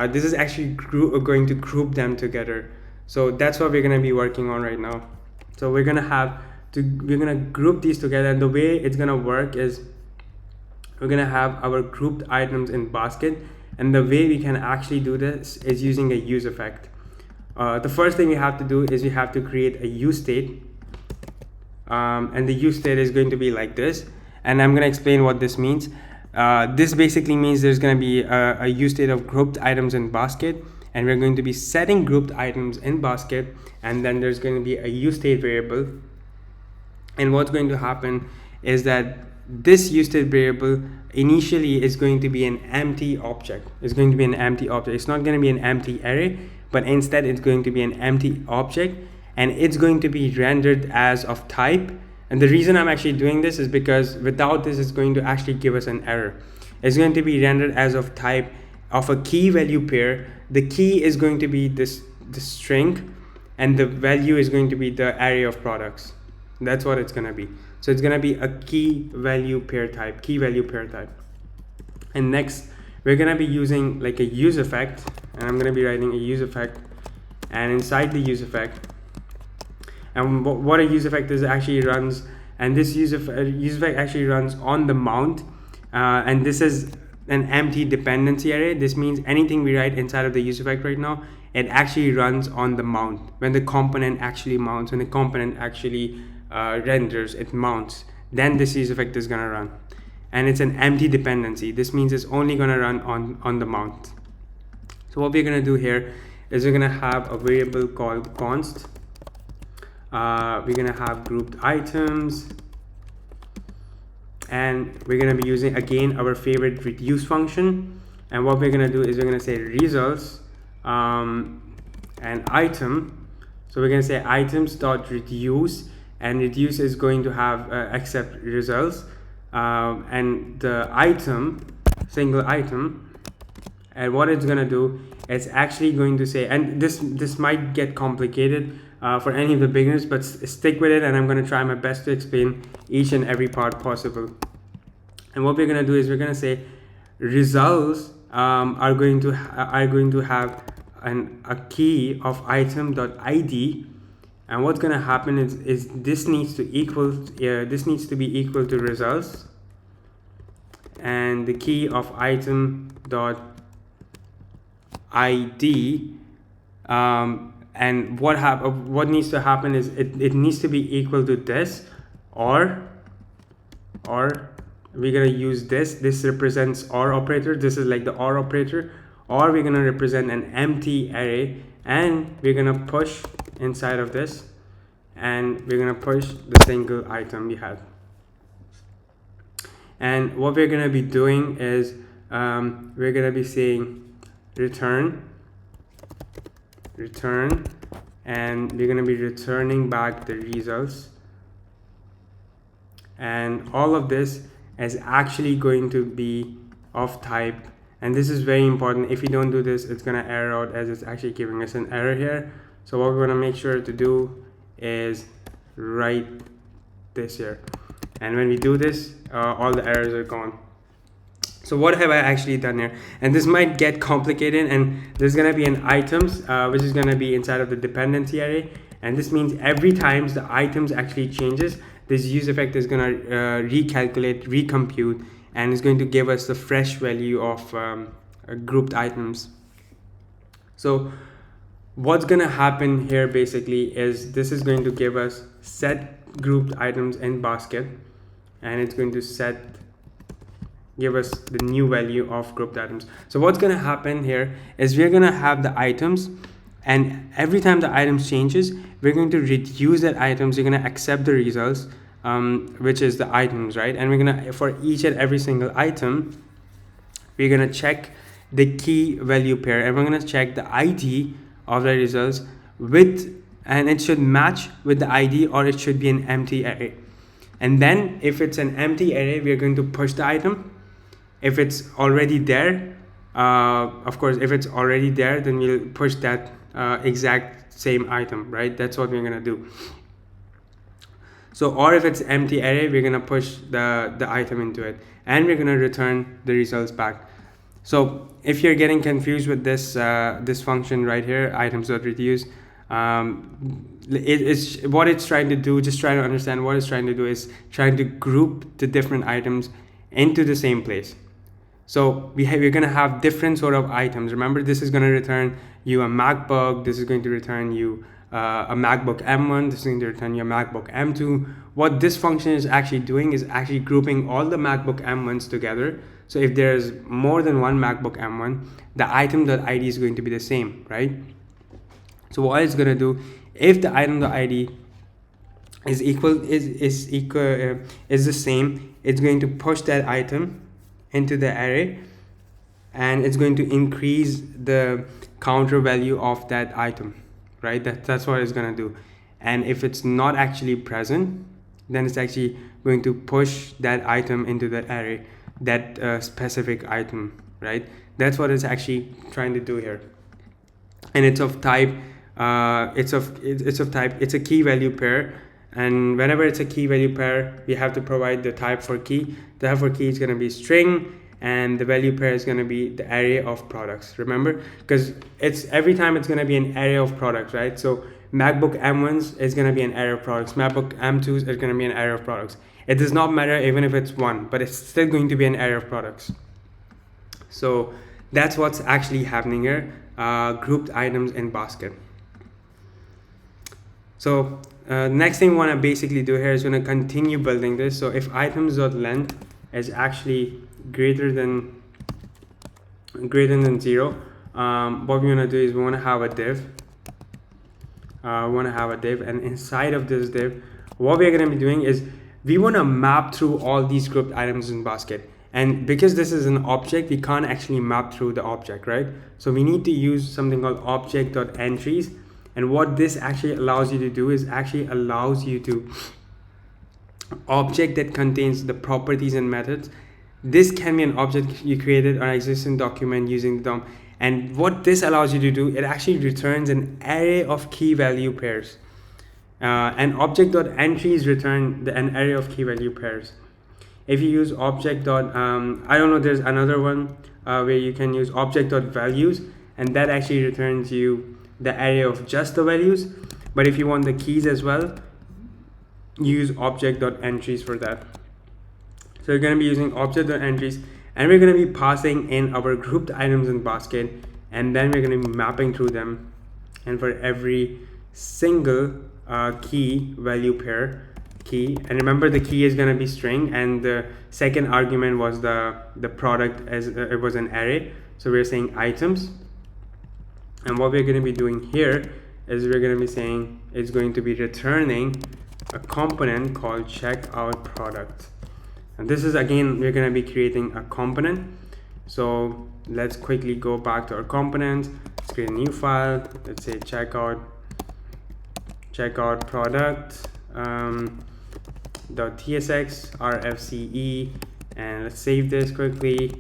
this is actually going to group them together. So that's what we're going to be working on right now. So we're going to group these together, and the way it's going to work is we're going to have our grouped items in basket, and the way we can actually do this is using a use effect. The first thing we have to do is we have to create a use state, and the use state is going to be like this, and I'm going to explain what this means. This basically means there's going to be a use state of grouped items in basket, and we're going to be setting grouped items in basket, and then there's going to be a use state variable. And what's going to happen is that this use state variable initially is going to be an empty object. It's going to be an empty object. It's not going to be an empty array, but instead it's going to be an empty object, and it's going to be rendered as of type And the reason I'm actually doing this is because without this, it's going to actually give us an error. It's going to be rendered as of type of a key value pair. The key is going to be this string, and the value is going to be the array of products. That's what it's going to be. So it's going to be a key value pair type. And next, we're going to be using like a use effect, and I'm going to be writing a use effect, and inside the use effect, and what a use effect is actually runs, and this use effect actually runs on the mount, and this is an empty dependency array. This means anything we write inside of the use effect right now, it actually runs on the mount. When the component actually mounts, when the component actually renders, it mounts, then this use effect is going to run. And it's an empty dependency. This means it's only going to run on the mount. So what we're going to do here is we're going to have a variable called const. We're going to have grouped items, and we're going to be using again our favorite reduce function. And what we're going to do is we're going to say results and item. So we're going to say items dot reduce, and reduce is going to have accept results, and the item, single item, and what it's going to do, it's actually going to say, and this might get complicated for any of the beginners, but stick with it, and I'm going to try my best to explain each and every part possible. And what we're going to do is we're going to say results are going to have a key of item.id, and what's going to happen is this needs to be equal to results, and the key of item.id, and what needs to happen is it needs to be equal to this, or we're going to use this represents OR operator. This is like the OR operator, or we're going to represent an empty array, and we're going to push inside of this, and we're going to push the single item we have. And what we're going to be doing is we're going to be saying return, and we're going to be returning back the results, and all of this is actually going to be of type, and this is very important. If you don't do this, it's going to error out, as it's actually giving us an error here. So what we're going to make sure to do is write this here, and when we do this, all the errors are gone. So what have I actually done here? And this might get complicated, and there's going to be an items which is going to be inside of the dependency array, and this means every time the items actually changes, this use effect is going to recalculate, recompute, and is going to give us the fresh value of grouped items. So what's going to happen here basically is this is going to give us set grouped items in basket, and it's going to give us the new value of grouped items. So what's going to happen here is we're going to have the items, and every time the items changes, we're going to reduce that items. You're going to accept the results, which is the items, right? And we're going to, for each and every single item, we're going to check the key value pair, and we're going to check the ID of the results and it should match with the ID, or it should be an empty array. And then if it's an empty array, we're going to push the item. If it's already there, of course, if it's already there, then we'll push that exact same item, right? That's what we're gonna do. So, or if it's empty array, we're gonna push the item into it, and we're gonna return the results back. So if you're getting confused with this this function right here, items.reduce, it's what it's trying to do. Just try to understand what it's trying to do is trying to group the different items into the same place. So we're going to have different sort of items. Remember, this is going to return you a MacBook. This is going to return you a MacBook M1. This is going to return you a MacBook M2. What this function is actually doing is actually grouping all the MacBook M1s together. So if there's more than one MacBook M1, the item.id is going to be the same, right? So what it's going to do, if the item.id is the same, it's going to push that item into the array, and it's going to increase the counter value of that item, right? That's what it's going to do. And if it's not actually present, then it's actually going to push that item into that array, that specific item, right? That's what it's actually trying to do here. And it's of type, it's a key value pair. And whenever it's a key value pair, we have to provide the type for key. The type for key is going to be string, and the value pair is going to be the array of products. Remember, because it's every time it's going to be an array of products, right? So MacBook M1s is going to be an array of products. MacBook M2s is going to be an array of products. It does not matter even if it's one, but it's still going to be an array of products. So that's what's actually happening here. Grouped items in basket. So next thing we want to basically do here is going to continue building this. So if items.length is actually greater than 0, what we want to do is we want to have a div. And inside of this div, what we're going to be doing is we want to map through all these grouped items in basket. And because this is an object, we can't actually map through the object, right? So we need to use something called object.entries. And what this actually allows you to do is actually allows you to object that contains the properties and methods. This can be an object you created on an existing document using the DOM. And what this allows you to do, it actually returns an array of key value pairs. And object.entries return an array of key value pairs. If you use object. I don't know, there's another one where you can use object.values, and that actually returns you the array of just the values. But if you want the keys as well, use object.entries for that. So we're going to be using object.entries, and we're going to be passing in our grouped items in basket, and then we're going to be mapping through them. And for every single key value pair, key, and remember the key is going to be string, and the second argument was the product, as it was an array. So we're saying items, and what we're going to be doing here is we're going to be saying it's going to be returning a component called checkout product. And this is, again, we're going to be creating a component. So let's quickly go back to our component. Let's create a new file. Let's say checkout product .tsx rfce, and let's save this quickly,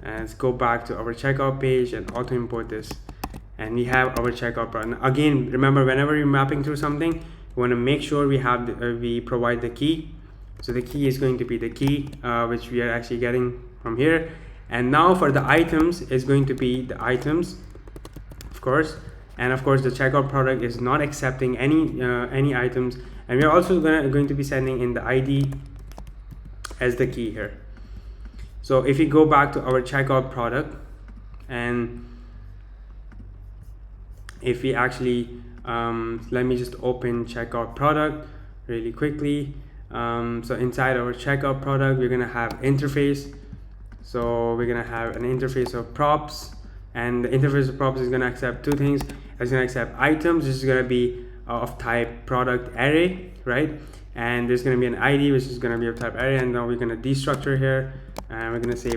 and let's go back to our checkout page and auto import this, and we have our checkout button. Again, remember, whenever you're mapping through something, we want to make sure we have we provide the key. So the key is going to be the key which we are actually getting from here. And now for the items is going to be the items, of course, and of course the checkout product is not accepting any items. And we're also going to be sending in the ID as the key here. So if we go back to our checkout product, and if we actually, let me just open checkout product really quickly. So inside our checkout product, we're gonna have interface. So we're gonna have an interface of props, and the interface of props is gonna accept two things. It's gonna accept items, which is gonna be of type product array, right? And there's going to be an ID, which is going to be of type array. And now we're going to destructure here, and we're going to say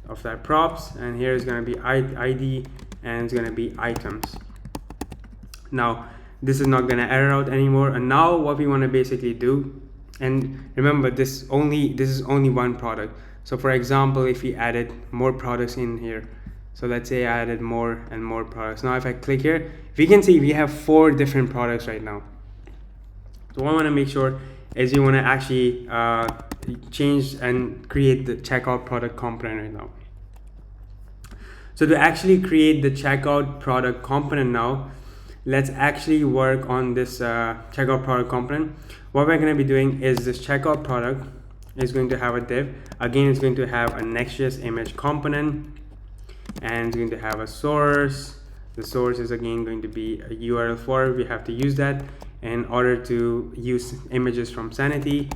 of type props, and here is going to be ID, and it's going to be items. Now this is not going to error out anymore. And now what we want to basically do, and remember, this is only one product. So for example, if we added more products in here, so let's say I added more and more products. Now if I click here, we can see we have 4 different products right now. So what I want to make sure is you want to actually change and create the checkout product component right now. So to actually create the checkout product component now, let's actually work on this checkout product component. What we're going to be doing is this checkout product is going to have a div. Again, it's going to have a Next.js image component, and it's going to have a source. The source is again going to be a URL for it. We have to use that in order to use images from Sanity.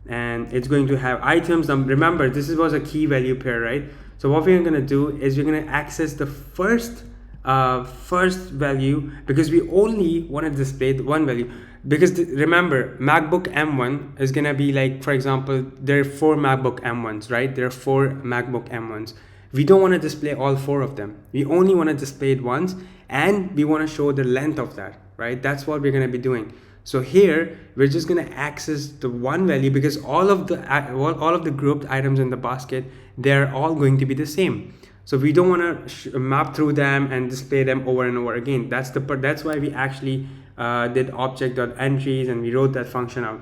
And it's going to have items. Remember, this was a key value pair, right? So what we're going to do is we're going to access the first value, because we only want to display the one value. Because remember, MacBook M1 is going to be like, for example, there are 4 MacBook M1s, right? There are 4 MacBook M1s. We don't want to display all 4 of them. We only want to display it once, and we want to show the length of that, right? That's what we're going to be doing. So here we're just going to access the one value because all of the grouped items in the basket, they're all going to be the same. So we don't want to map through them and display them over and over again. That's why we actually did object.entries and we wrote that function out.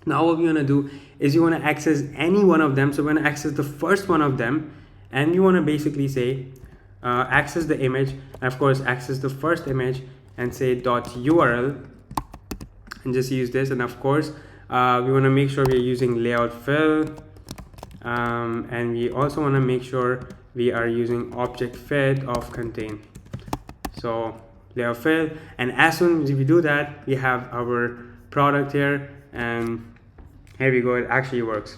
Now what we want to do is you want to access any one of them. So we're going to access the first one of them, and you want to basically say access the image, and of course access the first image and say .url, and just use this. And of course we want to make sure we're using layout fill, and we also want to make sure we are using object fit of contain. So layout fill, and as soon as we do that, we have our product here, and here we go, it actually works.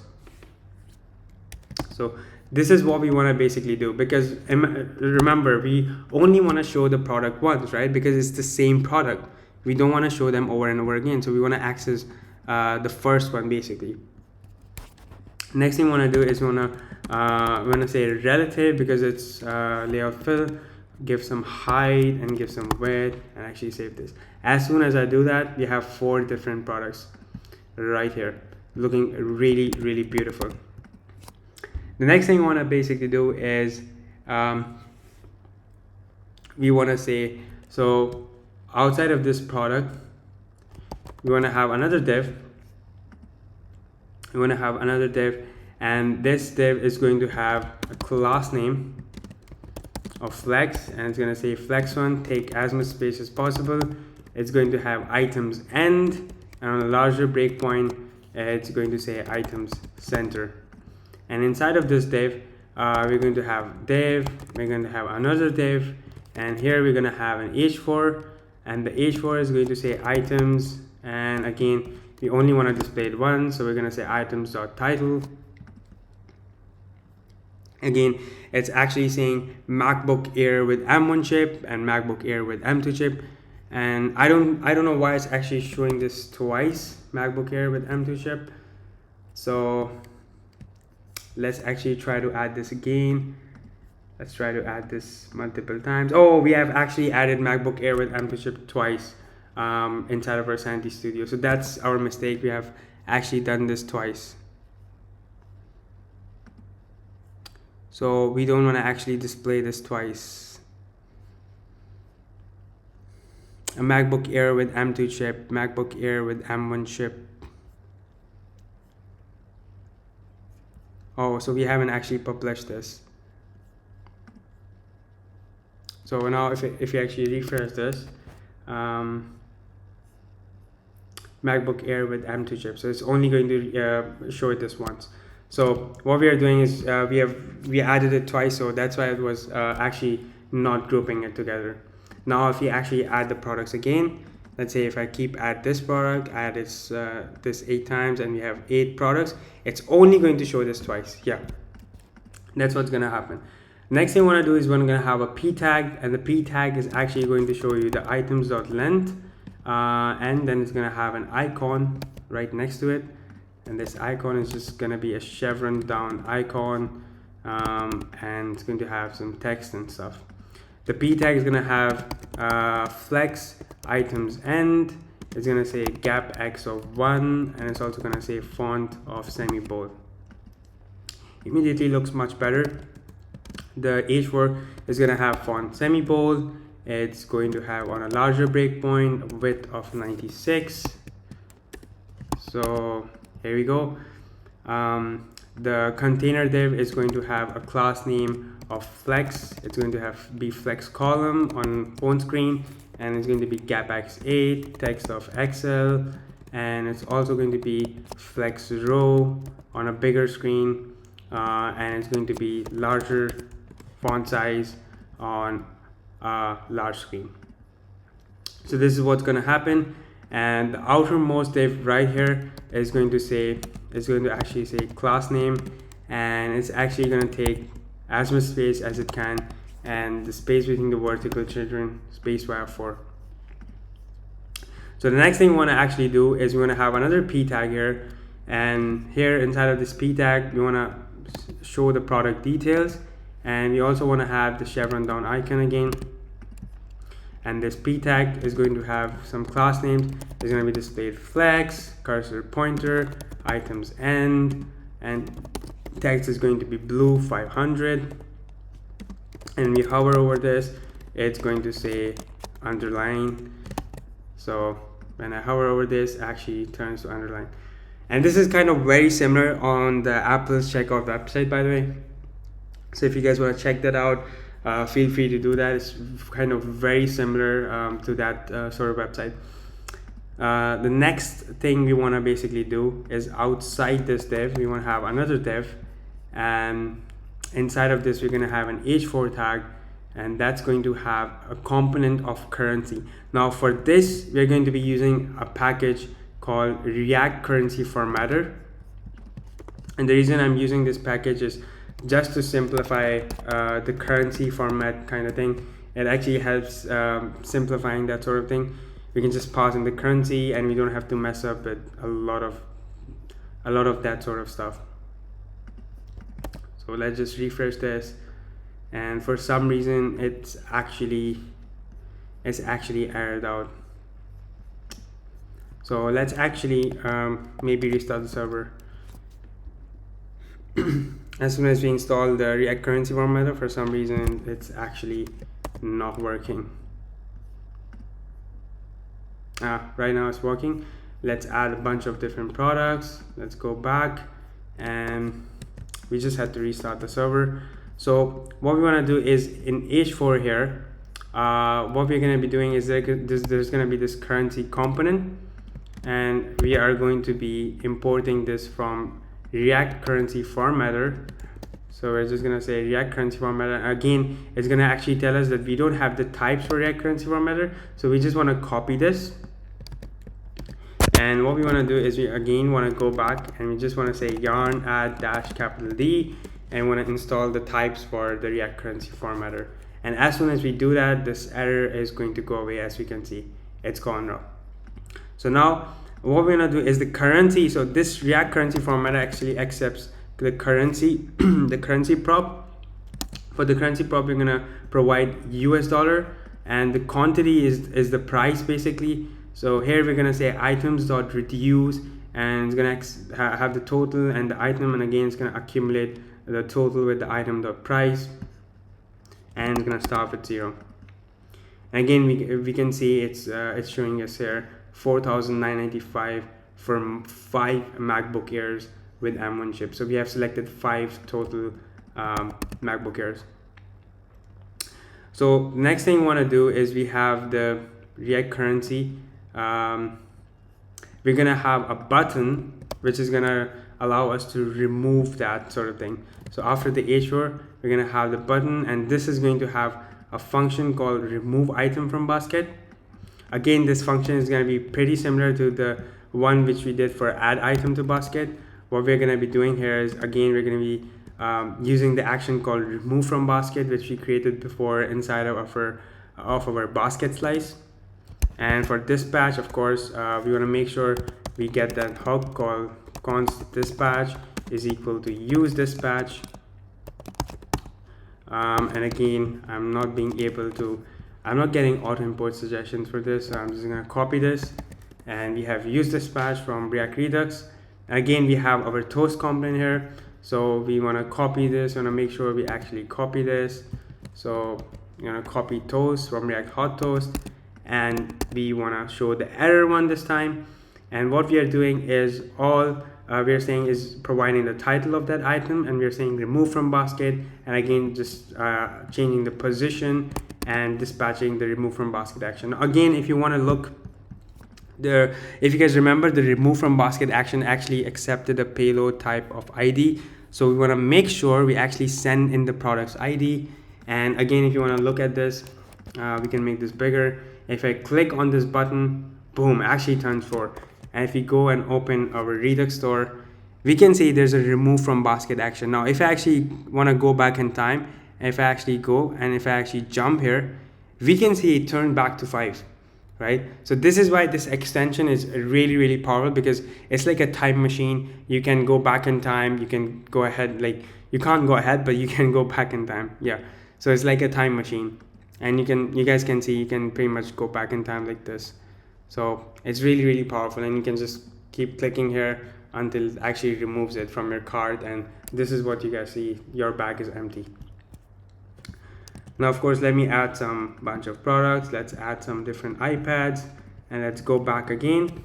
So this is what we want to basically do, because remember, we only want to show the product once, right? Because it's the same product. We don't want to show them over and over again. So we want to access the first one basically. Next thing we want to do is we want to say relative, because it's layout fill, give some height and give some width, and actually save this. As soon as I do that, we have 4 different products right here, looking really, really beautiful. The next thing I want to basically do is we want to say, so outside of this product, we want to have another div. We want to have another div, and this div is going to have a class name of flex, and it's going to say flex1, take as much space as possible. It's going to have items end, and on a larger breakpoint, it's going to say items center. And inside of this div, we're going to have div, we're going to have another div, and here we're going to have an h4, and the h4 is going to say items, and again, we only want to display it once, so we're going to say items.title. Again, it's actually saying MacBook Air with M1 chip and MacBook Air with M2 chip, and I don't know why it's actually showing this twice, MacBook Air with M2 chip. So let's actually try to add this again. Let's try to add this multiple times. Oh, we have actually added MacBook Air with M2 chip twice inside of our Sanity Studio. So that's our mistake. We have actually done this twice. So we don't want to actually display this twice. A MacBook Air with M2 chip, MacBook Air with M1 chip. Oh, so we haven't actually published this. So now if you actually refresh this, MacBook Air with M2 chip, so it's only going to show it this once. So what we are doing is we added it twice, so that's why it was actually not grouping it together. Now if you actually add the products again, let's say if I keep add this product, add this 8 times, and we have 8 products, it's only going to show this twice. Yeah, that's what's going to happen. Next thing I want to do is we're going to have a p tag, and the p tag is actually going to show you the items.length, and then it's going to have an icon right next to it, and this icon is just going to be a chevron down icon, and it's going to have some text and stuff. The p tag is going to have flex items end, it's going to say gap x of 1, and it's also going to say font of semi-bold. Immediately looks much better. The h4 is going to have font semi-bold. It's going to have on a larger breakpoint width of 96. So here we go. The container div is going to have a class name of flex. It's going to be flex column on phone screen, and it's going to be gapx8 text of XL, and it's also going to be flex row on a bigger screen, and it's going to be larger font size on a large screen. So this is what's going to happen, and the outermost div right here is going to actually say class name, and it's actually going to take as much space as it can, and the space between the vertical children space by 4. So the next thing we want to actually do is we want to have another p tag here, and here inside of this p tag we want to show the product details, and we also want to have the chevron down icon again, and this p tag is going to have some class names. It's going to be displayed flex, cursor pointer, items end, and text is going to be blue 500. And we hover over this, it's going to say underline. So when I hover over this, actually turns to underline. And this is kind of very similar on the Apple's checkout website, by the way. So if you guys want to check that out, feel free to do that. It's kind of very similar to that sort of website. The next thing we want to basically do is outside this div, we want to have another div, and inside of this we're going to have an h4 tag, and that's going to have a component of currency. Now for this, we're going to be using a package called React Currency Formatter, and the reason I'm using this package is just to simplify the currency format kind of thing. It actually helps simplifying that sort of thing. We can just pass in the currency and we don't have to mess up with a lot of that sort of stuff. So let's just refresh this, and for some reason it's actually errored out. So let's actually maybe restart the server. As soon as we install the React Currency Formatter, for some reason it's actually not working. Right now it's working. Let's add a bunch of different products. Let's go back, and we just had to restart the server. So what we want to do is in h4 here, what we're going to be doing is there's going to be this currency component, and we are going to be importing this from React Currency Formatter. So we're just gonna say React Currency Formatter. Again, it's gonna actually tell us that we don't have the types for React Currency Formatter, so we just want to copy this. And what we want to do is we again want to go back and we just want to say yarn add dash capital D, and want to install the types for the React Currency Formatter. And as soon as we do that, this error is going to go away. As we can see, it's gone now. So now what we're gonna do is the currency. So this React Currency Formatter actually accepts the currency, the currency prop. For the currency prop, we're gonna provide US dollar, and the quantity is the price basically. So here we're gonna say items.reduce, and it's gonna have the total and the item, and again it's gonna accumulate the total with the item.price, and it's gonna start with 0. And again we can see it's showing us here 4,995 for 5 MacBook Airs with M1 chip. So we have selected 5 total MacBook Airs. So next thing we want to do is we have the React currency. We're gonna have a button which is gonna allow us to remove that sort of thing. So after the h4, we're gonna have the button, and this is going to have a function called remove item from basket. Again, this function is going to be pretty similar to the one which we did for add item to basket. What we're going to be doing here is, again, we're going to be using the action called remove from basket, which we created before inside of our basket slice. And for dispatch, of course, we want to make sure we get that hook called const dispatch is equal to use dispatch. And again, I'm not getting auto import suggestions for this, so I'm just going to copy this, and we have use dispatch from React Redux. Again, we have our toast component here, so we want to copy this. We want to make sure we actually copy this. So we're going to copy toast from React Hot Toast, and we want to show the error one this time. And what we are doing is we're saying is providing the title of that item, and we're saying remove from basket, and again just changing the position and dispatching the remove from basket action. Again, if you want to look there, if you guys remember, the remove from basket action actually accepted a payload type of ID, so we want to make sure we actually send in the product's ID. And again, if you want to look at this, we can make this bigger. If I click on this button, boom, actually turns 4. And if we go and open our Redux store, we can see there's a remove from basket action. Now if I actually want to go back in time, if I actually go and if I actually jump here, we can see it turned back to 5, right? So this is why this extension is really powerful, because it's like a time machine. You can go back in time, you can go ahead, like you can't go ahead, but you can go back in time. Yeah, so it's like a time machine. and you guys can see you can pretty much go back in time like this. So it's really powerful, and you can just keep clicking here until it actually removes it from your cart, and this is what you guys see, your bag is empty. Now of course, let me add some bunch of products. Let's add some different iPads, and let's go back again,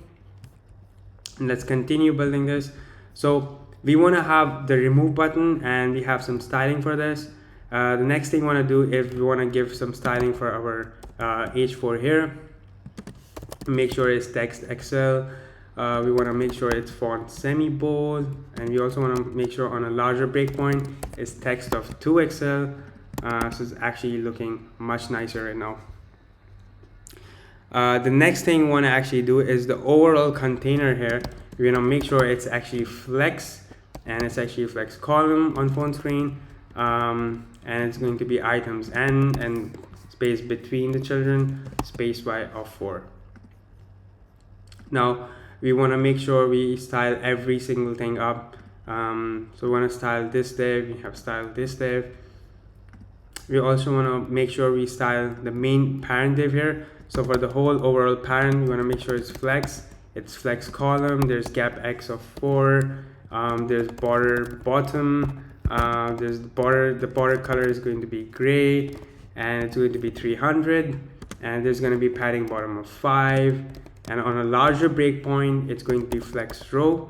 and let's continue building this. So we want to have the remove button, and we have some styling for this. The next thing we want to do is we want to give some styling for our H4 here. Make sure it's text Excel. We want to make sure it's font semi-bold, and we also want to make sure on a larger breakpoint it's text of 2XL. So it's actually looking much nicer right now. The next thing we want to actually do is the overall container here. We're going to make sure it's actually flex, and it's actually flex column on phone screen, and it's going to be items n and space between the children, space y of 4. Now we want to make sure we style every single thing up. So we want to style this div, we have styled this div. We also want to make sure we style the main parent div here. So for the whole overall parent, we want to make sure it's flex column, there's gap x of 4, there's border bottom, there's the border color is going to be gray, and it's going to be 300, and there's going to be padding bottom of 5, and on a larger breakpoint it's going to be flex row,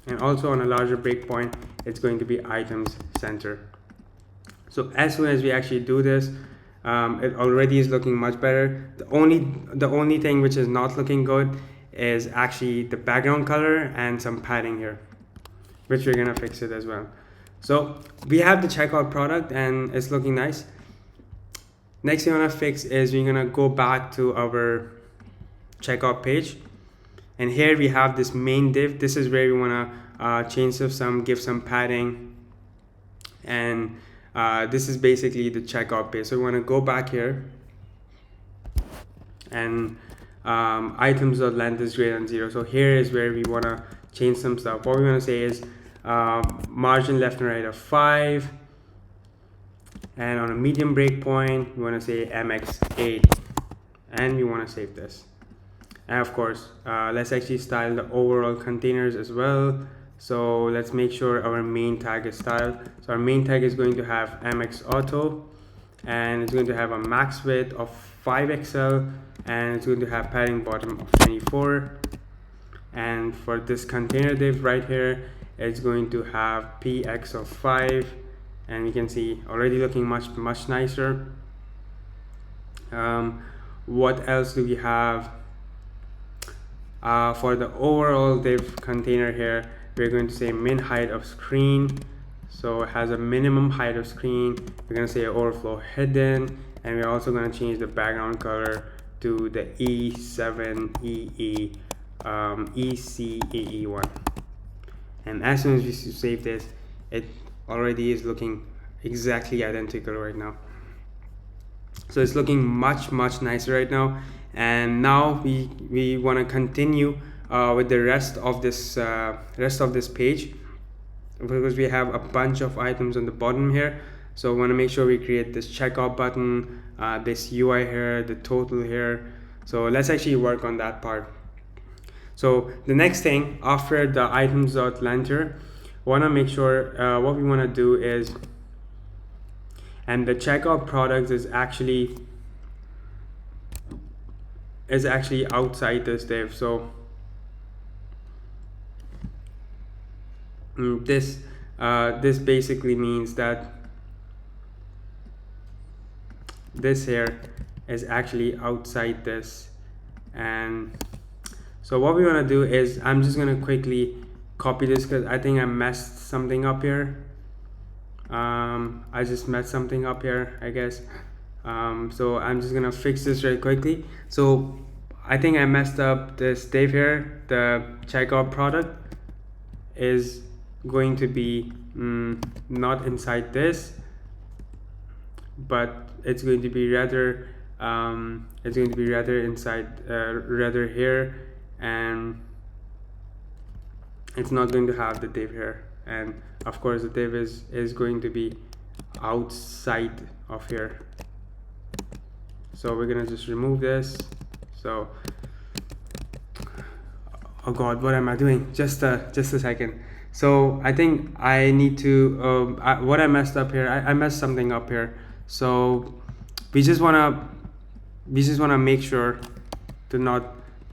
and also on a larger breakpoint it's going to be items center. So as soon as we actually do this, it already is looking much better. The only thing which is not looking good is actually the background color and some padding here, which we're gonna fix it as well. So we have the checkout product and it's looking nice. Next thing I want to fix is we're gonna go back to our checkout page, and here we have this main div. This is where we want to change some, give some padding, and this is basically the checkout page. So we want to go back here, and items.length is greater than 0. So here is where we want to change some stuff. What we want to say is margin left and right of 5, and on a medium breakpoint we want to say mx8, and we want to save this. And of course, let's actually style the overall containers as well. So let's make sure our main tag is styled. So our main tag is going to have mx auto, and it's going to have a max width of 5XL, and it's going to have padding bottom of 24. And for this container div right here, it's going to have px of 5, and you can see already looking much nicer. What else do we have? For the overall div container here, we're going to say min height of screen, so it has a minimum height of screen. We're going to say overflow hidden, and we're also going to change the background color to the E7EE ECAE1. And as soon as we save this, it already is looking exactly identical right now. So it's looking much nicer right now. And now we want to continue with the rest of this page, because we have a bunch of items on the bottom here. So we want to make sure we create this checkout button, this UI here, the total here. So let's actually work on that part. So the next thing after the items.length, want to make sure what we want to do is, and the checkout products is actually outside this div. So this basically means that this here is actually outside this. And so what we want to do is, I'm just going to quickly copy this because I think I messed something up here. I just messed something up here, I guess. So I'm just gonna fix this very quickly. So I think I messed up this div here. The checkout product is going to be not inside this, but it's going to be rather inside rather here, and it's not going to have the div here. And of course the div is going to be outside of here. So we're gonna just remove this. So, oh god, what am I doing? Just a second. So I think I need to what I messed up here, I messed something up here. So we just wanna make sure to not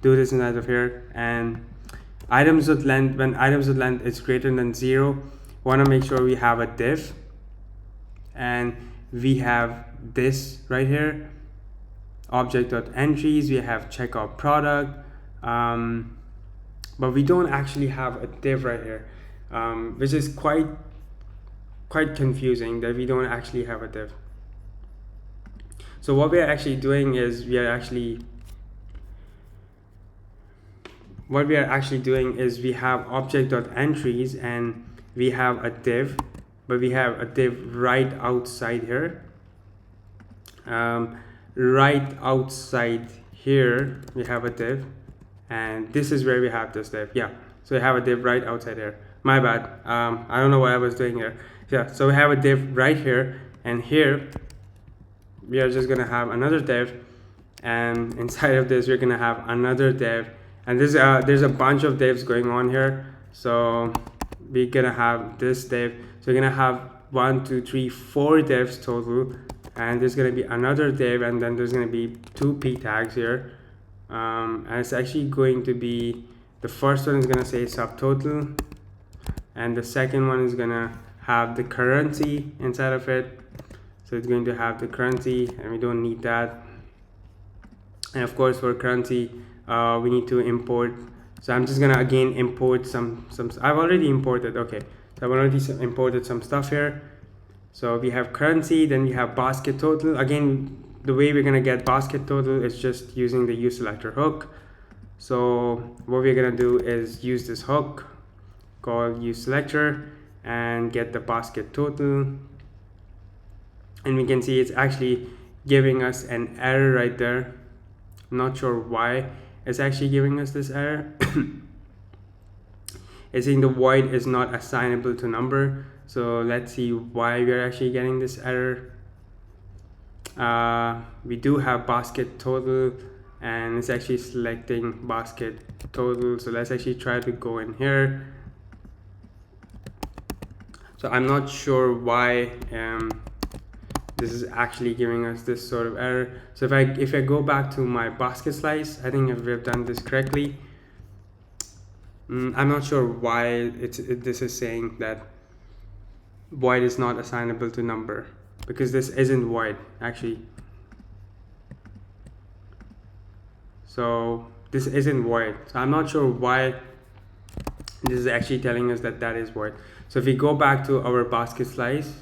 do this inside of here. And items with length, when items with length is greater than 0, want to make sure we have a div, and we have this right here, object.entries. We have checkout product, but we don't actually have a div right here, which is quite confusing that we don't actually have a div. So what we are actually doing is we have object.entries, and we have a div, but we have a div right outside here. Right outside here we have a div, and this is where we have this div. Yeah, so we have a div right outside here. My bad. I don't know what I was doing here. Yeah, so we have a div right here, and here we are just gonna have another div, and inside of this we're gonna have another div, and there's a bunch of divs going on here. So we're gonna have this div, so we're gonna have 1 2 3 4 divs total, and there's gonna be another div, and then there's gonna be 2 p tags here, and it's actually going to be, the first one is gonna say subtotal, and the second one is gonna have the currency inside of it. So it's going to have the currency, and we don't need that. And of course for currency we need to import, so I'm just gonna again import some I've already imported, okay, so I've already imported some stuff here. So we have currency, then we have basket total. Again, the way we're gonna get basket total is just using the uselector hook. So what we're gonna do is use this hook called uselector and get the basket total, and we can see it's actually giving us an error right there. I'm not sure why it's actually giving us this error. It's saying the void is not assignable to number. So let's see why we are actually getting this error. We do have basket total, and it's actually selecting basket total. So let's actually try to go in here. So I'm not sure why this is actually giving us this sort of error. So if I go back to my basket slice, I think we've done this correctly. I'm not sure why this is saying that void is not assignable to number, because this isn't void actually. So this isn't void. So I'm not sure why this is actually telling us that is void. So if we go back to our basket slice,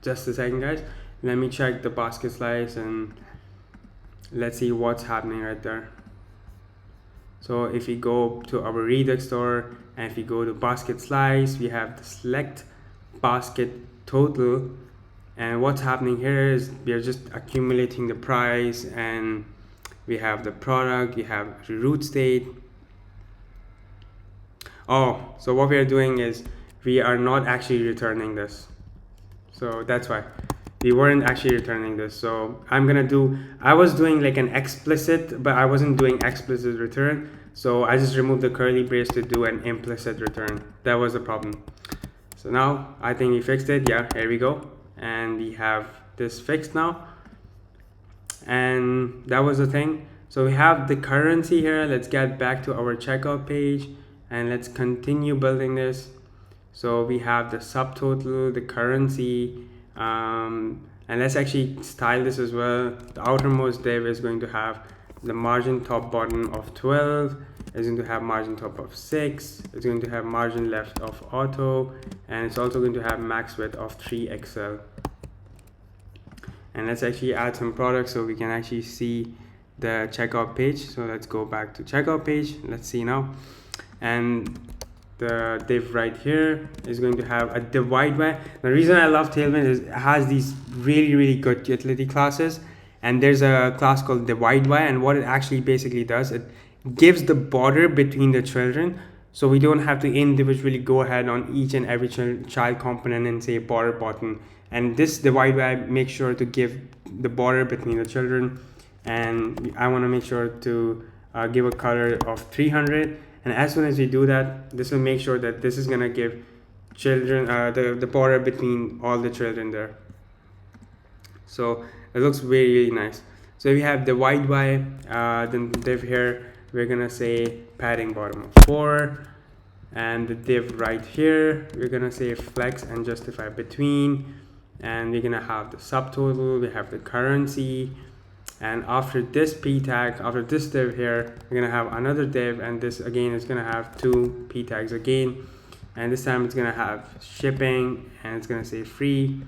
just a second guys, let me check the basket slice and let's see what's happening right there. So if we go to our Redux store and if we go to basket slice, we have the select basket total, and what's happening here is we are just accumulating the price, and we have the product, we have root state. Oh, so what we are doing is we are not actually returning this. So that's why we weren't actually returning this. So I was doing like an explicit, but I wasn't doing explicit return. So I just removed the curly brace to do an implicit return. That was the problem. So now I think we fixed it. Yeah, here we go. And we have this fixed now. And that was the thing. So we have the currency here. Let's get back to our checkout page and let's continue building this. So we have the subtotal, the currency, and let's actually style this as well. The outermost div is going to have the margin top bottom of 12, it's going to have margin top of 6, it's going to have margin left of auto, and it's also going to have max width of 3XL. And let's actually add some products so we can actually see the checkout page. So let's go back to checkout page. Let's see now. And the div right here is going to have a divide by. The reason I love Tailwind is it has these really good utility classes, and there's a class called divide by, and what it actually basically does, it gives the border between the children, so we don't have to individually go ahead on each and every child component and say border button. And this divide by makes sure to give the border between the children. and I want to make sure to give a color of 300. And as soon as we do that, this will make sure that this is going to give children the border between all the children there. So it looks really, really nice. So we have the wide Y, then the div here, we're gonna say padding bottom of 4, and the div right here, we're gonna say flex and justify between, and we're gonna have the subtotal, we have the currency, and after this p tag, after this div here, we're gonna have another div, and this again is gonna have 2 p tags again, and this time it's gonna have shipping, and it's gonna say free.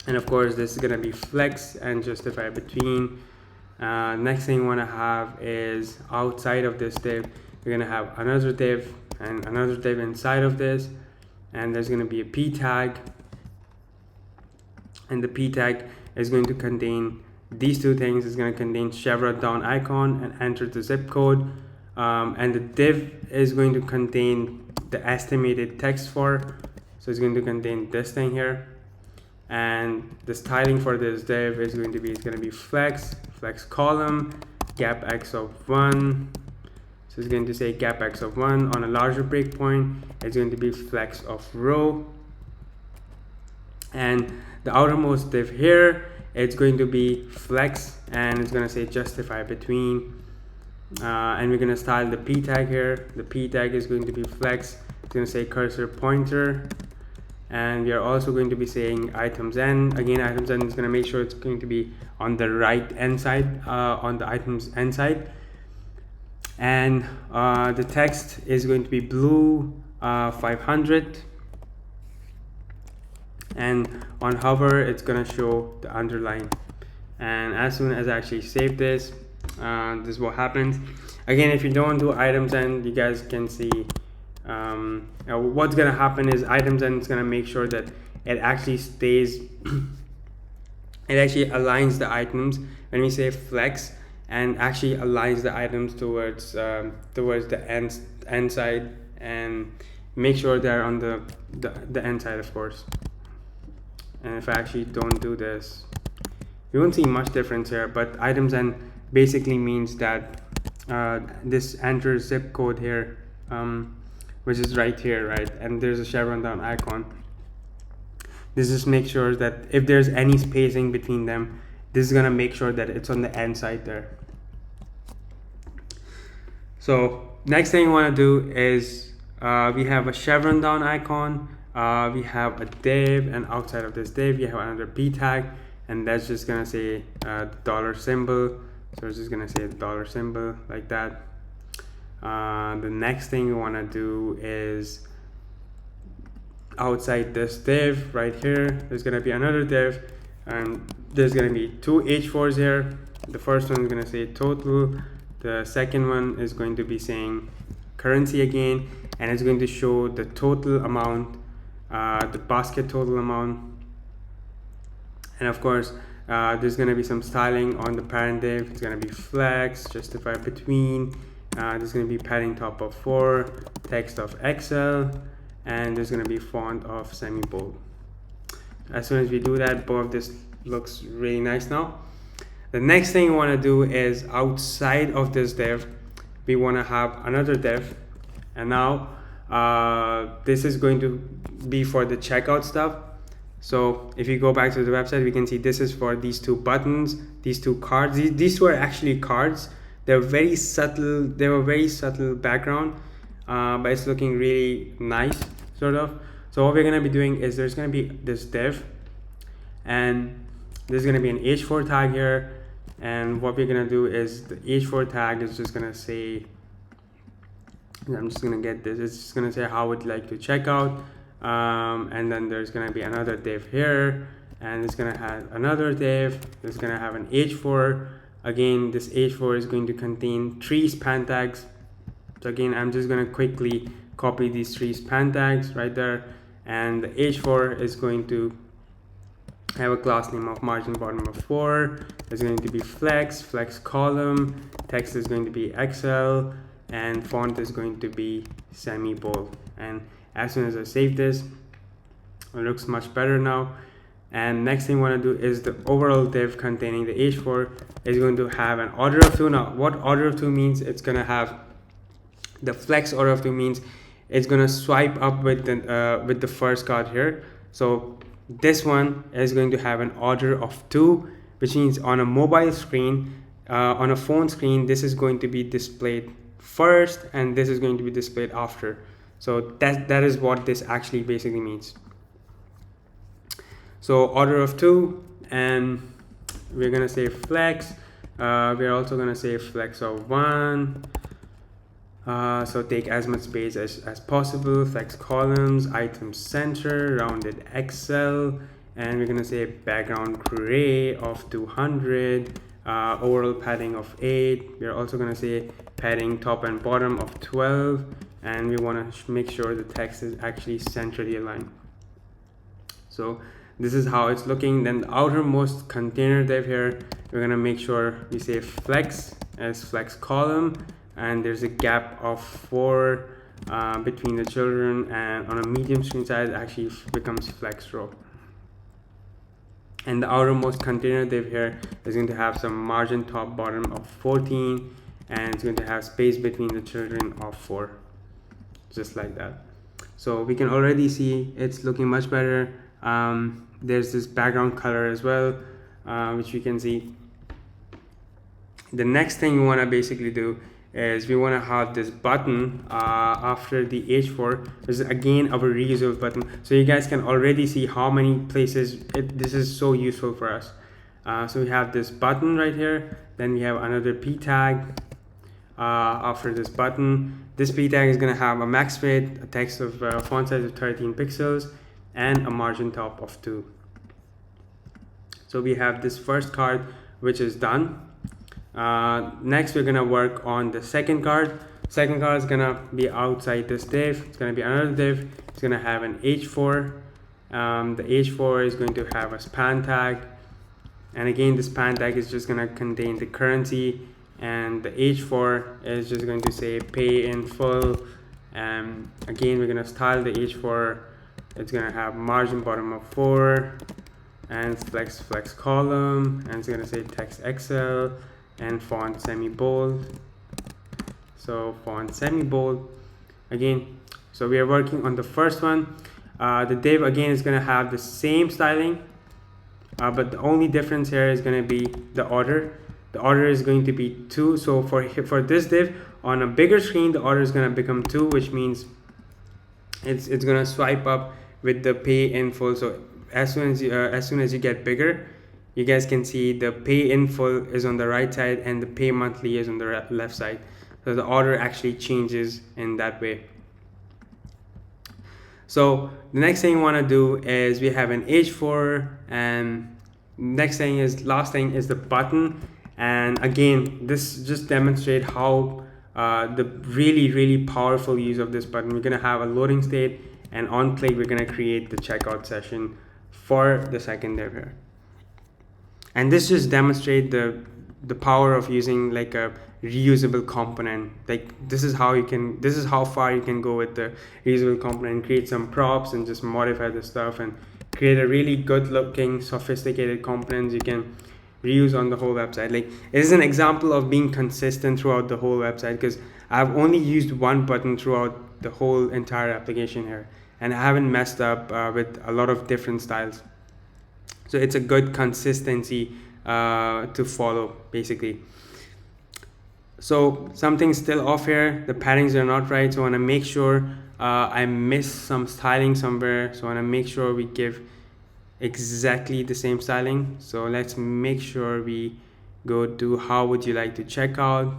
And of course, this is going to be flex and justify between. Next thing you want to have is outside of this div, you're going to have another div and another div inside of this. And there's going to be a p tag. And the p tag is going to contain these two things. It's going to contain chevron down icon and enter the zip code. And the div is going to contain the estimated text for. So it's going to contain this thing here. And the styling for this div is going to be flex column, gap x of 1. So it's going to say gap x of 1 on a larger breakpoint. It's going to be flex of row. And the outermost div here, it's going to be flex, and it's going to say justify between. And we're going to style the p tag here. The p tag is going to be flex. It's going to say cursor pointer. And we are also going to be saying items n. Again, items n is going to make sure it's going to be on the right end side, on the items n side. And the text is going to be blue 500. And on hover, it's going to show the underline. And as soon as I actually save this, this is what happens. Again, if you don't do items n, you guys can see what's gonna happen is items and it's gonna make sure that it actually stays it actually aligns the items when we say flex, and actually aligns the items towards the end side, and make sure they're on the end side, of course. And if I actually don't do this, you won't see much difference here, but items and basically means that this enters zip code here, which is right here, right? And there's a chevron down icon. This just makes sure that if there's any spacing between them, this is gonna make sure that it's on the end side there. So next thing you wanna do is we have a chevron down icon, we have a div, and outside of this div, you have another p tag, and that's just gonna say dollar symbol. So it's just gonna say the dollar symbol like that. The next thing you want to do is outside this div right here, there's going to be another div, and there's going to be 2 h4s here. The first one is going to say total, the second one is going to be saying currency again, and it's going to show the total amount, the basket total amount. And of course, there's going to be some styling on the parent div. It's going to be flex, justify between. There's going to be padding top of 4, text of XL, and there's going to be font of semi-bold. As soon as we do that, both of this looks really nice now. The next thing you want to do is outside of this div, we want to have another div, and now this is going to be for the checkout stuff. So if you go back to the website, we can see this is for these 2 buttons, these 2 cards. These 2 are actually cards. They're very subtle. They were very subtle background, but it's looking really nice, sort of. So what we're gonna be doing is there's gonna be this div, and there's gonna be an h4 tag here. And what we're gonna do is the h4 tag is just gonna say, I'm just gonna get this. It's just gonna say how would like to check out, and then there's gonna be another div here, and it's gonna have another div. It's gonna have an h4. Again, this h4 is going to contain 3 span tags. So again, I'm just going to quickly copy these 3 span tags right there, and the h4 is going to have a class name of margin bottom of 4. It's going to be flex column, text is going to be XL, and font is going to be semi-bold. And as soon as I save this, it looks much better now. And next thing we want to do is the overall div containing the h4 is going to have an order of 2. Now what order of 2 means, it's going to have the flex order of 2 means it's going to swipe up with the first card here. So this one is going to have an order of 2, which means on a mobile screen, on a phone screen, this is going to be displayed first and this is going to be displayed after. So that is what this actually basically means. So order of 2, and we're gonna say flex. We're also gonna say flex of 1. So take as much space as possible. Flex columns, item center, rounded XL, and we're gonna say background gray of 200. Overall padding of 8. We're also gonna say padding top and bottom of 12, and we want to make sure the text is actually centrally aligned. So this is how it's looking. Then the outermost container div here, we're gonna make sure we say flex as flex column, and there's a gap of 4 between the children, and on a medium screen size actually becomes flex row. And the outermost container div here is going to have some margin top bottom of 14, and it's going to have space between the children of 4, just like that. So we can already see it's looking much better. There's this background color as well, which we can see. The next thing we want to basically do is we want to have this button after the h4. This is again our reusable button, so you guys can already see how many places this is so useful for us. So we have this button right here, then we have another p tag after this button. This p tag is going to have a max weight, a text of font size of 13 pixels, and a margin top of 2. So we have this first card which is done. Next we're gonna work on the second card. Second card is gonna be outside this div. It's gonna be another div. It's gonna have an h4. The h4 is going to have a span tag, and again the span tag is just gonna contain the currency, and the h4 is just going to say pay in full. And again we're gonna style the h4. It's gonna have margin bottom of 4, and flex column, and it's gonna say text XL, and font semi-bold. So font semi-bold again. So we are working on the first one. The div again is gonna have the same styling, but the only difference here is gonna be the order. The order is going to be 2. So for this div on a bigger screen, the order is gonna become 2, which means it's gonna swipe up with the pay in full. So as soon as you get bigger, you guys can see the pay in full is on the right side and the pay monthly is on the left side. So the order actually changes in that way. So the next thing we want to do is we have an h4, and last thing is the button. And again, this just demonstrates how the really powerful use of this button. We're gonna have a loading state, and on click we're gonna create the checkout session for the second div here. And this just demonstrates the power of using like a reusable component. Like this is how far you can go with the reusable component, create some props and just modify the stuff and create a really good looking sophisticated components you can reuse on the whole website. Like it is an example of being consistent throughout the whole website, because I've only used one button throughout the whole entire application here, and I haven't messed up with a lot of different styles. So it's a good consistency to follow basically. So something's still off here, the paddings are not right, so I want to make sure I missed some styling somewhere. So I want to make sure we give exactly the same styling. So let's make sure we go to how would you like to check out.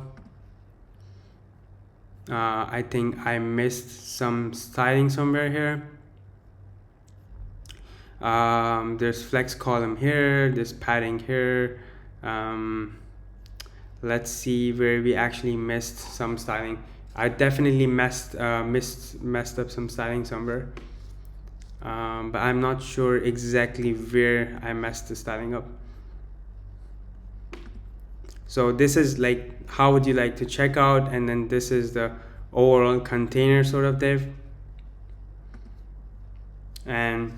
I think I missed some styling somewhere here. There's flex column here, there's padding here. Let's see where we actually missed some styling. I definitely messed up some styling somewhere, but I'm not sure exactly where I messed the styling up. So this is like how would you like to check out, and then this is the overall container sort of div. And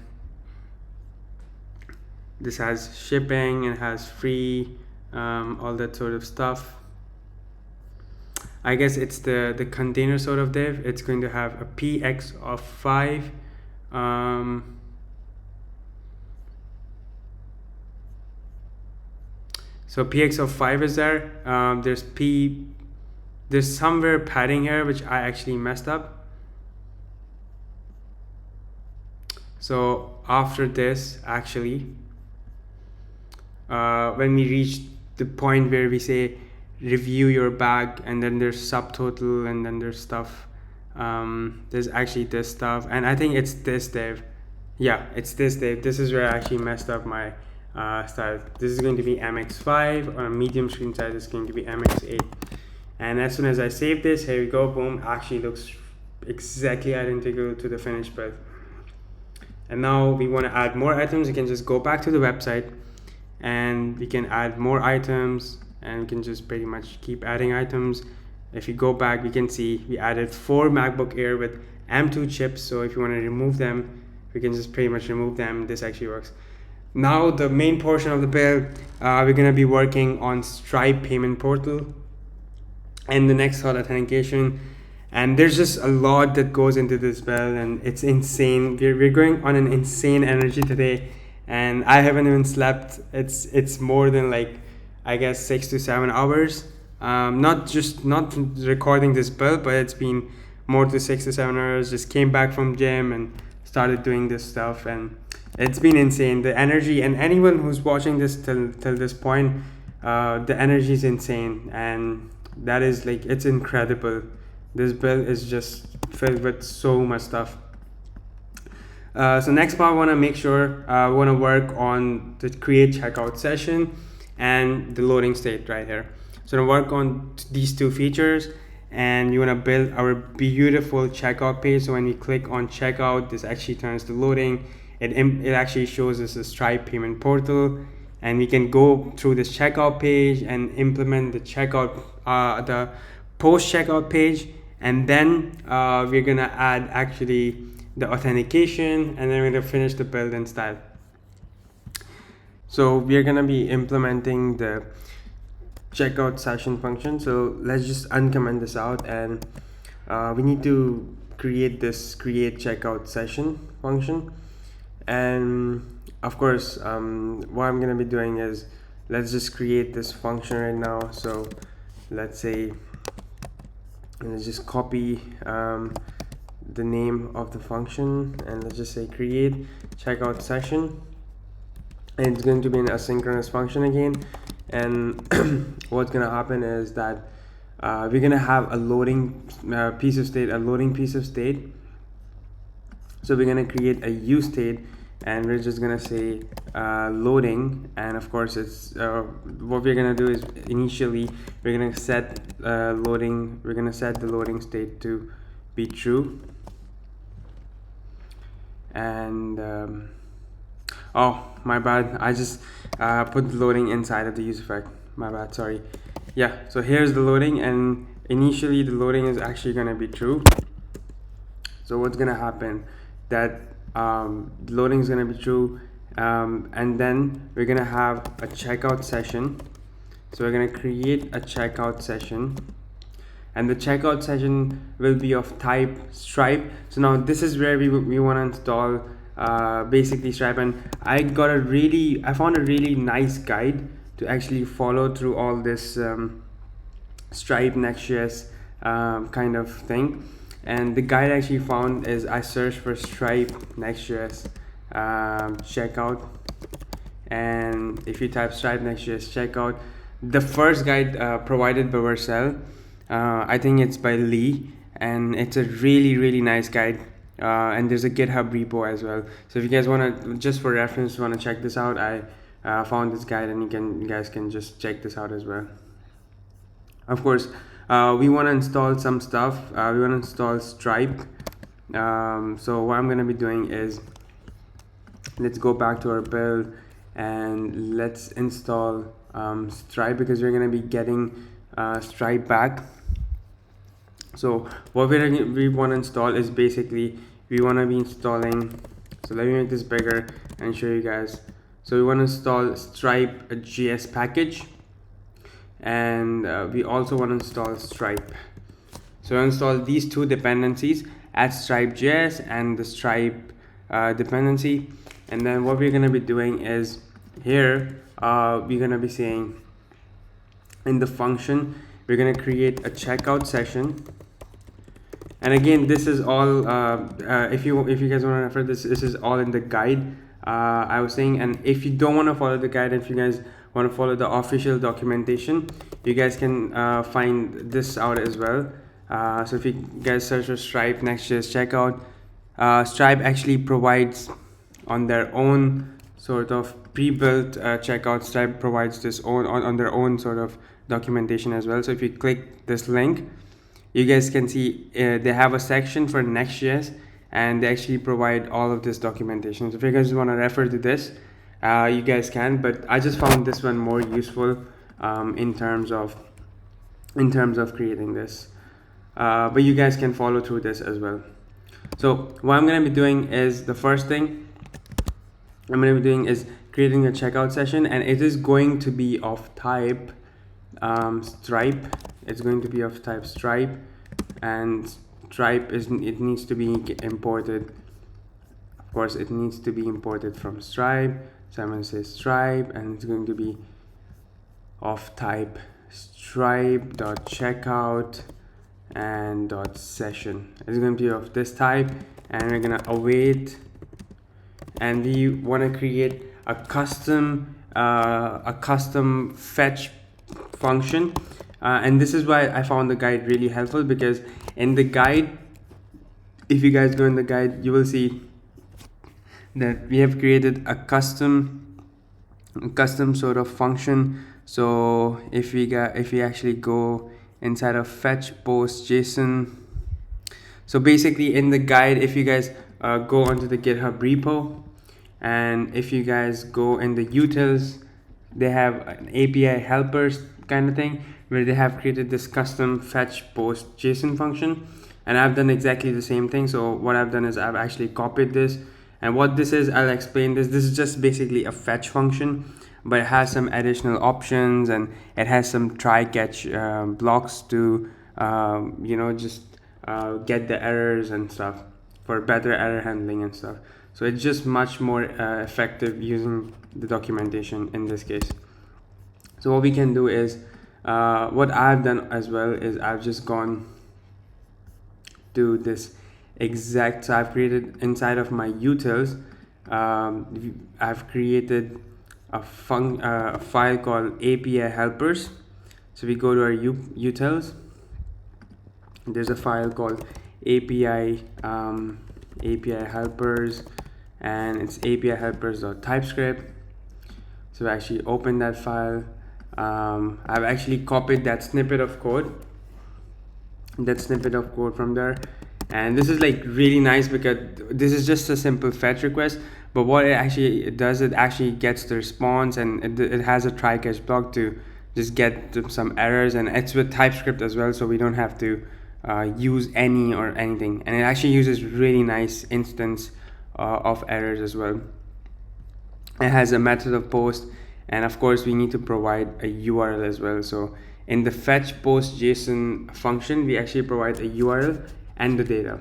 this has shipping, it has free, all that sort of stuff. I guess it's the container sort of div. It's going to have a px of 5. So px of 5 is there. There's somewhere padding here which I actually messed up. So after this, actually, when we reach the point where we say review your bag, and then there's subtotal, and then there's stuff, there's actually this stuff, and I think it's this div. Yeah, it's this div. This is where I actually messed up my style. This is going to be mx5, on a medium screen size is going to be mx8. And as soon as I save this, here we go, boom, actually looks exactly identical to the finished build. And now we want to add more items. We can just go back to the website and we can add more items, and we can just pretty much keep adding items. If you go back, we can see we added 4 MacBook Air with M2 chips. So if you want to remove them, we can just pretty much remove them. This actually works. Now the main portion of the build, we're going to be working on Stripe payment portal and the next authentication. And there's just a lot that goes into this build, and it's insane. We're going on an insane energy today, and I haven't even slept. It's more than like, I guess, 6 to 7 hours. Not recording this build, but it's been more to 6 to 7 hours. Just came back from gym and started doing this stuff, and it's been insane. The energy, and anyone who's watching this till this point, the energy is insane, and that is like, it's incredible. This build is just filled with so much stuff. So next part, I want to make sure we want to work on the create checkout session and the loading state right here. So to work on these 2 features, and you want to build our beautiful checkout page. So when we click on checkout, this actually turns to loading. It actually shows us a Stripe payment portal, and we can go through this checkout page and implement the checkout, the post checkout page, and then we're gonna add actually the authentication, and then we're gonna finish the build in style. So we're gonna be implementing the checkout session function. So let's just uncomment this out, and we need to create this create checkout session function. And of course, what I'm gonna be doing is, let's just create this function right now. So let's say, let's just copy the name of the function, and let's just say create checkout session, and it's going to be an asynchronous function again. And what's gonna happen is that we're gonna have a loading piece of state, so we're gonna create a use state, and we're just gonna say loading. And of course, it's what we're gonna do is, initially we're gonna set we're gonna set the loading state to be true. And oh, my bad, I just put the loading inside of the use effect. My bad, sorry. Yeah, so here's the loading, and initially the loading is actually gonna be true. So what's gonna happen, that loading is gonna be true, and then we're gonna have a checkout session. So we're gonna create a checkout session, and the checkout session will be of type Stripe. So now this is where we want to install basically Stripe, and I found a really nice guide to actually follow through all this Stripe Next.js kind of thing. And the guide I actually found is, I searched for Stripe Next.js checkout, and if you type Stripe Next.js checkout, the first guide provided by Vercel, I think it's by Lee, and it's a really nice guide. And there's a GitHub repo as well. So if you guys want to, just for reference, want to check this out, I found this guide, and you guys can just check this out as well. Of course, we want to install some stuff. We want to install Stripe. So what I'm going to be doing is, let's go back to our build, and let's install Stripe, because we're going to be getting Stripe back. So what we want to install is, basically we want to be installing, so let me make this bigger and show you guys. So we want to install Stripe JS package, and we also want to install Stripe. So install these two dependencies, add Stripe JS and the Stripe dependency. And then what we're going to be doing is here we're going to be saying in the function we're going to create a checkout session. And again, this is all if you guys want to refer this is all in the guide I was saying. And if you don't want to follow the guide, if you guys want to follow the official documentation, you guys can find this out as well. So if you guys search for Stripe Next.js checkout, Stripe actually provides on their own sort of pre-built checkout. Stripe provides this on their own sort of documentation as well. So if you click this link, you guys can see they have a section for Next.js, and they actually provide all of this documentation. So if you guys want to refer to this, you guys can, but I just found this one more useful in terms of creating this. But you guys can follow through this as well. So what I'm going to be doing is, the first thing I'm going to be doing is creating a checkout session, and it is going to be of type Stripe. It's going to be of type Stripe, and Stripe it needs to be imported. Of course, it needs to be imported from Stripe. So I'm going to say Stripe, and it's going to be of type Stripe.checkout and .session. It's going to be of this type, and we're going to await, and we want to create a custom fetch function. And this is why I found the guide really helpful, because in the guide, if you guys go in the guide, you will see that we have created a custom sort of function. So if we actually go inside of fetch post JSON, so basically in the guide, if you guys go onto the GitHub repo, and if you guys go in the utils, they have an API helpers kind of thing where they have created this custom fetch post JSON function, and I've done exactly the same thing. So what I've done is I've actually copied this, and what this is, I'll explain this. This is just basically a fetch function, but it has some additional options, and it has some try catch blocks to just get the errors and stuff for better error handling and stuff. So it's just much more effective using the documentation in this case. So what we can do is, what I've done as well is I've just gone to this exact, so I've created inside of my utils, I've created a file called API helpers. So we go to our utils, there's a file called API helpers, and it's API helpers.typescript. So I actually open that file. I've actually copied that snippet of code from there, and this is like really nice because this is just a simple fetch request, but what it actually does, it actually gets the response, and it has a try catch block to just get some errors, and it's with TypeScript as well, so we don't have to use any or anything, and it actually uses really nice instance of errors as well. It has a method of post, and of course we need to provide a URL as well. So in the fetch post JSON function, we actually provide a URL and the data.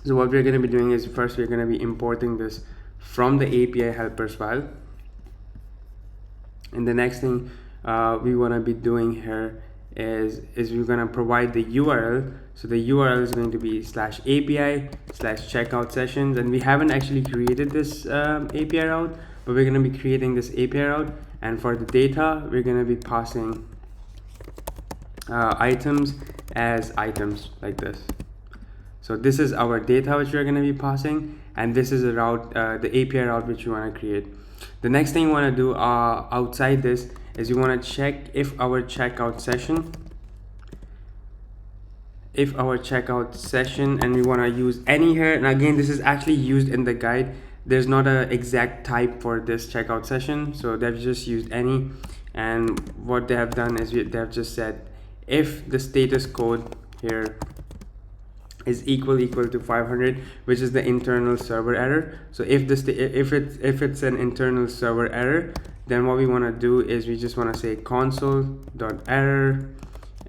So what we're going to be doing is, first we're going to be importing this from the API helpers file, and the next thing we want to be doing here is we're going to provide the URL. So the URL is going to be /API/checkout sessions, and we haven't actually created this API route, but we're going to be creating this API route. And for the data, we're going to be passing items as items like this. So this is our data which we're going to be passing, and this is a route, the API route which we want to create. The next thing we want to do outside this is we want to check if our checkout session, and we want to use any here. And again, this is actually used in the guide. There's not an exact type for this checkout session, so they've just used any. And what they have done is they've just said if the status code here is equal to 500, which is the internal server error. So if it's an internal server error, then what we want to do is we just want to say console.error,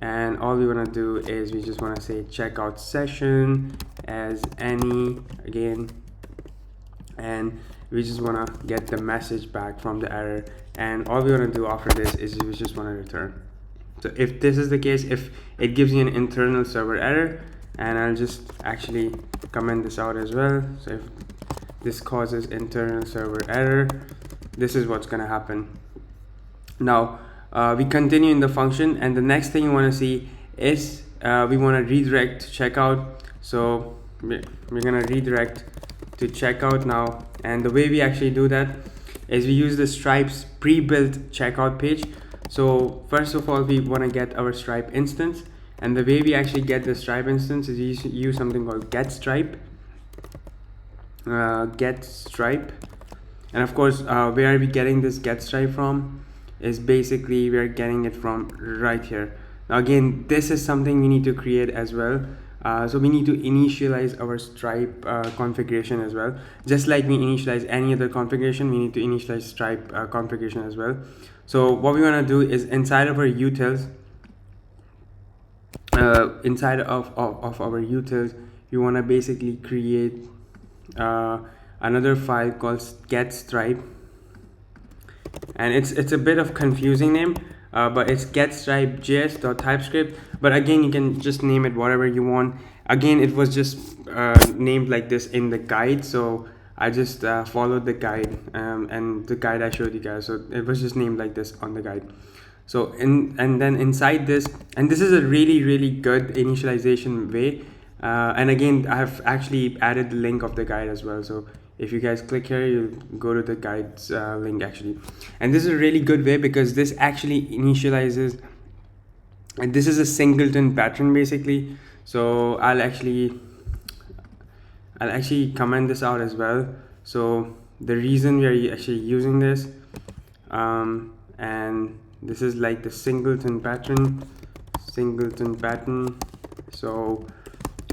and all we want to do is we just want to say checkout session as any again, and we just want to get the message back from the error, and all we want to do after this is we just want to return. So if this is the case, if it gives you an internal server error, and I'll just actually comment this out as well. So if this causes internal server error, this is what's going to happen. Now we continue in the function, and the next thing you want to see is we want to redirect to checkout. So we're going to redirect to checkout now, and the way we actually do that is we use the Stripe's pre-built checkout page. So first of all, we want to get our Stripe instance, and the way we actually get the Stripe instance is you use something called get Stripe. And of course, where are we getting this get Stripe from is basically we are getting it from right here. Now again, this is something we need to create as well. So we need to initialize our Stripe configuration as well. Just like we initialize any other configuration, we need to initialize Stripe configuration as well. So what we want to do is inside of our utils, inside of our utils, we want to basically create another file called get Stripe, and it's a bit of confusing name, but it's get Stripe js.typescript. But again, you can just name it whatever you want. Again, it was just named like this in the guide, so I just followed the guide, and the guide I showed you guys, so it was just named like this on the guide. So and then inside this, and this is a really good initialization way, and again I have actually added the link of the guide as well. So if you guys click here, you'll go to the guide's link actually, and this is a really good way because this actually initializes, and this is a singleton pattern basically. So I'll actually comment this out as well. So the reason we are actually using this, and this is like the singleton pattern. So,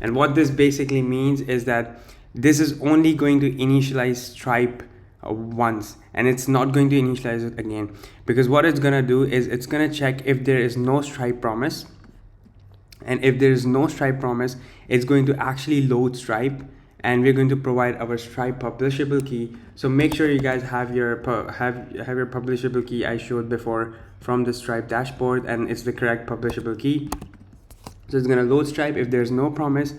and what this basically means is that this is only going to initialize Stripe once, and it's not going to initialize it again, because what it's gonna do is it's gonna check if there is no Stripe promise, and if there is no Stripe promise, it's going to actually load Stripe, and we're going to provide our Stripe publishable key. So make sure you guys have your publishable key I showed before from the Stripe dashboard, and it's the correct publishable key. So it's going to load Stripe if there's no promise,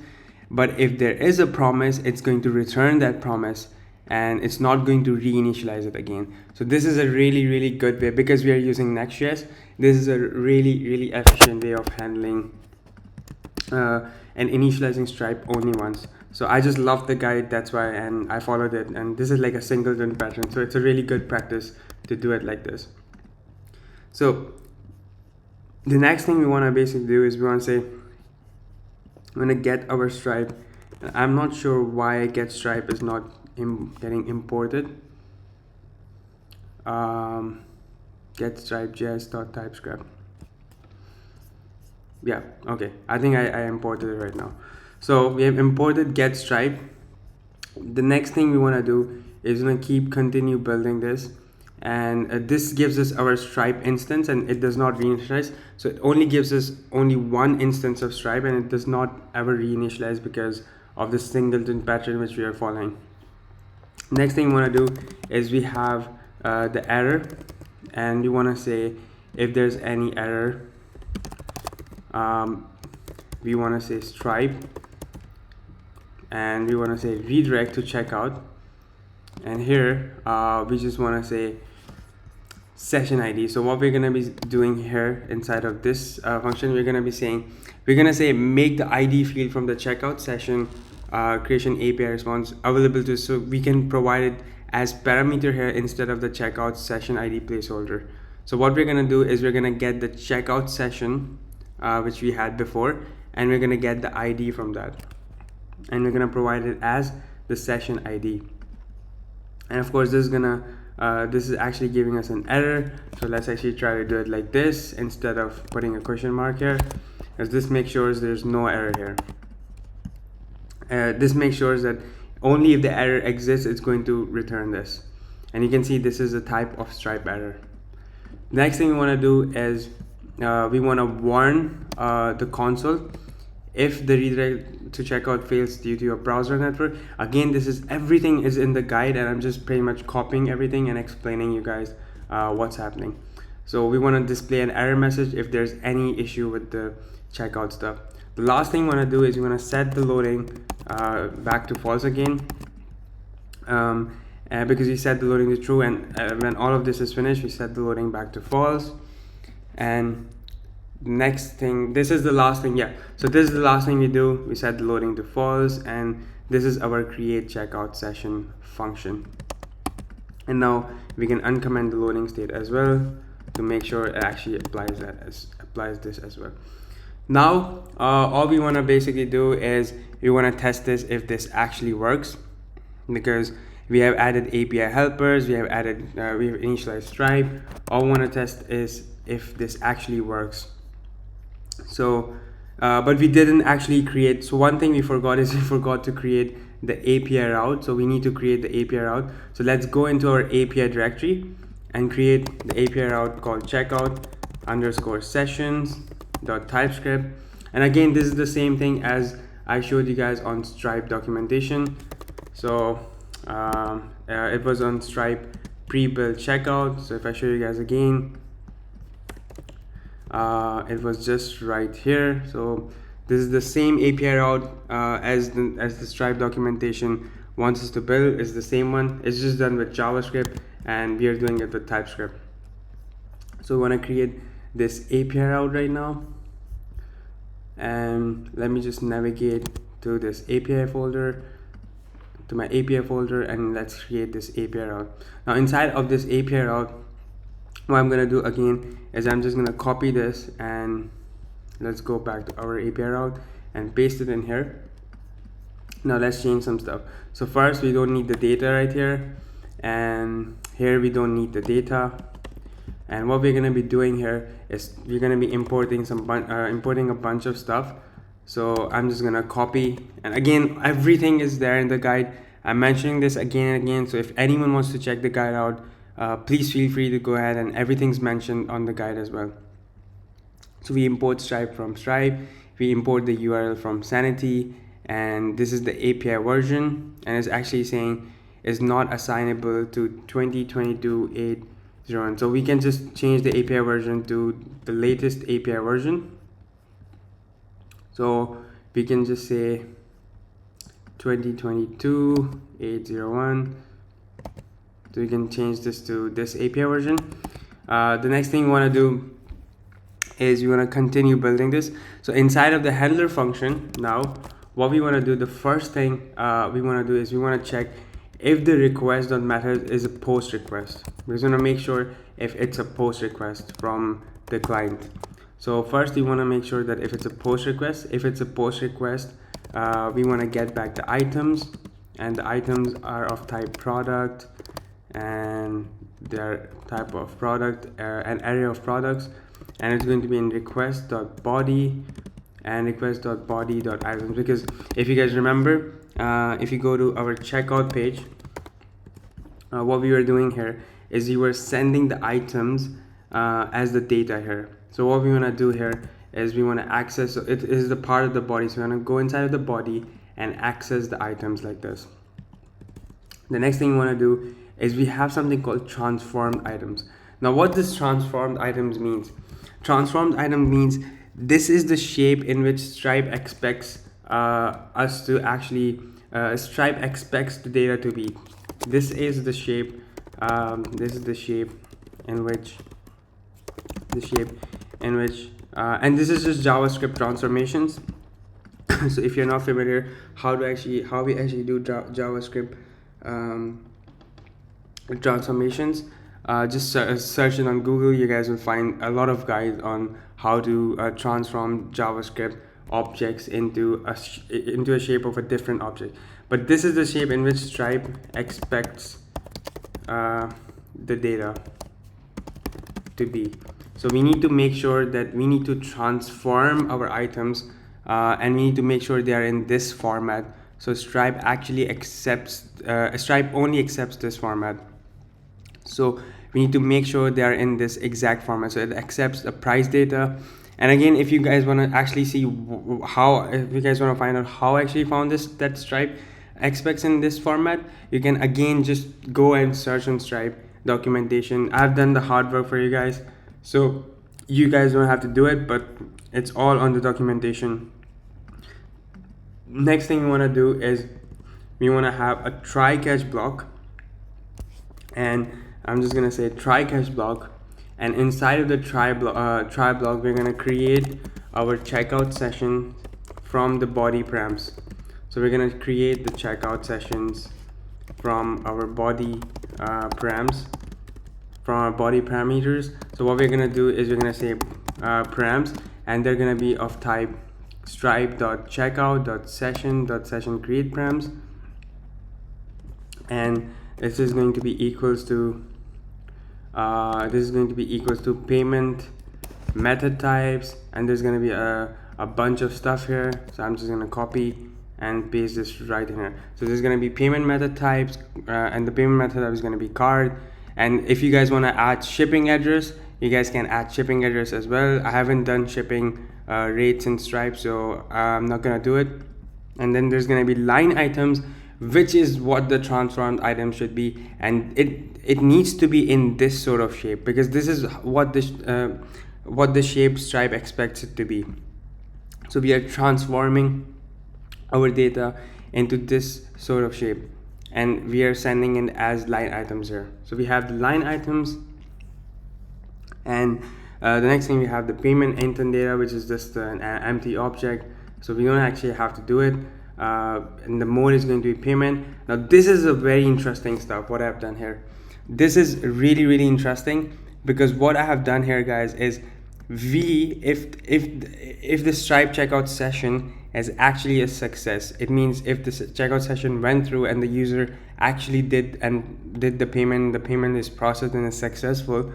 but if there is a promise, it's going to return that promise, and it's not going to reinitialize it again. So this is a really good way, because we are using Next.js. This is a really efficient way of handling and initializing Stripe only once. So I just love the guide, that's why, and I followed it, and this is like a singleton pattern, so it's a really good practice to do it like this. So the next thing we want to basically do is we want to say I'm going to get our Stripe, and I'm not sure why get Stripe is not getting imported. Get Stripe js.typescript. Yeah, okay, I think I imported it right now. So we have imported get Stripe. The next thing we want to do is going to continue building this, and this gives us our Stripe instance, and it does not reinitialize. So it only gives us only one instance of Stripe, and it does not ever reinitialize because of the singleton pattern which we are following. Next thing we want to do is we have the error, and we want to say if there's any error, we want to say Stripe, and we want to say redirect to checkout, and here we just want to say session ID. So what we're going to be doing here inside of this function, we're going to say make the ID field from the checkout session creation API response available to, so we can provide it as parameter here instead of the checkout session ID placeholder. So what we're going to do is we're going to get the checkout session which we had before, and we're going to get the ID from that, and we're going to provide it as the session ID. And of course this is actually giving us an error, so let's actually try to do it like this instead of putting a question mark here, as this makes sure there's no error here. This makes sure that only if the error exists, it's going to return this. And you can see this is a type of Stripe error. Next thing we want to do is we want to warn the console if the redirect to checkout fails due to your browser network. Again, this is everything is in the guide, and I'm just pretty much copying everything and explaining you guys what's happening. So we want to display an error message if there's any issue with the checkout stuff. The last thing we want to do is we want to set the loading back to false again, because we set the loading to true, and when all of this is finished, we set the loading back to false. And next thing, this is the last thing, yeah, so this is the last thing we do. We set the loading to false, and this is our create checkout session function. And now we can uncomment the loading state as well to make sure it actually applies this as well. Now all we want to basically do is we want to test this if this actually works, because we have added API helpers, we have initialized Stripe. All we want to test is if this actually works. So but we didn't actually create, so one thing we forgot is we forgot to create the API route. So we need to create the API route. So let's go into our API directory and create the API route called checkout_sessions.typescript. And again, this is the same thing as I showed you guys on Stripe documentation. So it was on Stripe pre-built checkout. So if I show you guys again, it was just right here. So this is the same API route as the Stripe documentation wants us to build. It's the same one. It's just done with JavaScript, and we are doing it with TypeScript. So we want to create this API route right now, and let me just navigate to this API folder, to my API folder, and let's create this API route. Now inside of this API route, what I'm gonna do again is I'm just gonna copy this, and let's go back to our API route and paste it in here. Now let's change some stuff. So first, we don't need the data right here, and here we don't need the data. And what we're gonna be doing here is we're gonna be importing importing a bunch of stuff. So I'm just gonna copy, and again, everything is there in the guide. I'm mentioning this again and again, so if anyone wants to check the guide out, please feel free to go ahead, and everything's mentioned on the guide as well. So we import Stripe from Stripe, we import the URL from Sanity, and this is the API version, and it's actually saying is not assignable to 2022.8.0. So we can just change the API version to the latest API version. So we can just say 2022.8.01. So we can change this to this API version. The next thing we want to do is we want to continue building this. So inside of the handler function, now what we want to do, the first thing we want to do is we want to check if the request.method is a post request. We're going to make sure if it's a post request from the client. So first we want to make sure that if it's a post request, we want to get back the items, and the items are of type product, and their type of product, an array of products, and it's going to be in request.body and request.body.items. Because if you guys remember, if you go to our checkout page, what we were doing here is we were sending the items as the data here. So what we want to do here is we want to access, so it is the part of the body, so we want to go inside of the body and access the items like this. The next thing we want to do is we have something called transformed items. Now what this transformed items means, transformed item means this is the shape in which Stripe expects us to actually, Stripe expects the data to be. This is the shape, in which, and this is just JavaScript transformations. So if you're not familiar how we actually do JavaScript transformations, just search it on Google. You guys will find a lot of guides on how to transform JavaScript objects into a shape of a different object. But this is the shape in which Stripe expects the data to be. So we need to make sure that we need to transform our items, and we need to make sure they are in this format So Stripe actually accepts, Stripe only accepts this format. So we need to make sure they are in this exact format. So it accepts the price data. And again, if you guys want to actually see if you guys want to find out how I actually found that Stripe expects in this format, you can again just go and search on Stripe documentation. I've done the hard work for you guys, so you guys don't have to do it, but it's all on the documentation. Next thing we want to do is we want to have a try catch block, and I'm just gonna say try catch block, and inside of the try block we're gonna create our checkout session from the body params. So we're gonna create the checkout sessions from our body params, from our body parameters. So what we're gonna do is we're gonna say params, and they're gonna be of type stripe.checkout.session create params, and this is going to be equals to payment method types, and there's going to be a bunch of stuff here. So I'm just going to copy and paste this right in here. So there's going to be payment method types, and the payment method type is going to be card. And if you guys want to add shipping address, you guys can add shipping address as well. I haven't done shipping rates in Stripe, so I'm not going to do it. And then there's going to be line items, which is what the transformed item should be, and it needs to be in this sort of shape, because this is what the shape Stripe expects it to be. So we are transforming our data into this sort of shape, and we are sending it as line items here. So we have the line items, and the next thing we have the payment intent data, which is just an empty object, so we don't actually have to do it. And the mode is going to be payment. Now this is a very interesting stuff what I've done here. This is really interesting, because what I have done here, guys, is if the Stripe checkout session is actually a success, it means if the checkout session went through and the user actually did the payment is processed and is successful,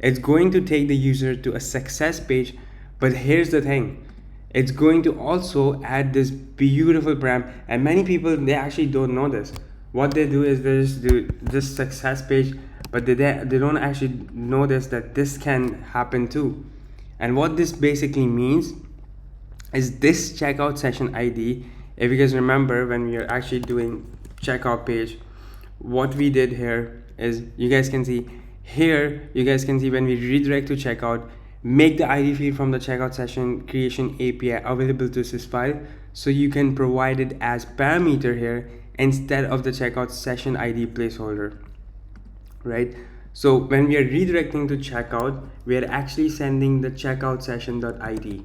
it's going to take the user to a success page. But here's the thing, it's going to also add this beautiful param, and many people, they actually don't know this. What they do is they just do this success page, but they don't actually notice that this can happen too. And what this basically means is this checkout session ID. If you guys remember, when we are actually doing checkout page, what we did here is, you guys can see here, when we redirect to checkout, make the ID field from the checkout session creation API available to this file, so you can provide it as parameter here instead of the checkout session ID placeholder, right? So when we are redirecting to checkout, we are actually sending the checkout session.id,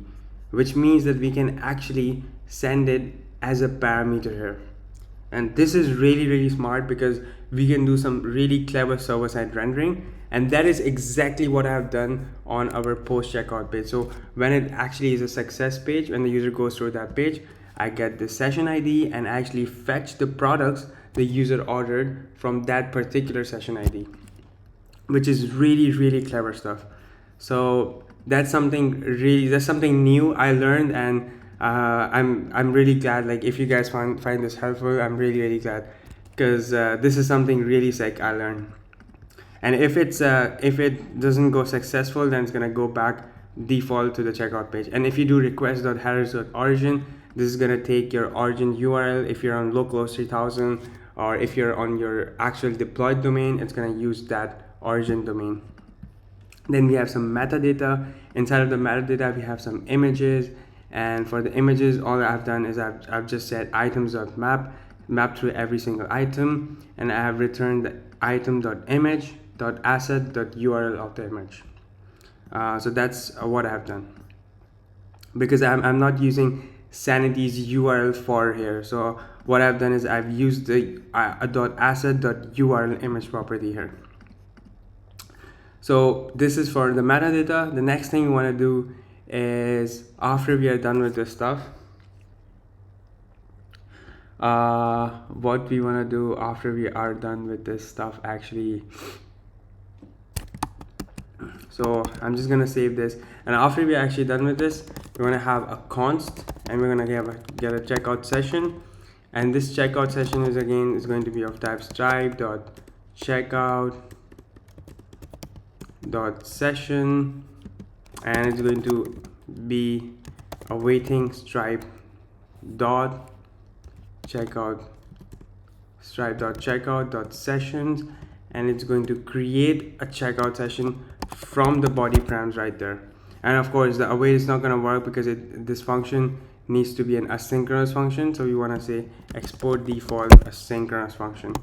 which means that we can actually send it as a parameter here. And this is really smart, because we can do some really clever server-side rendering, and that is exactly what I have done on our post checkout page. So when it actually is a success page, when the user goes through that page, I get the session ID and actually fetch the products the user ordered from that particular session ID, which is really clever stuff. So that's something new I learned, and I'm really glad. Like, if you guys find this helpful, I'm really glad, because this is something really sick I learned. And if it doesn't go successful, then it's gonna go back default to the checkout page. And if you do request.headers.origin, this is gonna take your origin URL. If you're on localhost 3000, or if you're on your actual deployed domain, it's gonna use that origin domain. Then we have some metadata. Inside of the metadata, we have some images, and for the images, all I've done is I've just said items.map, map through every single item, and I have returned the item.image.asset.url of the image. So that's what I have done, because I'm not using Sanity's URL for here. So what I've done is I've used the .asset.url image property here. So this is for the metadata. The next thing we want to do is, after we are done with this stuff, what we want to do after we are done with this stuff actually. So I'm just gonna save this, and after we're actually done with this, we want to have a const, and we're gonna get a checkout session, And this checkout session is going to be of type stripe.checkout.session, and it's going to be awaiting stripe.checkout.sessions, and it's going to create a checkout session from the body params right there. And of course the await is not going to work because this function needs to be an asynchronous function, so we want to say export default asynchronous function.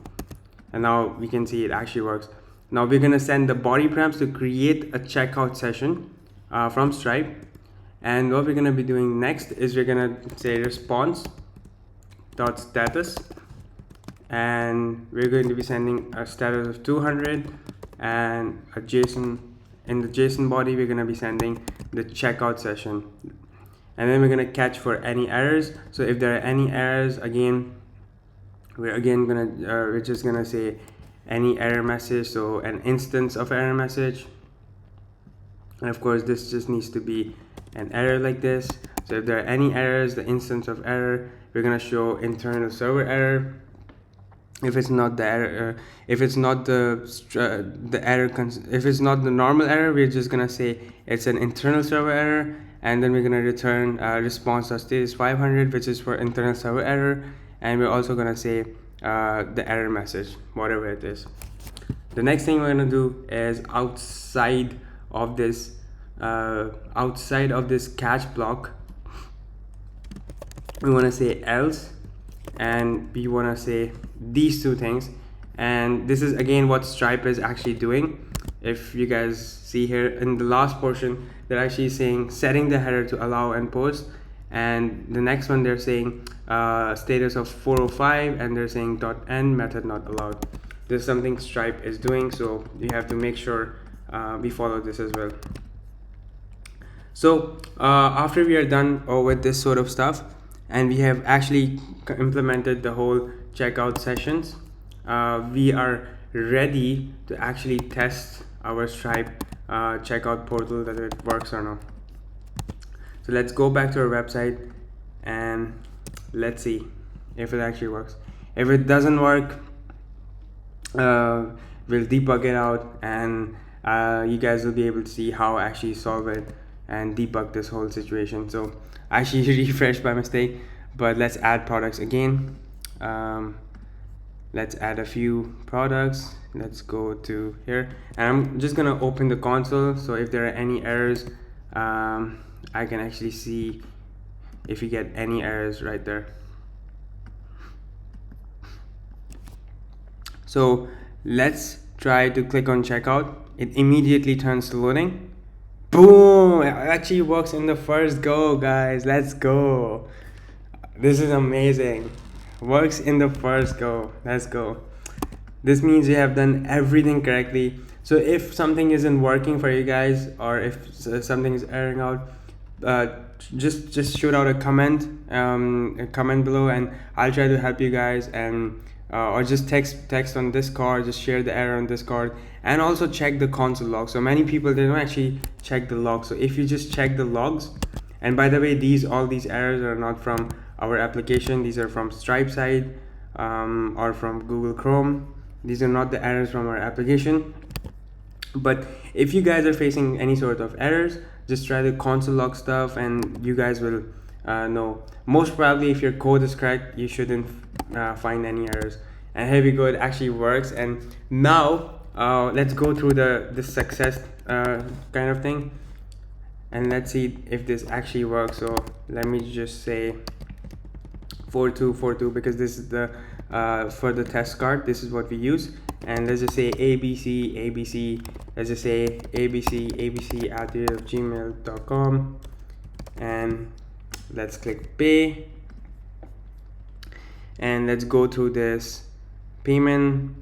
And now we can see it actually works. Now we're going to send the body params to create a checkout session from Stripe. And what we're going to be doing next is we're going to say response.status, and we're going to be sending a status of 200 and a JSON. In the JSON body we're going to be sending the checkout session, and then we're going to catch for any errors. So if there are any errors, we're just gonna say any error message, so an instance of error message. And of course this just needs to be an error like this. So if there are any errors, the instance of error, we're gonna show internal server error. If it's not the error, if it's not the normal error, we're just gonna say it's an internal server error, and then we're gonna return response.status 500, which is for internal server error, and we're also gonna say the error message, whatever it is. The next thing we're gonna do is outside of this catch block, we want to say else, and we want to say these two things. And this is again what Stripe is actually doing. If you guys see here in the last portion, they're actually saying setting the header to allow and post, and the next one they're saying status of 405, and they're saying .end method not allowed. This is something Stripe is doing, so you have to make sure we follow this as well. So after we are done with this sort of stuff, and we have actually implemented the whole checkout sessions, we are ready to actually test our Stripe checkout portal that it works or not. So let's go back to our website and let's see if it actually works. If it doesn't work, we'll debug it out, and you guys will be able to see how I actually solve it and debug this whole situation. So I actually refreshed by mistake, but let's add products again. Let's add a few products. Let's go to here, and I'm just gonna open the console, so if there are any errors, I can actually see if you get any errors right there. So let's try to click on checkout. It immediately turns to loading. Boom! It actually works in the first go, guys. Let's go. This is amazing. Works in the first go. Let's go. This means you have done everything correctly. So if something isn't working for you guys, or if something is erroring out, just shoot out a comment below, and I'll try to help you guys. And or just text on Discord, just share the error on Discord, and also check the console log. So many people, they don't actually check the logs. So if you just check the logs, and by the way, all these errors are not from our application, these are from Stripe side or from Google Chrome. These are not the errors from our application. But if you guys are facing any sort of errors, just try the console log stuff, and you guys will know. Most probably, if your code is correct, you shouldn't find any errors. And here we go, it actually works. And now let's go through the success kind of thing, and let's see if this actually works. So let me just say 4242, because this is the for the test card, this is what we use. And let's just say ABC. Let's just say abc@gmail.com, and let's click pay, and let's go through this payment.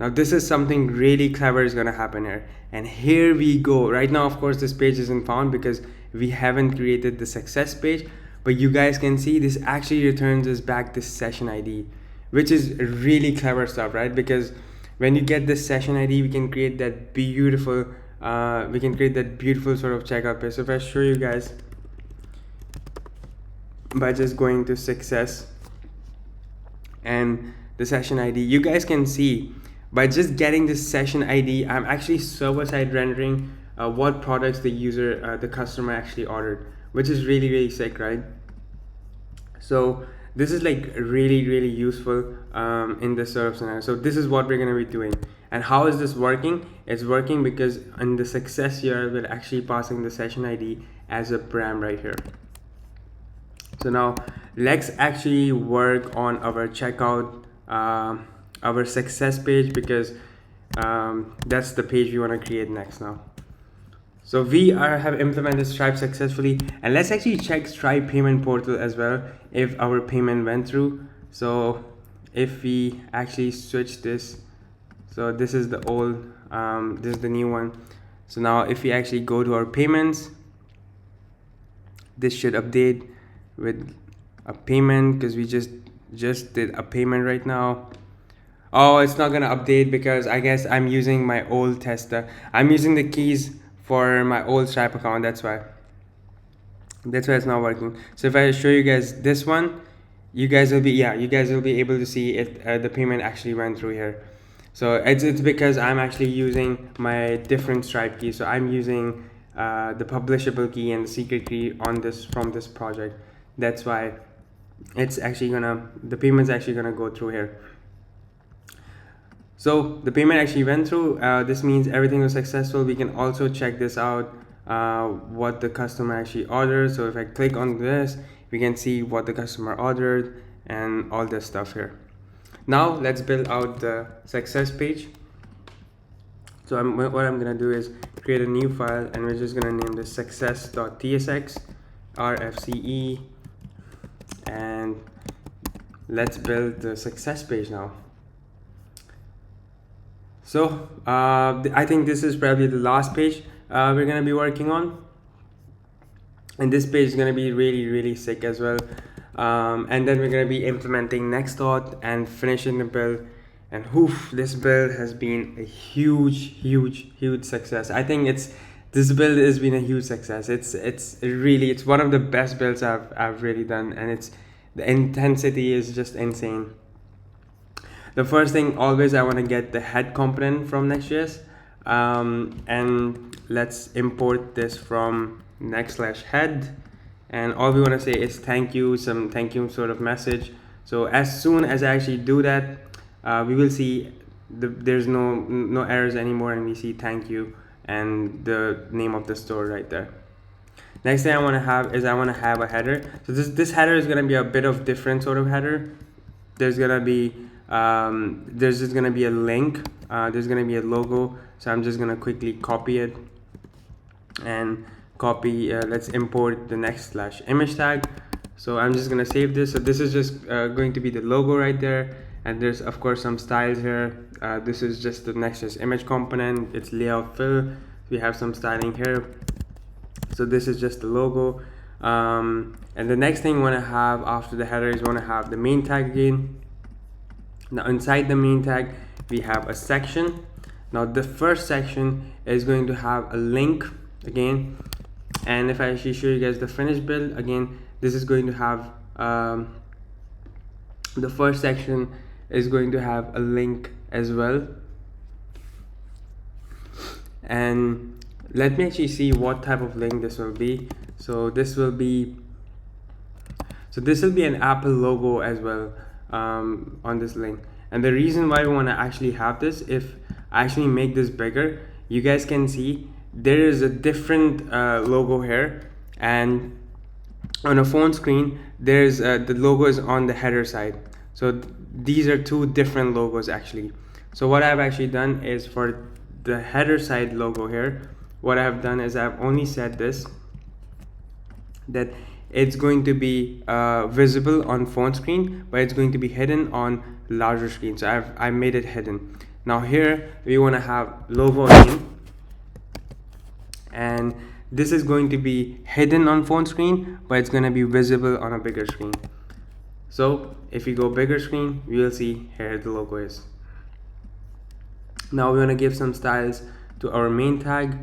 Now this is something really clever is gonna happen here, and here we go. Right now, of course, this page isn't found because we haven't created the success page, but you guys can see this actually returns us back this session ID, which is really clever stuff, right? Because when you get this session ID, we can create that beautiful sort of checkout page. So if I show you guys by just going to success, and the session ID. You guys can see by just getting this session ID, I'm actually server-side rendering what products the customer actually ordered, which is really sick, right? So this is like really useful in this sort of scenario. So this is what we're going to be doing. And how is this working? It's working because in the success URL, we're actually passing the session ID as a param right here. So now let's actually work on our checkout, our success page, because that's the page we want to create next now. So we have implemented Stripe successfully, and let's actually check Stripe payment portal as well if our payment went through. So if we actually switch this, so this is the old, this is the new one. So now if we actually go to our payments, this should update with a payment, because we just did a payment right now. Oh, it's not gonna update because I guess I'm using my old tester. I'm using the keys for my old Stripe account. That's why it's not working. So if I show you guys this one, you guys will be able to see if the payment actually went through here. So it's because I'm actually using my different Stripe key. So I'm using the publishable key and the secret key on this from this project. That's why it's actually the payment's actually gonna go through here. So the payment actually went through. This means everything was successful. We can also check this out, what the customer actually ordered. So if I click on this, we can see what the customer ordered and all this stuff here. Now let's build out the success page. So what I'm gonna do is create a new file, and we're just gonna name this success.tsx rfce, and let's build the success page now. So I think this is probably the last page we're gonna be working on, and this page is gonna be really sick as well. And then we're gonna be implementing Next.js and finishing the build. And this build has been a huge success. I think this build has been a huge success. It's one of the best builds I've really done, and the intensity is just insane. The first thing, always I want to get the head component from Next.js, and let's import this from next/head, and all we want to say is thank you, some thank you sort of message. So as soon as I actually do that, we will see there's no errors anymore, and we see thank you and the name of the store right there. Next thing I want to have a header. So this header is going to be a bit of different sort of header. There's going to be there's just going to be a link, there's going to be a logo. So I'm just going to quickly copy it and copy, let's import the next/image tag. So I'm just going to save this. So this is just going to be the logo right there, and there's of course some styles here. This is just the Next.js image component, it's layout fill. We have some styling here. So this is just the logo, and the next thing we want to have after the header is we want to have the main tag again. Now inside the main tag we have a section. Now the first section is going to have a link again, and if I actually show you guys the finished build again, this is going to have the first section is going to have a link as well. And let me actually see what type of link this will be. So this will be an Apple logo as well on this link. And the reason why we want to actually have this, if I actually make this bigger, you guys can see there is a different logo here, and on a phone screen there's the logo is on the header side. So these are two different logos actually. So what I've actually done is for the header side logo here, what I have done is I've only set this that it's going to be visible on phone screen, but it's going to be hidden on larger screen. So I made it hidden. Now here we want to have logo again, and this is going to be hidden on phone screen, but it's going to be visible on a bigger screen. So if you go bigger screen, we will see here the logo is. Now we want to give some styles to our main tag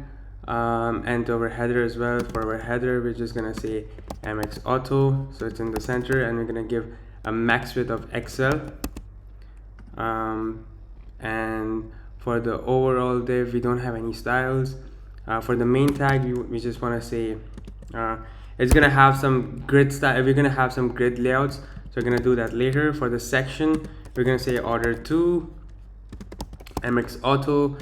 and to our header as well. For our header, we're just gonna say MX Auto, so it's in the center, and we're gonna give a max width of Excel, and for the overall div we don't have any styles. For the main tag we just want to say it's gonna have some grid style. We're gonna have some grid layouts, so we're gonna do that later. For the section we're gonna say order to MX auto,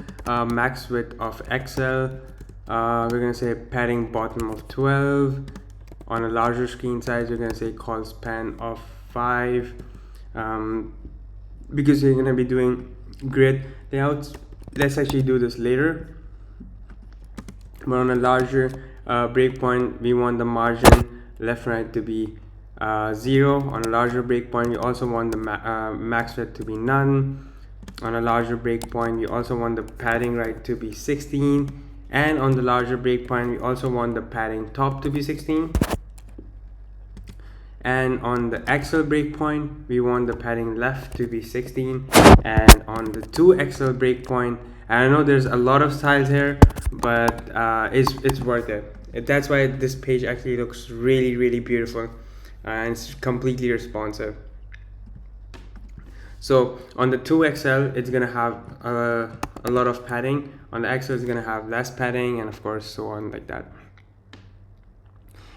max width of Excel, we're gonna say padding bottom of 12. On a larger screen size we're gonna say call span of 5, because you're gonna be doing grid layouts. Let's actually do this later. But on a larger breakpoint we want the margin left right to be 0. On a larger breakpoint we also want the max width to be none. On a larger breakpoint we also want the padding right to be 16, and on the larger breakpoint we also want the padding top to be 16. And on the Excel breakpoint we want the padding left to be 16, and on the 2XL breakpoint, I know there's a lot of styles here, but it's worth it. That's why this page actually looks really beautiful, and it's completely responsive. So on the 2XL it's gonna have a lot of padding, on the XL it's gonna have less padding, and of course so on like that.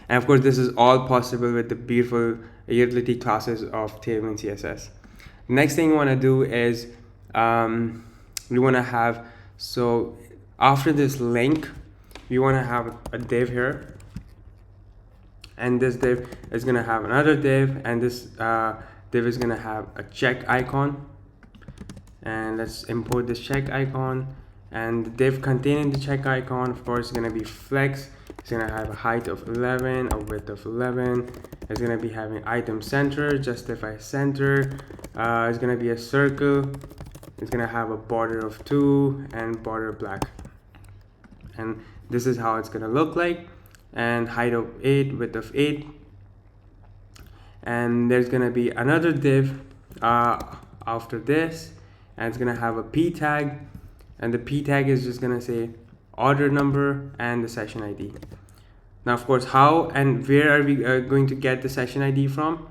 And of course this is all possible with the beautiful utility classes of Tailwind CSS. Next thing we want to do is we want to have, so after this link we want to have a div here, and this div is going to have another div, and this div is going to have a check icon. And let's import this check icon, and the div containing the check icon of course is going to be flex. It's going to have a height of 11, a width of 11. It's going to be having item center, justify center. It's going to be a circle. It's going to have a border of 2 and border black. And this is how it's going to look like. And height of 8, width of 8. And there's going to be another div after this, and it's going to have a p tag, and the p tag is just going to say order number and the session ID. Now of course how and where are we going to get the session ID from?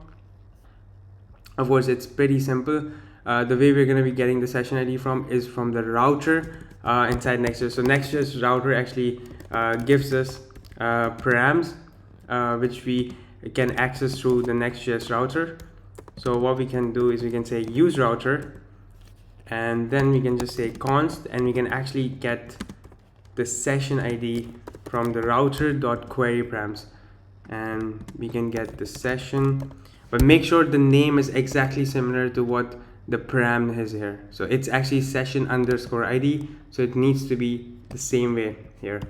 Of course it's pretty simple. The way we're going to be getting the session ID from is from the router inside Next.js. So Next.js router actually gives us params which we can access through the Next.js router. So what we can do is we can say use router, and then we can just say const, and we can actually get the session ID from the router.query params, and we can get the session, but make sure the name is exactly similar to what the param is here. So it's actually session underscore ID, so it needs to be the same way here,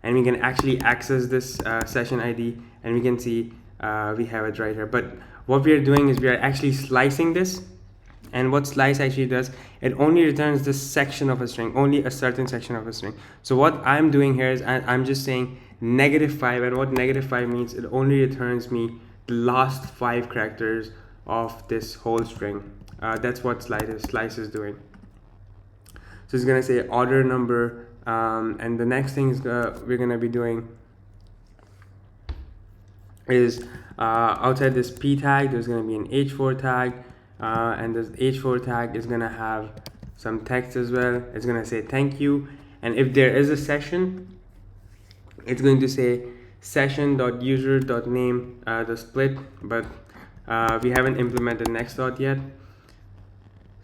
and we can actually access this session ID, and we can see we have it right here. But what we are doing is we are actually slicing this. And what slice actually does, it only returns this section of a string, only a certain section of a string. So what I'm doing here is I'm just saying -5, and what -5 means, it only returns me the last 5 characters of this whole string. That's what slice is doing. So it's gonna say order number, and the next thing is we're gonna be doing is outside this p tag there's gonna be an h4 tag. And this h4 tag is gonna have some text as well. It's gonna say thank you, and if there is a session, it's going to say session.user.name the split, but we haven't implemented next dot yet,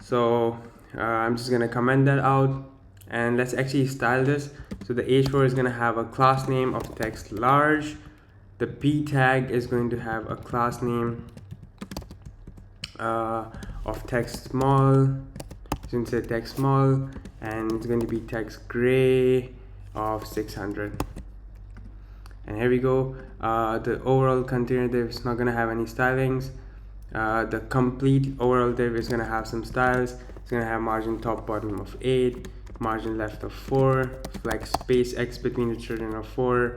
so I'm just gonna comment that out, and let's actually style this. So the h4 is gonna have a class name of text large. The p tag is going to have a class name of text small. It's going to say text small, and it's going to be text gray of 600. And here we go. The overall container div is not going to have any stylings. The complete overall div is going to have some styles. It's going to have margin top bottom of 8, margin left of 4, flex space x between the children of 4.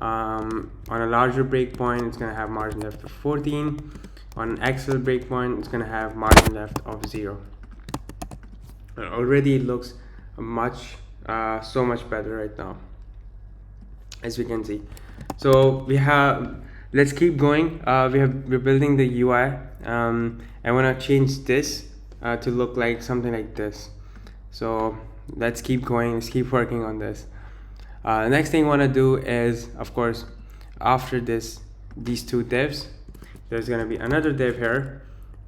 On a larger breakpoint it's going to have margin left of 14. On an Excel breakpoint it's going to have margin left of 0. And already it looks so much better right now, as we can see. So we have Let's keep going. We're building the UI. I want to change this to look like something like this. So let's keep going. Let's keep working on this. The next thing I want to do is, of course, after these two divs, there's going to be another div here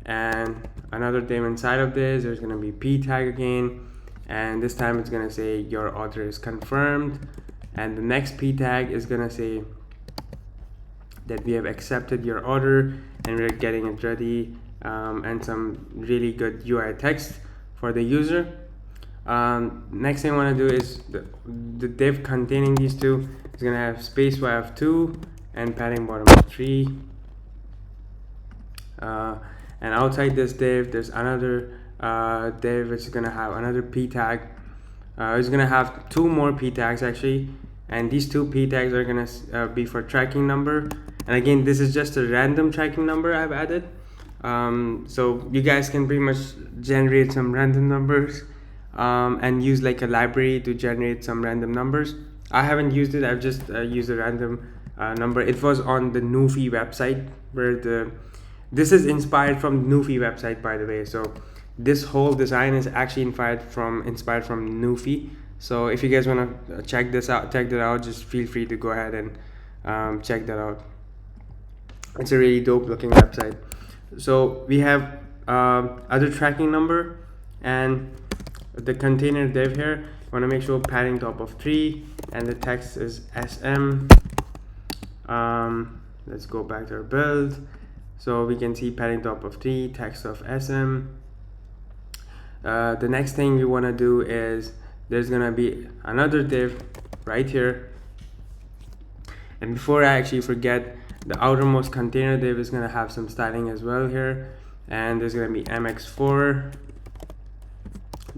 and another div inside of this. There's going to be p tag again, and this time it's going to say your order is confirmed, and the next p tag is going to say that we have accepted your order and we're getting it ready, and some really good UI text for the user. Next thing I want to do is the div containing these two is going to have space width of 2 and padding bottom of 3. And outside this div, there's another div which is going to have another p tag. It's going to have 2 more p tags actually, and these 2 p tags are going to be for tracking number. And again, this is just a random tracking number I've added. So you guys can pretty much generate some random numbers and use like a library to generate some random numbers. I haven't used it. I've just used a random number. It was on the Nufi website where this is inspired from Nufi website, by the way. So this whole design is actually inspired from Nufi. So if you guys want to check that out, just feel free to go ahead and check that out. It's a really dope looking website. So we have other tracking number and the container div here. I want to make sure padding top of 3 and the text is SM. Let's go back to our build. So we can see padding top of 3, text of SM. The next thing we want to do is there's gonna be another div right here. And before I actually forget, the outermost container div is going to have some styling as well here, and there's going to be mx4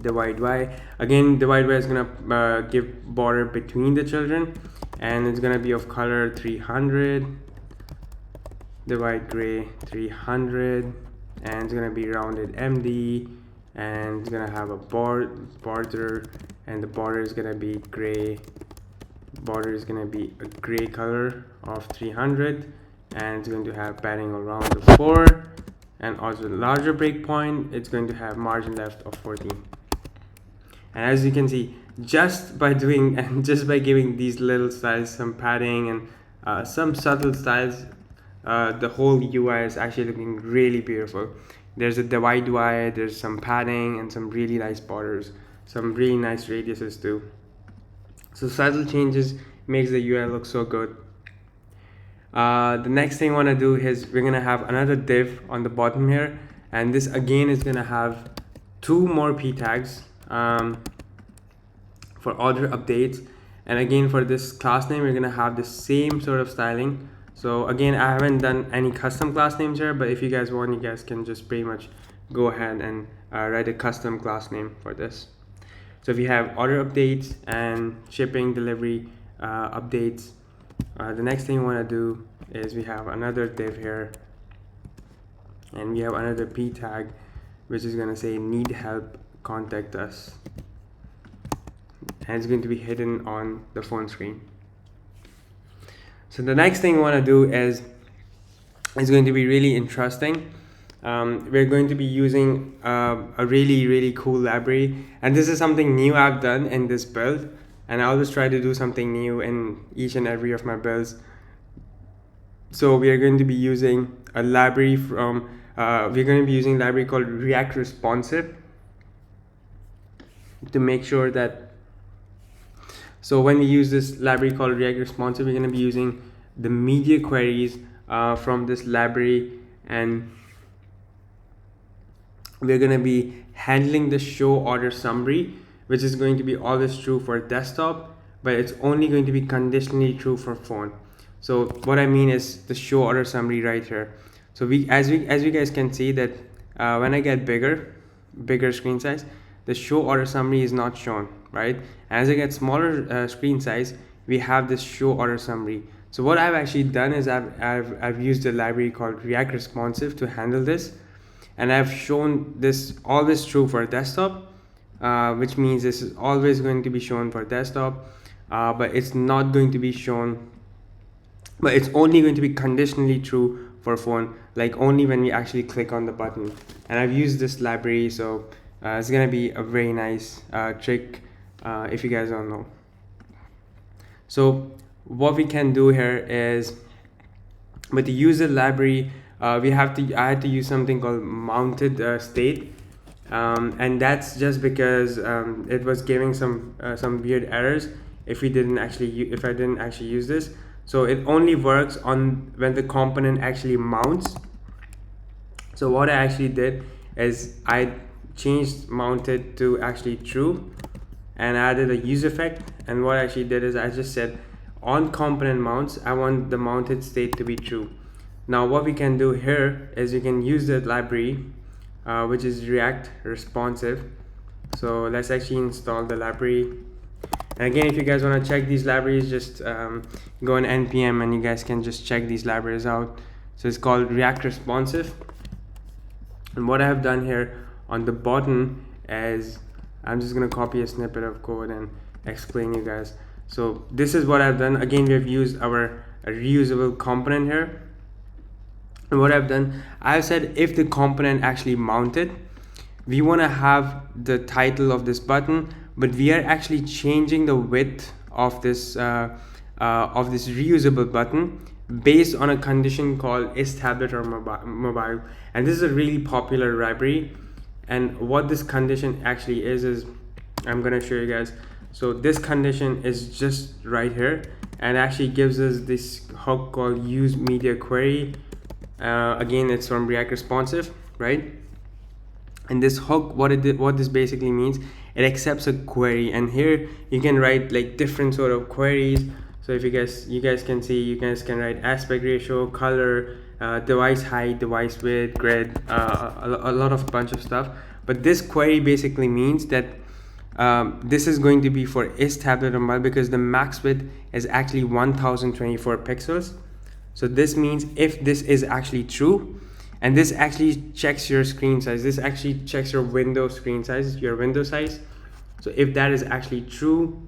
divide y. Again, divide y is going to give border between the children, and it's going to be of color 300, divide gray 300, and it's going to be rounded MD, and it's going to have a border, and the border is going to be gray. Border is going to be a gray color of 300, and it's going to have padding around the 4, and also the larger breakpoint, it's going to have margin left of 14. And as you can see, just by giving these little styles some padding and some subtle styles, the whole UI is actually looking really beautiful. There's a divide Y, there's some padding and some really nice borders, some really nice radiuses too. So subtle changes makes the UI look so good. The next thing I want to do is we're going to have another div on the bottom here, and this again is going to have 2 more p tags for order updates. And again, for this class name, we're going to have the same sort of styling. So again, I haven't done any custom class names here, but if you guys want, you guys can just pretty much go ahead and write a custom class name for this. So we have order updates and shipping delivery updates. The next thing we want to do is we have another div here, and we have another p tag which is going to say need help, contact us, and it's going to be hidden on the phone screen. So the next thing we want to do is going to be really interesting. We're going to be using a really cool library, and this is something new I've done in this build, and I always try to do something new in each and every of my builds. So we are going to be using a library from we're going to be using a library called React Responsive to make sure that, so when we use this library called React Responsive, we're going to be using the media queries from this library, and we're going to be handling the show order summary, which is going to be always true for desktop, but it's only going to be conditionally true for phone. So what I mean is the show order summary right here. So as you guys can see that when I get bigger screen size, the show order summary is not shown, right? As I get smaller screen size, we have this show order summary. So what I've actually done is I've used a library called React Responsive to handle this, and I've shown this always true for desktop, which means this is always going to be shown for desktop, but it's not going to be shown but it's only going to be conditionally true for phone, like only when we actually click on the button. And I've used this library, so it's gonna be a very nice trick if you guys don't know. So what we can do here is, with the user library, I had to use something called mounted state, and that's just because it was giving some weird errors if I didn't actually use this. So it only works on when the component actually mounts. So what I actually did is I changed mounted to actually true and added a use effect. And what I actually did is I just said on component mounts, I want the mounted state to be true. Now what we can do here is we can use the library which is React responsive. So let's actually install the library. And again, if you guys want to check these libraries, just go on npm and you guys can just check these libraries out. So it's called React responsive. And what I have done here on the button is I'm just going to copy a snippet of code and explain you guys. So this is what I've done. Again, we have used our reusable component here. And what I've done, I've said if the component actually mounted, we want to have the title of this button, but we are actually changing the width of this reusable button based on a condition called isTablet or mobile. And this is a really popular library. And what this condition actually is I'm going to show you guys. So this condition is just right here and actually gives us this hook called use media query. Again, it's from React responsive, right? And this hook, what this basically means, it accepts a query, and here you can write like different sort of queries. So if you guys can see, you guys can write aspect ratio, color, device height, device width, grid, a lot of bunch of stuff. But this query basically means that this is going to be for isTablet or mobile because the max width is actually 1024 pixels. So this means if this is actually true, and this actually checks your screen size, this actually checks your window screen size, your window size. So if that is actually true,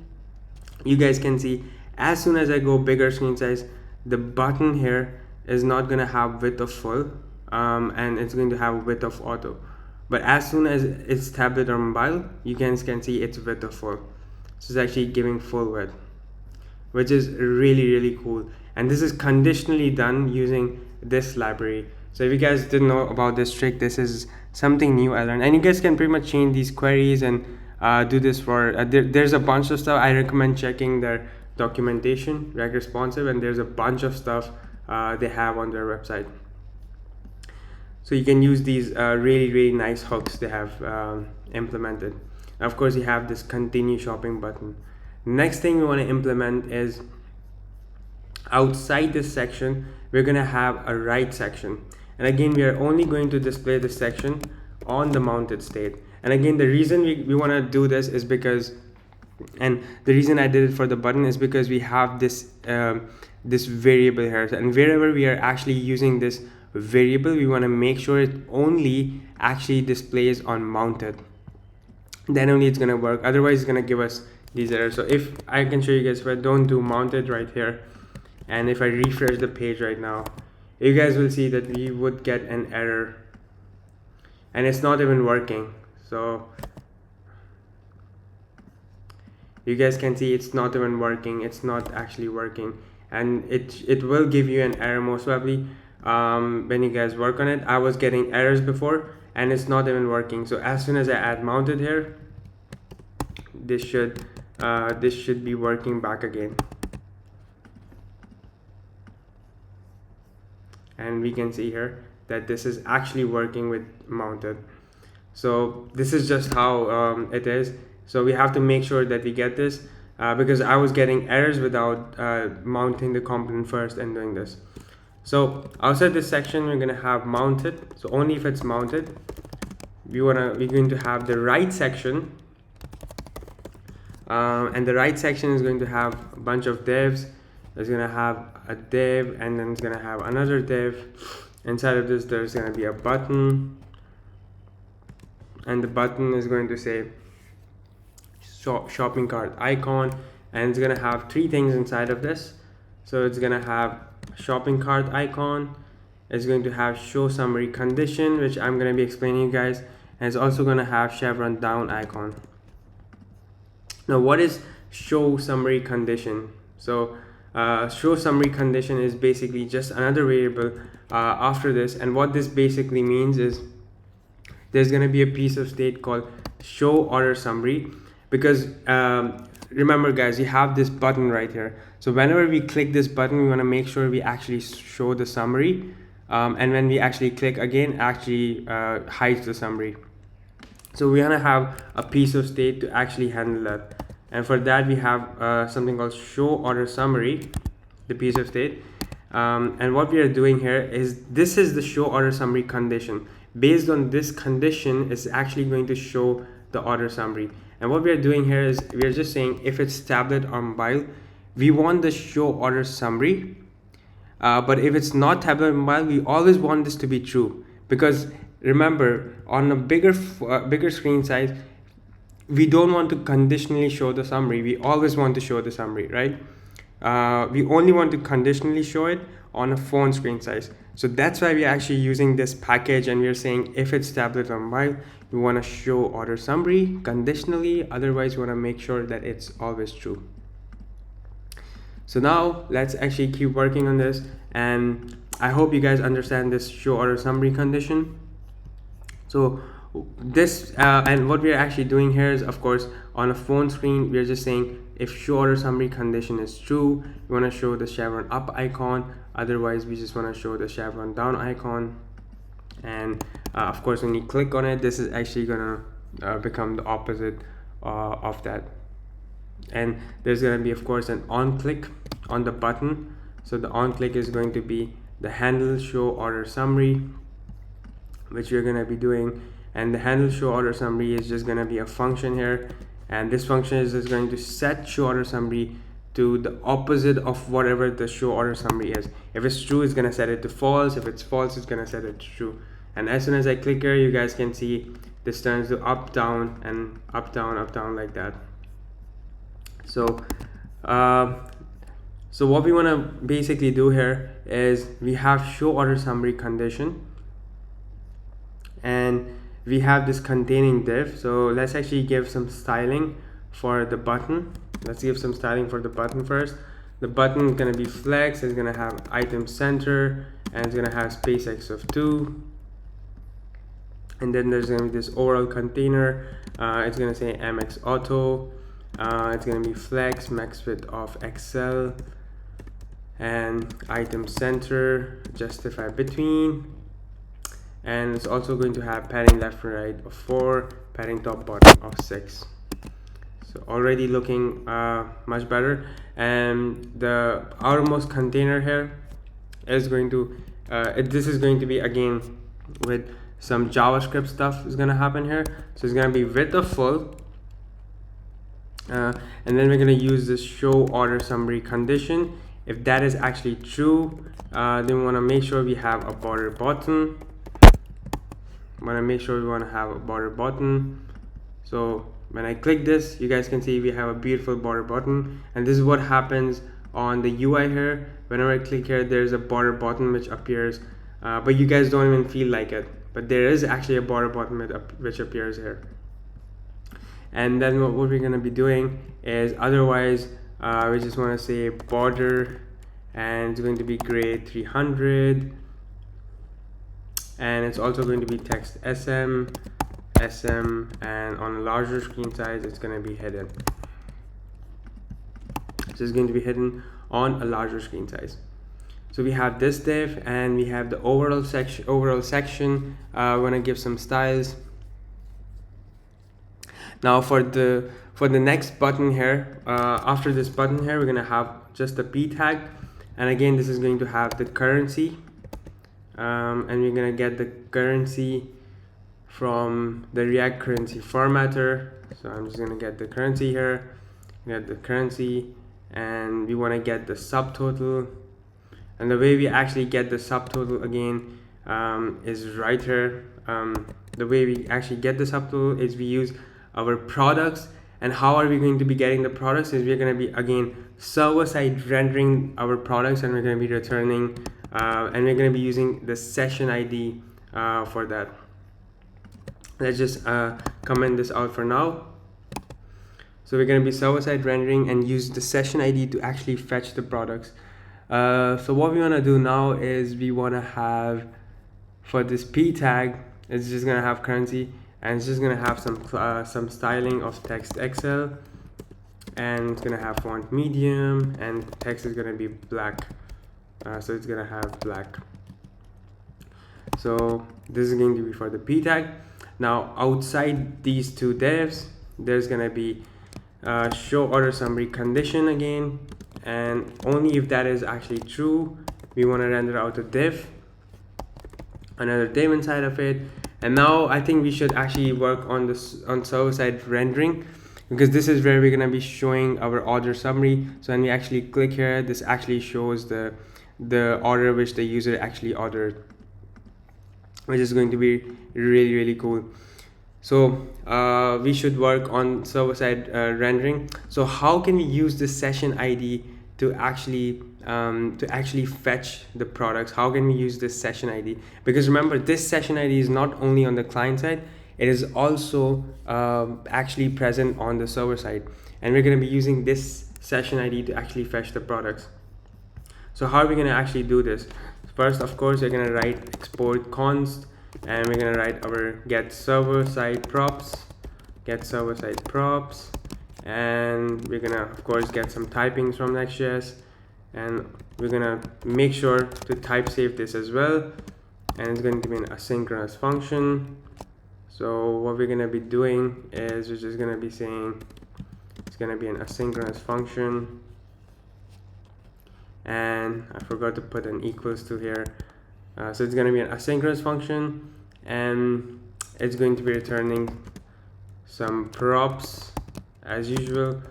you guys can see as soon as I go bigger screen size, the button here is not going to have width of full, and it's going to have width of auto. But as soon as it's tablet or mobile, you guys can see it's width of full. So it's actually giving full width, which is really cool. And this is conditionally done using this library. So if you guys didn't know about this trick, this is something new I learned. And you guys can pretty much change these queries and do this for, there's a bunch of stuff. I recommend checking their documentation, React responsive, and there's a bunch of stuff they have on their website. So you can use these really nice hooks they have implemented. Of course, you have this continue shopping button. Next thing we want to implement is outside this section, we're going to have a write section. And again, we are only going to display this section on the mounted state. And again, the reason we want to do this is because, and the reason I did it for the button is because we have this this variable here, and wherever we are actually using this variable, we want to make sure it only actually displays on mounted. Then only it's going to work. Otherwise, it's going to give us these errors. So if I can show you guys, if I don't do mounted right here, and if I refresh the page right now, you guys will see that we would get an error, and it's not even working. So you guys can see it's not even working. It's not actually working, and it will give you an error most probably when you guys work on it. I was getting errors before, and it's not even working. So as soon as I add mounted here, this should be working back again. And we can see here that this is actually working with mounted. So this is just how it is. So we have to make sure that we get this because I was getting errors without mounting the component first and doing this. So outside this section, we're going to have mounted. So only if it's mounted, we're going to have the write section, and the write section is going to have a bunch of divs. It's going to have a div, and then it's going to have another div. Inside of this, there's going to be a button, and the button is going to say shopping cart icon, and it's going to have three things inside of this. So it's going to have shopping cart icon. It's going to have show summary condition, which I'm going to be explaining you guys, and it's also going to have chevron down icon. Now, what is show summary condition? So show summary condition is basically just another variable after this, and what this basically means is there's going to be a piece of state called show order summary, because remember guys, you have this button right here. So whenever we click this button, we want to make sure we actually show the summary, and when we actually click again, actually hides the summary. So we want to have a piece of state to actually handle that, and for that we have something called show order summary, the piece of state. And what we are doing here is, this is the show order summary condition. Based on this condition, is actually going to show the order summary. And what we are doing here is, we are just saying if it's tablet or mobile, we want the show order summary. But if it's not tablet or mobile, we always want this to be true, because remember, on a bigger screen size, we don't want to conditionally show the summary. We always want to show the summary, right? We only want to conditionally show it on a phone screen size. So that's why we're actually using this package, and we're saying if it's tablet or mobile, we want to show order summary conditionally. Otherwise, we want to make sure that it's always true. So now let's actually keep working on this, and I hope you guys understand this show order summary condition. So this and what we're actually doing here is, of course, on a phone screen, we're just saying if show order summary condition is true, we want to show the chevron up icon. Otherwise, we just want to show the chevron down icon. And of course, when you click on it, this is actually gonna become the opposite of that. And there's going to be, of course, an on click on the button. So the on click is going to be the handle show order summary, which we're going to be doing. And the handle show order summary is just going to be a function here, and this function is just going to set show order summary to the opposite of whatever the show order summary is. If it's true, it's going to set it to false. If it's false, it's going to set it to true. And as soon as I click here, you guys can see this turns to up down and up down like that. So so what we want to basically do here is, we have show order summary condition, and we have this containing div. So let's actually give some styling for the button. Let's give some styling for the button first. The button is going to be flex, it's going to have item center, and it's going to have SpaceX of 2. And then there's going to be this overall container. It's going to say MX auto. It's going to be flex max width of XL, and item center justify between, and it's also going to have padding left and right of 4, padding top bottom of 6. So already looking much better. And the outermost container here is going to this is going to be again with some JavaScript stuff is going to happen here. So it's going to be width of full, and then we're going to use this show order summary condition. If that is actually true, then we want to make sure we have a border button. We want to have a border button. So when I click this, you guys can see we have a beautiful border button, and this is what happens on the UI here. Whenever I click here, there's a border button which appears, but you guys don't even feel like it, but there is actually a border button which appears here. And then what we're going to be doing is, otherwise we just want to say border, and it's going to be grade 300, and it's also going to be text SM, and on a larger screen size it's going to be hidden. This is going to be hidden on a larger screen size. So we have this div, and we have the overall section. We're going to give some styles. Now for the next button here, after this button here, we're going to have just the p tag, and again this is going to have the currency, and we're going to get the currency from the React currency formatter. So I'm just going to get the currency here, get the currency, and we want to get the subtotal. And the way we actually get the subtotal again is right here. The way we actually get the subtotal is we use our products, And how are we going to be getting the products is we're going to be again server-side rendering our products, and we're going to be returning and we're going to be using the session ID for that. Let's just comment this out for now. So we're going to be server-side rendering and use the session ID to actually fetch the products. So what we want to do now is we want to have, for this p tag, it's just going to have currency, and it's just going to have some styling of text XL, and it's going to have font medium, and text is going to be black. So it's going to have black. So this is going to be for the p tag. Now outside these two divs, there's going to be show order summary condition again, and only if that is actually true, we want to render out a div, another div inside of it. And now I think we should actually work on this on server-side rendering, because this is where we're going to be showing our order summary. So when we actually click here, this actually shows the order which the user actually ordered, which is going to be really cool. So we should work on server-side rendering. So how can we use this session ID to actually fetch the products? How can we use this session ID? Because remember, this session ID is not only on the client side, it is also actually present on the server side, and we're going to be using this session ID to actually fetch the products. So how are we going to actually do this? First, of course, we're going to write export const, and we're going to write our get server side props, and we're going to of course get some typings from Next.js, and we're going to make sure to type save this as well, and it's going to be an asynchronous function. So what we're going to be doing is we're just going to be saying it's going to be an asynchronous function, and I forgot to put an equals to here. So it's going to be an asynchronous function, and it's going to be returning some props as usual,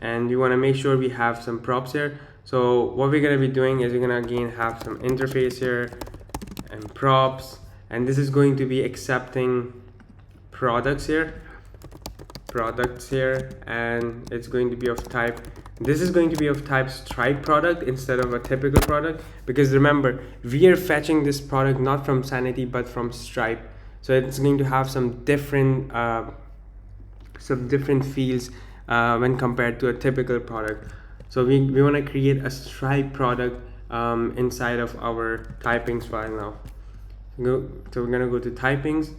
and we want to make sure we have some props here. So what we're going to be doing is we're going to again have some interface here and props, and this is going to be accepting products here, and it's going to be of type, this is going to be of type Stripe product instead of a typical product, because remember, we are fetching this product not from Sanity but from Stripe. So it's going to have some different fields when compared to a typical product. So we want to create a Stripe product inside of our typings file now. So we're going to go to typings,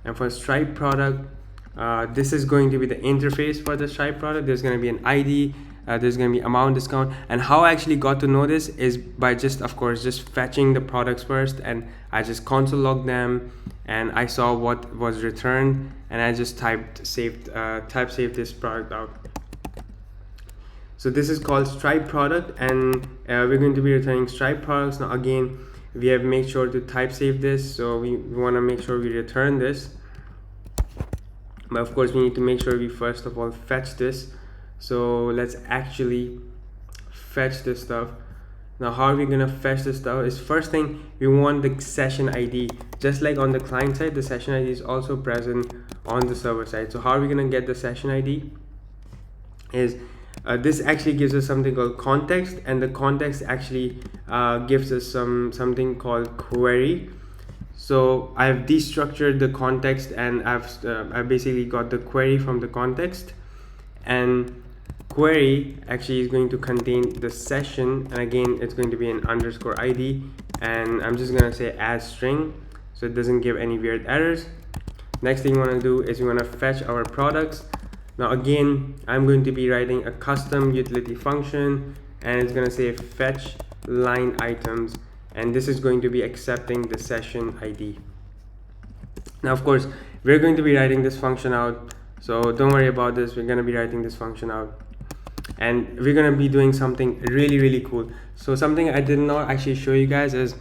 and for Stripe product, this is going to be the interface for the Stripe product. There's going to be an ID, there's going to be amount discount. And how I actually got to know this is by just fetching the products first, and I just console logged them, and I saw what was returned, and I just type save this product out. So this is called Stripe product, and we're going to be returning Stripe products. Now again, we have made sure to type save this, so we want to make sure we return this. But of course, we need to make sure we first of all fetch this. So let's actually fetch this stuff. Now how are we going to fetch this stuff is, first thing, we want the session ID. Just like on the client side, the session ID is also present on the server side. So how are we going to get the session ID is this actually gives us something called context, and the context actually gives us something called query. So I've destructured the context, and I've basically got the query from the context, and query actually is going to contain the session, and again it's going to be an underscore ID, and I'm just gonna say as string so it doesn't give any weird errors. Next thing we want to do is we want to fetch our products. Now again, I'm going to be writing a custom utility function, and it's going to say fetch line items, and this is going to be accepting the session ID. Now of course, we're going to be writing this function out, so don't worry about this. We're going to be writing this function out, and we're going to be doing something really cool. So something I did not actually show you guys is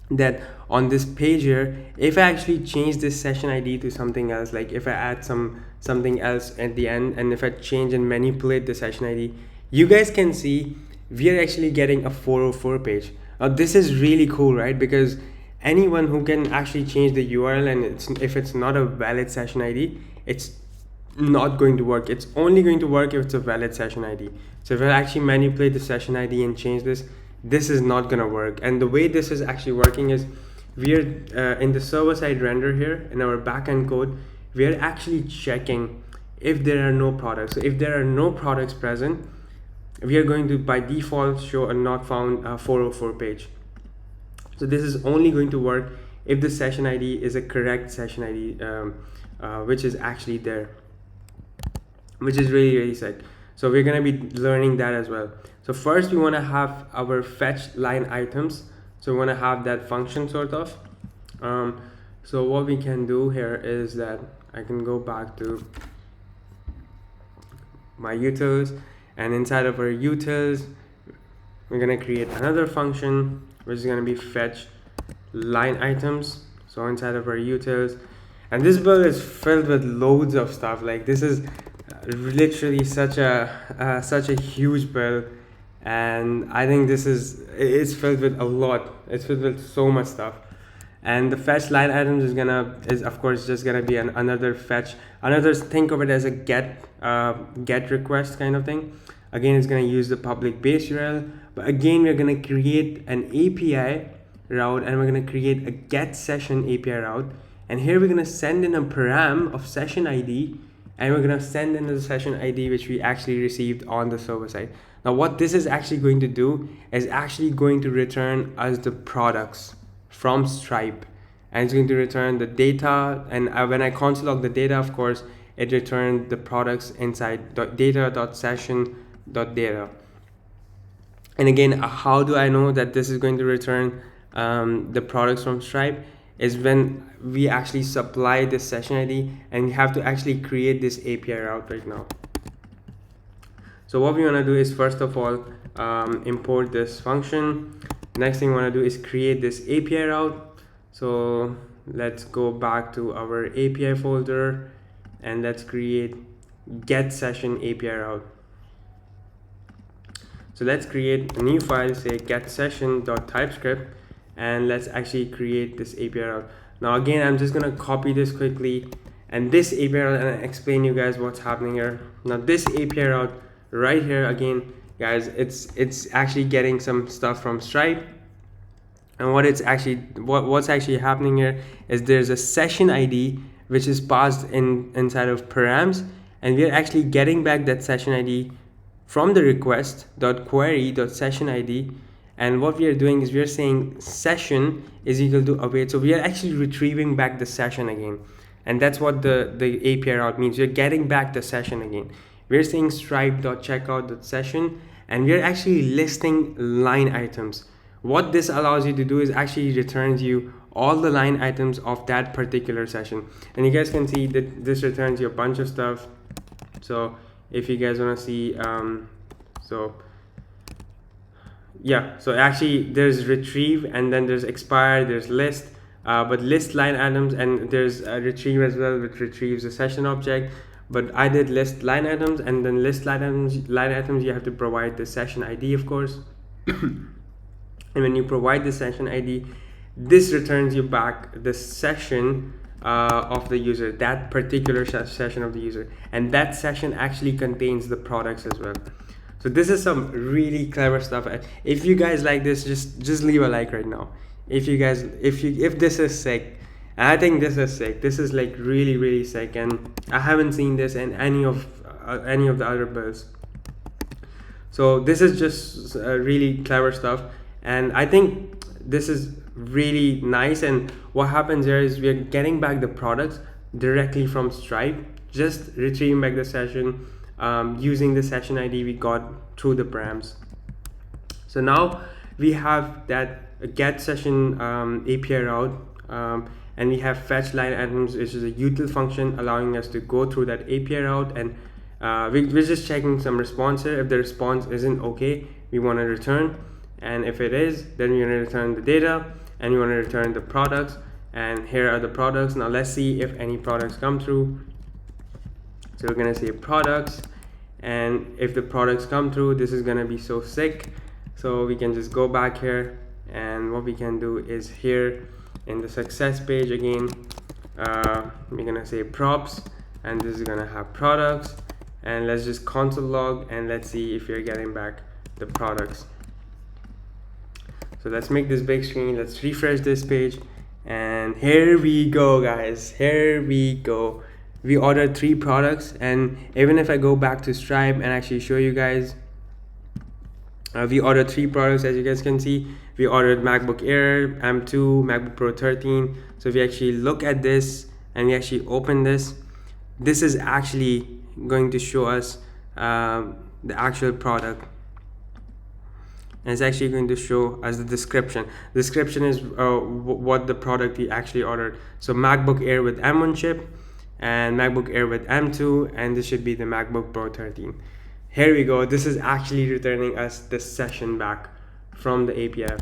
that on this page here, if I actually change this session ID to something else, like if I add something else at the end, and if I change and manipulate the session ID, you guys can see we are actually getting a 404 page. Now this is really cool, right? Because anyone who can actually change the URL, and if it's not a valid session ID, it's not going to work. It's only going to work if it's a valid session ID. So if I actually manipulate the session ID and change this, this is not gonna work. And the way this is actually working is we're in the server-side render here in our backend code, we're actually checking if there are no products. So if there are no products present, we are going to by default show a not found 404 page. So this is only going to work if the session ID is a correct session ID, which is actually there, which is really sick. So we're gonna be learning that as well. So first we wanna have our fetch line items. So we wanna have that function sort of. So what we can do here is that I can go back to my utils, and inside of our utils, we're gonna create another function, which is gonna be fetch line items. So inside of our utils, and this build is filled with loads of stuff. Like this is literally such a huge build, and I think it's filled with a lot. It's filled with so much stuff. And the fetch line items is of course just gonna be another fetch, think of it as a get request kind of thing. Again, it's gonna use the public base URL, but again we're gonna create an API route, and we're gonna create a get session API route, and here we're gonna send in a param of session ID, and we're gonna send in the session ID which we actually received on the server side. Now what this is actually going to do is actually going to return us the products from Stripe, and it's going to return the data, and when I console log the data, of course it returned the products inside data.session.data. And again, how do I know that this is going to return the products from Stripe? Is when we actually supply this session ID, and we have to actually create this API route right now. So what we want to do is first of all import this function. Next thing we want to do is create this API route. So let's go back to our API folder, and let's create get session API route. So let's create a new file, say get session.typescript, and let's actually create this API route. Now again, I'm just gonna copy this quickly, and this API route, and explain you guys what's happening here. Now this API route right here, again guys, it's actually getting some stuff from Stripe, and what's actually happening here is there's a session ID which is passed inside of params, and we're actually getting back that session ID from the request.query.session ID. And what we are doing is we are saying session is equal to await. So we are actually retrieving back the session again. And that's what the API route means. We're getting back the session again. We're saying stripe.checkout.session, and we're actually listing line items. What this allows you to do is actually returns you all the line items of that particular session. And you guys can see that this returns you a bunch of stuff. So if you guys want to see, yeah, so actually there's retrieve, and then there's expire, there's list, but list line items, and there's retrieve as well, which retrieves the session object. But I did list line items, and then list line items you have to provide the session ID, of course. And when you provide the session ID, this returns you back the session of the user, that particular session of the user, and that session actually contains the products as well. So this is some really clever stuff. If you guys like this, just leave a like right now. If this is sick, and I think this is sick. This is like really sick, and I haven't seen this in any of the other builds. So this is just really clever stuff, and I think this is really nice. And what happens here is we're getting back the products directly from Stripe, just retrieving back the session using the session ID we got through the params. So now we have that get session API route, and we have fetch line items, which is a util function allowing us to go through that API route, and we're just checking some response here. If the response isn't okay, we want to return, and if it is, then we're going to return the data, and we want to return the products. And here are the products. Now let's see if any products come through. So we're going to say products, and if the products come through, this is going to be so sick. So we can just go back here, and what we can do is here in the success page again, we're going to say props, and this is gonna have products, and let's just console log and let's see if you're getting back the products. So let's make this big screen, let's refresh this page, and here we go guys, here we go. We ordered 3 products, and even if I go back to Stripe and actually show you guys, we ordered 3 products. As you guys can see, we ordered MacBook Air, M2, MacBook Pro 13. So if we actually look at this and we actually open this, this is actually going to show us the actual product, and it's actually going to show us the description. The description is what the product we actually ordered. So MacBook Air with M1 chip and MacBook Air with M2, and this should be the MacBook Pro 13. Here we go. This is actually returning us this session back from the API.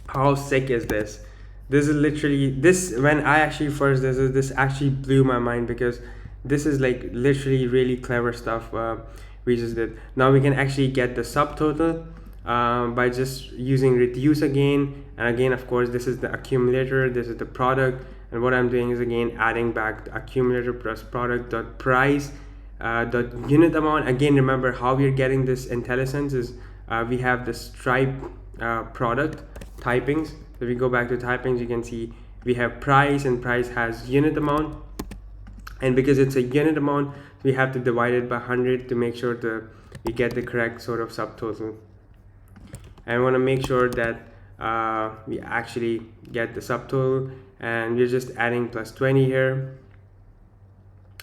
How sick is this? This is literally, this, when I actually first this actually blew my mind, because this is like literally really clever stuff we just did. Now we can actually get the subtotal by just using reduce again and again. Of course, this is the accumulator, this is the product, and what I'm doing is again adding back the accumulator plus product dot price dot unit amount. Again, remember how we're getting this IntelliSense is we have the Stripe product typings. So if we go back to typings, you can see we have price, and price has unit amount, and because it's a unit amount, we have to divide it by 100 to make sure we get the correct sort of subtotal. And I want to make sure that we actually get the subtotal, and we're just adding plus 20 here.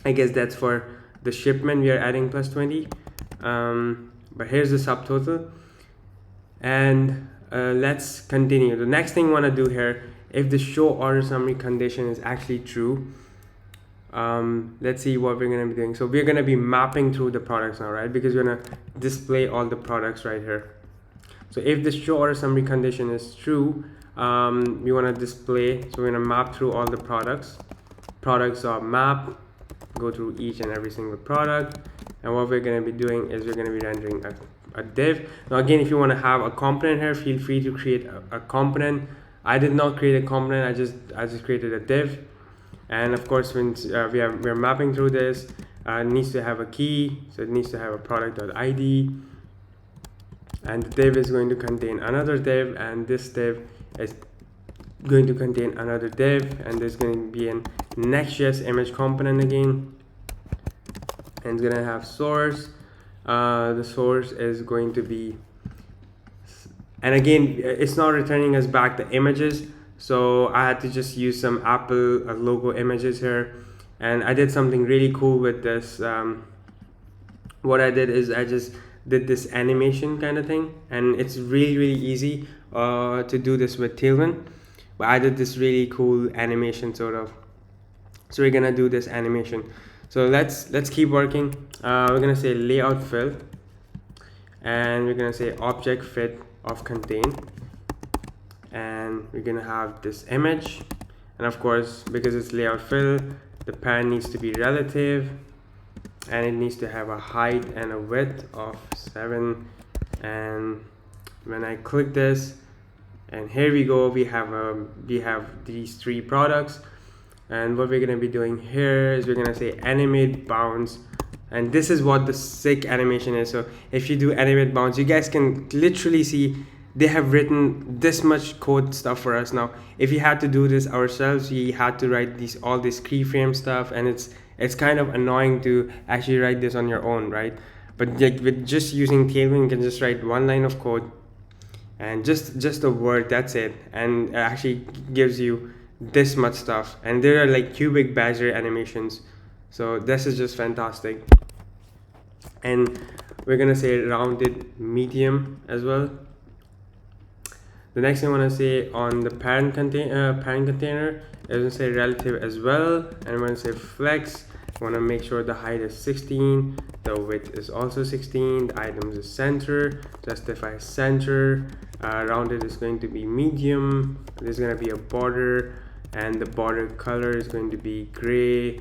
I guess that's for the shipment, we are adding plus 20, but here's the subtotal. And let's continue. The next thing I want to do here, if the show order summary condition is actually true, let's see what we're going to be doing. So we're going to be mapping through the products now, right? Because we're going to display all the products right here. So if the show order summary condition is true, we want to display, so we're going to map through all the products. Products are map, go through each and every single product, and what we're going to be doing is we're going to be rendering a div. Now again, if you want to have a component here, feel free to create a component. I did not create a component, I just created a div. And of course, when we're mapping through this, it needs to have a key, so it needs to have a product.id, and the div is going to contain another div, and this div is going to contain another div, and there's going to be an Next.js image component again, and it's going to have source. The source is going to be, and again, it's not returning us back the images, so I had to just use some Apple logo images here, and I did something really cool with this. What I did is I just did this animation kind of thing, and it's really easy to do this with Tailwind, but I did this really cool animation sort of. So we're gonna do this animation. So let's keep working. We're gonna say layout fill, and we're gonna say object fit of contain, and we're gonna have this image, and of course, because it's layout fill, the parent needs to be relative, and it needs to have a height and a width of 7. And when I click this, and here we go, we have these 3 products. And what we're going to be doing here is we're going to say animate bounds, and this is what the sick animation is. So if you do animate bounds, you guys can literally see they have written this much code stuff for us. Now if you had to do this ourselves, we had to write all this keyframe stuff, and it's kind of annoying to actually write this on your own, right? But like with just using Tailwind, you can just write 1 line of code and just a word, that's it, and it actually gives you this much stuff. And there are like cubic badger animations, so this is just fantastic. And we're gonna say rounded medium as well. The next thing I want to say on the parent container is going to say relative as well, and I'm going to say flex. I want to make sure the height is 16, the width is also 16, the items is center, justify center, rounded is going to be medium, there's going to be a border, and the border color is going to be gray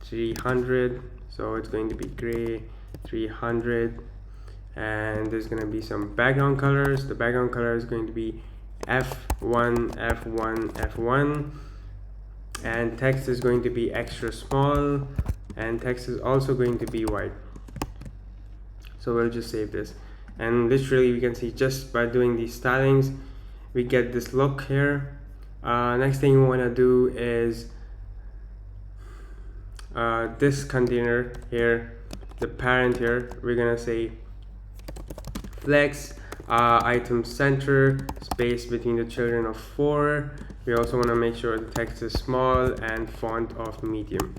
300, so it's going to be gray 300, and there's going to be some background colors. The background color is going to be F1, F1, F1, and text is going to be extra small, and text is also going to be white. So we'll just save this, and literally we can see just by doing these stylings we get this look here. Next thing we want to do is this container here, the parent here, we're gonna say flex item center space between the children of 4. We also want to make sure the text is small and font of medium.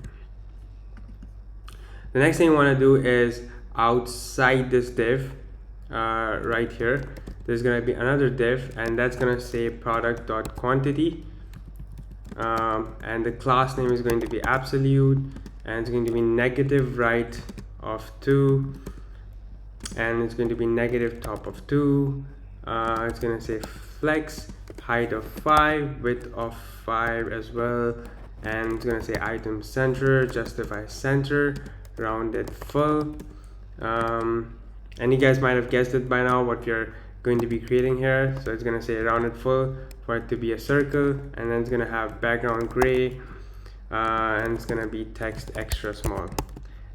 The next thing we want to do is outside this div right here, there's going to be another div, and that's going to say product.quantity, and the class name is going to be absolute, and it's going to be negative right of 2, and it's going to be negative top of 2. It's going to say flex height of 5, width of 5 as well, and it's going to say item center, justify center, rounded full. And you guys might have guessed it by now what we're going to be creating here. So it's going to say rounded full for it to be a circle, and then it's going to have background gray, and it's going to be text extra small.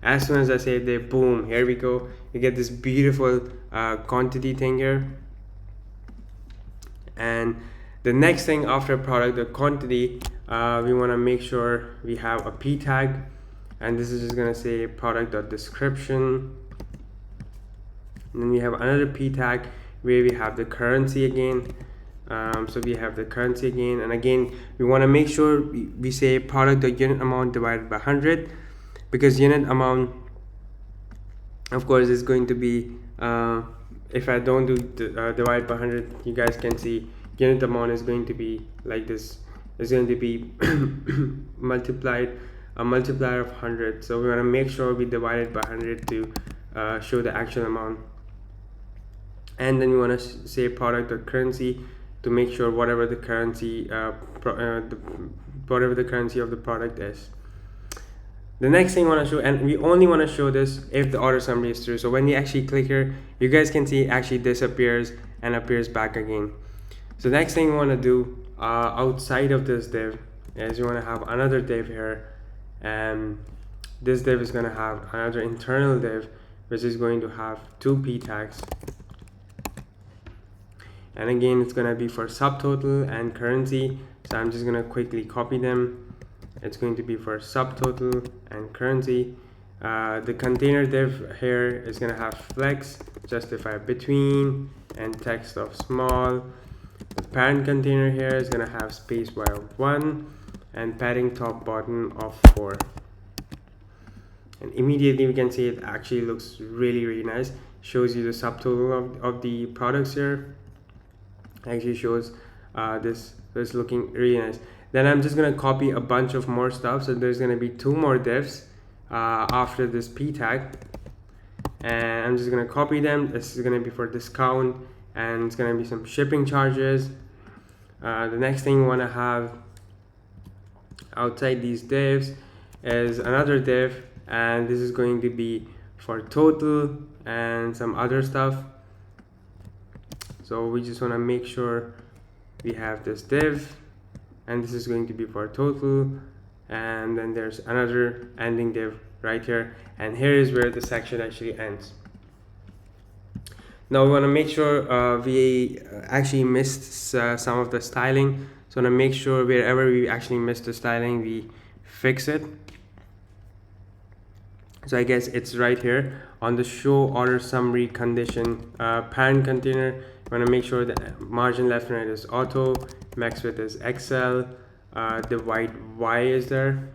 As soon as I say there, boom, here we go, you get this beautiful quantity thing here. And the next thing after product, the quantity, we want to make sure we have a p tag, and this is just going to say product.description. And then we have another p tag where we have the currency again. So we have the currency again, and again we want to make sure we say product.unit amount divided by 100, because unit amount, of course, is going to be, if I don't do divide by 100, you guys can see unit amount is going to be like this. It's going to be multiplied, a multiplier of 100. So we want to make sure we divide it by 100 to show the actual amount. And then we want to say product.currency to make sure whatever the currency whatever the currency of the product is. The next thing I want to show, and we only want to show this if the order summary is true. So when you actually click here, you guys can see it actually disappears and appears back again. So next thing we want to do outside of this div is you want to have another div here, and this div is going to have another internal div which is going to have 2 p tags, and again it's going to be for subtotal and currency. So I'm just going to quickly copy them. It's going to be for subtotal and currency. The container div here is going to have flex, justify between, and text of small. The parent container here is going to have space while 1 and padding top bottom of 4. And immediately we can see it actually looks really nice. Shows you the subtotal of the products here. Actually shows this, so it's looking really nice. Then I'm just going to copy a bunch of more stuff. So there's going to be 2 more divs after this p tag, and I'm just going to copy them. This is going to be for discount, and it's going to be some shipping charges. The next thing we want to have outside these divs is another div, and this is going to be for total and some other stuff. So we just want to make sure we have this div, and this is going to be for total, and then there's another ending div right here, and here is where the section actually ends. Now we want to make sure we actually missed some of the styling. So we want to make sure wherever we actually missed the styling, we fix it. So I guess it's right here on the show order summary condition parent container. You want to make sure that margin left and right is auto, max width is XL, the white Y is there,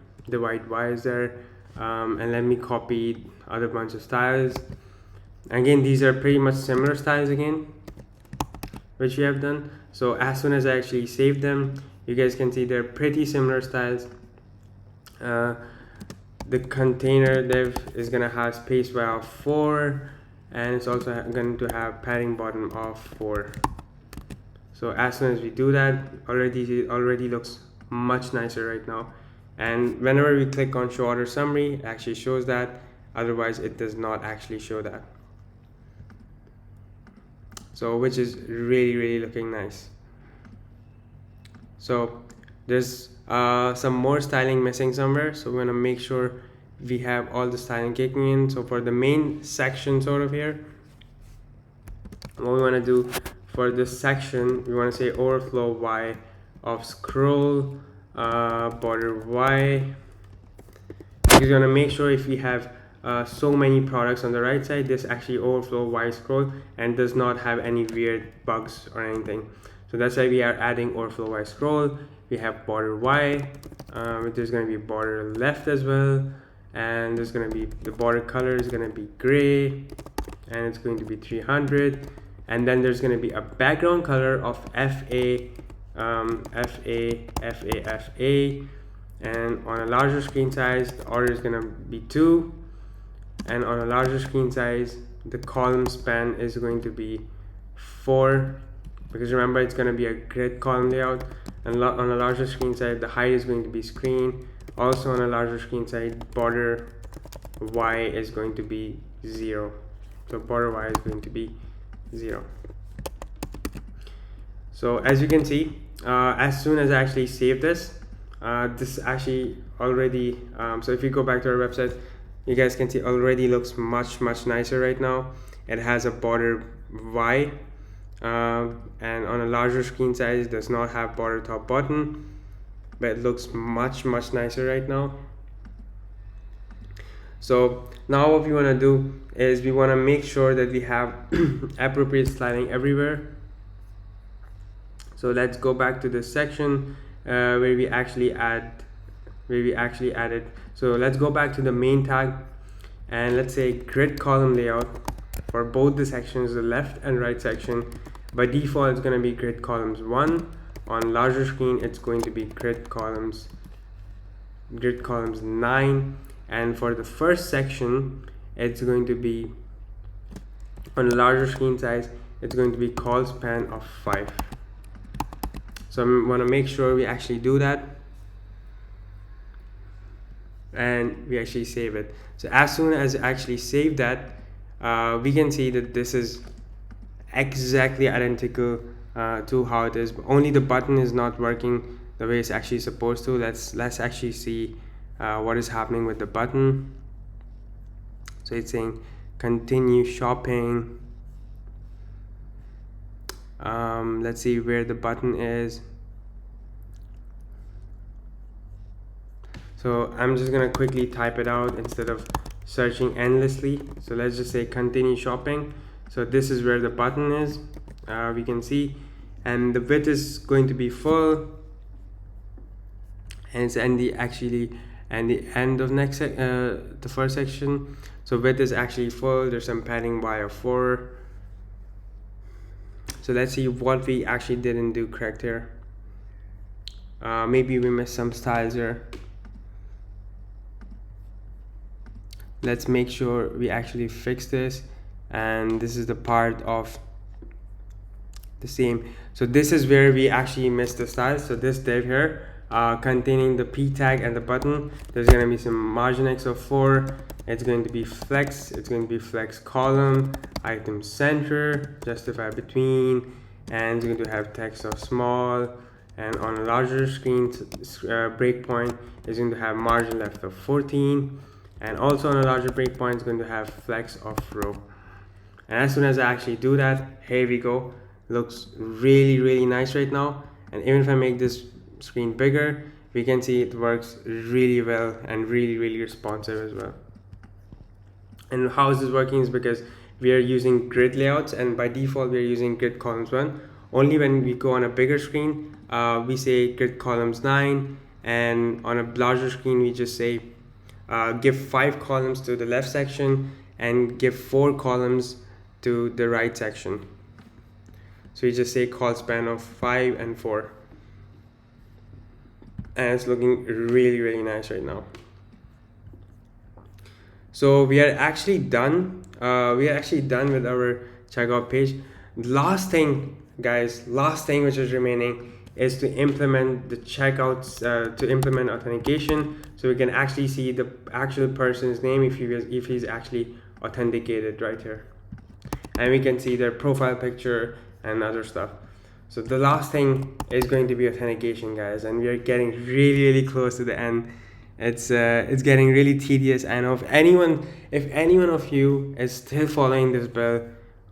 and let me copy other bunch of styles. Again, these are pretty much similar styles again, which we have done. So as soon as I actually save them, you guys can see they're pretty similar styles. The container div is gonna have space of 4, and it's also going to have padding bottom of 4. So as soon as we do that, it already looks much nicer right now. And whenever we click on show order summary, it actually shows that. Otherwise, it does not actually show that. So which is really looking nice. So there's some more styling missing somewhere, so we're gonna make sure we have all the styling kicking in. So for the main section sort of here, what we want to do for this section, we want to say overflow y of scroll border y, because you want to make sure if we have so many products on the right side, this actually overflow y scroll and does not have any weird bugs or anything. So that's why we are adding overflow y scroll. We have border y, there's going to be border left as well, and there's going to be the border color is going to be gray, and it's going to be 300, and then there's going to be a background color of FA, FA, and on a larger screen size the order is going to be 2, and on a larger screen size the column span is going to be 4, because remember it's going to be a grid column layout, and on a larger screen size the height is going to be screen. Also on a larger screen size, border y is going to be 0. So border y is going to be 0. So as you can see, as soon as I actually save this, this actually already, so if you go back to our website, you guys can see already looks much nicer right now. It has a border y, and on a larger screen size does not have border top button, but it looks much nicer right now. So now what we want to do is we want to make sure that we have appropriate styling everywhere. So let's go back to this section where we actually added. So let's go back to the main tag, and let's say grid column layout for both the sections, the left and right section. By default it's going to be grid columns 1. On larger screen it's going to be grid columns 9, and for the first section it's going to be, on a larger screen size, it's going to be col span of 5. So I want to make sure we actually do that and we actually save it. So as soon as I actually save that, we can see that this is exactly identical to how it is, but only the button is not working the way it's actually supposed to. Let's actually see what is happening with the button. So it's saying continue shopping. Let's see where the button is. So I'm just gonna quickly type it out instead of searching endlessly. So let's just say continue shopping. So this is where the button is, we can see, and the width is going to be full, and it's the end of the first section. So width is actually full. There's some padding y of 4. So let's see what we actually didn't do correct here. Maybe we missed some styles here. Let's make sure we actually fix this, and this is the part of the same. So this is where we actually missed the styles. So this div here, containing the p tag and the button, there's going to be some margin x of 4. It's going to be flex, it's going to be flex column, item center, justify between, and it's going to have text of small, and on a larger screen breakpoint is going to have margin left of 14, and also on a larger breakpoint it's going to have flex of row. And as soon as I actually do that, here we go. Looks really nice right now. And even if I make this screen bigger, we can see it works really well and really responsive as well. And how is this working is because we are using grid layouts, and by default we are using grid columns 1. Only when we go on a bigger screen, we say grid columns 9, and on a larger screen we just say give 5 columns to the left section and give 4 columns to the right section. So you just say col span of 5 and 4, and it's looking really nice right now. So we are actually done. We are actually done with our checkout page. Last thing, guys, which is remaining is to implement the checkouts, to implement authentication, so we can actually see the actual person's name if he's actually authenticated right here, and we can see their profile picture and other stuff. So the last thing is going to be authentication, guys, and we are getting really close to the end. It's getting really tedious. I know if anyone of you is still following this build,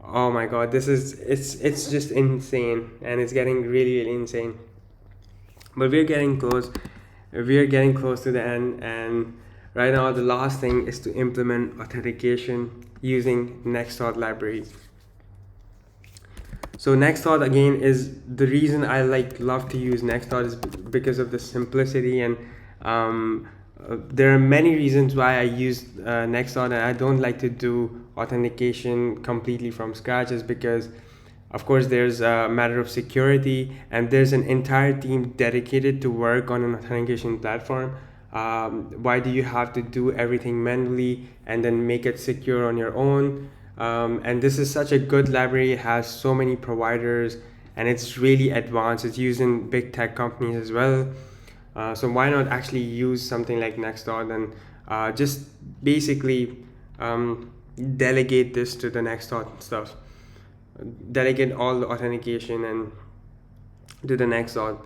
oh my god, it's just insane, and it's getting really insane. But we're getting close. We're getting close to the end, and right now the last thing is to implement authentication using Next.js library. So Next.js again is the reason I love to use Next.js is because of the simplicity, and there are many reasons why I use Next.js, and I don't like to do authentication completely from scratch, is because of course there's a matter of security, and there's an entire team dedicated to work on an authentication platform. Why do you have to do everything manually and then make it secure on your own? And this is such a good library. It has so many providers, and it's really advanced. It's used in big tech companies as well. So why not actually use something like Next.js and just basically delegate this to the Next.js stuff. Delegate all the authentication and to the Next.js,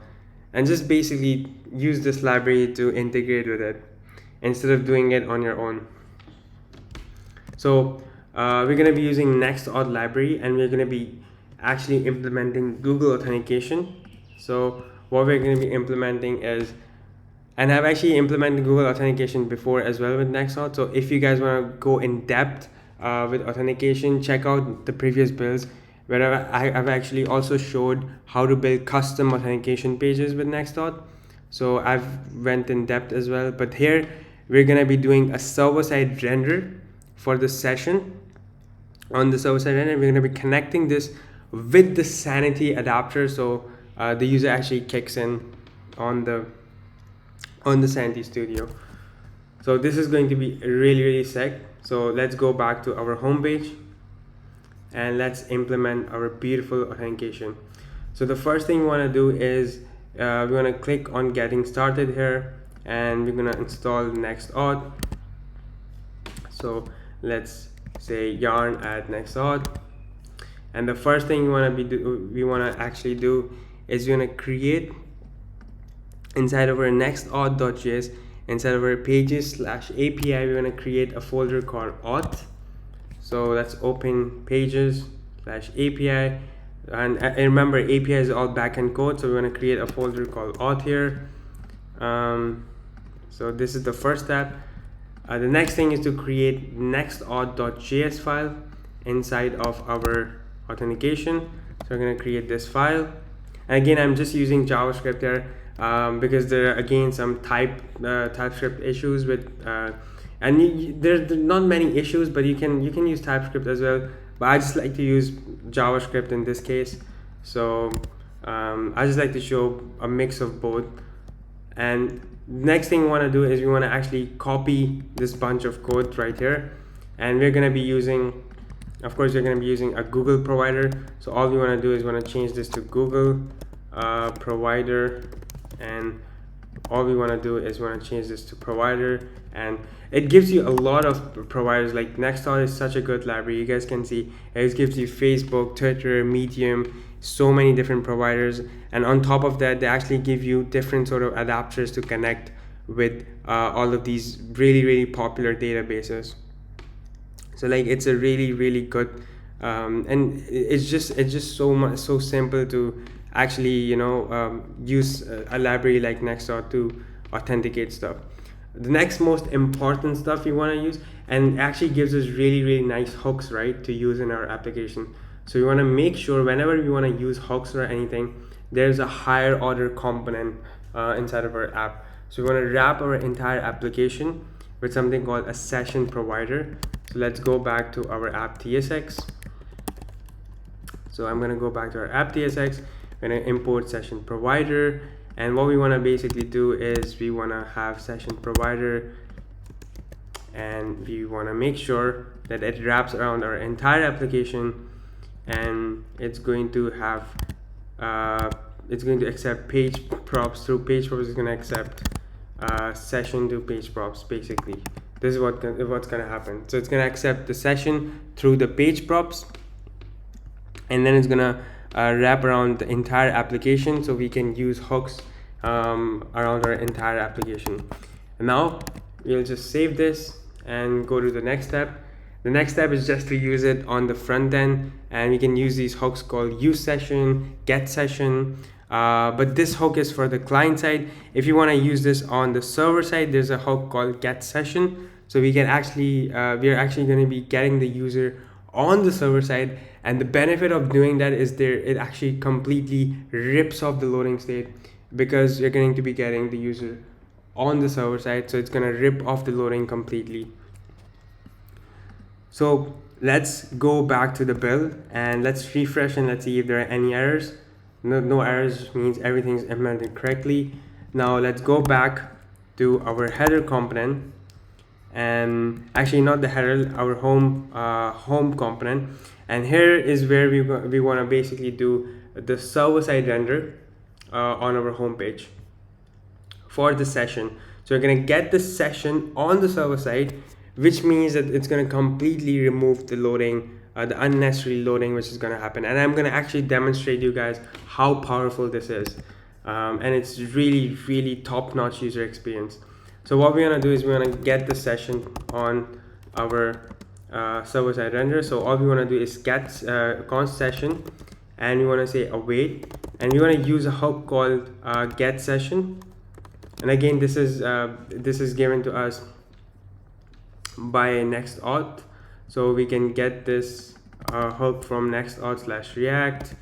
and just basically use this library to integrate with it instead of doing it on your own. So we're going to be using Next.js library, and we're going to be actually implementing Google authentication. So what we're going to be implementing is, and I've actually implemented Google authentication before as well with Next.js. So if you guys want to go in depth with authentication, check out the previous builds where I've actually also showed how to build custom authentication pages with Next.js. So I've went in depth as well, but here we're going to be doing a server-side render for the session. On the server-side render, we're going to be connecting this with the Sanity adapter, so the user actually kicks in on the Sanity Studio. So this is going to be really sick. So let's go back to our home page and let's implement our beautiful authentication. So the first thing we want to do is we want to click on getting started here, and we're going to install Next.js. So let's say yarn add Next.js, and the first thing we want to actually do is we want to create inside of our Next.js, inside of our pages/API, we want to create a folder called auth. So let's open pages/API, and remember API is all backend code, so we want to create a folder called auth here. So this is the first step. The next thing is to create next.js file inside of our authentication. So we're going to create this file, and again I'm just using JavaScript here because there are again some TypeScript issues with and there's not many issues, but you can use TypeScript as well, but I just like to use JavaScript in this case. So I just like to show a mix of both. And next thing we want to do is we want to actually copy this bunch of code right here, and we're going to be using, of course, we're going to be using a Google provider. So all we want to do is want to change this to Google provider, and all we want to do is want to change this to provider, and it gives you a lot of providers. Like Next.js is such a good library. You guys can see it gives you Facebook, Twitter, Medium, so many different providers, and on top of that they actually give you different sort of adapters to connect with all of these really popular databases. So like it's a really good and it's just so simple to actually use a library like Next.js to authenticate stuff. The next most important stuff you want to use, and actually gives us really nice hooks, right, to use in our application. So we want to make sure whenever we want to use hooks or anything, there's a higher order component inside of our app. So we want to wrap our entire application with something called a session provider. So let's go back to our app TSX. So I'm going to go back to our app TSX. We're going to import session provider, and what we want to basically do is we want to have session provider, and we want to make sure that it wraps around our entire application, and it's going to have it's going to accept page props. Through page props is going to accept session to page props. Basically this is what's going to happen. So it's going to accept the session through the page props, and then it's going to wrap around the entire application, so we can use hooks around our entire application. And now we'll just save this and go to the next step. The next step is just to use it on the front end, and we can use these hooks called use session, get session. But this hook is for the client side. If you want to use this on the server side, there's a hook called get session. So we can actually, we are actually going to be getting the user on the server side, and the benefit of doing that is it actually completely rips off the loading state, because you're going to be getting the user on the server side, so it's going to rip off the loading completely. So let's go back to the build and let's refresh and let's see if there are any errors. No errors means everything's implemented correctly. Now let's go back to our header component, and actually not the header, our home component. And here is where we want to basically do the server-side render on our home page for the session. So we're going to get the session on the server side, which means that it's going to completely remove the loading, the unnecessary loading which is going to happen. And I'm going to actually demonstrate you guys how powerful this is. And it's really top-notch user experience. So what we're going to do is we're going to get the session on our server-side render. So all we want to do is get const session, and we want to say await, and we want to use a hook called get session. And again, this is given to us by Next.auth, so we can get this hook from Next.auth/React.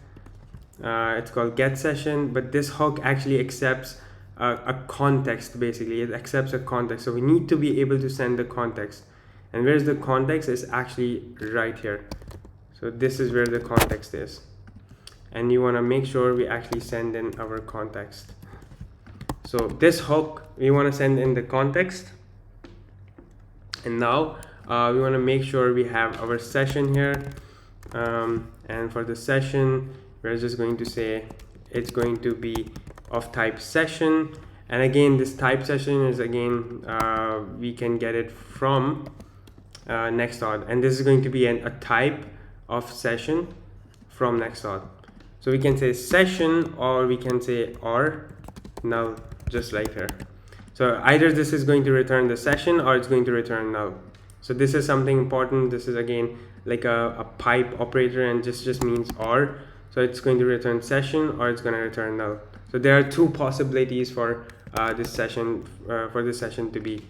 It's called get session, but this hook actually accepts a context. Basically, it accepts a context, so we need to be able to send the context. And where's the context? Is actually right here. So this is where the context is, and you want to make sure we actually send in our context. So this hook, we want to send in the context. And now we want to make sure we have our session here, and for the session we're just going to say it's going to be of type session. And again, this type session is again we can get it from Next.auth, and this is going to be a type of session from Next.auth. So we can say session, or we can say or null, just like here. So either this is going to return the session or it's going to return null. So this is something important. This is again like a pipe operator, and just means or. So it's going to return session or it's going to return null. So there are two possibilities for this session to be.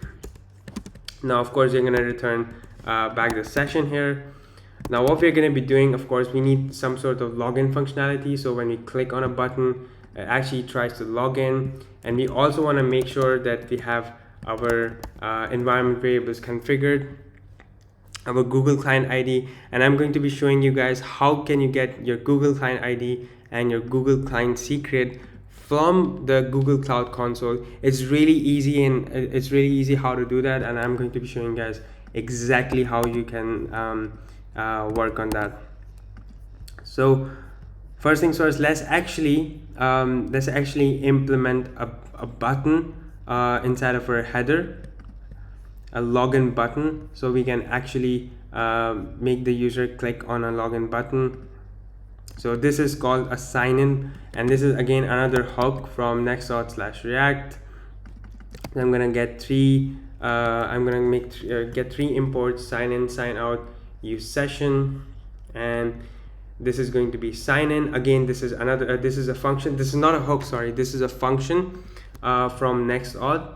Now of course you're going to return back the session here. Now what we're going to be doing, of course, we need some sort of login functionality. So when we click on a button, it actually tries to log in, and we also want to make sure that we have our environment variables configured, our Google Client ID, and I'm going to be showing you guys how can you get your Google Client ID and your Google Client secret from the Google Cloud Console. It's really easy, and it's really easy how to do that, and I'm going to be showing you guys exactly how you can work on that. So first things first, let's actually implement a button inside of our header, a login button, so we can actually make the user click on a login button. So this is called a sign in, and this is again another hook from Next.auth/React. I'm gonna get three. I'm gonna get three imports: sign in, sign out, use session, and this is going to be sign in. Again, this is another. This is a function. This is not a hook. Sorry, this is a function from Next.auth,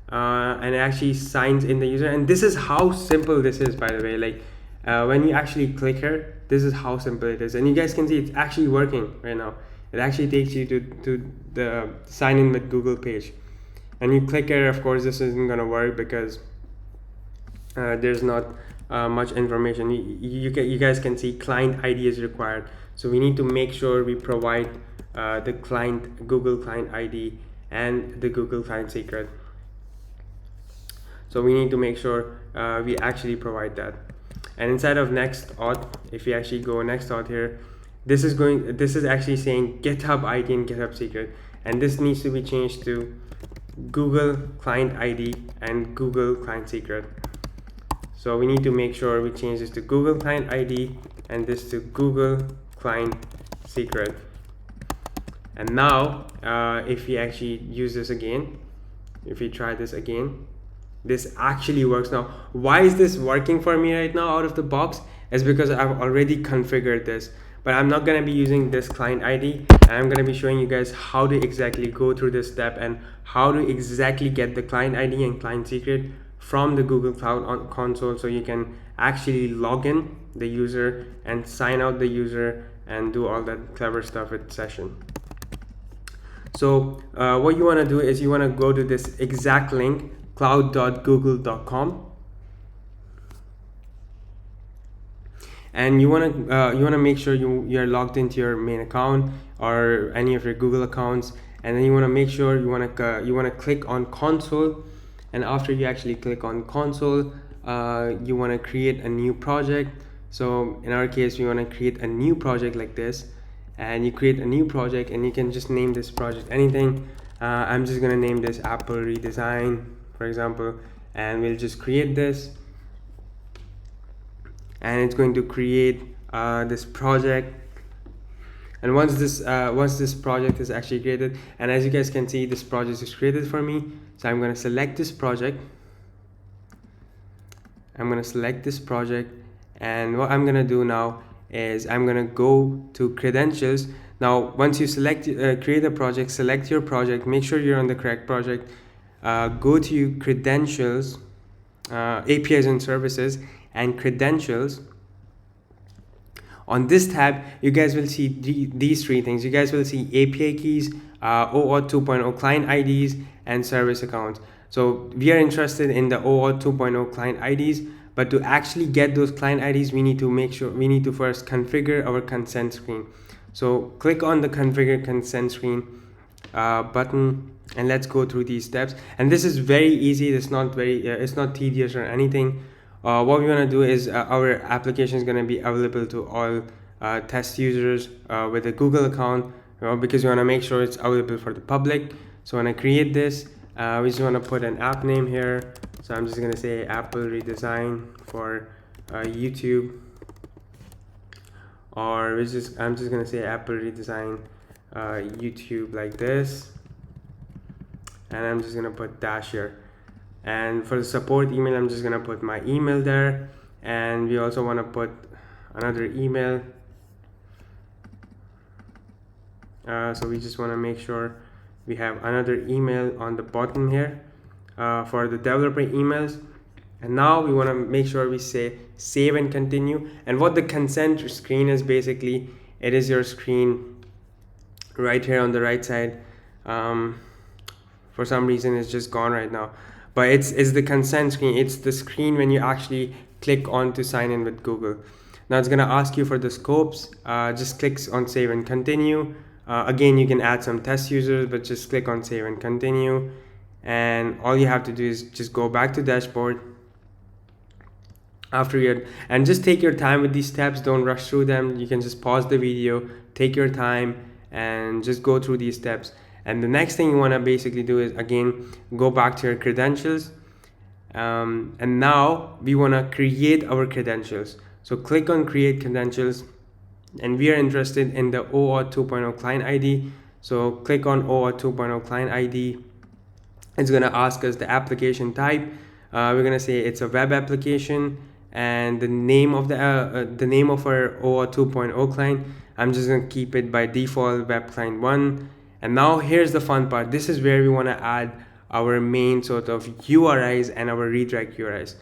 and it actually signs in the user. And this is how simple this is, by the way. Like when you actually click here, this is how simple it is, and you guys can see it's actually working right now. It actually takes you to the sign in with Google page, and you click here. Of course, this isn't gonna work because there's not much information. You guys can see client ID is required, so we need to make sure we provide the client Google Client ID and the Google Client secret. So we need to make sure we actually provide that. And inside of Next.auth, if we actually go Next.auth here, this is actually saying GitHub ID and GitHub secret, and this needs to be changed to Google Client ID and Google Client secret. So we need to make sure we change this to Google Client ID and this to Google Client secret. And now if we actually use this again, if we try this again, this actually works now. Why is this working for me right now out of the box? Is because I've already configured this, but I'm not going to be using this client ID, and I'm going to be showing you guys how to exactly go through this step and how to exactly get the client ID and client secret from the Google Cloud console, so you can actually log in the user and sign out the user and do all that clever stuff with session. So what you want to do is you want to go to this exact link, cloud.google.com, and you want to make sure you're logged into your main account or any of your Google accounts, and then you want to make sure you want to click on console, and after you actually click on console, you want to create a new project. So in our case, we want to create a new project like this, and you create a new project, and you can just name this project anything. I'm just gonna name this Apple Redesign, for example, and we'll just create this, and it's going to create this project. And once this project is actually created, and as you guys can see, this project is created for me, so I'm going to select this project. And what I'm going to do now is I'm going to go to credentials. Now once you select create a project, select your project, make sure you're on the correct project, go to credentials, APIs and services, and credentials. On this tab, you guys will see these three things. You guys will see API keys, OAuth 2.0 client IDs, and service accounts. So we are interested in the OAuth 2.0 client IDs, but to actually get those client IDs, we need to first configure our consent screen. So click on the configure consent screen button, and let's go through these steps. And this is very easy. It's not tedious or anything. What we want to do is our application is going to be available to all test users with a Google account, because we want to make sure it's available for the public. So when I create this, we just want to put an app name here. So I'm just going to say Apple Redesign for YouTube, or I'm just going to say Apple Redesign YouTube like this, and I'm just going to put dash here. And for the support email, I'm just going to put my email there, and we also want to put another email. So we just want to make sure we have another email on the bottom here for the developer emails. And now we want to make sure we say save and continue. And what the consent screen is, basically, it is your screen right here on the right side. For some reason, it's just gone right now. But it's the consent screen. It's the screen when you actually click on to sign in with Google. Now it's going to ask you for the scopes. Just click on save and continue. Again, you can add some test users, but just click on save and continue. And all you have to do is just go back to dashboard. And just take your time with these steps. Don't rush through them. You can just pause the video, take your time, and just go through these steps. And the next thing you want to basically do is, again, go back to your credentials. And now we want to create our credentials. So click on create credentials, and we are interested in the OAuth 2.0 client ID. So click on OAuth 2.0 client ID. It's going to ask us the application type. We're going to say it's a web application, and the name of our OAuth 2.0 client, I'm just going to keep it by default web client 1. And now here's the fun part. This is where we want to add our main sort of URIs and our redirect URIs.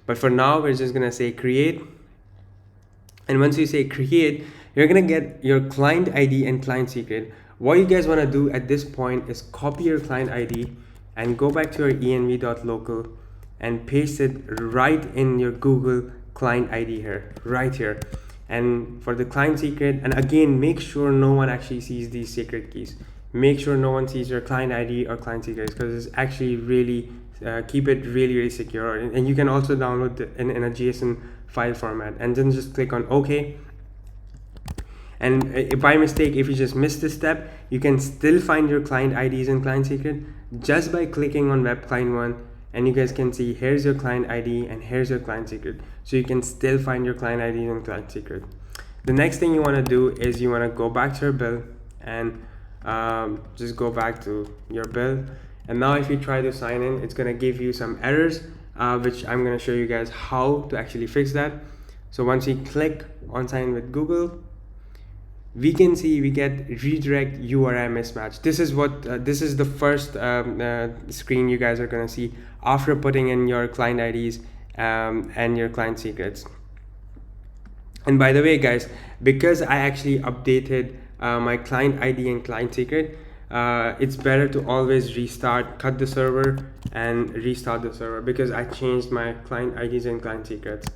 But for now, we're just going to say create. And once you say create, you're going to get your client ID and client secret. What you guys want to do at this point is copy your client ID and go back to your env.local and paste it right in your Google client ID here, right here. And for the client secret, and again, make sure no one actually sees these secret keys. Make sure no one sees your client ID or client secrets, because it's actually really keep it really secure. And you can also download it in a JSON file format, and then just click on OK. And by mistake, if you just miss this step, you can still find your client IDs and client secret just by clicking on web client 1. And you guys can see here's your client ID and here's your client secret. So you can still find your client ID and client secret. The next thing you want to do is you want to go back to your bill and just go back to your bill, And now if you try to sign in, it's going to give you some errors, which I'm going to show you guys how to actually fix that. So once we click on sign in with Google, we can see we get redirect URI mismatch. This is what this is the first screen you guys are going to see after putting in your client IDs and your client secrets. And by the way, guys, because I actually updated my client ID and client secret, it's better to always restart, cut the server and restart the server, because I changed my client IDs and client secrets,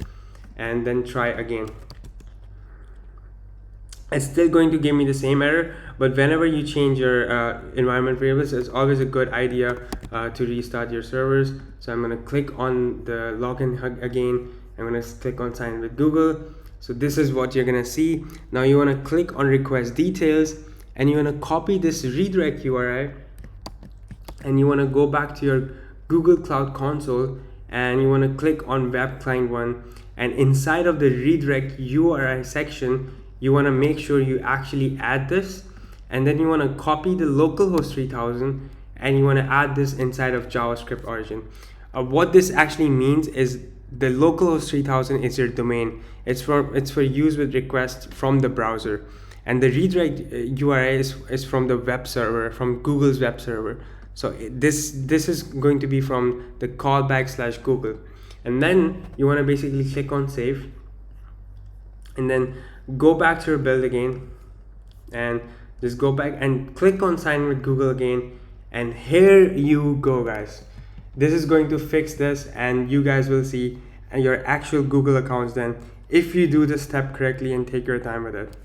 and then try again. It's still going to give me the same error, but whenever you change your environment variables, it's always a good idea to restart your servers. So I'm going to click on the login again. I'm going to click on sign in with Google. So this is what you're going to see. Now you want to click on request details, and you want to copy this redirect URI, and you want to go back to your Google Cloud Console, and you want to click on web client 1, and inside of the redirect URI section, you want to make sure you actually add this, and then you want to copy the localhost 3000, and you want to add this inside of JavaScript origin. What this actually means is the localhost 3000 is your domain. It's for use with requests from the browser, and the redirect URI is from the web server, from Google's web server. So this is going to be from the callback / Google. And then you want to basically click on save, and then go back to your build again, and just go back and click on sign in with Google again, and here you go, guys. This is going to fix this, and you guys will see your actual Google accounts then, if you do this step correctly and take your time with it.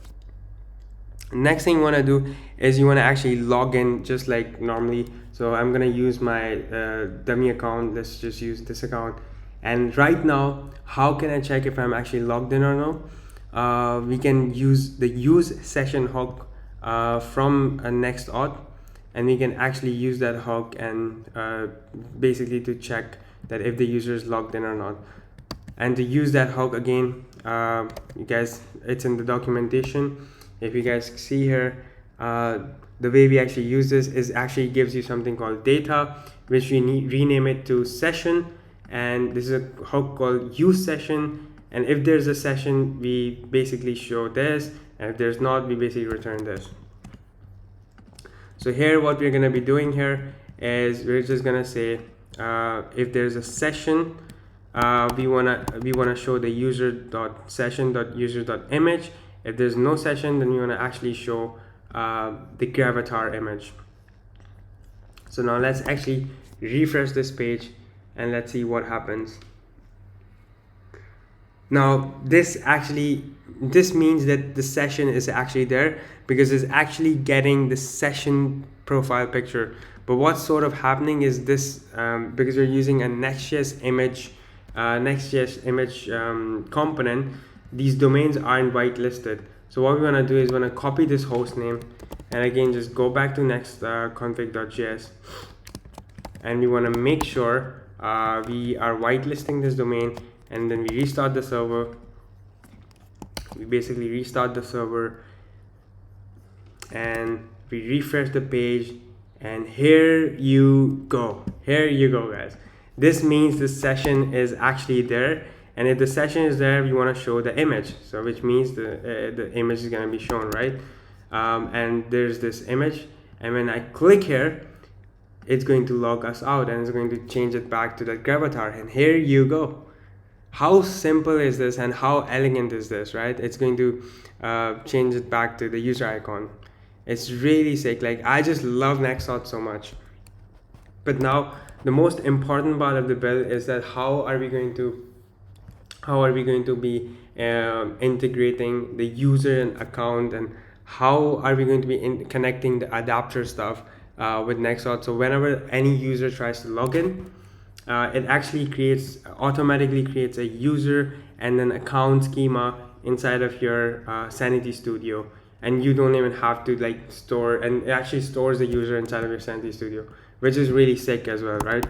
Next thing you want to do is you want to actually log in just like normally. So I'm going to use my dummy account. Let's just use this account. And right now, how can I check if I'm actually logged in or no? We can use the use session hook from a NextAuth, and we can actually use that hook and basically to check that if the user is logged in or not. And to use that hook again, you guys, it's in the documentation. If you guys see here, the way we actually use this is actually gives you something called data, which we rename it to session, and this is a hook called use session. And if there's a session, we basically show this, and if there's not, we basically return this. So here what we're going to be doing here is we're just going to say if there's a session, we wanna show the user.session.user.image. If there's no session, then we want to actually show the gravatar image. So now let's actually refresh this page and let's see what happens. Now this means that the session is actually there, because it's actually getting the session profile picture. But what's sort of happening is this, because you're using a Next.js image component, these domains aren't whitelisted. So what we want to do is we want to copy this host name, and again just go back to next.config.js, and we want to make sure we are whitelisting this domain, and then we restart the server. We basically restart the server and we refresh the page, and here you go, guys. This means the session is actually there, and if the session is there, we want to show the image, so which means the image is going to be shown, right? And there's this image, and when I click here, it's going to log us out, and it's going to change it back to that gravatar, and here you go. How simple is this, and how elegant is this, right? It's going to change it back to the user icon. It's really sick. Like, I just love NextJS so much. But now the most important part of the build is that how are we going to be integrating the user and account, and how are we going to be connecting the adapter stuff with NextJS. So whenever any user tries to log in, it actually automatically creates a user and an account schema inside of your Sanity Studio, and you don't even have to like store, and it actually stores the user inside of your Sanity Studio, which is really sick as well, right?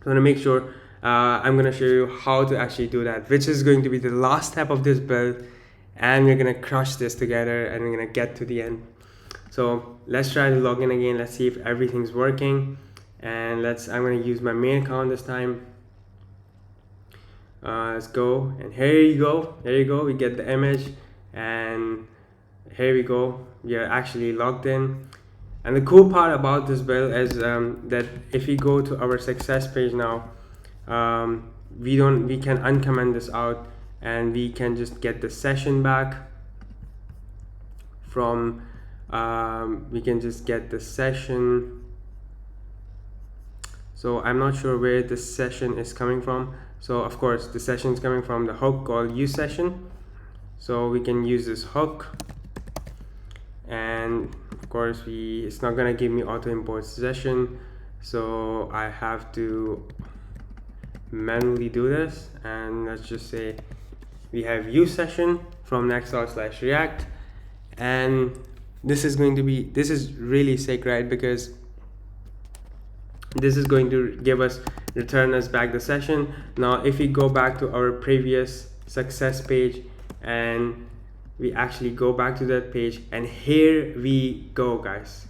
So to make sure, I'm going to show you how to actually do that, which is going to be the last step of this build, and we're going to crush this together, and we're going to get to the end. So let's try to log in again. Let's see if everything's working. And I'm going to use my main account this time. Let's go, and here you go, we get the image, and here we go, we are actually logged in. And the cool part about this build is that if we go to our success page now, we can uncomment this out, and we can just get the session back from we can just get the session. So I'm not sure where the session is coming from. So of course the session is coming from the hook called use session. So we can use this hook, and of course it's not gonna give me auto import session, so I have to manually do this. And let's just say we have use session from Next.js/React, and this is really sick, right? Because this is going to return us back the session. Now if we go back to our previous success page, and we actually go back to that page, and here we go, guys.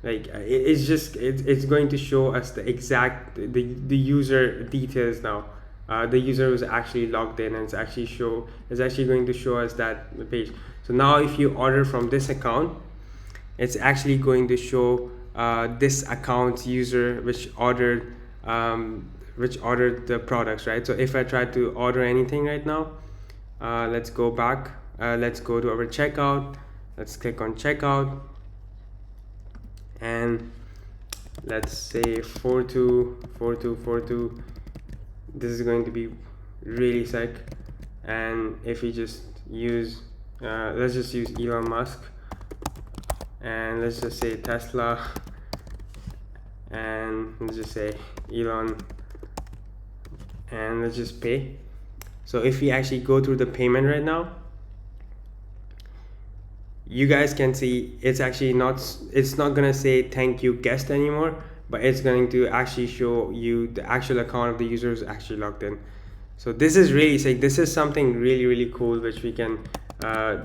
Like it's going to show us the exact the user details now. The user was actually logged in, and it's actually going to show us that page. So now if you order from this account, it's actually going to show this account user which ordered the products, right? So if I try to order anything right now, let's go back, let's go to our checkout, let's click on checkout, and let's say 424242. This is going to be really sick. And if we just use let's just use Elon Musk, and let's just say Tesla, and let's just say Elon, and let's just pay. So if we actually go through the payment right now, you guys can see it's not gonna say thank you guest anymore, but it's going to actually show you the actual account of the user who's actually logged in. So this is really sick. This is something really cool which we can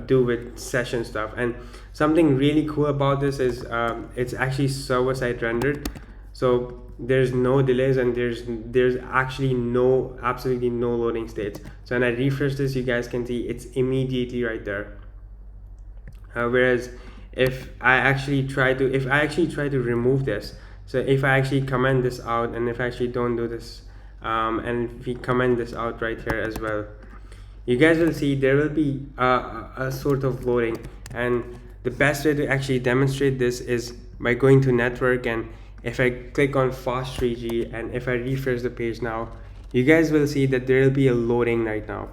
do with session stuff. And something really cool about this is it's actually server-side rendered, so there's no delays, and there's actually absolutely no loading states. So when I refresh this, you guys can see it's immediately right there. Whereas if I actually try to remove this, so if I actually comment this out, and if I actually don't do this, and if we comment this out right here as well, you guys will see there will be a sort of loading. And the best way to actually demonstrate this is by going to network, and if I click on fast 3G, and if I refresh the page now, you guys will see that there will be a loading right now,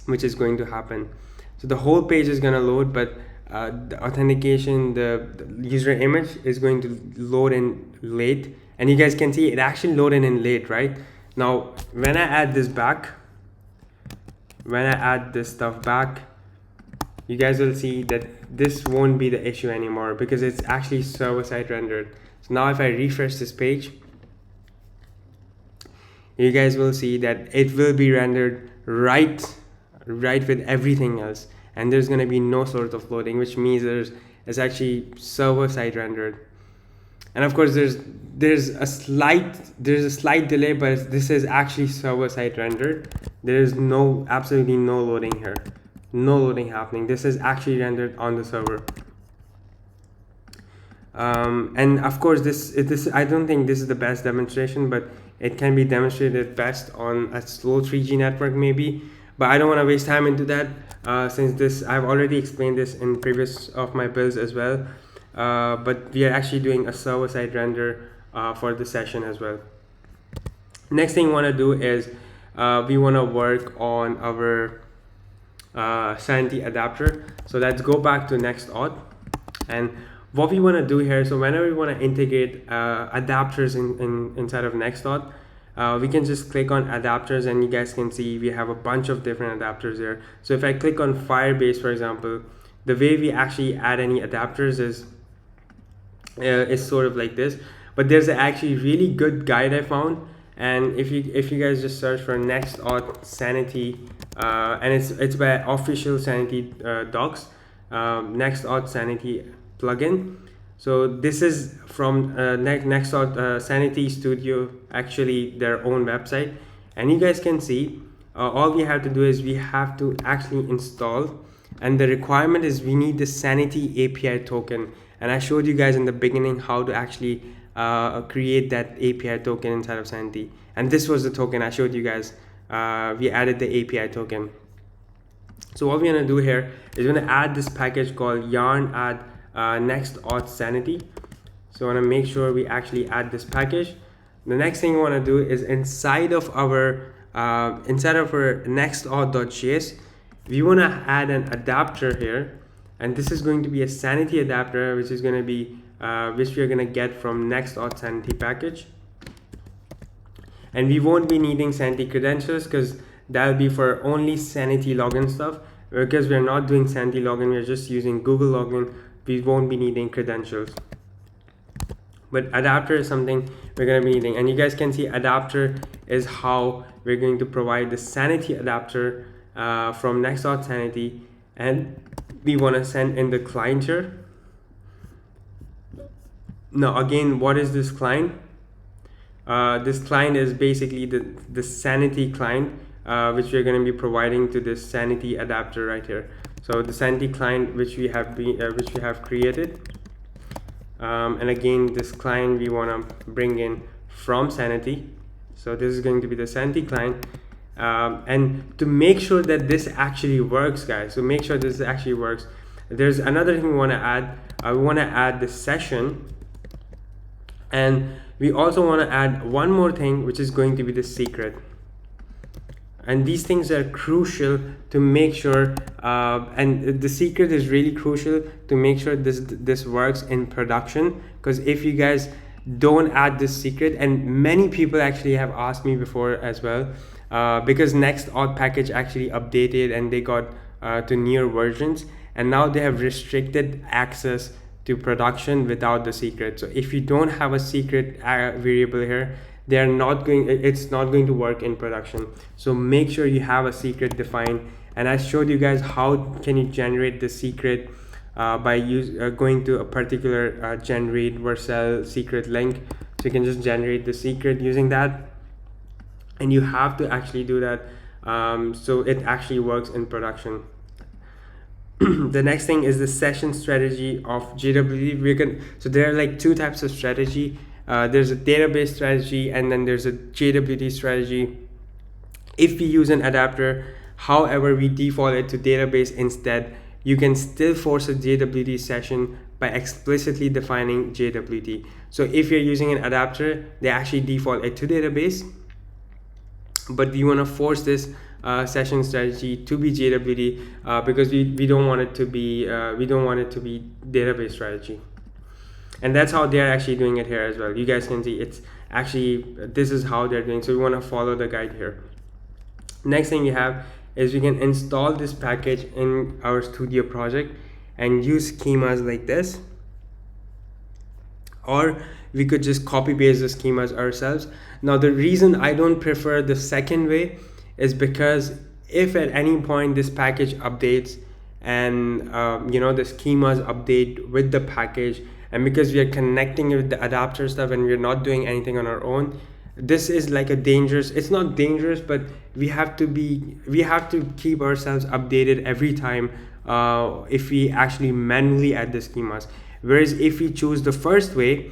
which is going to happen. So the whole page is going to load, but the authentication, the user image is going to load in late, and you guys can see it actually loaded in late, right? Now when I add this stuff back, you guys will see that this won't be the issue anymore, because it's actually server-side rendered. So now if I refresh this page, you guys will see that it will be rendered right with everything else, and there's going to be no sort of loading, which means it's actually server-side rendered. And of course there's a slight delay, but this is actually server-side rendered. There is absolutely no loading here, no loading happening. This is actually rendered on the server. And of course this I don't think this is the best demonstration, but it can be demonstrated best on a slow 3G network maybe, but I don't want to waste time into that, since I've already explained this in previous of my builds as well. But we are actually doing a server-side render for the session as well. Next thing we want to do is we want to work on our Sanity adapter. So let's go back to Next.auth, and what we want to do here, so whenever we want to integrate adapters inside of Next.auth, we can just click on adapters, and you guys can see we have a bunch of different adapters here. So if I click on Firebase, for example, the way we actually add any adapters is sort of like this. But there's actually really good guide I found, and if you guys just search for Next.auth Sanity, and it's by official Sanity docs, Next.auth Sanity plugin. So this is from Sanity Studio, actually their own website, and you guys can see all we have to do is we have to actually install, and the requirement is we need the Sanity API token. And I showed you guys in the beginning how to actually create that API token inside of Sanity, and this was the token I showed you guys. We added the API token. So what we're gonna do here is we're gonna add this package called yarn add next.auth sanity. So I want to make sure we actually add this package. The next thing we want to do is inside of our next.auth.js, we want to add an adapter here, and this is going to be a sanity adapter, which is going to be which we are going to get from next.auth sanity package. And we won't be needing sanity credentials because that'll be for only sanity login stuff. Because we're not doing sanity login, we're just using Google login, we won't be needing credentials. But adapter is something we're going to be needing, and you guys can see adapter is how we're going to provide the sanity adapter from next.auth sanity, and we want to send in the client here. Now again, what is this client? This client is basically the sanity client, which we're going to be providing to this sanity adapter right here. So the sanity client which we have created. And again, this client we want to bring in from Sanity. So this is going to be the Sanity client, and to make sure that this actually works, guys, so make sure this actually works, there's another thing we want to add. We want to add the session, and we also want to add one more thing, which is going to be the secret. And these things are crucial to make sure, and the secret is really crucial to make sure this works in production. Because if you guys don't add this secret, and many people actually have asked me before as well, because next.auth package actually updated and they got to newer versions, and now they have restricted access to production without the secret. So if you don't have a secret variable here, it's not going to work in production. So make sure you have a secret defined, and I showed you guys how can you generate the secret by going to a particular generate Vercel secret link. So you can just generate the secret using that, and you have to actually do that so it actually works in production. The next thing is the session strategy of JWT. So there are like two types of strategy. There's a database strategy, and then there's a JWT strategy. If we use an adapter, however, we default it to database instead, you can still force a JWT session by explicitly defining JWT. So if you're using an adapter, they actually default it to database, but we want to force this session strategy to be JWT because we don't want it to be database strategy. And that's how they're actually doing it here as well. You guys can see it's actually, this is how they're doing. So we want to follow the guide here. Next thing we have is we can install this package in our studio project and use schemas like this, or we could just copy paste the schemas ourselves. Now the reason I don't prefer the second way is because if at any point this package updates and the schemas update with the package, and because we are connecting it with the adapter stuff and we're not doing anything on our own, this is like a dangerous, it's not dangerous, but we have to keep ourselves updated every time if we actually manually add the schemas. Whereas if we choose the first way,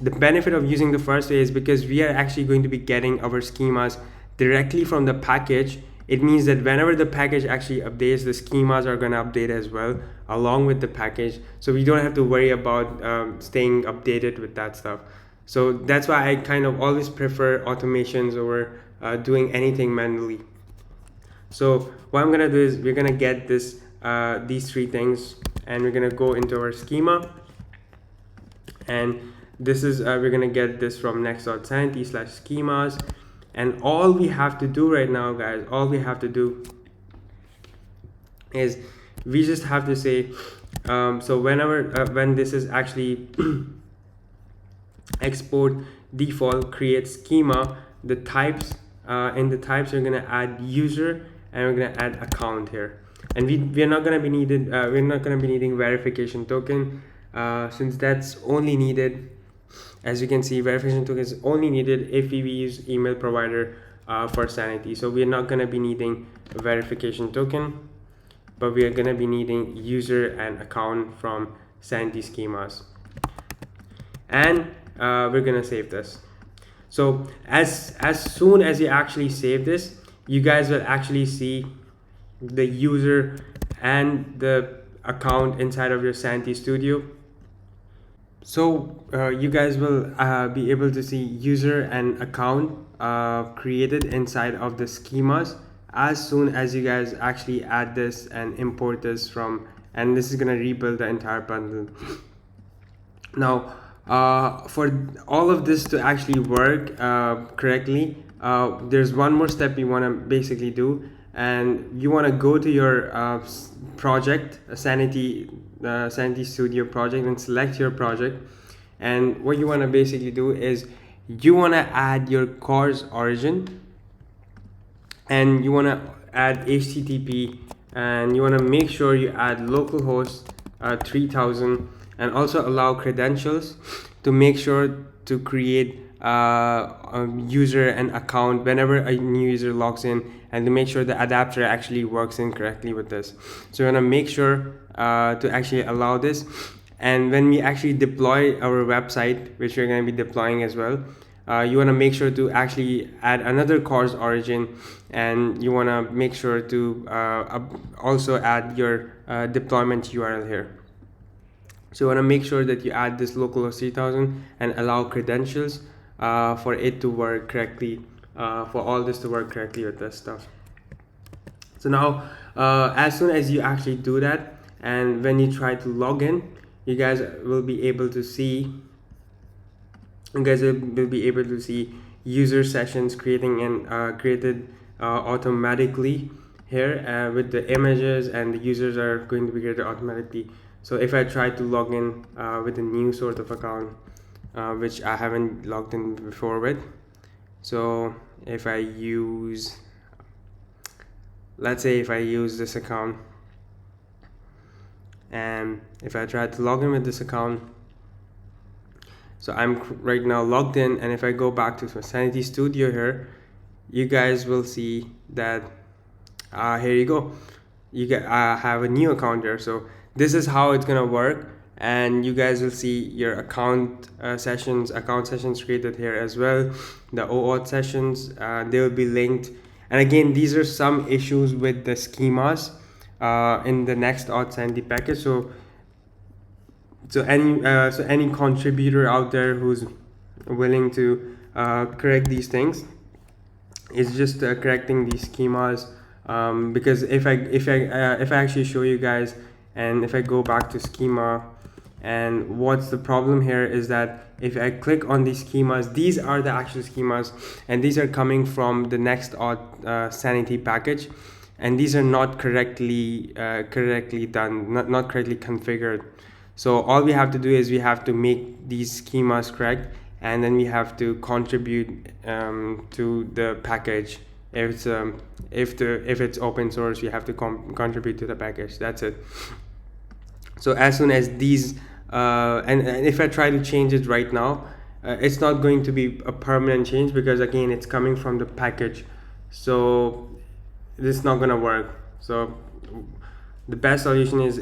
the benefit of using the first way is because we are actually going to be getting our schemas directly from the package. It means that whenever the package actually updates, the schemas are going to update as well along with the package. So we don't have to worry about staying updated with that stuff. So that's why I kind of always prefer automations over doing anything manually. So what I'm going to do is we're going to get these three things, and we're going to go into our schema. And this is, we're going to get this from next.sanity/schemas. And all we have to do right now, guys, all we have to do is we just have to say, so when this is actually export default create schema, the types, in the types we're going to add user, and we're going to add account here. And we're not going to be needing verification token. since that's only needed, as you can see, verification token is only needed if we use email provider for Sanity. So we're not going to be needing a verification token, but we are going to be needing user and account from Sanity schemas. And we're going to save this. So as soon as you actually save this, you guys will actually see the user and the account inside of your Sanity Studio. So you guys will be able to see user and account created inside of the schemas as soon as you guys actually add this and import this from, and this is going to rebuild the entire bundle. Now for all of this to actually work correctly, there's one more step you want to basically do, and you want to go to your project, Sanity Studio project, and select your project. And what you want to basically do is you want to add your course origin, and you want to add HTTP, and you want to make sure you add localhost 3000, and also allow credentials to make sure to create a user and account whenever a new user logs in, and to make sure the adapter actually works in correctly with this. So you want to make sure to actually allow this. And when we actually deploy our website, which we're going to be deploying as well, you want to make sure to actually add another course origin, and you want to make sure to also add your deployment URL here. So you want to make sure that you add this localhost 3000 and allow credentials for it to work correctly, for all this to work correctly with this stuff. So now as soon as you actually do that, and when you try to log in, you guys will be able to see user sessions created automatically here with the images, and the users are going to be created automatically. So if I try to log in with a new sort of account, which I haven't logged in before with, so if I use, let's say if I use this account, and if I try to log in with this account, so I'm right now logged in, and if I go back to Sanity Studio here, you guys will see that here you go, you get have a new account here. So this is how it's gonna work, and you guys will see your account sessions created here as well. The OAuth sessions, they will be linked. And again, these are some issues with the schemas in the Next.js Sanity package. So any contributor out there who's willing to correct these things is just correcting these schemas, because if I actually show you guys, and if I go back to schema, and what's the problem here is that if I click on these schemas, these are the actual schemas, and these are coming from the Next.js Sanity package, and these are not correctly done, not correctly configured. So all we have to do is we have to make these schemas correct, and then we have to contribute to the package. If it's open source, we have to contribute to the package. That's it. So as soon as these and if I try to change it right now, it's not going to be a permanent change, because again, it's coming from the package, so this is not gonna work. So the best solution is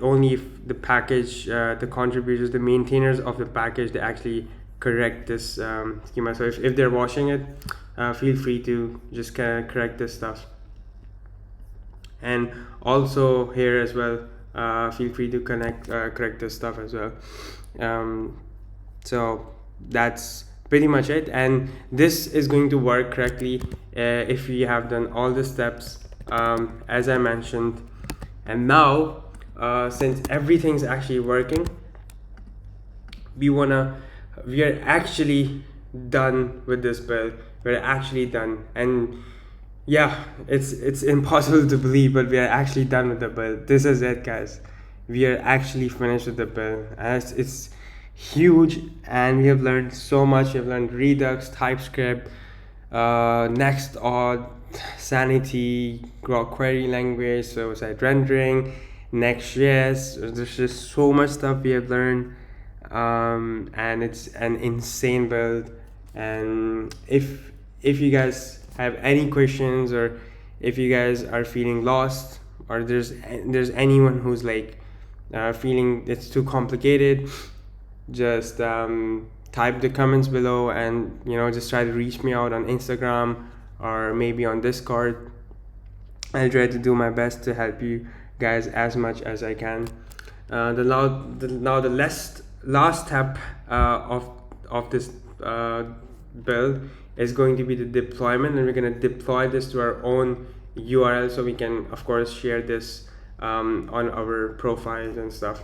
only if the package, the contributors, the maintainers of the package, they actually correct this schema. So if they're watching it, feel free to just correct this stuff. And also here as well, feel free to correct this stuff as well. So that's pretty much it, and this is going to work correctly if we have done all the steps as I mentioned. And now since everything's actually working, we are actually done with this build. We're actually done, and yeah, it's impossible to believe, but we are actually done with the build. This is it, guys. We are actually finished with the build, and it's huge, and we have learned so much. We have learned Redux, TypeScript, Next.js, Sanity, query language, server-side rendering, Next.js. There's just so much stuff we have learned, and it's an insane build. And if you guys have any questions, or if you guys are feeling lost, or there's anyone who's like feeling it's too complicated, just type the comments below, and just try to reach me out on Instagram or maybe on Discord. I'll try to do my best to help you guys as much as I can. The last step of this build is going to be the deployment, and we're going to deploy this to our own URL, so we can of course share this on our profiles and stuff.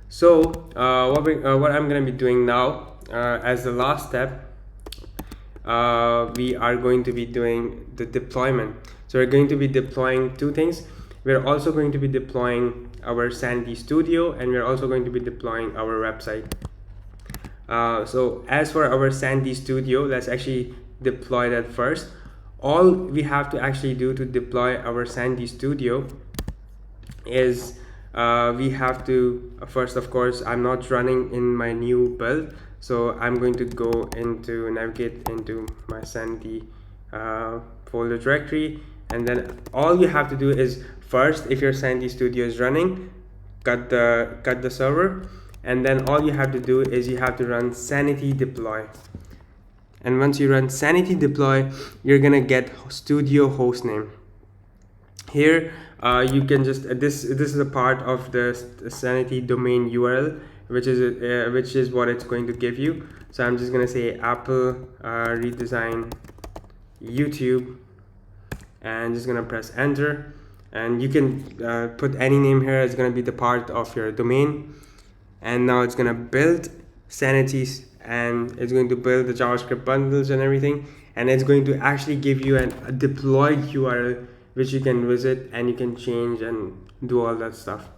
So what I'm going to be doing now, as the last step, we are going to be doing the deployment. So we're going to be deploying two things. We're also going to be deploying our Sanity Studio, and we're also going to be deploying our website. So as for our Sanity Studio, let's actually deploy that first. All we have to actually do to deploy our Sanity Studio is we have to first, of course, I'm not running in my new build, so I'm going to go into navigate into my Sanity folder directory, and then all you have to do is first, if your Sanity Studio is running, cut the server, and then all you have to do is you have to run sanity deploy. And once you run sanity deploy, you're gonna get studio hostname. Here you can just this is a part of the Sanity domain URL, which is what it's going to give you. So I'm just gonna say Apple redesign YouTube, and just gonna press enter, and you can put any name here. It's gonna be the part of your domain, and now it's gonna build Sanities, and it's going to build the JavaScript bundles and everything, and it's going to actually give you a deployed URL which you can visit, and you can change and do all that stuff,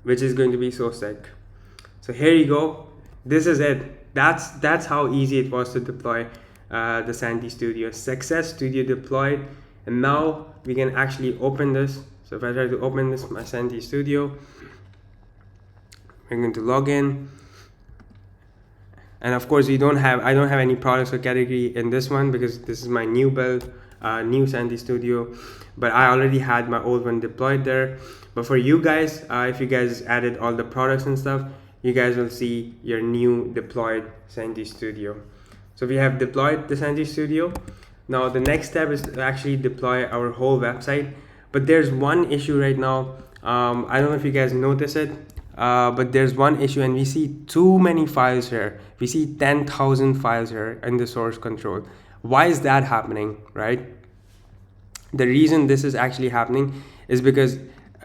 which is going to be so sick. So here you go. This is it. That's how easy it was to deploy the Sanity Studio. Success Studio deployed, and now we can actually open this. So if I try to open this, my Sanity Studio, we're going to log in, and of course I don't have any products or category in this one because this is my new build, new Sanity Studio, but I already had my old one deployed there. But for you guys, if you guys added all the products and stuff, you guys will see your new deployed Sanity Studio. So we have deployed the Sanity Studio. Now the next step is to actually deploy our whole website, but there's one issue right now. I don't know if you guys notice it, but there's one issue, and we see too many files here. We see 10,000 files here in the source control. Why is that happening, right? The reason this is actually happening is because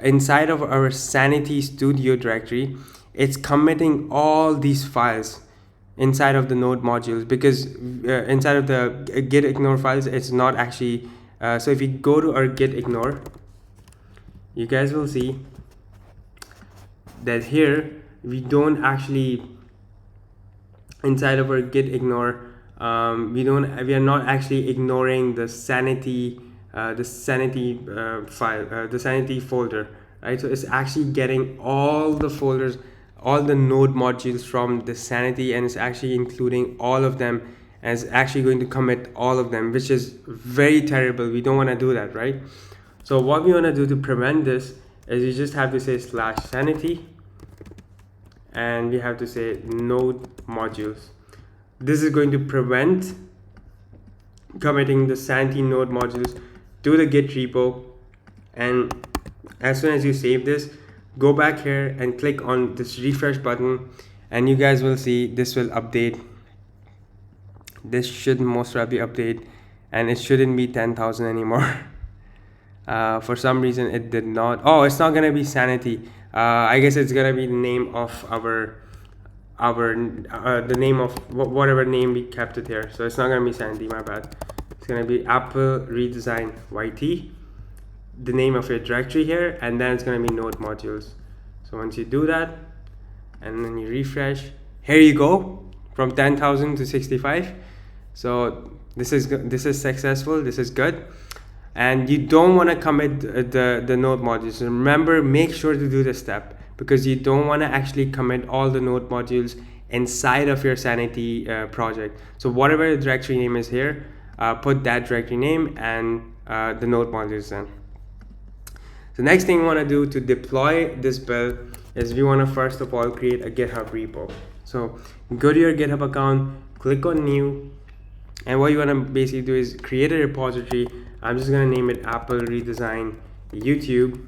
inside of our Sanity Studio directory, it's committing all these files inside of the node modules, because inside of the git ignore files, it's not actually so if you go to our git ignore, you guys will see that here we don't actually, inside of our git ignore, we are not actually ignoring the sanity file, the sanity folder, right? So it's actually getting all the folders, all the node modules from the Sanity, and it's actually including all of them, and it's actually going to commit all of them, which is very terrible. We don't want to do that, right? So what we want to do to prevent this is you just have to say /sanity, and we have to say node modules. This is going to prevent committing the Sanity node modules to the git repo. And as soon as you save this, go back here and click on this refresh button, and you guys will see this will update. This should most probably update, and it shouldn't be 10,000 anymore. For some reason it did not. Oh, it's not gonna be Sanity. I guess it's gonna be the name of the name of whatever name we kept it here. So it's not gonna be Sanity, my bad. It's gonna be Apple redesign YT, the name of your directory here, and then it's gonna be node modules. So once you do that and then you refresh, here you go, from 10,000 to 65. So this is successful. This is good. and you don't want to commit the node modules. Remember, make sure to do this step, because you don't want to actually commit all the node modules inside of your Sanity project. So whatever the directory name is here, put that directory name and the node modules in. The next thing we want to do to deploy this build is we want to first of all create a GitHub repo. So go to your GitHub account, click on new, and what you want to basically do is create a repository. I'm just going to name it Apple Redesign YouTube,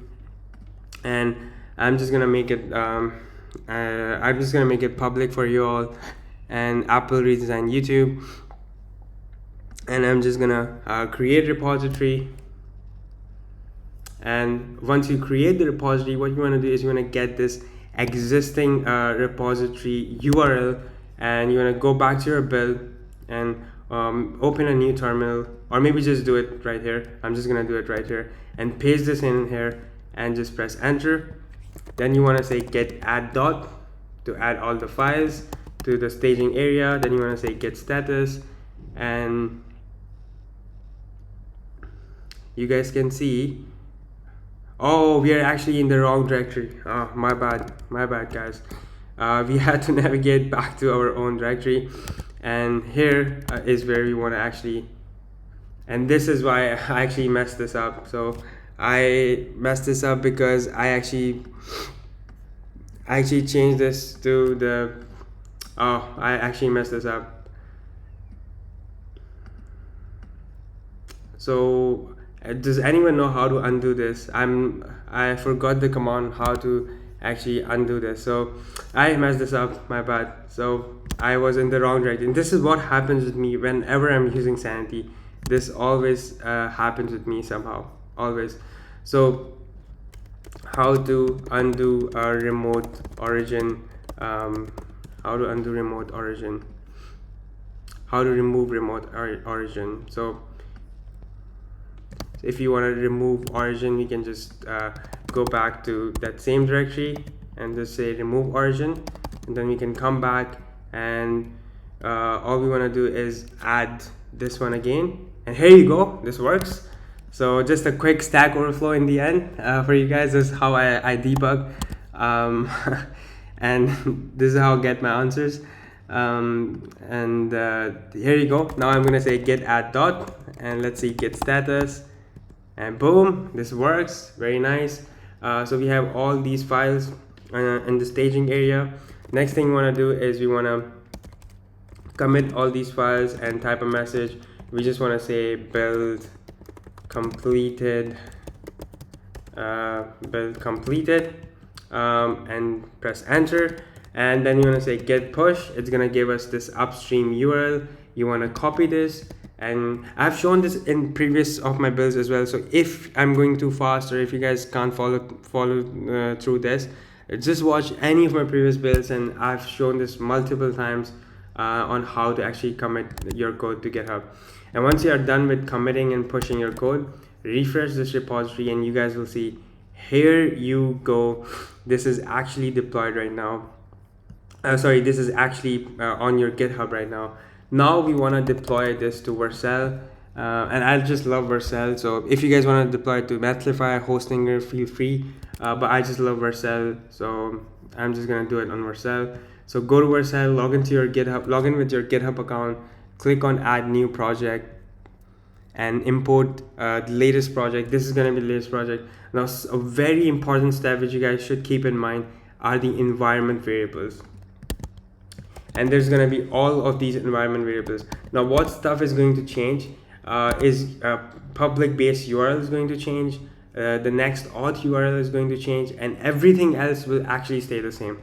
and I'm just going to make it public for you all, and Apple Redesign YouTube. And I'm just going to create repository. And once you create the repository, what you want to do is you want to get this existing repository URL, and you want to go back to your build and open a new terminal, or maybe just do it right here. I'm just going to do it right here and paste this in here and just press enter. Then you want to say get add dot to add all the files to the staging area. Then you want to say get status, and you guys can see, oh, we are actually in the wrong directory. Oh, my bad guys. We had to navigate back to our own directory, and here is where we want to actually, and this is why I actually messed this up. So I messed this up because I actually changed this to the, oh, I actually messed this up. So does anyone know how to undo this? I forgot the command how to actually undo this, so I messed this up, my bad. So I was in the wrong direction. This is what happens with me whenever I'm using Sanity. This always happens with me somehow, always. So how to undo a remote origin, how to undo remote origin, how to remove remote origin. So if you want to remove origin, you can just go back to that same directory and just say remove origin, and then we can come back, and all we want to do is add this one again, and here you go, this works. So just a quick Stack Overflow in the end for you guys. This is how I debug, and this is how I get my answers. And here you go. Now I'm gonna say get add dot, and let's see get status, and boom, this works. Very nice. So we have all these files in the staging area. Next thing we want to do is we want to commit all these files and type a message. We just want to say build completed, and press enter. And then you want to say get push. It's gonna give us this upstream URL. You want to copy this, and I've shown this in previous of my builds as well. So if I'm going too fast, or if you guys can't follow through this, just watch any of my previous builds, and I've shown this multiple times on how to actually commit your code to GitHub. And once you are done with committing and pushing your code, refresh this repository, and you guys will see, here you go, this is actually deployed right now. This is actually on your GitHub right now. Now we want to deploy this to Vercel, and I just love Vercel. So if you guys want to deploy it to Netlify, Hostinger, feel free. But I just love Vercel, so I'm just gonna do it on Vercel. So go to Vercel, log into your GitHub, log in with your GitHub account, click on add new project, and import the latest project. This is gonna be the latest project. Now, a very important step which you guys should keep in mind are the environment variables. And there's going to be all of these environment variables. Now what stuff is going to change is public base URL is going to change, the next auth URL is going to change, and everything else will actually stay the same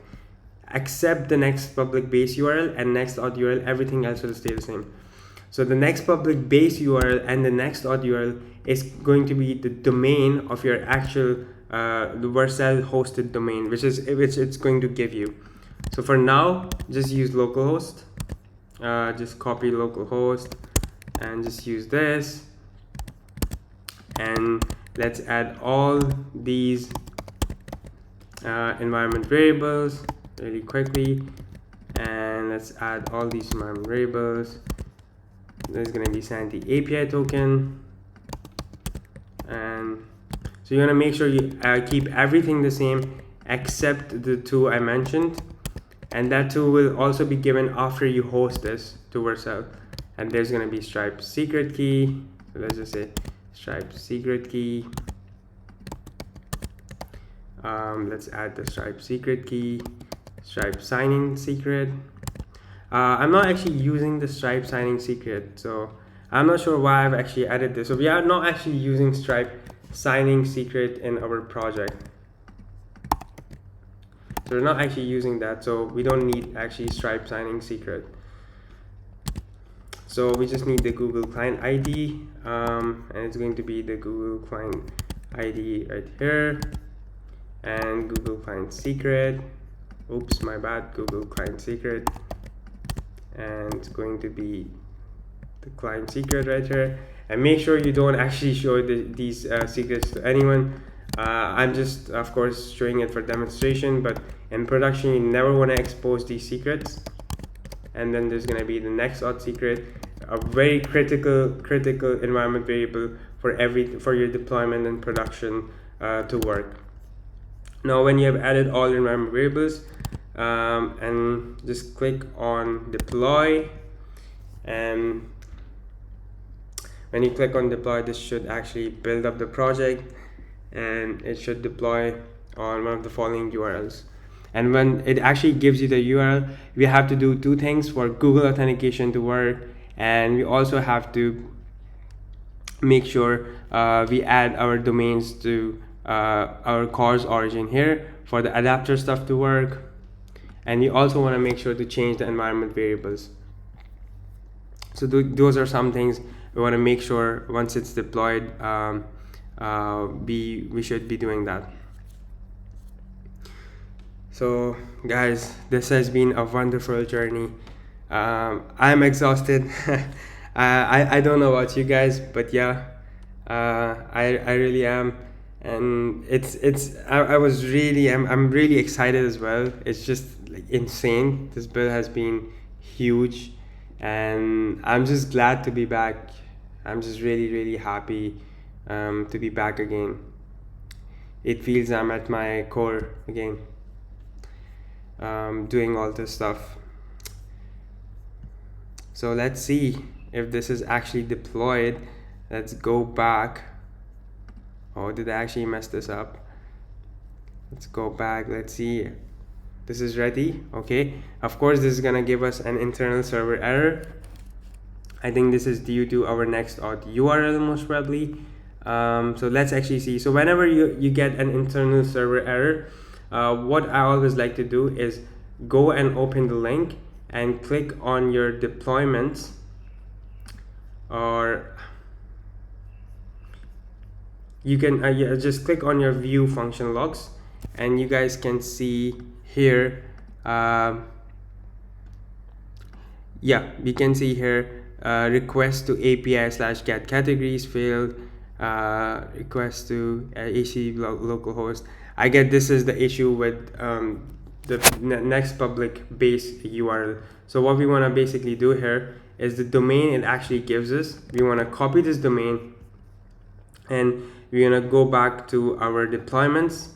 except the next public base URL and next auth URL. Everything else will stay the same. So the next public base URL and the next auth URL is going to be the domain of your actual the Vercel hosted domain, which it's going to give you. So for now, just use localhost, just copy localhost and just use this, and let's add all these environment variables really quickly, and let's add all these environment variables. There's going to be Sanity API token, And so you want to make sure you keep everything the same except the two I mentioned, and that too will also be given after you host this to Vercel. And there's going to be Stripe secret key. So let's just say Stripe secret key. Let's add the Stripe secret key, Stripe signing secret. I'm not actually using the Stripe signing secret, so I'm not sure why I've actually added this. So we are not actually using Stripe signing secret in our project. So we're not actually using that, so we don't need actually Stripe signing secret. So we just need the Google Client ID, and it's going to be the Google Client ID right here, and Google Client secret. Oops, my bad. Google Client secret, and it's going to be the client secret right here. And make sure you don't actually show these secrets to anyone. I'm just, of course, showing it for demonstration, but in production you never want to expose these secrets. And then there's going to be the next.js secret, a very critical environment variable for your deployment and production to work. Now when you have added all your environment variables, and just click on deploy, and when you click on deploy, this should actually build up the project, and it should deploy on one of the following URLs. And when it actually gives you the URL, we have to do two things for Google authentication to work, and we also have to make sure we add our domains to our cause origin here for the adapter stuff to work. And we also want to make sure to change the environment variables. So those are some things we want to make sure once it's deployed, we should be doing that. So guys, this has been a wonderful journey. I'm exhausted. I don't know about you guys, but yeah, I really am. And I'm really excited as well. It's just like insane. This build has been huge, and I'm just glad to be back. I'm just really happy to be back again. It feels I'm at my core again, doing all this stuff. So let's see if this is actually deployed. Let's go back. Oh, did I actually mess this up? Let's go back. Let's see. This is ready. Okay. Of course, this is gonna give us an internal server error. I think this is due to our next.js URL most probably. So let's actually see. So whenever you get an internal server error, what I always like to do is go and open the link and click on your deployments, or you can just click on your view function logs, and you guys can see here, we can see here request to API/get categories failed, request to AC localhost. I get this is the issue with the next public base URL. So what we want to basically do here is the domain it actually gives us. We want to copy this domain, and we're gonna go back to our deployments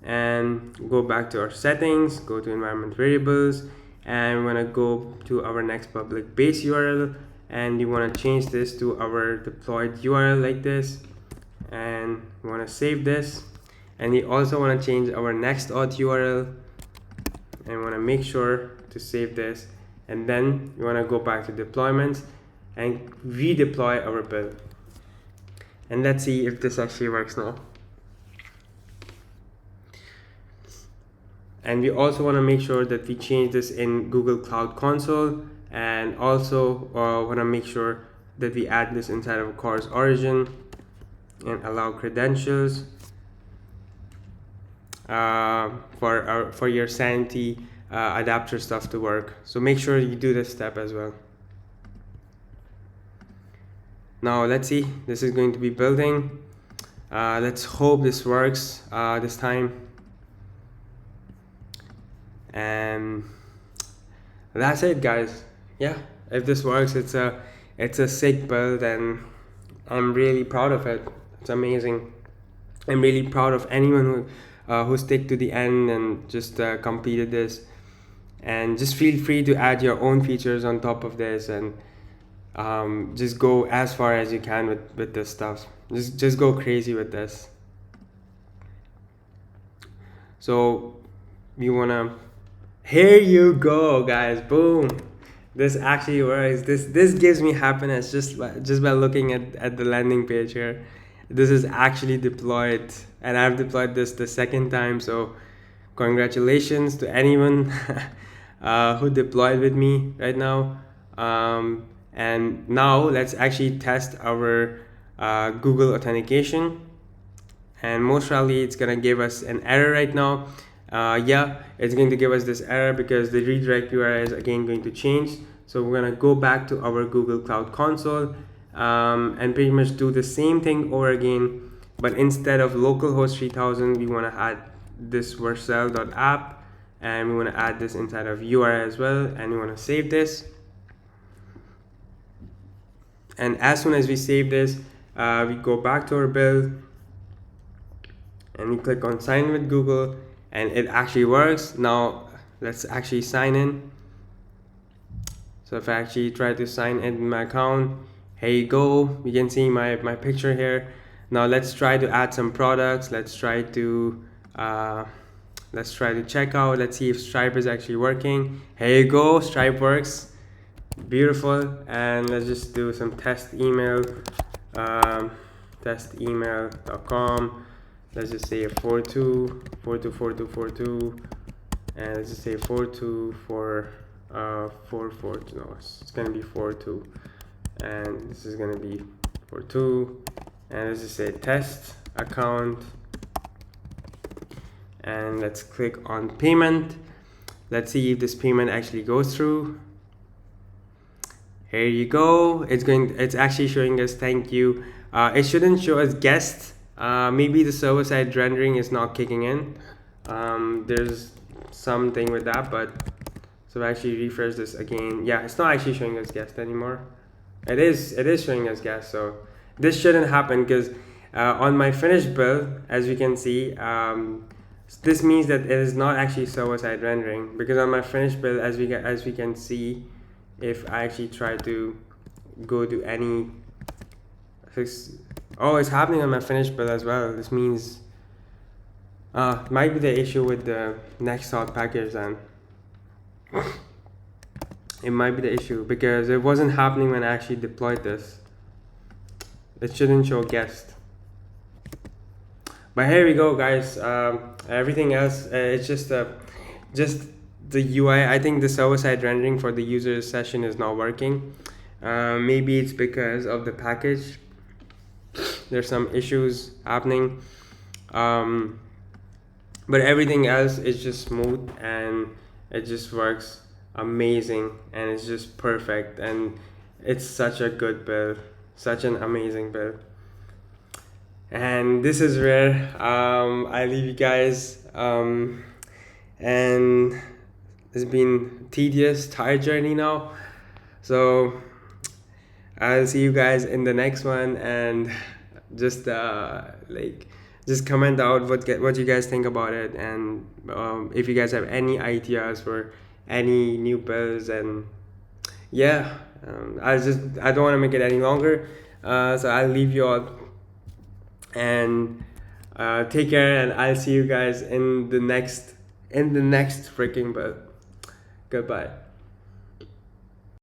and go back to our settings, go to environment variables, and we're gonna go to our next public base URL, and you want to change this to our deployed URL like this, and we want to save this. And we also want to change our next.js URL, and we want to make sure to save this, and then we want to go back to deployments and redeploy our build. And let's see if this actually works now. And we also want to make sure that we change this in Google Cloud Console, and also want to make sure that we add this inside of cause origin and allow credentials for your Sanity adapter stuff to work. So make sure you do this step as well. Now let's see, this is going to be building. Let's hope this works this time. And that's it, guys. Yeah, if this works, it's a sick build, and I'm really proud of it. It's amazing. I'm really proud of anyone who stick to the end and just completed this. And just feel free to add your own features on top of this, and just go as far as you can with this stuff. Just go crazy with this. So you wanna, here you go, guys, boom. This actually works. This gives me happiness just by looking at the landing page here. This is actually deployed, and I've deployed this the second time, so congratulations to anyone who deployed with me right now. And now let's actually test our Google authentication, and most probably it's gonna give us an error right now. Yeah, it's going to give us this error because the redirect URL is again going to change. So we're gonna go back to our Google Cloud Console and pretty much do the same thing over again, but instead of localhost 3000, we wanna add this vercel.app, and we wanna add this inside of URL as well, and we wanna save this. And as soon as we save this, we go back to our build, and we click on sign with Google, and it actually works. Now let's actually sign in. So if I actually try to sign in my account, here you go, you can see my picture here. Now let's try to add some products. Let's try to check out. Let's see if Stripe is actually working. Here you go, Stripe works. Beautiful. And let's just do some test email, testemail.com. Let's just say 42424242, and let's just say 424444. No, it's gonna be 42, and this is gonna be 42, and let's just say test account, and let's click on payment. Let's see if this payment actually goes through. Here you go. It's actually showing us thank you. It shouldn't show us guest. Maybe the server-side rendering is not kicking in. There's something with that, but so I actually refresh this again. Yeah, it's not actually showing us guest anymore. It is showing us guest. So this shouldn't happen because on my finished build, as you can see, this means that it is not actually server-side rendering, because on my finished build, as we can see, if I actually try to go to any oh, it's happening on my finished build as well. This means might be the issue with the Next.js package, and it might be the issue because it wasn't happening when I actually deployed this. It shouldn't show guest. But here we go, guys. Everything else, it's just the UI. I think the server-side rendering for the user session is not working. Maybe it's because of the package. There's some issues happening, but everything else is just smooth, and it just works amazing, and it's just perfect, and it's such a good build, such an amazing build. And this is where I leave you guys, and it's been tedious, tired journey now. So I'll see you guys in the next one, and just just comment out what you guys think about it, and if you guys have any ideas for any new builds. And yeah, I don't want to make it any longer, so I'll leave you all, and take care, and I'll see you guys in the next freaking build. Goodbye.